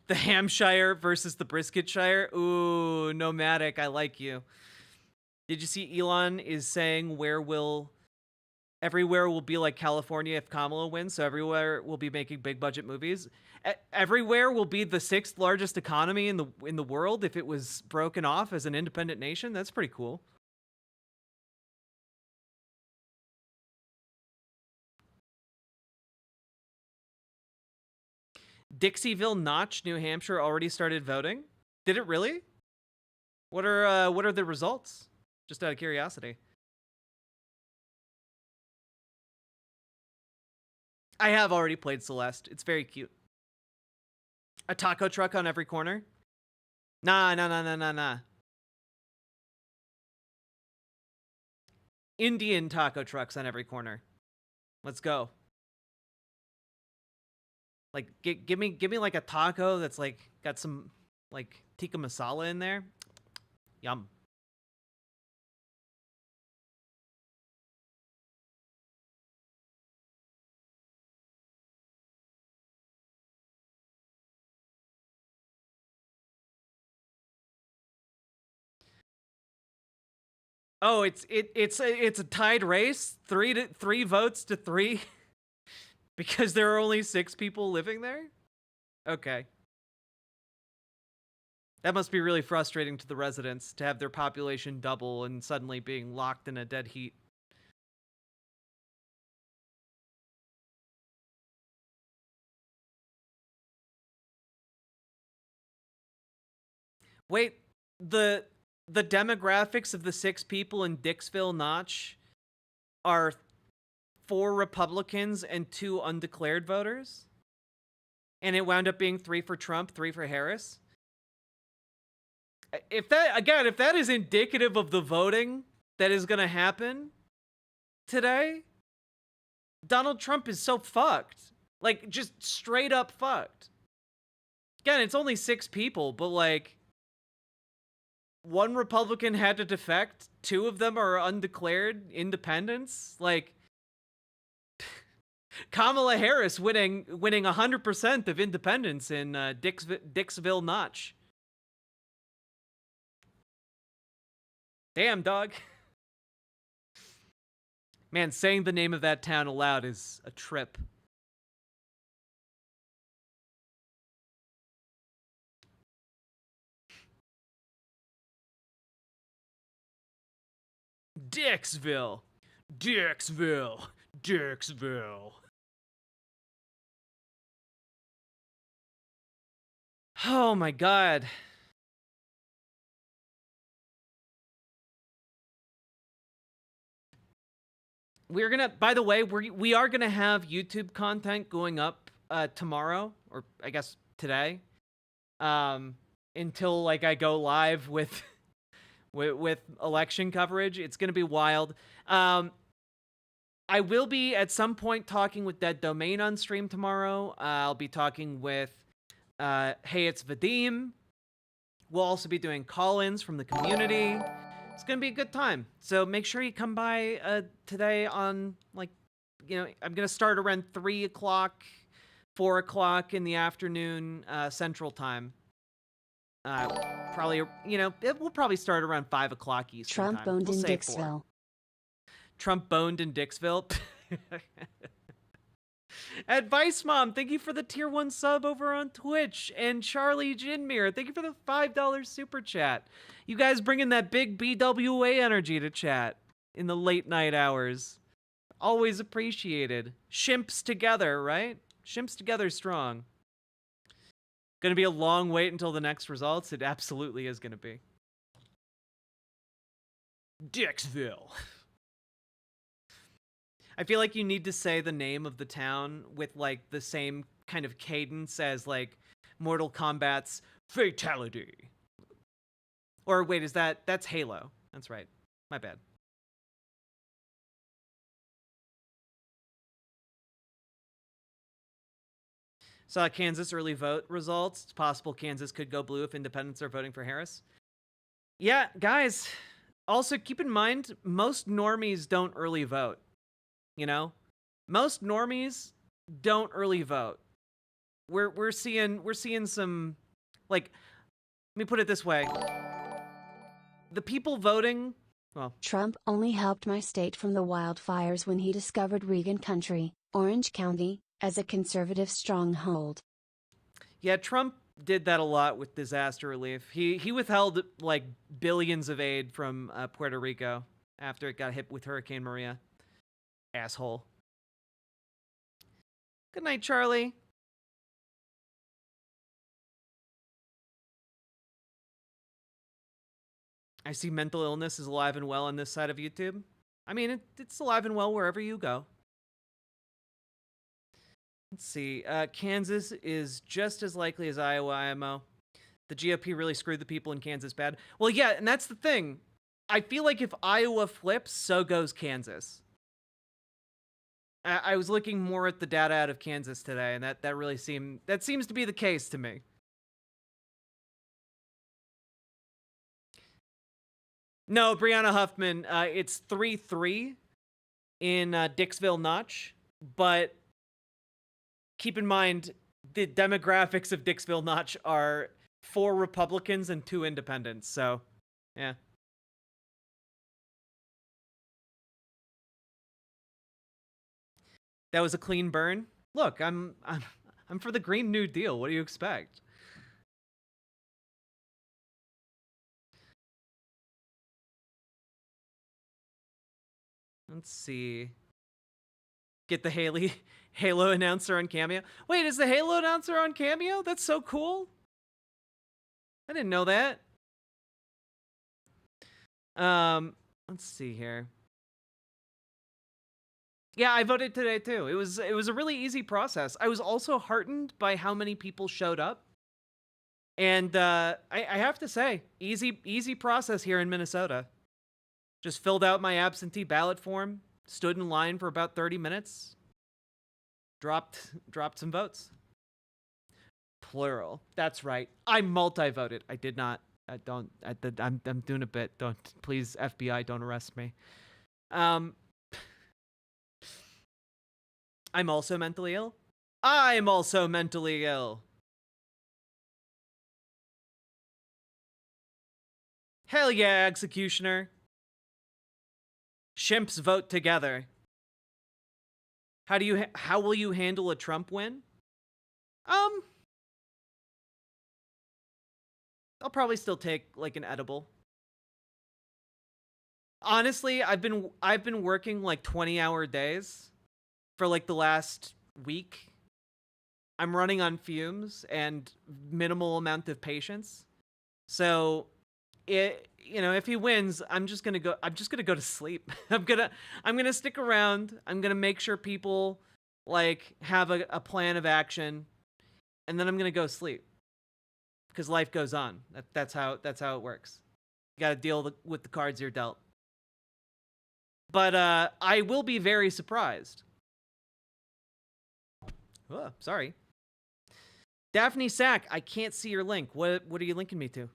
The Hampshire versus the Brisketshire. Ooh, nomadic. I like you. Did you see Elon is saying everywhere will be like California if Kamala wins, so everywhere will be making big budget movies. Everywhere will be the 6th largest economy in the world if it was broken off as an independent nation. That's pretty cool. Dixieville Notch, New Hampshire already started voting. Did it really? What are the results? Just out of curiosity. I have already played Celeste. It's very cute. A taco truck on every corner? Nah. Indian taco trucks on every corner. Let's go. Like, give me like a taco that's like got some like tikka masala in there. Yum. Oh, it's a tied race. 3 votes to 3. Because there are only 6 people living there? Okay. That must be really frustrating to the residents to have their population double and suddenly being locked in a dead heat. Wait, the demographics of the 6 people in Dixville Notch are 4 Republicans and 2 undeclared voters? And it wound up being 3 for Trump, 3 for Harris? If that is indicative of the voting that is going to happen today, Donald Trump is so fucked. Like, just straight up fucked. Again, it's only 6 people, but like, 1 Republican had to defect, 2 of them are undeclared independents. Like, Kamala Harris winning 100% of independents in Dixville Notch. Damn, dog. Man, saying the name of that town aloud is a trip. Dixville. Oh my God. We're gonna, by the way, we are gonna have YouTube content going up tomorrow, or I guess today, until like I go live with election coverage. It's gonna be wild. I will be at some point talking with Dead Domain on stream tomorrow. I'll be talking with Hey It's Vadim. We'll also be doing call-ins from the community. It's gonna be a good time. So make sure you come by today on, like, you know, I'm gonna start around 3 o'clock, 4 o'clock in the afternoon Central Time. Probably, you know, we'll probably start around 5 o'clock Eastern Trump time. owned We'll in say Dixville. Trump boned in Dixville. Advice Mom, thank you for the tier 1 sub over on Twitch. And Charlie Jinmir, thank you for the $5 super chat. You guys bringing that big BWA energy to chat in the late night hours. Always appreciated. Shimps together, right? Shimps together strong. Gonna be a long wait until the next results? It absolutely is gonna be. Dixville. I feel like you need to say the name of the town with like the same kind of cadence as like Mortal Kombat's Fatality. Or wait, that's Halo. That's right. My bad. Saw Kansas early vote results. It's possible Kansas could go blue if independents are voting for Harris. Yeah, guys. Also, keep in mind, most normies don't early vote. You know, most normies don't early vote. We're seeing some, like, let me put it this way. The people voting, well, Trump only helped my state from the wildfires when he discovered Reagan Country, Orange County, as a conservative stronghold. Yeah, Trump did that a lot with disaster relief. He withheld like billions of aid from Puerto Rico after it got hit with Hurricane Maria. Asshole. Good night, Charlie. I see mental illness is alive and well on this side of YouTube. I mean, it's alive and well wherever you go. Let's see. Kansas is just as likely as Iowa, IMO. The GOP really screwed the people in Kansas bad. Well, yeah, and that's the thing. I feel like if Iowa flips, so goes Kansas. I was looking more at the data out of Kansas today, and that seems to be the case to me. No, Brianna Huffman, it's 3-3 in Dixville Notch, but keep in mind the demographics of Dixville Notch are 4 Republicans and 2 independents, so yeah. That was a clean burn. Look, I'm for the Green New Deal. What do you expect? Let's see. Get the Halo announcer on Cameo. Wait, is the Halo announcer on Cameo? That's so cool. I didn't know that. Let's see here. Yeah, I voted today too. It was a really easy process. I was also heartened by how many people showed up. And I have to say, easy process here in Minnesota. Just filled out my absentee ballot form, stood in line for about 30 minutes, dropped some votes. Plural. That's right. I multi-voted. I did not. I'm doing a bit. Don't, please, FBI, don't arrest me. I'm also mentally ill. I'm also mentally ill. Hell yeah, executioner. Shimps vote together. How will you handle a Trump win? I'll probably still take like an edible. Honestly, I've been working like 20-hour days for like the last week. I'm running on fumes and minimal amount of patience. So if he wins, I'm just gonna go to sleep. I'm gonna stick around. I'm gonna make sure people like have a plan of action, and then I'm gonna go sleep. Because life goes on. That's how it works. You gotta deal with the cards you're dealt. But I will be very surprised. Oh, sorry. Daphne Sack, I can't see your link. What are you linking me to?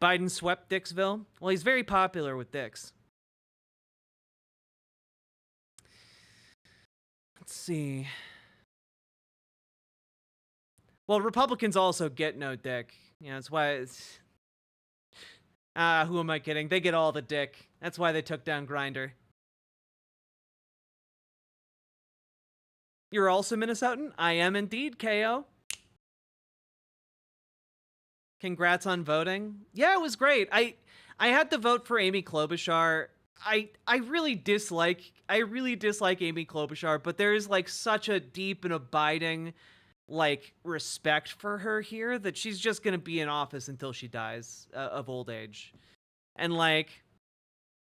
Biden swept Dixville? Well, he's very popular with Dix. Let's see. Well, Republicans also get no dick. You know, that's why it's... who am I kidding? They get all the dick. That's why they took down Grindr. You're also Minnesotan? I am indeed, KO. Congrats on voting. Yeah, it was great. I had to vote for Amy Klobuchar. I really dislike Amy Klobuchar, but there is like such a deep and abiding like respect for her here that she's just going to be in office until she dies of old age. And like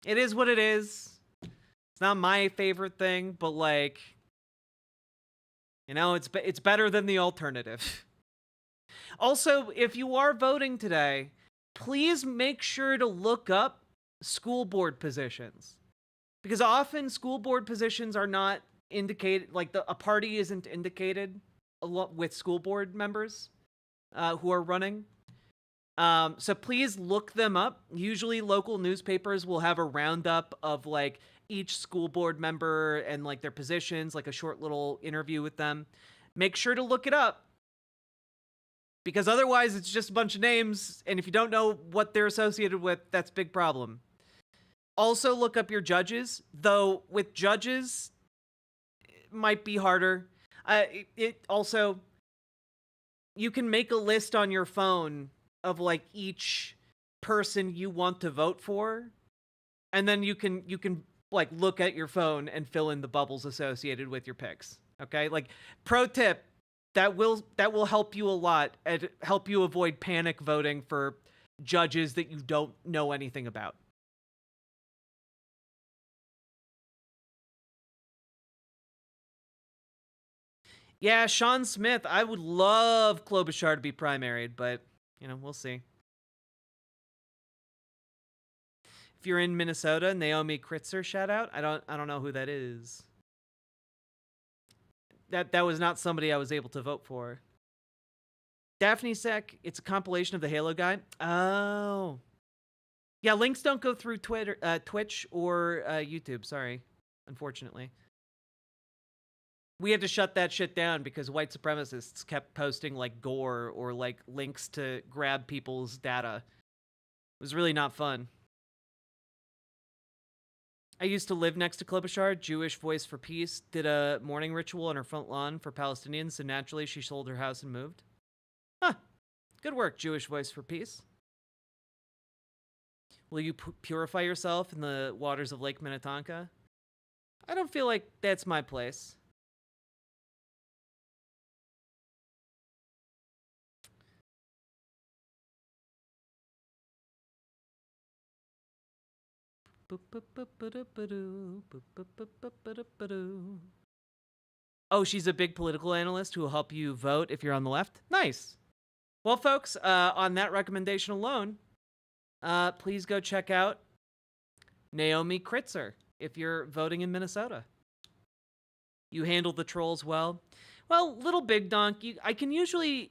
it is what it is. It's not my favorite thing, but like you know, it's better than the alternative. Also, if you are voting today, please make sure to look up school board positions, because often school board positions are not indicated, like a party isn't indicated a lot with school board members who are running. So please look them up. Usually local newspapers will have a roundup of like each school board member and like their positions, like a short little interview with them. Make sure to look it up, because otherwise it's just a bunch of names, and if you don't know what they're associated with, that's a big problem. Also look up your judges, though with judges, it might be harder. It also, you can make a list on your phone of like each person you want to vote for, and then you can like look at your phone and fill in the bubbles associated with your picks. Okay, like pro tip, that will help you a lot and help you avoid panic voting for judges that you don't know anything about. Yeah, Sean Smith, I would love Klobuchar to be primaried, but you know, we'll see. If you're in Minnesota, Naomi Kritzer, shout out. I don't know who that is. That was not somebody I was able to vote for. Daphne Sec, it's a compilation of the Halo guy. Oh. Yeah, links don't go through Twitter, Twitch or YouTube, sorry, unfortunately. We had to shut that shit down because white supremacists kept posting like gore or like links to grab people's data. It was really not fun. I used to live next to Klobuchar, Jewish Voice for Peace, did a morning ritual on her front lawn for Palestinians, so naturally she sold her house and moved. Huh. Good work, Jewish Voice for Peace. Will you purify yourself in the waters of Lake Minnetonka? I don't feel like that's my place. Oh, she's a big political analyst who will help you vote if you're on the left? Nice. Well, folks, on that recommendation alone, please go check out Naomi Kritzer if you're voting in Minnesota. You handled the trolls well. Well, Little Big Donk, I can usually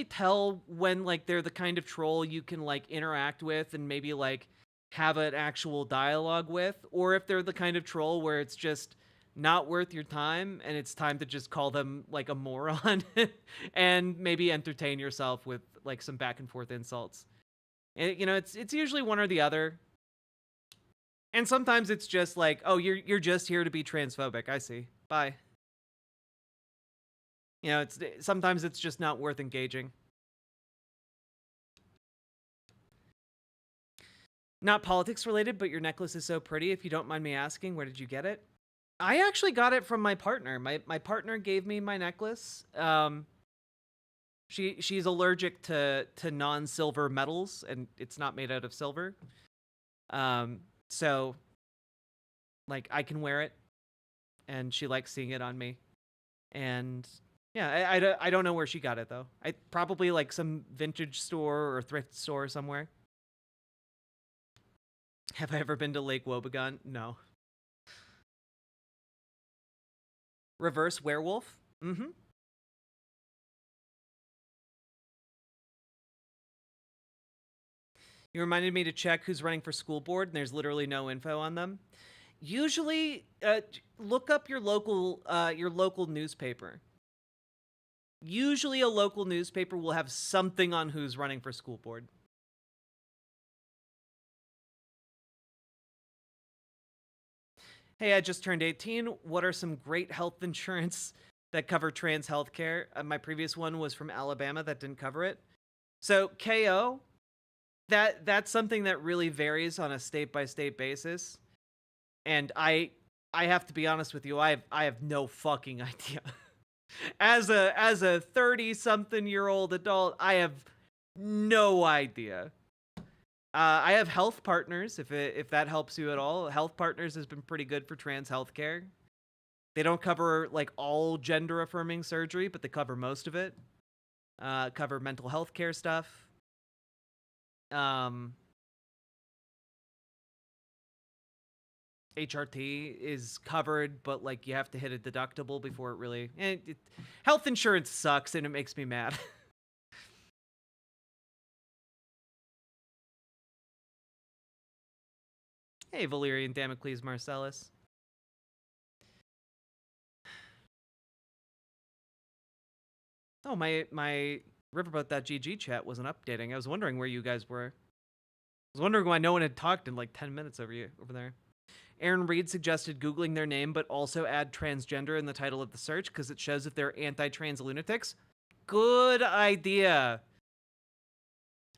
tell when like they're the kind of troll you can like interact with and maybe like have an actual dialogue with, or if they're the kind of troll where it's just not worth your time and it's time to just call them like a moron and maybe entertain yourself with like some back and forth insults. And, you know, it's usually one or the other. And sometimes it's just like, oh, you're just here to be transphobic. I see. Bye. You know, sometimes it's just not worth engaging. Not politics related, but your necklace is so pretty. If you don't mind me asking, where did you get it? I actually got it from my partner. My partner gave me my necklace. She's allergic to non-silver metals, and it's not made out of silver. So, like, I can wear it, and she likes seeing it on me. And yeah, I don't know where she got it though. Probably like some vintage store or thrift store somewhere. Have I ever been to Lake Wobegon? No. Reverse werewolf? Mm-hmm. You reminded me to check who's running for school board, and there's literally no info on them. Usually, look up your local newspaper. usually a local newspaper will have something on who's running for school board. Hey, I just turned 18. What are some great health insurance that cover trans healthcare? My previous one was from Alabama that didn't cover it. So KO, that's something that really varies on a state-by-state basis. And I have to be honest with you, I have no fucking idea. As a 30-something-year-old adult, I have no idea. I have Health Partners, if that helps you at all. Health Partners has been pretty good for trans healthcare. They don't cover like all gender-affirming surgery, but they cover most of it. Cover mental health care stuff. HRT is covered, but like you have to hit a deductible before it really. Health insurance sucks, and it makes me mad. Hey, Valerian Damocles Marcellus. Oh, my Riverboat.gg chat wasn't updating. I was wondering where you guys were. I was wondering why no one had talked in like 10 minutes over there. Aaron Reed suggested Googling their name, but also add transgender in the title of the search because it shows if they're anti-trans lunatics. Good idea.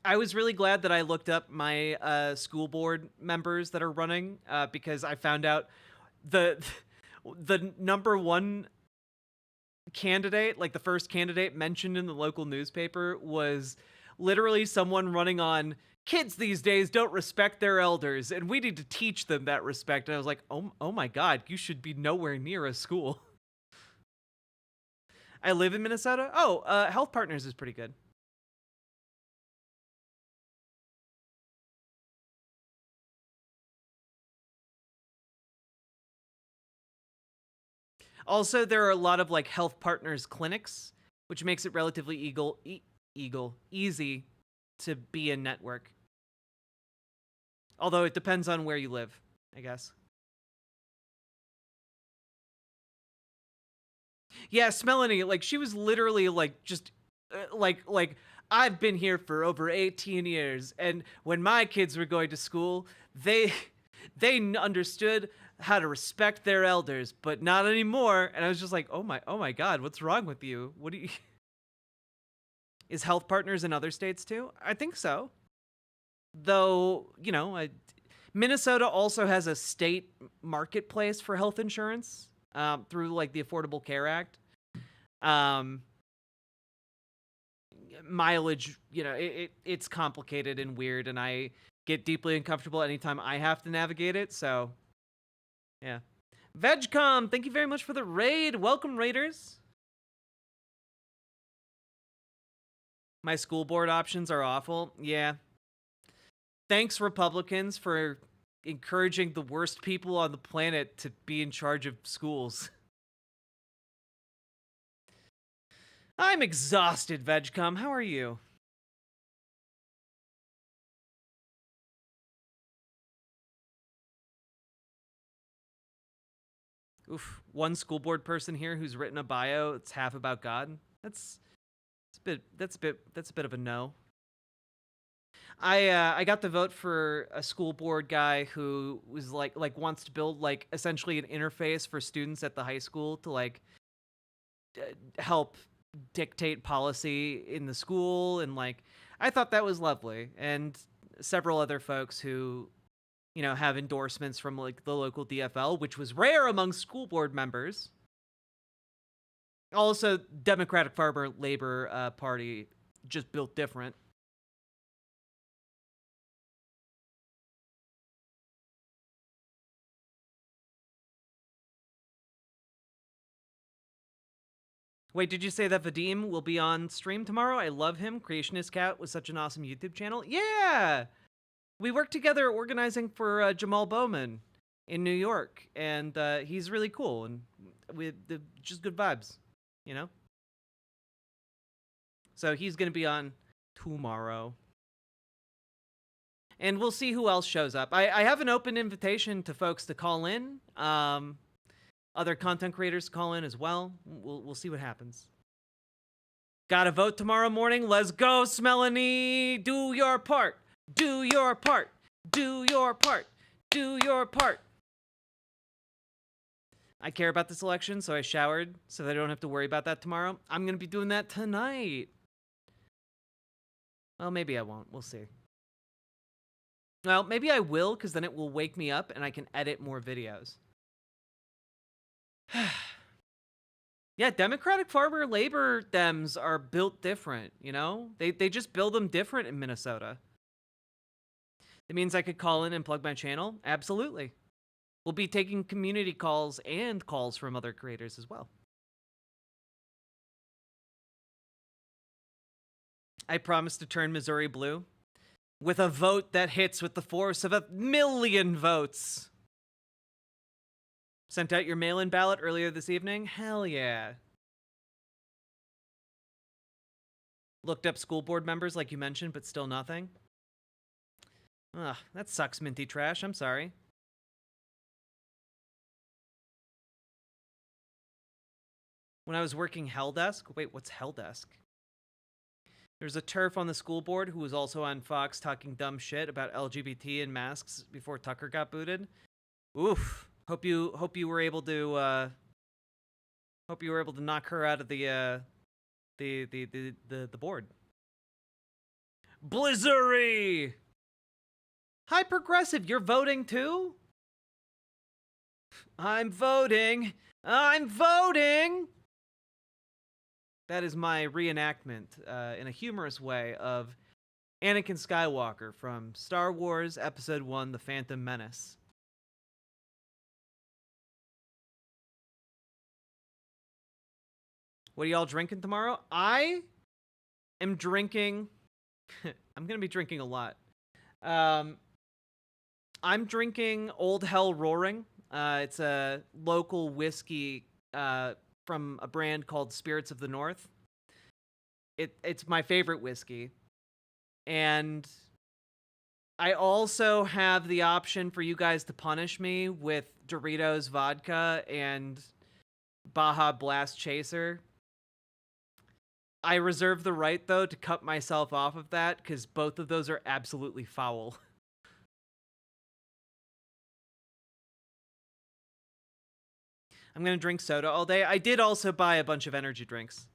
I was really glad that I looked up my school board members that are running because I found out the number one candidate, like the first candidate mentioned in the local newspaper, was literally someone running on kids these days don't respect their elders and we need to teach them that respect. And I was like, oh my God, you should be nowhere near a school. I live in Minnesota. Oh, Health Partners is pretty good. Also, there are a lot of like Health Partners clinics, which makes it relatively easy to be in network. Although it depends on where you live, I guess. Yeah, Smelanie, like she was literally like just like I've been here for over 18 years, and when my kids were going to school, they understood how to respect their elders, but not anymore. And I was just like, oh my God, what's wrong with you? What do you? Is Health Partners in other states too? I think so. Though, you know, Minnesota also has a state marketplace for health insurance through like the Affordable Care Act. Mileage, you know, it's complicated and weird, and I get deeply uncomfortable anytime I have to navigate it. So, yeah. VegCom, thank you very much for the raid. Welcome, Raiders. My school board options are awful. Yeah. Thanks, Republicans, for encouraging the worst people on the planet to be in charge of schools. I'm exhausted, VegCom. How are you? Oof, one school board person here who's written a bio. It's half about God. That's a bit of a no. I got the vote for a school board guy who was like wants to build like essentially an interface for students at the high school to like help dictate policy in the school, and like I thought that was lovely. And several other folks who, you know, have endorsements from like the local DFL, which was rare among school board members. Also, Democratic Farmer Labor Party, just built different. Wait, did you say that Vadim will be on stream tomorrow? I love him. Creationist Cat was such an awesome YouTube channel. Yeah! We worked together organizing for Jamal Bowman in New York, and he's really cool, and just good vibes, you know? So he's going to be on tomorrow. And we'll see who else shows up. I have an open invitation to folks to call in. Other content creators call in as well. We'll see what happens. Gotta vote tomorrow morning. Let's go, Smelanie. Do your part. Do your part. Do your part. Do your part. I care about this election, so I showered so that I don't have to worry about that tomorrow. I'm going to be doing that tonight. Well, maybe I won't. We'll see. Well, maybe I will, because then it will wake me up and I can edit more videos. Yeah, Democratic Farmer Labor Dems are built different, you know? They just build them different in Minnesota. It means I could call in and plug my channel? Absolutely. We'll be taking community calls and calls from other creators as well. I promise to turn Missouri blue with a vote that hits with the force of 1,000,000 votes. Sent out your mail-in ballot earlier this evening? Hell yeah. Looked up school board members like you mentioned, but still nothing. Ugh, that sucks, Minty Trash. I'm sorry. When I was working Helldesk, wait, what's Helldesk? There's a TERF on the school board who was also on Fox talking dumb shit about LGBT and masks before Tucker got booted. Oof. Hope you were able to knock her out of the board. Blizzuri! Hi, Progressive, you're voting too? I'm voting! I'm voting! That is my reenactment, in a humorous way, of Anakin Skywalker from Star Wars Episode 1, The Phantom Menace. What are y'all drinking tomorrow? I am drinking... I'm going to be drinking a lot. I'm drinking Old Hell Roaring. It's a local whiskey from a brand called Spirits of the North. It's my favorite whiskey. And I also have the option for you guys to punish me with Doritos vodka and Baja Blast Chaser. I reserve the right, though, to cut myself off of that, because both of those are absolutely foul. I'm going to drink soda all day. I did also buy a bunch of energy drinks.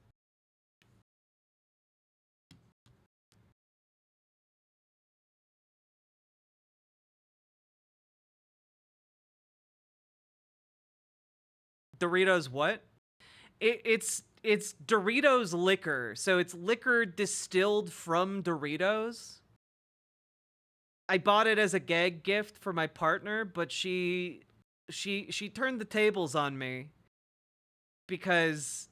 Doritos what? It's Doritos liquor. So it's liquor distilled from Doritos. I bought it as a gag gift for my partner, but she turned the tables on me because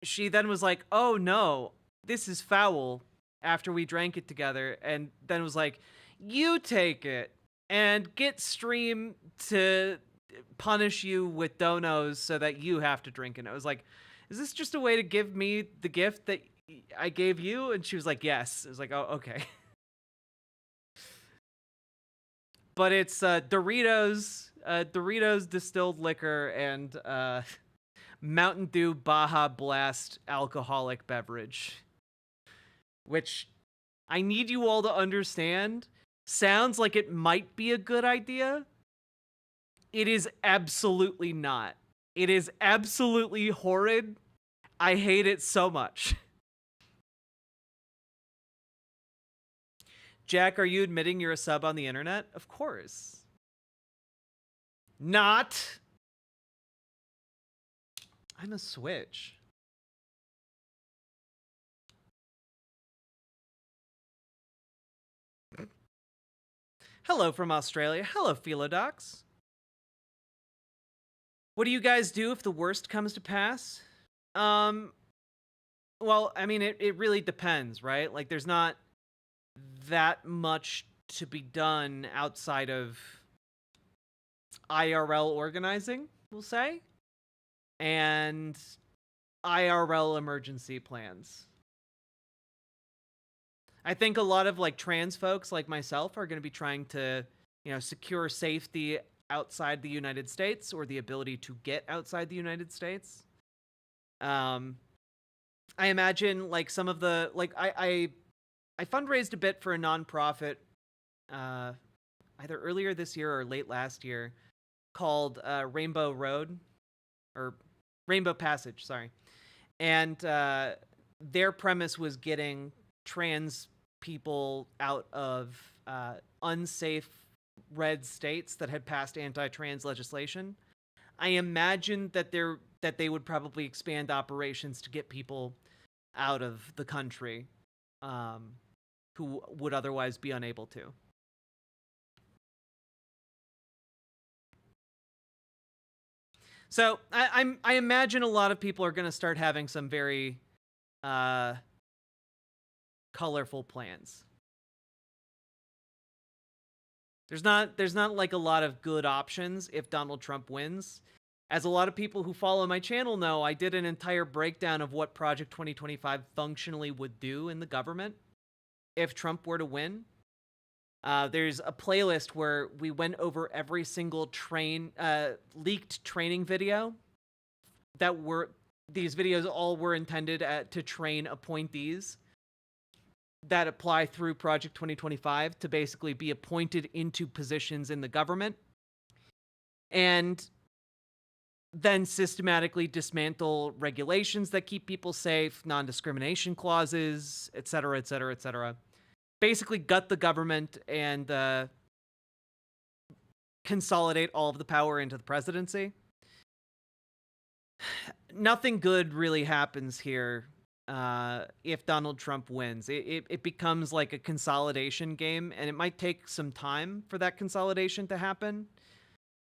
she then was like, "Oh no, this is foul," after we drank it together, and then was like, "You take it and get Stream to punish you with donos so that you have to drink it." And I was like, is this just a way to give me the gift that I gave you? And she was like, yes. I was like, oh, okay. But it's Doritos distilled liquor and Mountain Dew Baja Blast alcoholic beverage, which I need you all to understand sounds like it might be a good idea. It is absolutely not. It is absolutely horrid. I hate it so much. Jack, are you admitting you're a sub on the internet? Of course. Not. I'm a Switch. Hello from Australia. Hello, Philodox. What do you guys do if the worst comes to pass? Well, I mean, it really depends, right? Like, there's not that much to be done outside of IRL organizing, we'll say, and IRL emergency plans. I think a lot of, like, trans folks like myself are going to be trying to, you know, secure safety outside the United States, or the ability to get outside the United States. I imagine like some of the like I fundraised a bit for a nonprofit either earlier this year or late last year called Rainbow Road or Rainbow Passage, sorry. And their premise was getting trans people out of unsafe red states that had passed anti-trans legislation. I imagine that they would probably expand operations to get people out of the country who would otherwise be unable to. So I imagine a lot of people are going to start having some very colorful plans. There's not like a lot of good options if Donald Trump wins. As a lot of people who follow my channel know, I did an entire breakdown of what Project 2025 functionally would do in the government if Trump were to win. There's a playlist where we went over every single leaked training video these videos all were intended to train appointees that apply through Project 2025 to basically be appointed into positions in the government and then systematically dismantle regulations that keep people safe, non-discrimination clauses, et cetera, et cetera, et cetera. Basically gut the government and consolidate all of the power into the presidency. Nothing good really happens here if Donald Trump wins. It becomes like a consolidation game, and it might take some time for that consolidation to happen.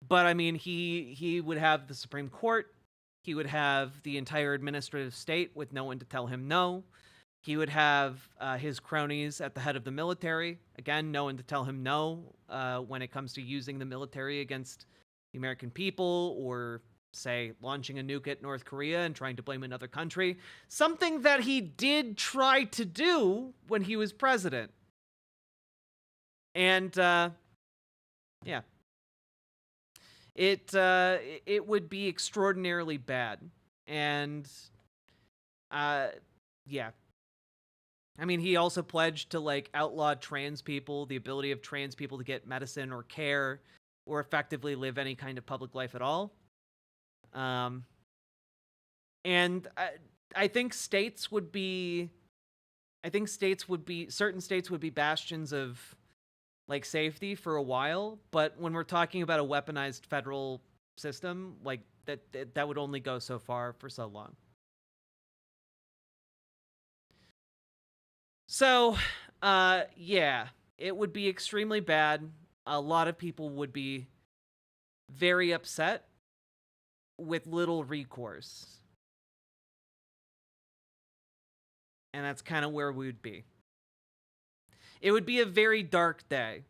But I mean, he would have the Supreme Court. He would have the entire administrative state with no one to tell him no. He would have his cronies at the head of the military. Again, no one to tell him no when it comes to using the military against the American people or, say, launching a nuke at North Korea and trying to blame another country. Something that he did try to do when he was president. And, yeah. It would be extraordinarily bad. And, yeah. I mean, he also pledged to, like, outlaw trans people, the ability of trans people to get medicine or care or effectively live any kind of public life at all. And I think certain states would be bastions of, like, safety for a while, but when we're talking about a weaponized federal system, like, that would only go so far for so long. So, yeah, it would be extremely bad. A lot of people would be very upset with little recourse. And that's kind of where we would be. It would be a very dark day.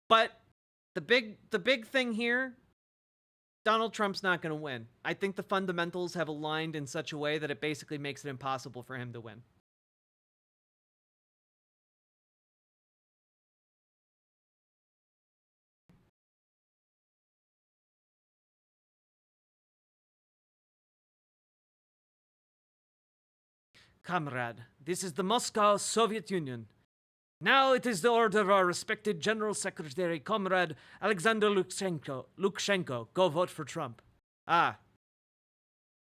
But the big thing here, Donald Trump's not going to win. I think the fundamentals have aligned in such a way that it basically makes it impossible for him to win. Comrade, this is the Moscow Soviet Union. Now it is the order of our respected General Secretary, Comrade Alexander Lukashenko. Go vote for Trump. Ah,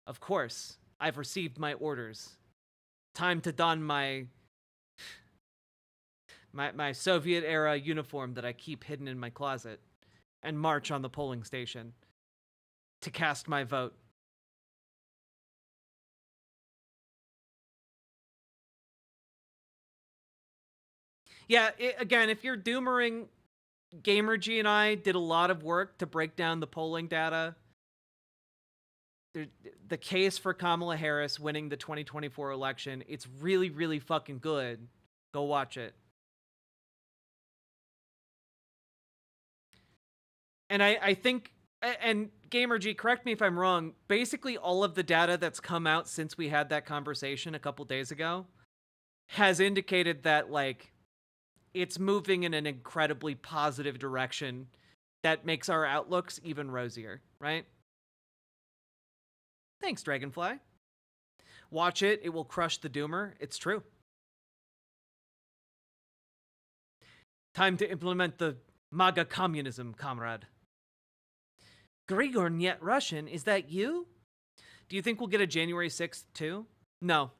of course, I've received my orders. Time to don my Soviet-era uniform that I keep hidden in my closet and march on the polling station to cast my vote. Yeah, again, if you're doomering, Gamergy and I did a lot of work to break down the polling data. The case for Kamala Harris winning the 2024 election, it's really, really fucking good. Go watch it. And I think, and Gamergy, correct me if I'm wrong, basically all of the data that's come out since we had that conversation a couple days ago has indicated that, like, it's moving in an incredibly positive direction that makes our outlooks even rosier, right? Thanks, Dragonfly. Watch it. It will crush the doomer. It's true. Time to implement the MAGA communism, comrade. Grigor Niet Russian, is that you? Do you think we'll get a January 6th too? No.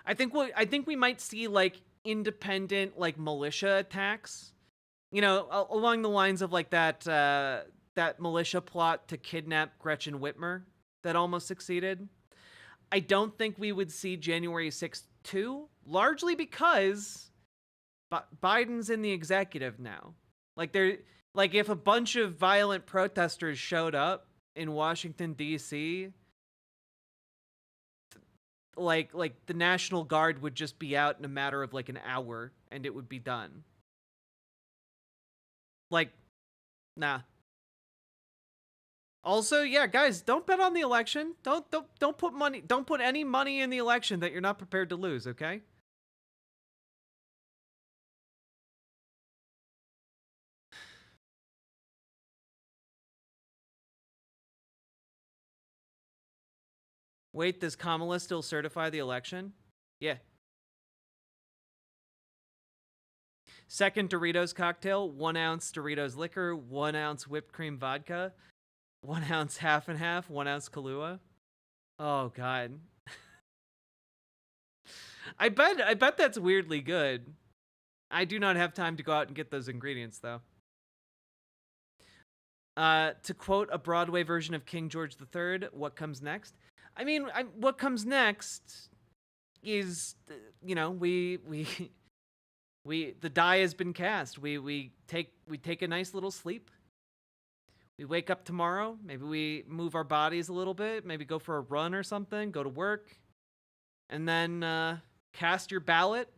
I think we might see like independent like militia attacks. You know, along the lines of like that militia plot to kidnap Gretchen Whitmer that almost succeeded. I don't think we would see January 6th too, largely because Biden's in the executive now. Like if a bunch of violent protesters showed up in Washington D.C., like the National Guard would just be out in a matter of like an hour and it would be done. Like, nah. Also, yeah, guys, don't bet on the election. Don't put any money in the election that you're not prepared to lose, okay? Wait, does Kamala still certify the election? Yeah. Second Doritos cocktail, 1 ounce Doritos liquor, 1 ounce whipped cream vodka, 1 ounce half and half, 1 ounce Kahlua. Oh God. I bet that's weirdly good. I do not have time to go out and get those ingredients though. To quote a Broadway version of King George III, what comes next? I mean, what comes next is, you know, the die has been cast. We take a nice little sleep. We wake up tomorrow. Maybe we move our bodies a little bit. Maybe go for a run or something. Go to work, and then cast your ballot.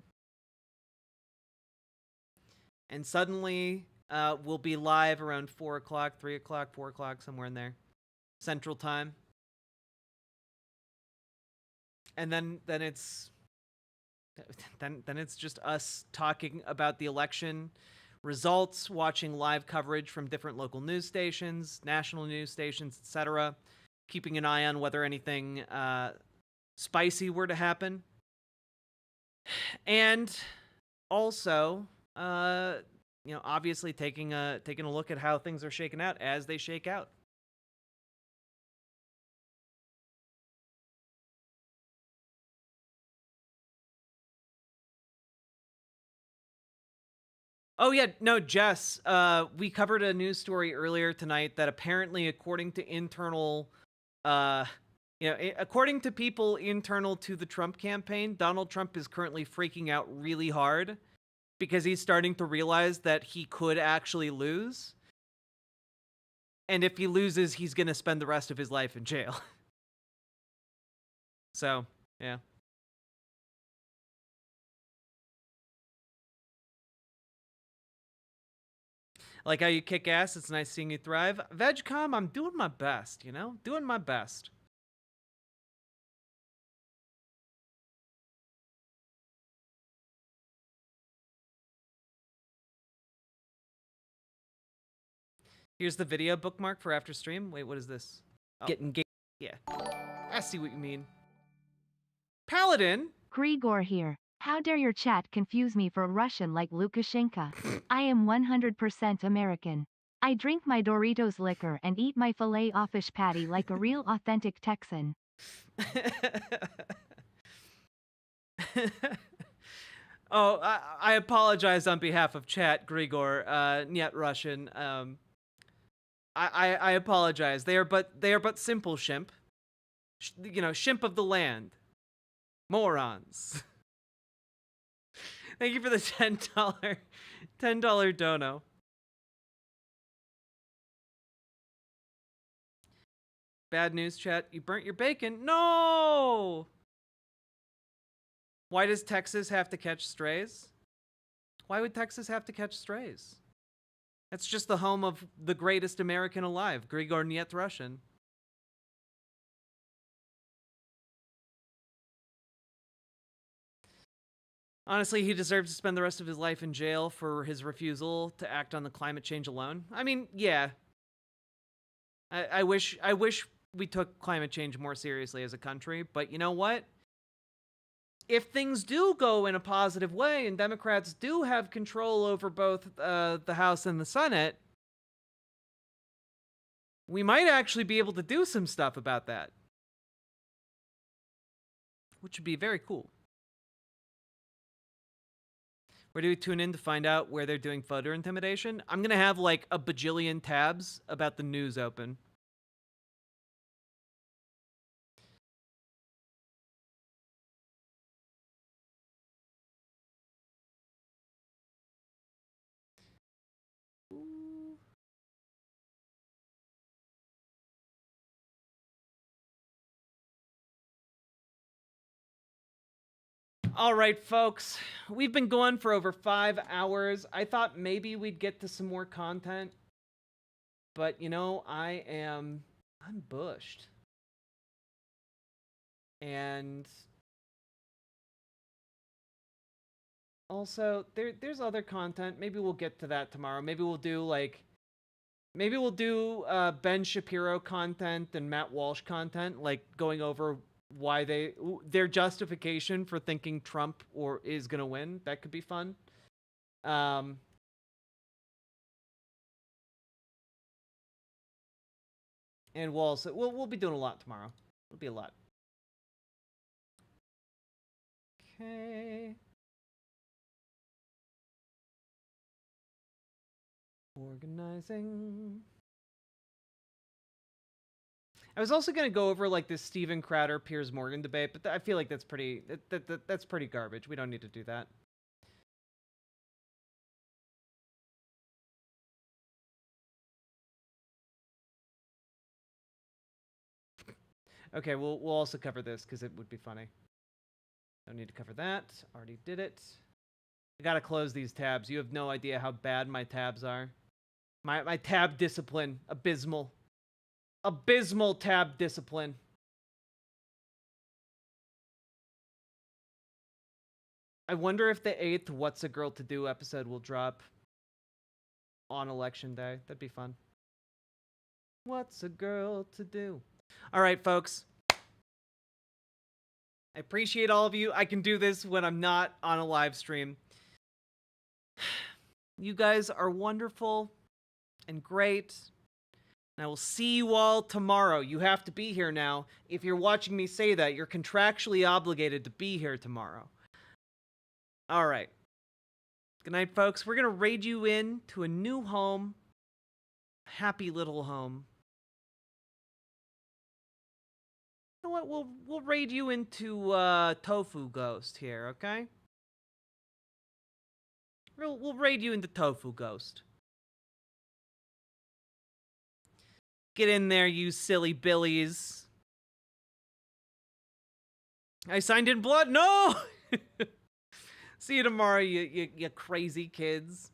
And suddenly, we'll be live around 4 o'clock, 3 o'clock, 4 o'clock, somewhere in there, Central Time. And then it's just us talking about the election results, watching live coverage from different local news stations, national news stations, etc. Keeping an eye on whether anything spicy were to happen. And also, you know, obviously taking a look at how things are shaking out as they shake out. Oh yeah, no, Jess, we covered a news story earlier tonight that apparently, according to internal, according to people internal to the Trump campaign, Donald Trump is currently freaking out really hard because he's starting to realize that he could actually lose. And if he loses, he's going to spend the rest of his life in jail. So, yeah. Like how you kick ass. It's nice seeing you thrive. VegCom, I'm doing my best, you know? Doing my best. Here's the video bookmark for after stream. Wait, what is this? Oh. Getting gay. Yeah. I see what you mean. Paladin! Grigor here. How dare your chat confuse me for a Russian like Lukashenko? I am 100% American. I drink my Doritos liquor and eat my filet fish patty like a real authentic Texan. Oh, I apologize on behalf of chat, Grigor, Niet Russian. I apologize. They are but simple shimp. You know, shimp of the land. Morons. Thank you for the $10 dono. Bad news, chat. You burnt your bacon. No! Why does Texas have to catch strays? Why would Texas have to catch strays? That's just the home of the greatest American alive, Grigor Niet Russian. Honestly, he deserves to spend the rest of his life in jail for his refusal to act on the climate change alone. I mean, yeah. I wish we took climate change more seriously as a country. But you know what? If things do go in a positive way and Democrats do have control over both the House and the Senate, we might actually be able to do some stuff about that, which would be very cool. Where do we tune in to find out where they're doing voter intimidation? I'm going to have like a bajillion tabs about the news open. All right, folks, we've been going for over 5 hours. I thought maybe we'd get to some more content, but you know, I'm bushed. And also, there's other content. Maybe we'll get to that tomorrow. Maybe we'll do Ben Shapiro content and Matt Walsh content, like going over why their justification for thinking Trump is gonna win. That could be fun. And we'll be doing a lot tomorrow. It'll be a lot. Okay. Organizing. I was also going to go over like this Steven Crowder Piers Morgan debate, but I feel like that's pretty garbage. We don't need to do that. Okay, we'll also cover this because it would be funny. Don't need to cover that. Already did it. I gotta close these tabs. You have no idea how bad my tabs are. My tab discipline, abysmal. Abysmal tab discipline. I wonder if the 8th What's a Girl to Do episode will drop on election day. That'd be fun. What's a girl to do? All right, folks. I appreciate all of you. I can do this when I'm not on a live stream. You guys are wonderful and great. And I will see you all tomorrow. You have to be here now. If you're watching me say that, you're contractually obligated to be here tomorrow. All right. Good night, folks. We're going to raid you in to a new home. Happy little home. You know what? We'll raid you into Tofu Ghost here, okay? We'll raid you into Tofu Ghost. Get in there, you silly billies. I signed in blood. No! See you tomorrow, you crazy kids.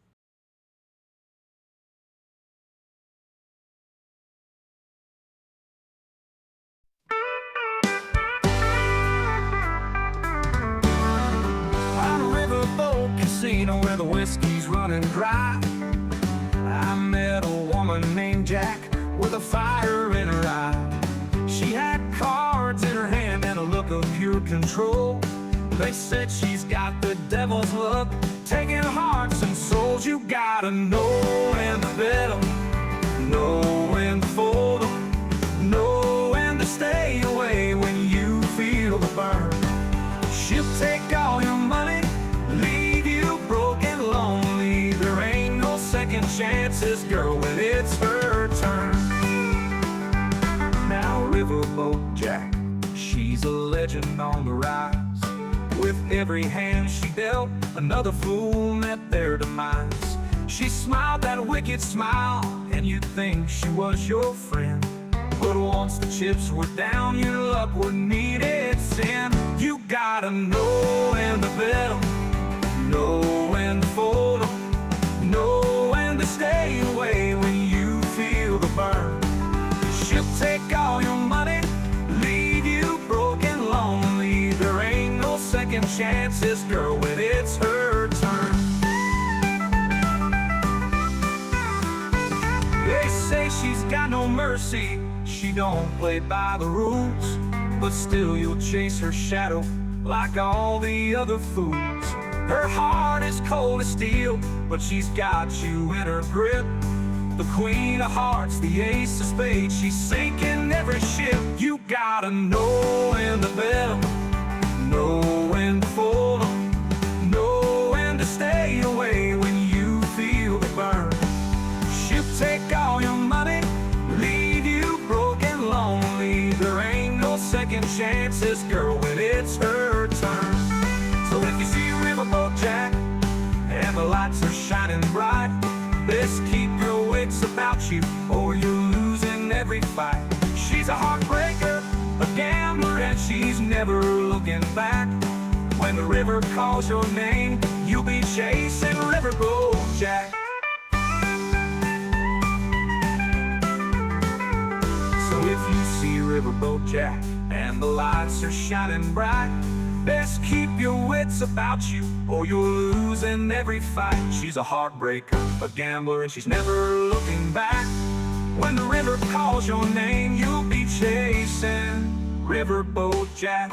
On a riverboat casino where the whiskey's running dry, I met a woman named Jack with a fire in her eye. She had cards in her hand and a look of pure control. They said she's got the devil's look, taking hearts and souls. You gotta know when to bet 'em, know when to fold 'em, know when to stay away when you feel the burn. She'll take all your money, leave you broke and lonely. There ain't no second chances, girl, when it's her turn. Now Riverboat Jack, she's a legend on the rise. With every hand she dealt, another fool met their demise. She smiled that wicked smile, and you'd think she was your friend. But once the chips were down, your luck would need its end. You gotta know when to bet 'em, know when to fold 'em, know when to stay away when you feel the burn. She'll take all your money, leave you broke and lonely. There ain't no second chances, girl, when it's her turn. They say she's got no mercy, she don't play by the rules, but still you'll chase her shadow like all the other fools. Her heart is cold as steel, but she's got you in her grip. The queen of hearts, the ace of spades, she's sinking every ship. You gotta know when to bet 'em, know when to fold 'em, know when to stay away when you feel the burn. She'll take all your money, leave you broken, lonely. There ain't no second chances, girl, when it's her turn. So if you see Riverboat Jack and the lights are shining bright, best keep your wits about you or you're losing every fight. She's a heartbreaker, a gambler, and she's never looking back. When the river calls your name, you'll be chasing Riverboat Jack. So if you see Riverboat Jack and the lights are shining bright, best keep your wits about you or you're losing every fight. She's a heartbreaker, a gambler, and she's never looking back. When the river calls your name, you'll be chasing Riverboat Jack.